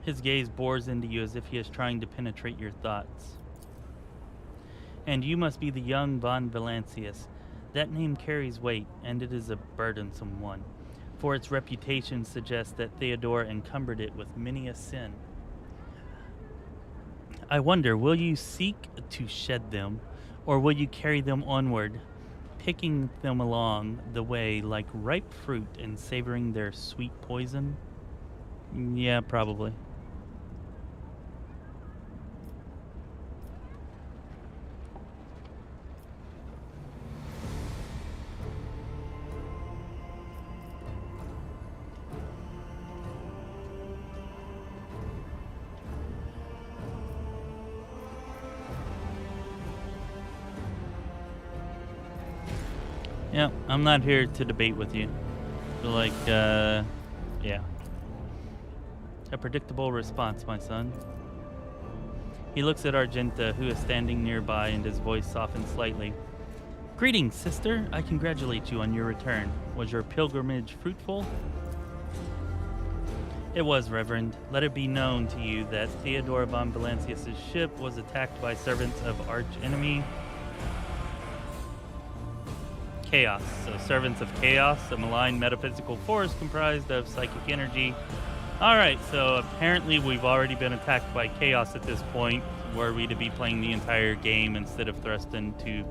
His gaze bores into you as if he is trying to penetrate your thoughts. And you must be the young von Valancius. That name carries weight, and it is a burdensome one, for its reputation suggests that Theodora encumbered it with many a sin. I wonder, will you seek to shed them, or will you carry them onward, picking them along the way like ripe fruit and savoring their sweet poison? Yeah, probably. Yeah, I'm not here to debate with you. So yeah. A predictable response, my son. He looks at Argenta, who is standing nearby, and his voice softens slightly. Greetings, sister. I congratulate you on your return. Was your pilgrimage fruitful? It was, Reverend. Let it be known to you that Theodora von Valancius' ship was attacked by servants of arch-enemy Chaos. So servants of Chaos, a malign metaphysical force comprised of psychic energy. Alright, so apparently we've already been attacked by Chaos at this point. Were we to be playing the entire game instead of thrust into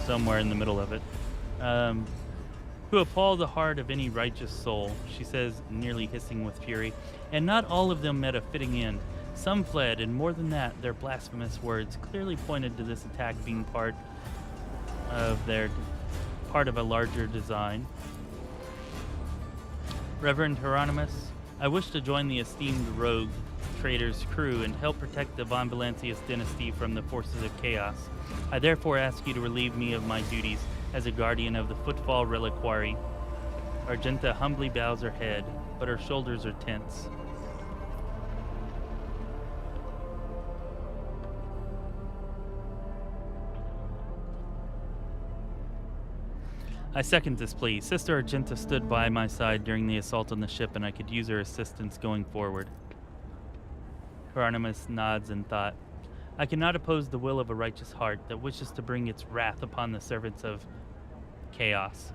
somewhere in the middle of it. Who appall the heart of any righteous soul, she says, nearly hissing with fury. And not all of them met a fitting end. Some fled, and more than that, their blasphemous words clearly pointed to this attack being part of a larger design. Reverend Hieronymus, I wish to join the esteemed rogue trader's crew and help protect the von Valancius dynasty from the forces of chaos. I therefore ask you to relieve me of my duties as a guardian of the Footfall reliquary. Argenta humbly bows her head, but her shoulders are tense. I second this plea. Sister Argenta stood by my side during the assault on the ship, and I could use her assistance going forward. Hieronymus nods in thought. I cannot oppose the will of a righteous heart that wishes to bring its wrath upon the servants of chaos.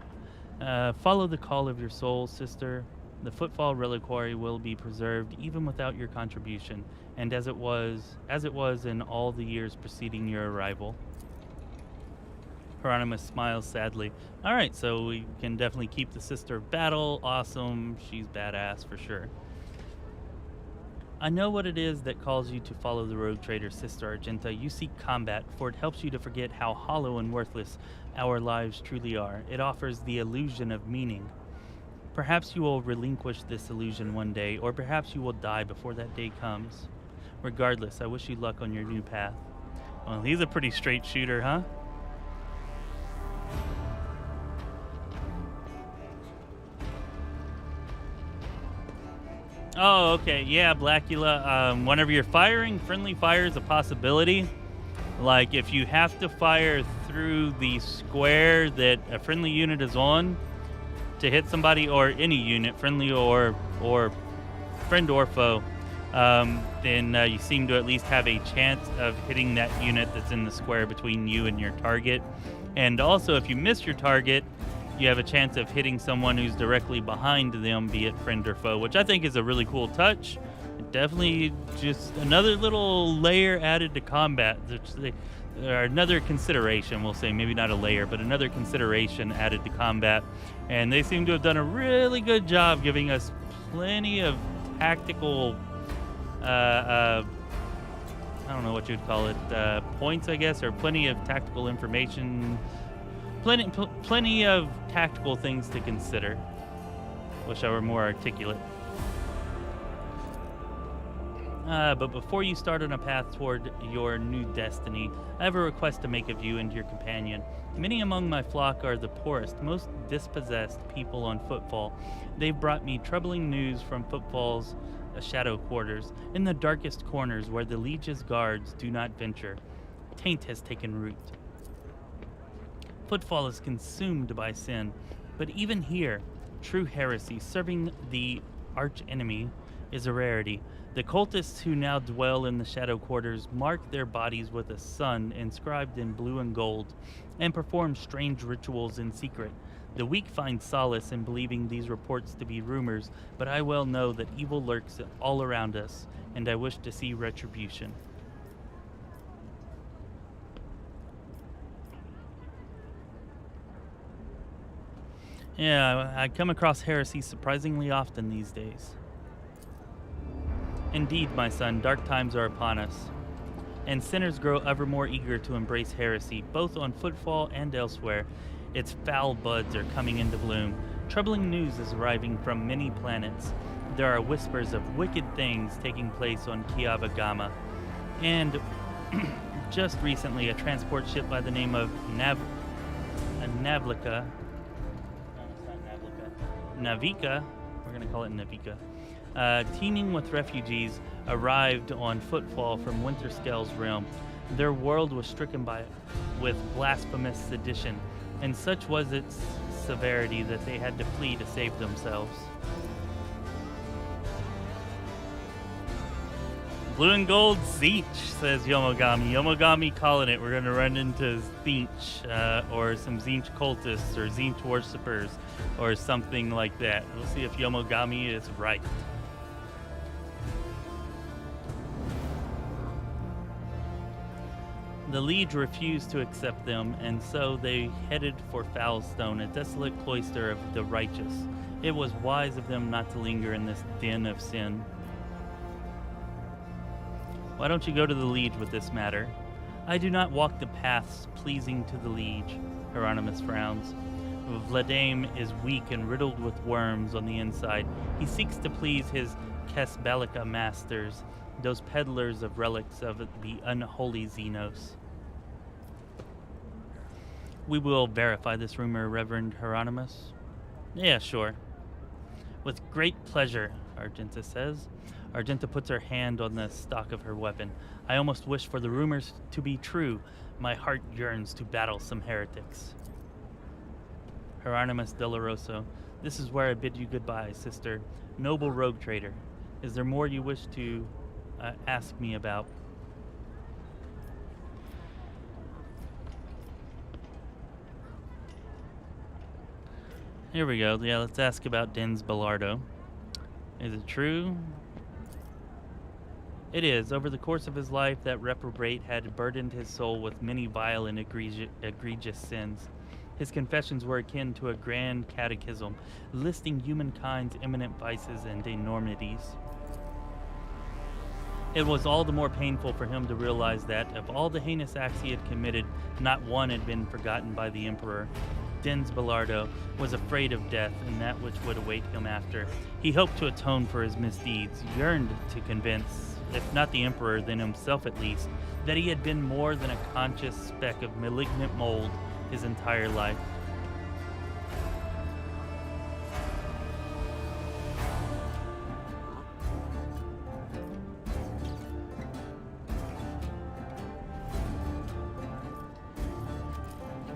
Follow the call of your soul, sister. The Footfall reliquary will be preserved even without your contribution, and as it was in all the years preceding your arrival. Hieronymus smiles sadly. All right, so we can definitely keep the Sister of Battle. Awesome. She's badass for sure. I know what it is that calls you to follow the rogue trader, Sister Argenta. You seek combat, for it helps you to forget how hollow and worthless our lives truly are. It offers the illusion of meaning. Perhaps you will relinquish this illusion one day, or perhaps you will die before that day comes. Regardless, I wish you luck on your new path. Well, he's a pretty straight shooter, huh? Oh, okay. Yeah, Blackula. Whenever you're firing, friendly fire is a possibility. Like, if you have to fire through the square that a friendly unit is on to hit somebody, or any unit, friendly or friend or foe, then you seem to at least have a chance of hitting that unit that's in the square between you and your target. And also, if you miss your target, you have a chance of hitting someone who's directly behind them, be it friend or foe, which I think is a really cool touch. Definitely just another little layer added to combat, or another consideration, we'll say, maybe not a layer, but another consideration added to combat. And they seem to have done a really good job giving us plenty of tactical, I don't know what you'd call it, points, I guess, or plenty of tactical information. Plenty of tactical things to consider. Wish I were more articulate. But before you start on a path toward your new destiny, I have a request to make of you and your companion. Many among my flock are the poorest, most dispossessed people on Footfall. They've brought me troubling news from Footfall's shadow quarters, in the darkest corners where the Liege's guards do not venture. Taint has taken root. Footfall is consumed by sin, but even here, true heresy, serving the arch-enemy, is a rarity. The cultists who now dwell in the shadow quarters mark their bodies with a sun inscribed in blue and gold, and perform strange rituals in secret. The weak find solace in believing these reports to be rumors, but I well know that evil lurks all around us, and I wish to see retribution. Yeah, I come across heresy surprisingly often these days. Indeed, my son, dark times are upon us, and sinners grow ever more eager to embrace heresy, both on Footfall and elsewhere. Its foul buds are coming into bloom. Troubling news is arriving from many planets. There are whispers of wicked things taking place on Kiava Gamma, and just recently a transport ship by the name of Navika, we're going to call it Navika, teeming with refugees, arrived on Footfall from Winterscale's realm. Their world was stricken with blasphemous sedition, and such was its severity that they had to flee to save themselves. Blue and gold Zinch, says Yomogami. Yomogami calling it. We're going to run into Zinch, or some Zinch cultists, or Zinch worshippers, or something like that. We'll see if Yomogami is right. The liege refused to accept them, and so they headed for Foulstone, a desolate cloister of the righteous. It was wise of them not to linger in this den of sin. Why don't you go to the liege with this matter? I do not walk the paths pleasing to the liege, Hieronymus frowns. Vladame is weak and riddled with worms on the inside. He seeks to please his Kesbelica masters, those peddlers of relics of the unholy Xenos. We will verify this rumor, Reverend Hieronymus. Yeah, sure. With great pleasure, Argenta says. Argenta puts her hand on the stock of her weapon. I almost wish for the rumors to be true. My heart yearns to battle some heretics. Hieronymus Doloroso. This is where I bid you goodbye, sister. Noble rogue trader. Is there more you wish to ask me about? Here we go. Yeah, let's ask about Dens Bellardo. Is it true? It is. Over the course of his life, that reprobate had burdened his soul with many vile and egregious sins. His confessions were akin to a grand catechism, listing humankind's imminent vices and enormities. It was all the more painful for him to realize that, of all the heinous acts he had committed, not one had been forgotten by the Emperor. Dens Bellardo was afraid of death and that which would await him after. He hoped to atone for his misdeeds, yearned to convince, if not the Emperor, then himself at least, that he had been more than a conscious speck of malignant mold his entire life.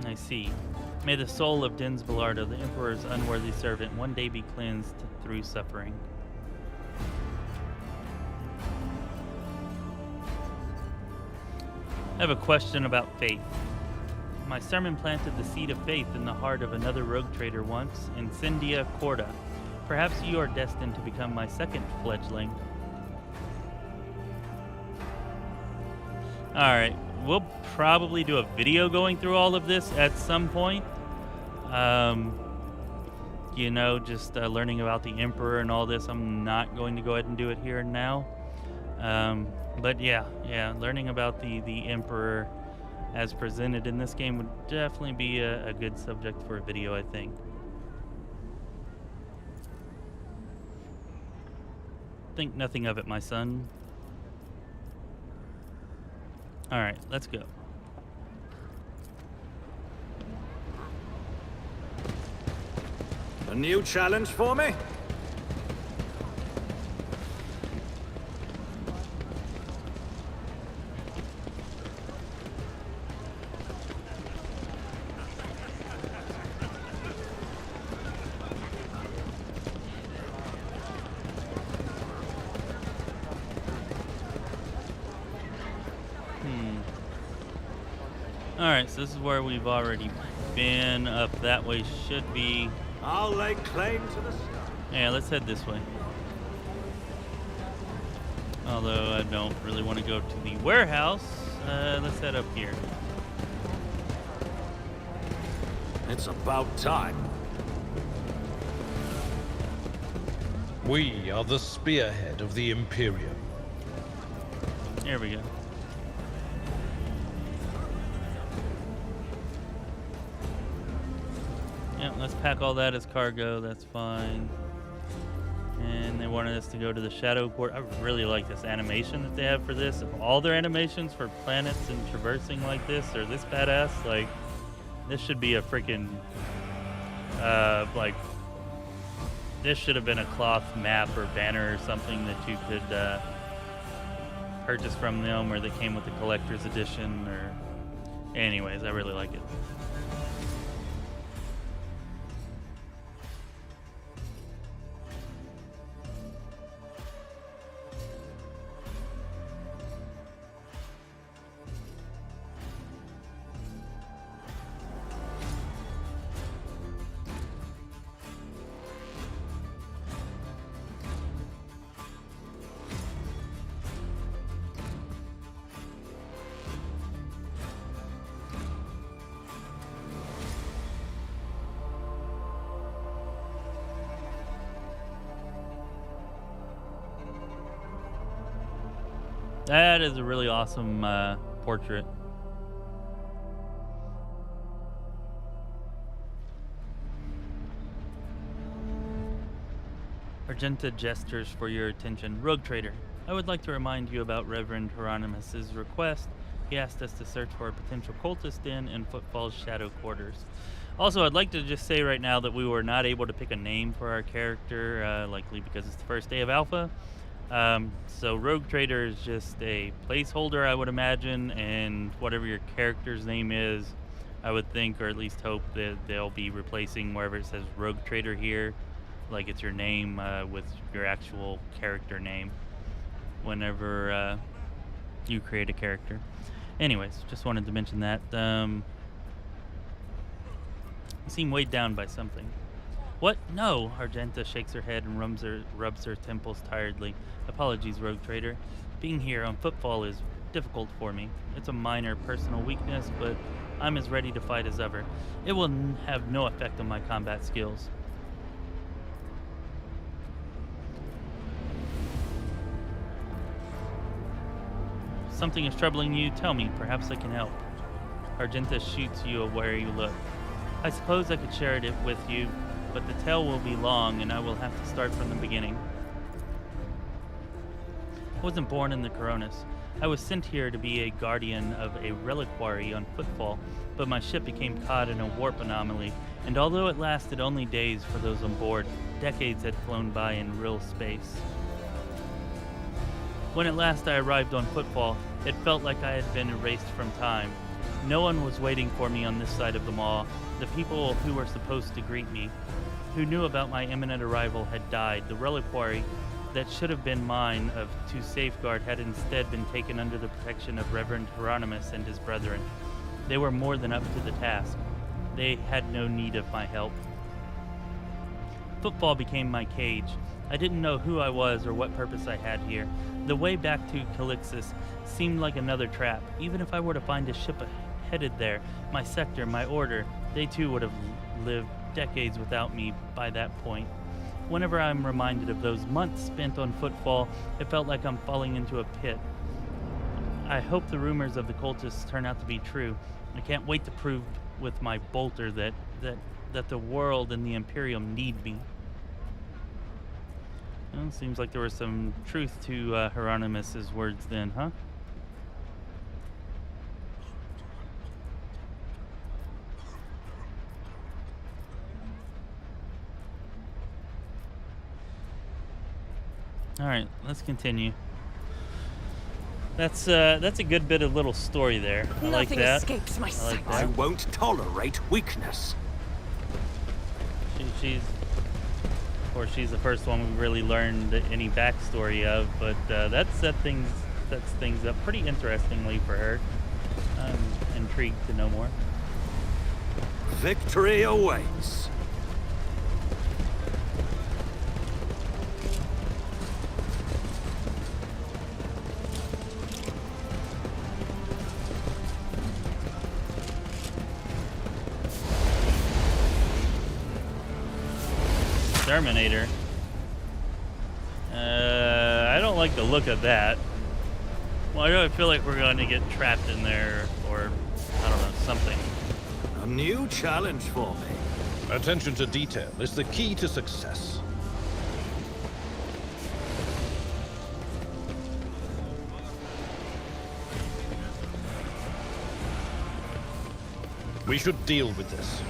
I see. May the soul of Dens Bellardo, the Emperor's unworthy servant, one day be cleansed through suffering. I have a question about faith. My sermon planted the seed of faith in the heart of another rogue trader once, Incendia Corda. Perhaps you are destined to become my second fledgling. Alright, we'll probably do a video going through all of this at some point. You know, just learning about the Emperor and all this. I'm not going to go ahead and do it here and now. But yeah, learning about the Emperor as presented in this game would definitely be a good subject for a video, I think. Think nothing of it, my son. Alright, let's go. A new challenge for me? Alright, so this is where we've already been. Up that way should be... I'll lay claim to the sky. Yeah, let's head this way. Although I don't really want to go to the warehouse. Let's head up here. It's about time. We are the spearhead of the Imperium. Here we go. Yeah, let's pack all that as cargo. That's fine. And they wanted us to go to the Shadow Port. I really like this animation that they have for this. Of all their animations for planets and traversing like this, or this badass, like, this should be a freaking, like, this should have been a cloth map or banner or something that you could purchase from them, or that came with the collector's edition, or... Anyways, I really like it. That is a really awesome portrait. Argenta gestures for your attention. Rogue Trader, I would like to remind you about Reverend Hieronymus's request. He asked us to search for a potential cultist in Footfall's shadow quarters. Also, I'd like to just say right now that we were not able to pick a name for our character, likely because it's the first day of Alpha. So Rogue Trader is just a placeholder, I would imagine, and whatever your character's name is, I would think, or at least hope, that they'll be replacing wherever it says Rogue Trader here, like it's your name with your actual character name whenever you create a character. Anyways, just wanted to mention that. I seem weighed down by something. What? No! Argenta shakes her head and rubs her temples tiredly. Apologies, Rogue Trader. Being here on Footfall is difficult for me. It's a minor personal weakness, but I'm as ready to fight as ever. It will have no effect on my combat skills. Something is troubling you? Tell me. Perhaps I can help. Argenta shoots you a wary look. I suppose I could share it with you, but the tale will be long, and I will have to start from the beginning. I wasn't born in the Coronis. I was sent here to be a guardian of a reliquary on Footfall, but my ship became caught in a warp anomaly, and although it lasted only days for those on board, decades had flown by in real space. When at last I arrived on Footfall, it felt like I had been erased from time. No one was waiting for me on this side of the maw. The people who were supposed to greet me, who knew about my imminent arrival, had died. The reliquary that should have been mine to safeguard had instead been taken under the protection of Reverend Hieronymus and his brethren. They were more than up to the task. They had no need of my help. Footfall became my cage. I didn't know who I was or what purpose I had here. The way back to Calixis seemed like another trap. Even if I were to find a ship headed there, my sector, my order, they too would have lived decades without me by that point. Whenever I'm reminded of those months spent on Footfall, it felt like I'm falling into a pit. I hope the rumors of the cultists turn out to be true. I can't wait to prove with my bolter that the world and the Imperium need me. Well, seems like there was some truth to Hieronymus's words then, huh? All right, let's continue. That's a good bit of little story there. I like Nothing that. escapes my sight. I won't tolerate weakness. She's the first one we really learned any backstory of, but that sets things up pretty interestingly for her. I'm intrigued to know more. Victory awaits. Terminator. I don't like the look of that. Why do I feel like we're going to get trapped in there, or I don't know, something? A new challenge for me. Attention to detail is the key to success. We should deal with this.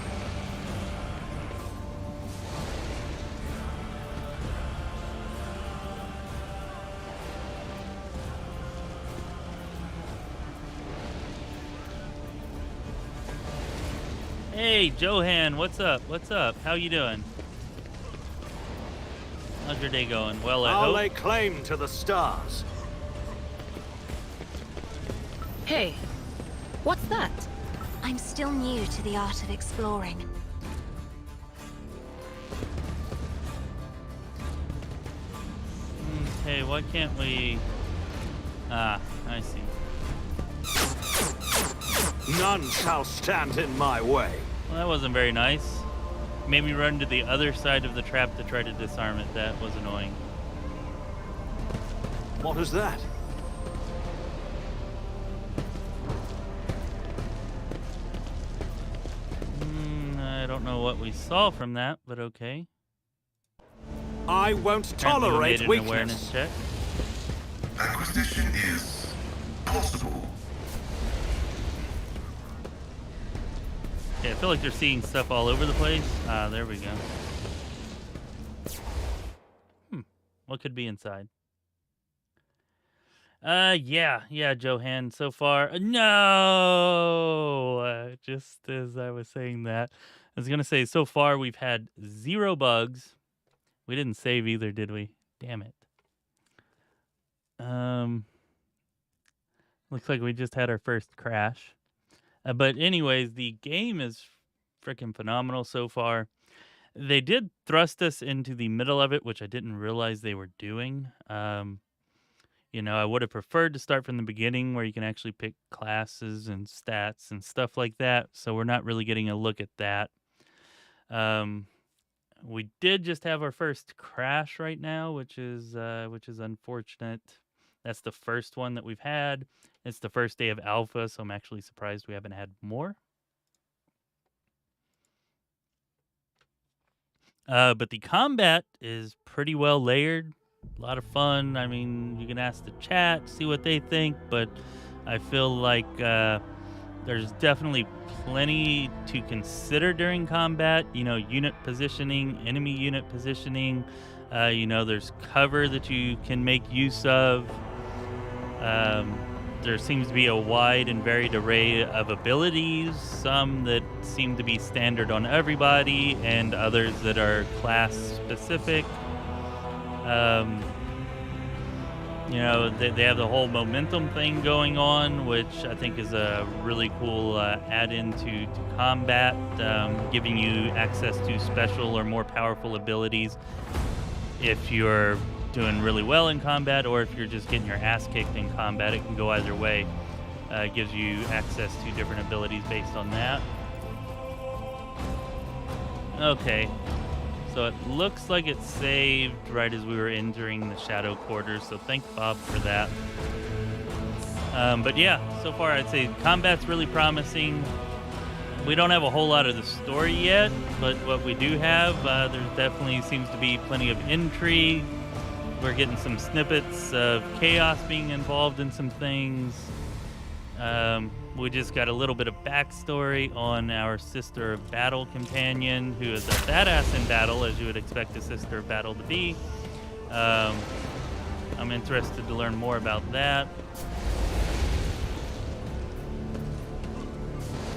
Hey, Johan, what's up? What's up? How you doing? How's your day going? Well, I I'll hope. lay claim to the stars. Hey, what's that? I'm still new to the art of exploring. Okay, why can't we... Ah, I see. None shall stand in my way. Well, that wasn't very nice. Made me run to the other side of the trap to try to disarm it. That was annoying. What is that? I don't know what we saw from that, but okay. I won't Apparently we tolerate made an weakness. awareness check. Acquisition is possible. Okay, I feel like they're seeing stuff all over the place. Ah, there we go. What could be inside? Yeah, Johan. So far, no. Just as I was saying that, I was gonna say so far we've had 0 bugs. We didn't save either, did we? Damn it. Looks like we just had our first crash. But anyways, the game is freaking phenomenal so far. They did thrust us into the middle of it, which I didn't realize they were doing. You know, I would have preferred to start from the beginning where you can actually pick classes and stats and stuff like that. So we're not really getting a look at that. We did just have our first crash right now, which is unfortunate. That's the first one that we've had. It's the first day of alpha, so I'm actually surprised we haven't had more. But the combat is pretty well layered. A lot of fun. I mean, you can ask the chat, see what they think, but I feel like there's definitely plenty to consider during combat. You know, unit positioning, enemy unit positioning. You know, there's cover that you can make use of. There seems to be a wide and varied array of abilities, some that seem to be standard on everybody, and others that are class specific. You know, they have the whole momentum thing going on, which I think is a really cool add-in to combat, giving you access to special or more powerful abilities if you're doing really well in combat, or if you're just getting your ass kicked in combat. It can go either way. It gives you access to different abilities based on that. Okay, so it looks like it saved right as we were entering the Shadow Quarters, so thank Bob for that. But yeah, so far I'd say combat's really promising. We don't have a whole lot of the story yet, but what we do have, there definitely seems to be plenty of intrigue. We're getting some snippets of chaos being involved in some things. We just got a little bit of backstory on our Sister of Battle companion, who is a badass in battle, as you would expect a Sister of Battle to be. I'm interested to learn more about that.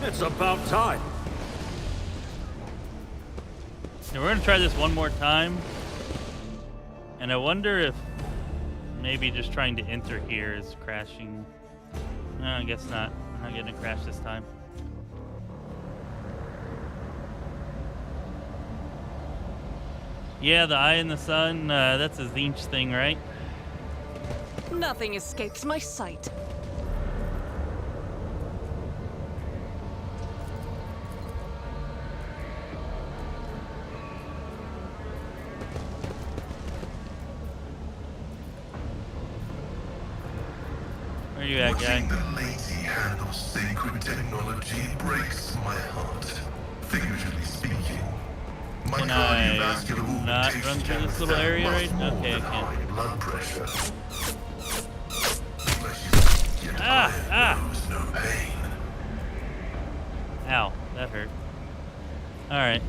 It's about time. And we're going to try this one more time. And I wonder if maybe just trying to enter here is crashing. No, I guess not. I'm not getting a crash this time. Yeah, the eye in the sun, that's a Zinch thing, right? Nothing escapes my sight. Where you at, guy? Watching the lady handle sacred technology breaks my heart, figuratively speaking. My Can I cardiovascular not augmentation run through this scans little that area much right? more Okay, I than can't. high blood pressure. Unless you get iron knows no pain. Ow, that hurt. Alright.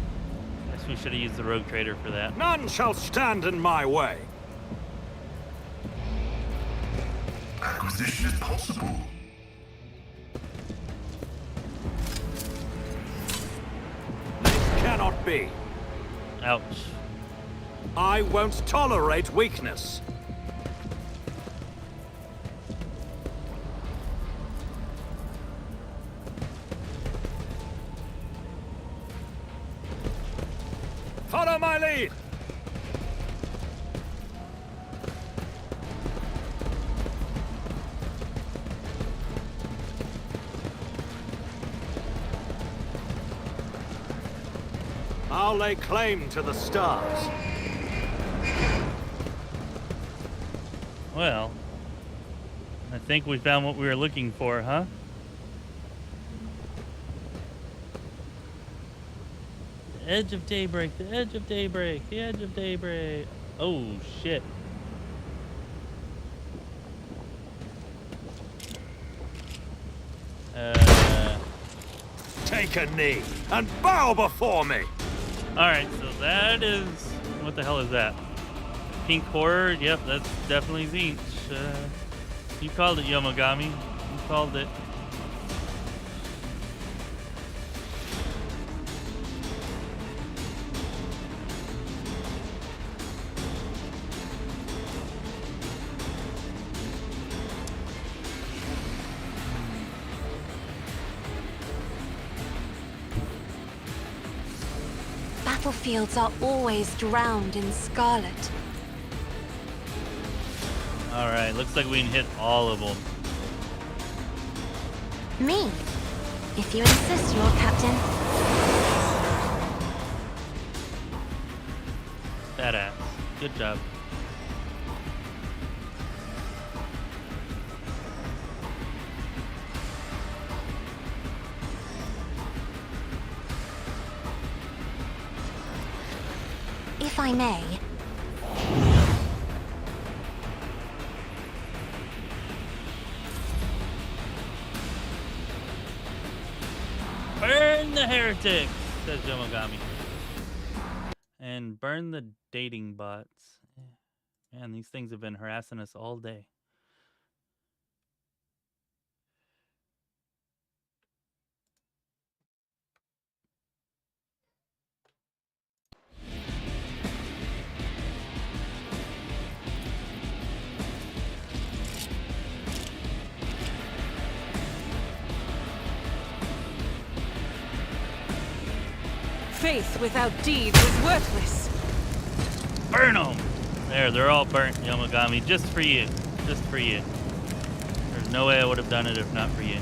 Guess we should have used the Rogue Trader for that. None shall stand in my way. Acquisition is possible. This cannot be. Ouch. I won't tolerate weakness. Follow my lead. I'll lay claim to the stars. Well, I think we found what we were looking for, huh? The edge of daybreak, the edge of daybreak, the edge of daybreak. Oh, shit. Take a knee and bow before me. Alright, so that is... What the hell is that? Pink Horror? Yep, that's definitely Zinch. You called it, Yomogami. You called it. Battlefields are always drowned in scarlet. Alright, looks like we can hit all of them. Me, if you insist, Lord Captain. Badass. Good job. If I may. Burn the heretics, says Yomogami. And burn the dating bots. Man, these things have been harassing us all day. Faith without deeds is worthless. Burn them! There, they're all burnt, Yomogami. Just for you. Just for you. There's no way I would have done it if not for you.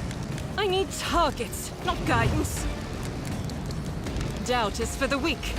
I need targets, not guidance. Doubt is for the weak.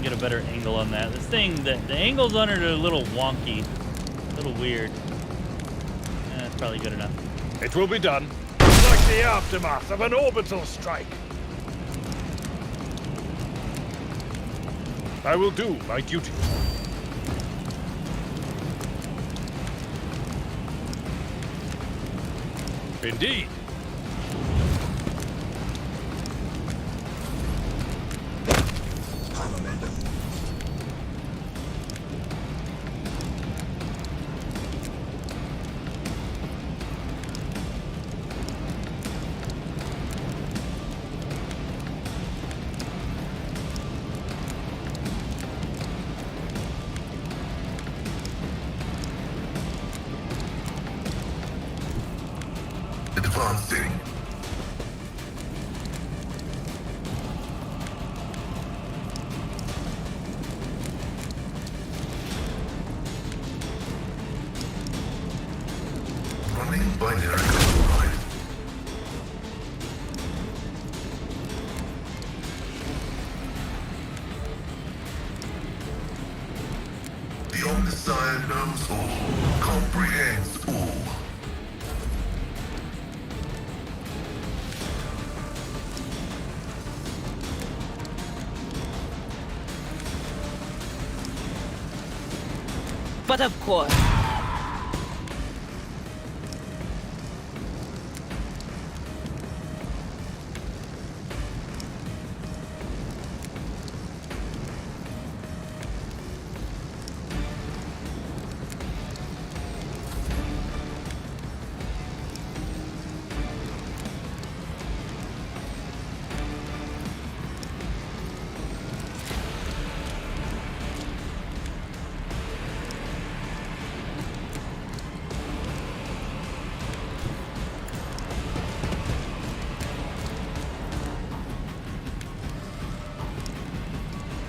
Get a better angle on that. This thing, the angles on it are a little wonky, a little weird. That's probably good enough. It will be done. It's like the aftermath of an orbital strike. I will do my duty. Indeed. Advancing. Running binary override. The Omniscient knows all, comprehends all. But of course,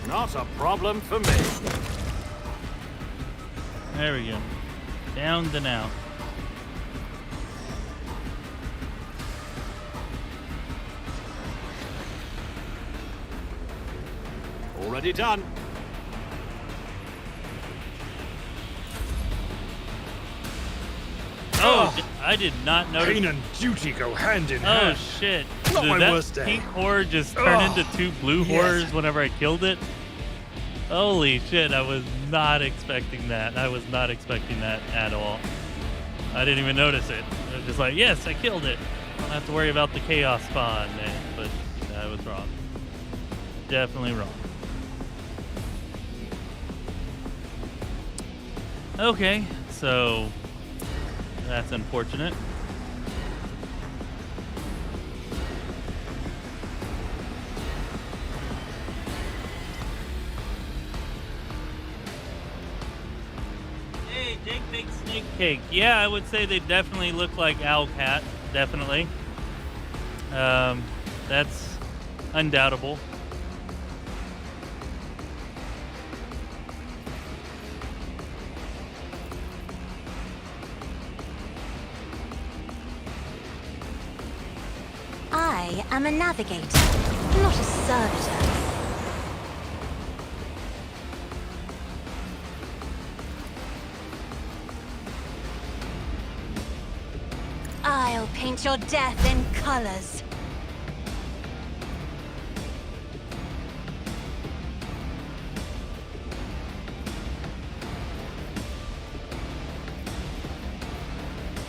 Not a problem for me. There we go. Down and out. Already done. Oh, I did not notice. Pain and duty go hand in Oh hand. shit! Not Did my that worst day. pink horror just turn into two blue horrors whenever I killed it? Holy shit! I was not expecting that. I was not expecting that at all. I didn't even notice it. I was just like, yes, I killed it. I don't have to worry about the chaos spawn, man. But I was wrong. Definitely wrong. Okay, so that's unfortunate. Hey, Jake Big Snake Cake. Yeah, I would say they definitely look like Owl Cat. Definitely. That's undoubtable. I am a navigator, not a servitor. I'll paint your death in colors.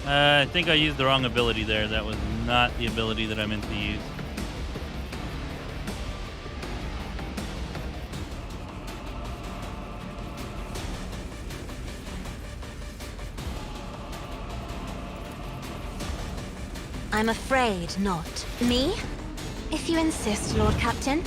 I think I used the wrong ability there. That was not the ability that I meant to use. I'm afraid not. Me? If you insist, Lord Captain.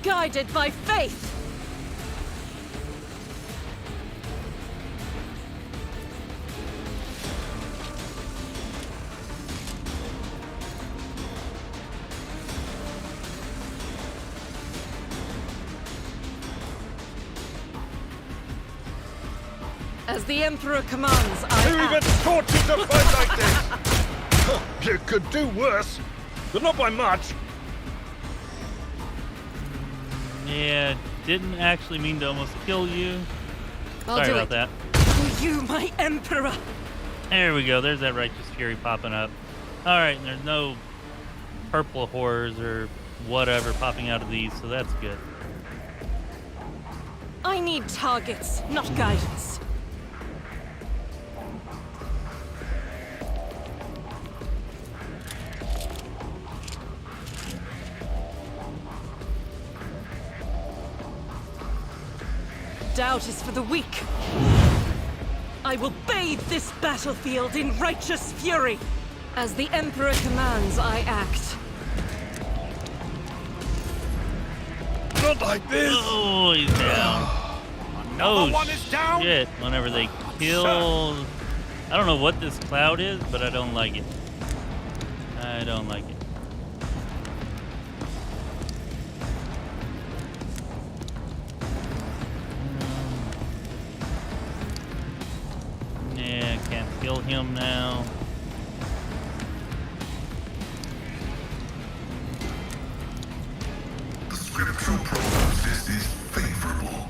Guided by faith! As the Emperor commands, I Who even act. taught you to fight like this? You could do worse, but not by much. Yeah, didn't actually mean to almost kill you. I'll Sorry do about that. For you, my Emperor! There we go. There's that righteous fury popping up. All right, and there's no purple horrors or whatever popping out of these, so that's good. I need targets, not guidance. Doubt is for the weak. I will bathe this battlefield in righteous fury. As the Emperor commands, I act. Not like this. Oh, he's down. Oh, one is down. shit. Whenever they kill... I don't know what this cloud is, but I don't like it. I don't like it. Yeah, can't kill him now. The scriptural prognosis is favorable.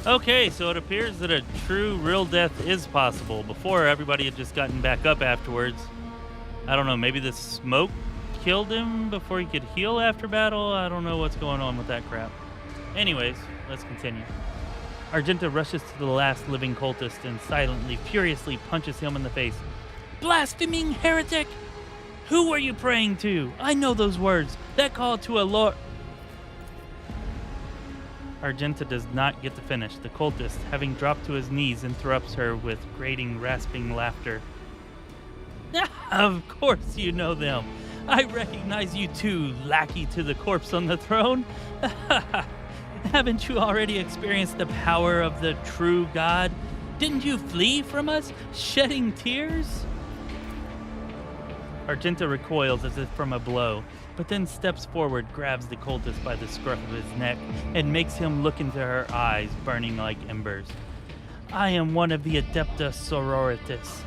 Okay, so it appears that a true, real death is possible. Before, everybody had just gotten back up afterwards. I don't know, maybe the smoke killed him before he could heal after battle? I don't know what's going on with that crap. Anyways, let's continue. Argenta rushes to the last living cultist and silently, furiously punches him in the face. Blaspheming heretic! Who were you praying to? I know those words. That call to a lord... Argenta does not get to finish. The cultist, having dropped to his knees, interrupts her with grating, rasping laughter. Of course you know them. I recognize you too, lackey to the corpse on the throne. Haven't you already experienced the power of the true God? Didn't you flee from us, shedding tears? Argenta recoils as if from a blow, but then steps forward, grabs the cultist by the scruff of his neck, and makes him look into her eyes, burning like embers. I am one of the Adepta Sororitas,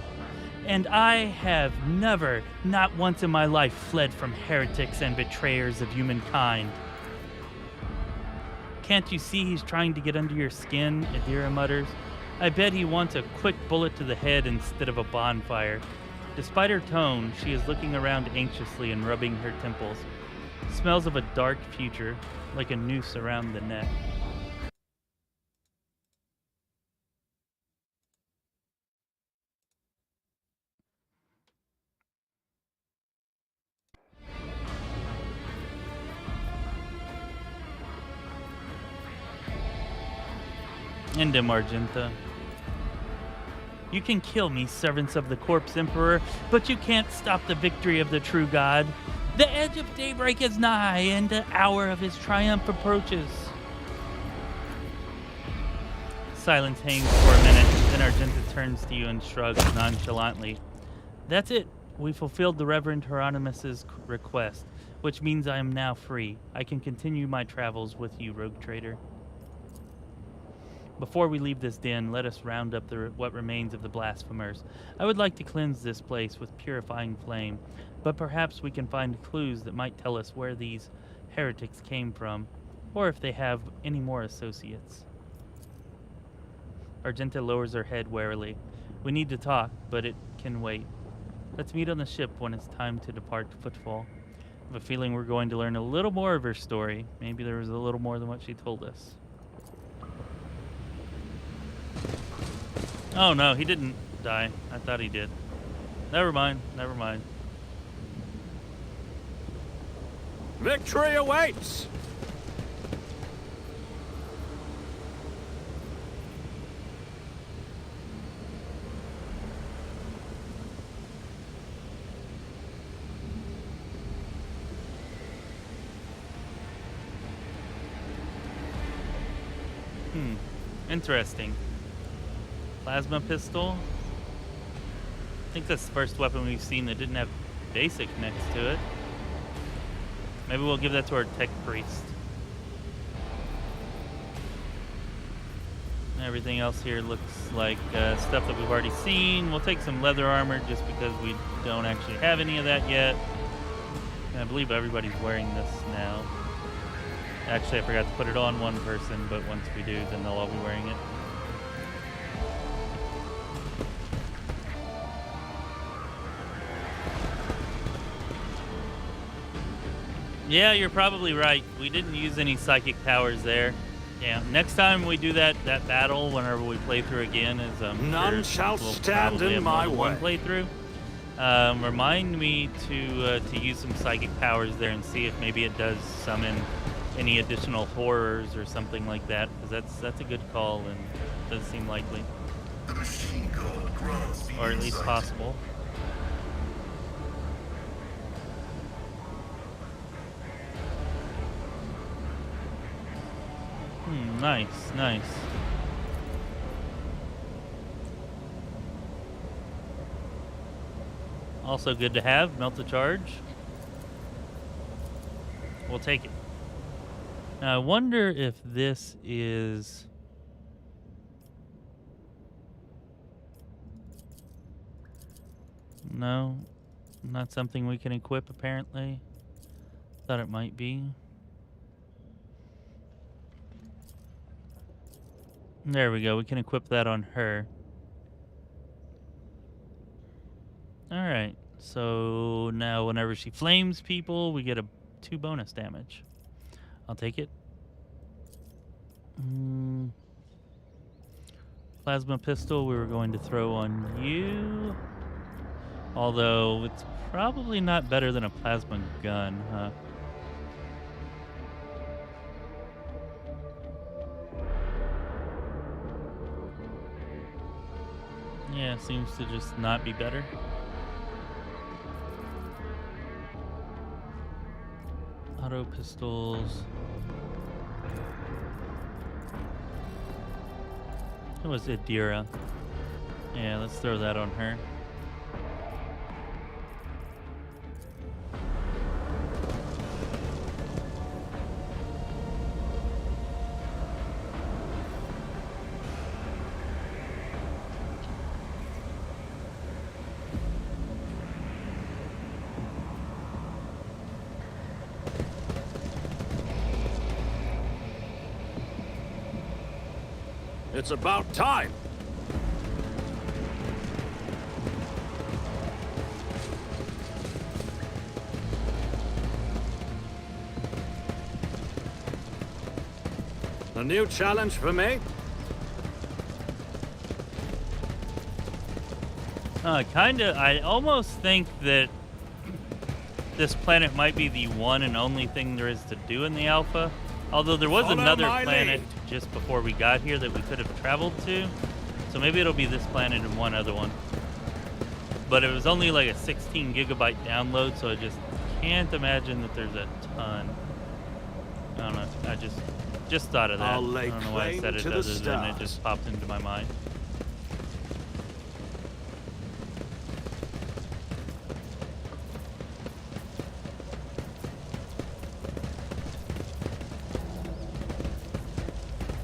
and I have never, not once in my life, fled from heretics and betrayers of humankind. Can't you see he's trying to get under your skin? Adira mutters. I bet he wants a quick bullet to the head instead of a bonfire. Despite her tone, she is looking around anxiously and rubbing her temples. Smells of a dark future, like a noose around the neck. Endem Argenta. You can kill me, servants of the corpse emperor, but you can't stop the victory of the true God. The edge of daybreak is nigh, and the hour of his triumph approaches. Silence hangs for a minute, then Argenta turns to you and shrugs nonchalantly. That's it. We fulfilled the Reverend Hieronymus's request, which means I am now free. I can continue my travels with you, rogue trader. Before we leave this den, let us round up what remains of the blasphemers. I would like to cleanse this place with purifying flame, but perhaps we can find clues that might tell us where these heretics came from, or if they have any more associates. Argenta lowers her head warily. We need to talk, but it can wait. Let's meet on the ship when it's time to depart Footfall. I have a feeling we're going to learn a little more of her story. Maybe there was a little more than what she told us. Oh no, he didn't die. I thought he did. Never mind, never mind. Victory awaits! Interesting. Plasma pistol. I think that's the first weapon we've seen that didn't have basic next to it. Maybe we'll give that to our tech priest. Everything else here looks like stuff that we've already seen. We'll take some leather armor just because we don't actually have any of that yet. And I believe everybody's wearing this now. Actually, I forgot to put it on one person, but once we do, then they'll all be wearing it. Yeah, you're probably right. We didn't use any psychic powers there. Yeah, next time we do that battle, whenever we play through again, is none shall we'll stand in my way. One playthrough. Remind me to use some psychic powers there and see if maybe it does summon any additional horrors or something like that, because that's a good call and does seem likely, The machine god grants me or at least insight. possible. Nice, nice. Also good to have, melt the charge. We'll take it. Now I wonder if this is... No, not something we can equip apparently. Thought it might be. There we go, we can equip that on her. Alright, so now whenever she flames people, we get 2 bonus damage. I'll take it. Plasma pistol we were going to throw on you. Although it's probably not better than a plasma gun, huh? Yeah, it seems to just not be better. Auto pistols. It was Adira. Yeah, let's throw that on her. It's about time. A new challenge for me? Kinda. I almost think that this planet might be the one and only thing there is to do in the alpha. Although there was Follow another my planet lead. just before we got here that we could have traveled to. So maybe it'll be this planet and one other one. But it was only like a 16 gigabyte download, so I just can't imagine that there's a ton. I don't know. I just thought of that. I'll lay I don't know why I claim said it to the other than it stars. just popped into my mind.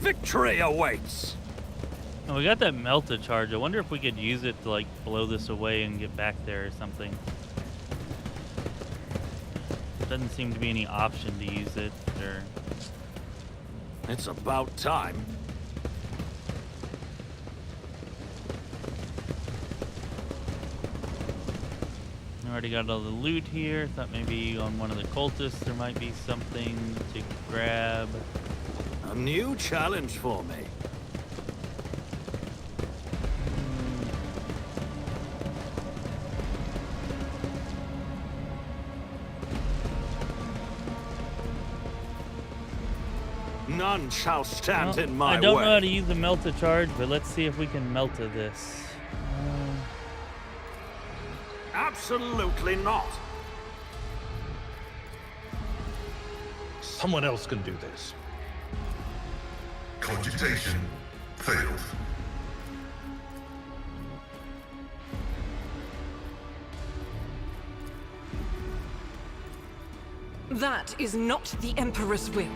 Victory awaits! Oh, we got that melta charge. I wonder if we could use it to like blow this away and get back there or something. Doesn't seem to be any option to use it, or... It's about time. I already got all the loot here. Thought maybe on one of the cultists there might be something to grab. A new challenge for me. None shall stand Well, in my way. I don't know how to use the melta charge, but let's see if we can melta this. Absolutely not. Someone else can do this. Conjutation failed. That is not the Emperor's will.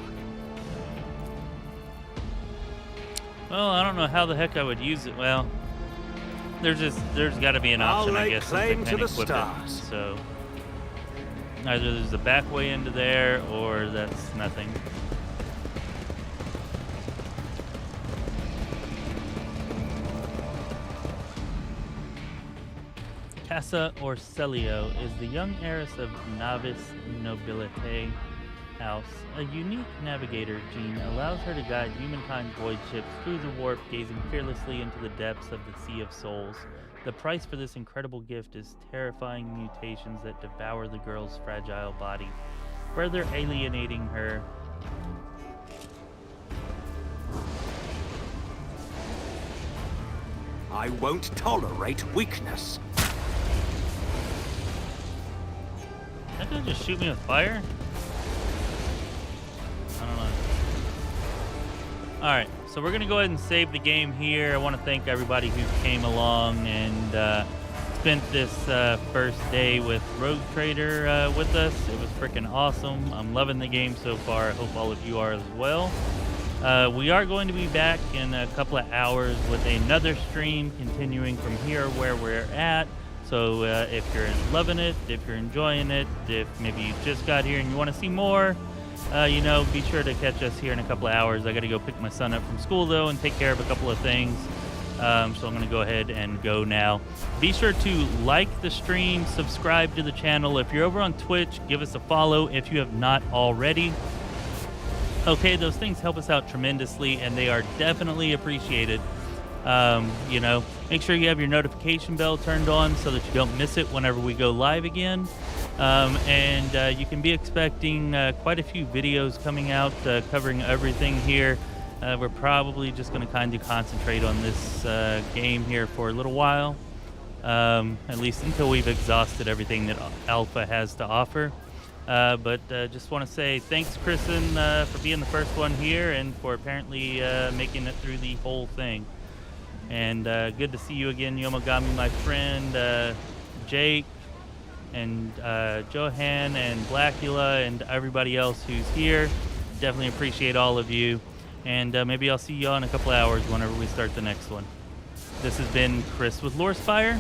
Well, I don't know how the heck I would use it. Well, there's got to be an option, I'll I lay guess, since claim I to can't the equip stars. it. So either there's a back way into there, or that's nothing. Casa Orselio is the young heiress of Novice Nobilite House. A unique navigator gene allows her to guide humankind's void ships through the warp, gazing fearlessly into the depths of the Sea of Souls. The price for this incredible gift is terrifying mutations that devour the girl's fragile body, further alienating her. I won't tolerate weakness. That guy just shoot me with fire? I don't know. Alright, so we're going to go ahead and save the game here. I want to thank everybody who came along and spent this first day with Rogue Trader with us. It was freaking awesome. I'm loving the game so far. I hope all of you are as well. We are going to be back in a couple of hours with another stream continuing from here where we're at. So if you're loving it, if you're enjoying it, if maybe you just got here and you want to see more, be sure to catch us here in a couple of hours. I got to go pick my son up from school, though, and take care of a couple of things. So I'm going to go ahead and go now. Be sure to like the stream, subscribe to the channel. If you're over on Twitch, give us a follow if you have not already. Okay, those things help us out tremendously, and they are definitely appreciated. Make sure you have your notification bell turned on so that you don't miss it whenever we go live again. And you can be expecting quite a few videos coming out covering everything here. We're probably just going to kind of concentrate on this game here for a little while, at least until we've exhausted everything that Alpha has to offer. But just want to say thanks, Kristen, for being the first one here and for apparently making it through the whole thing. And good to see you again, Yomogami, my friend, Jake, and Johan, and Blackula, and everybody else who's here. Definitely appreciate all of you. And maybe I'll see you all in a couple hours whenever we start the next one. This has been Chris with Lorespire.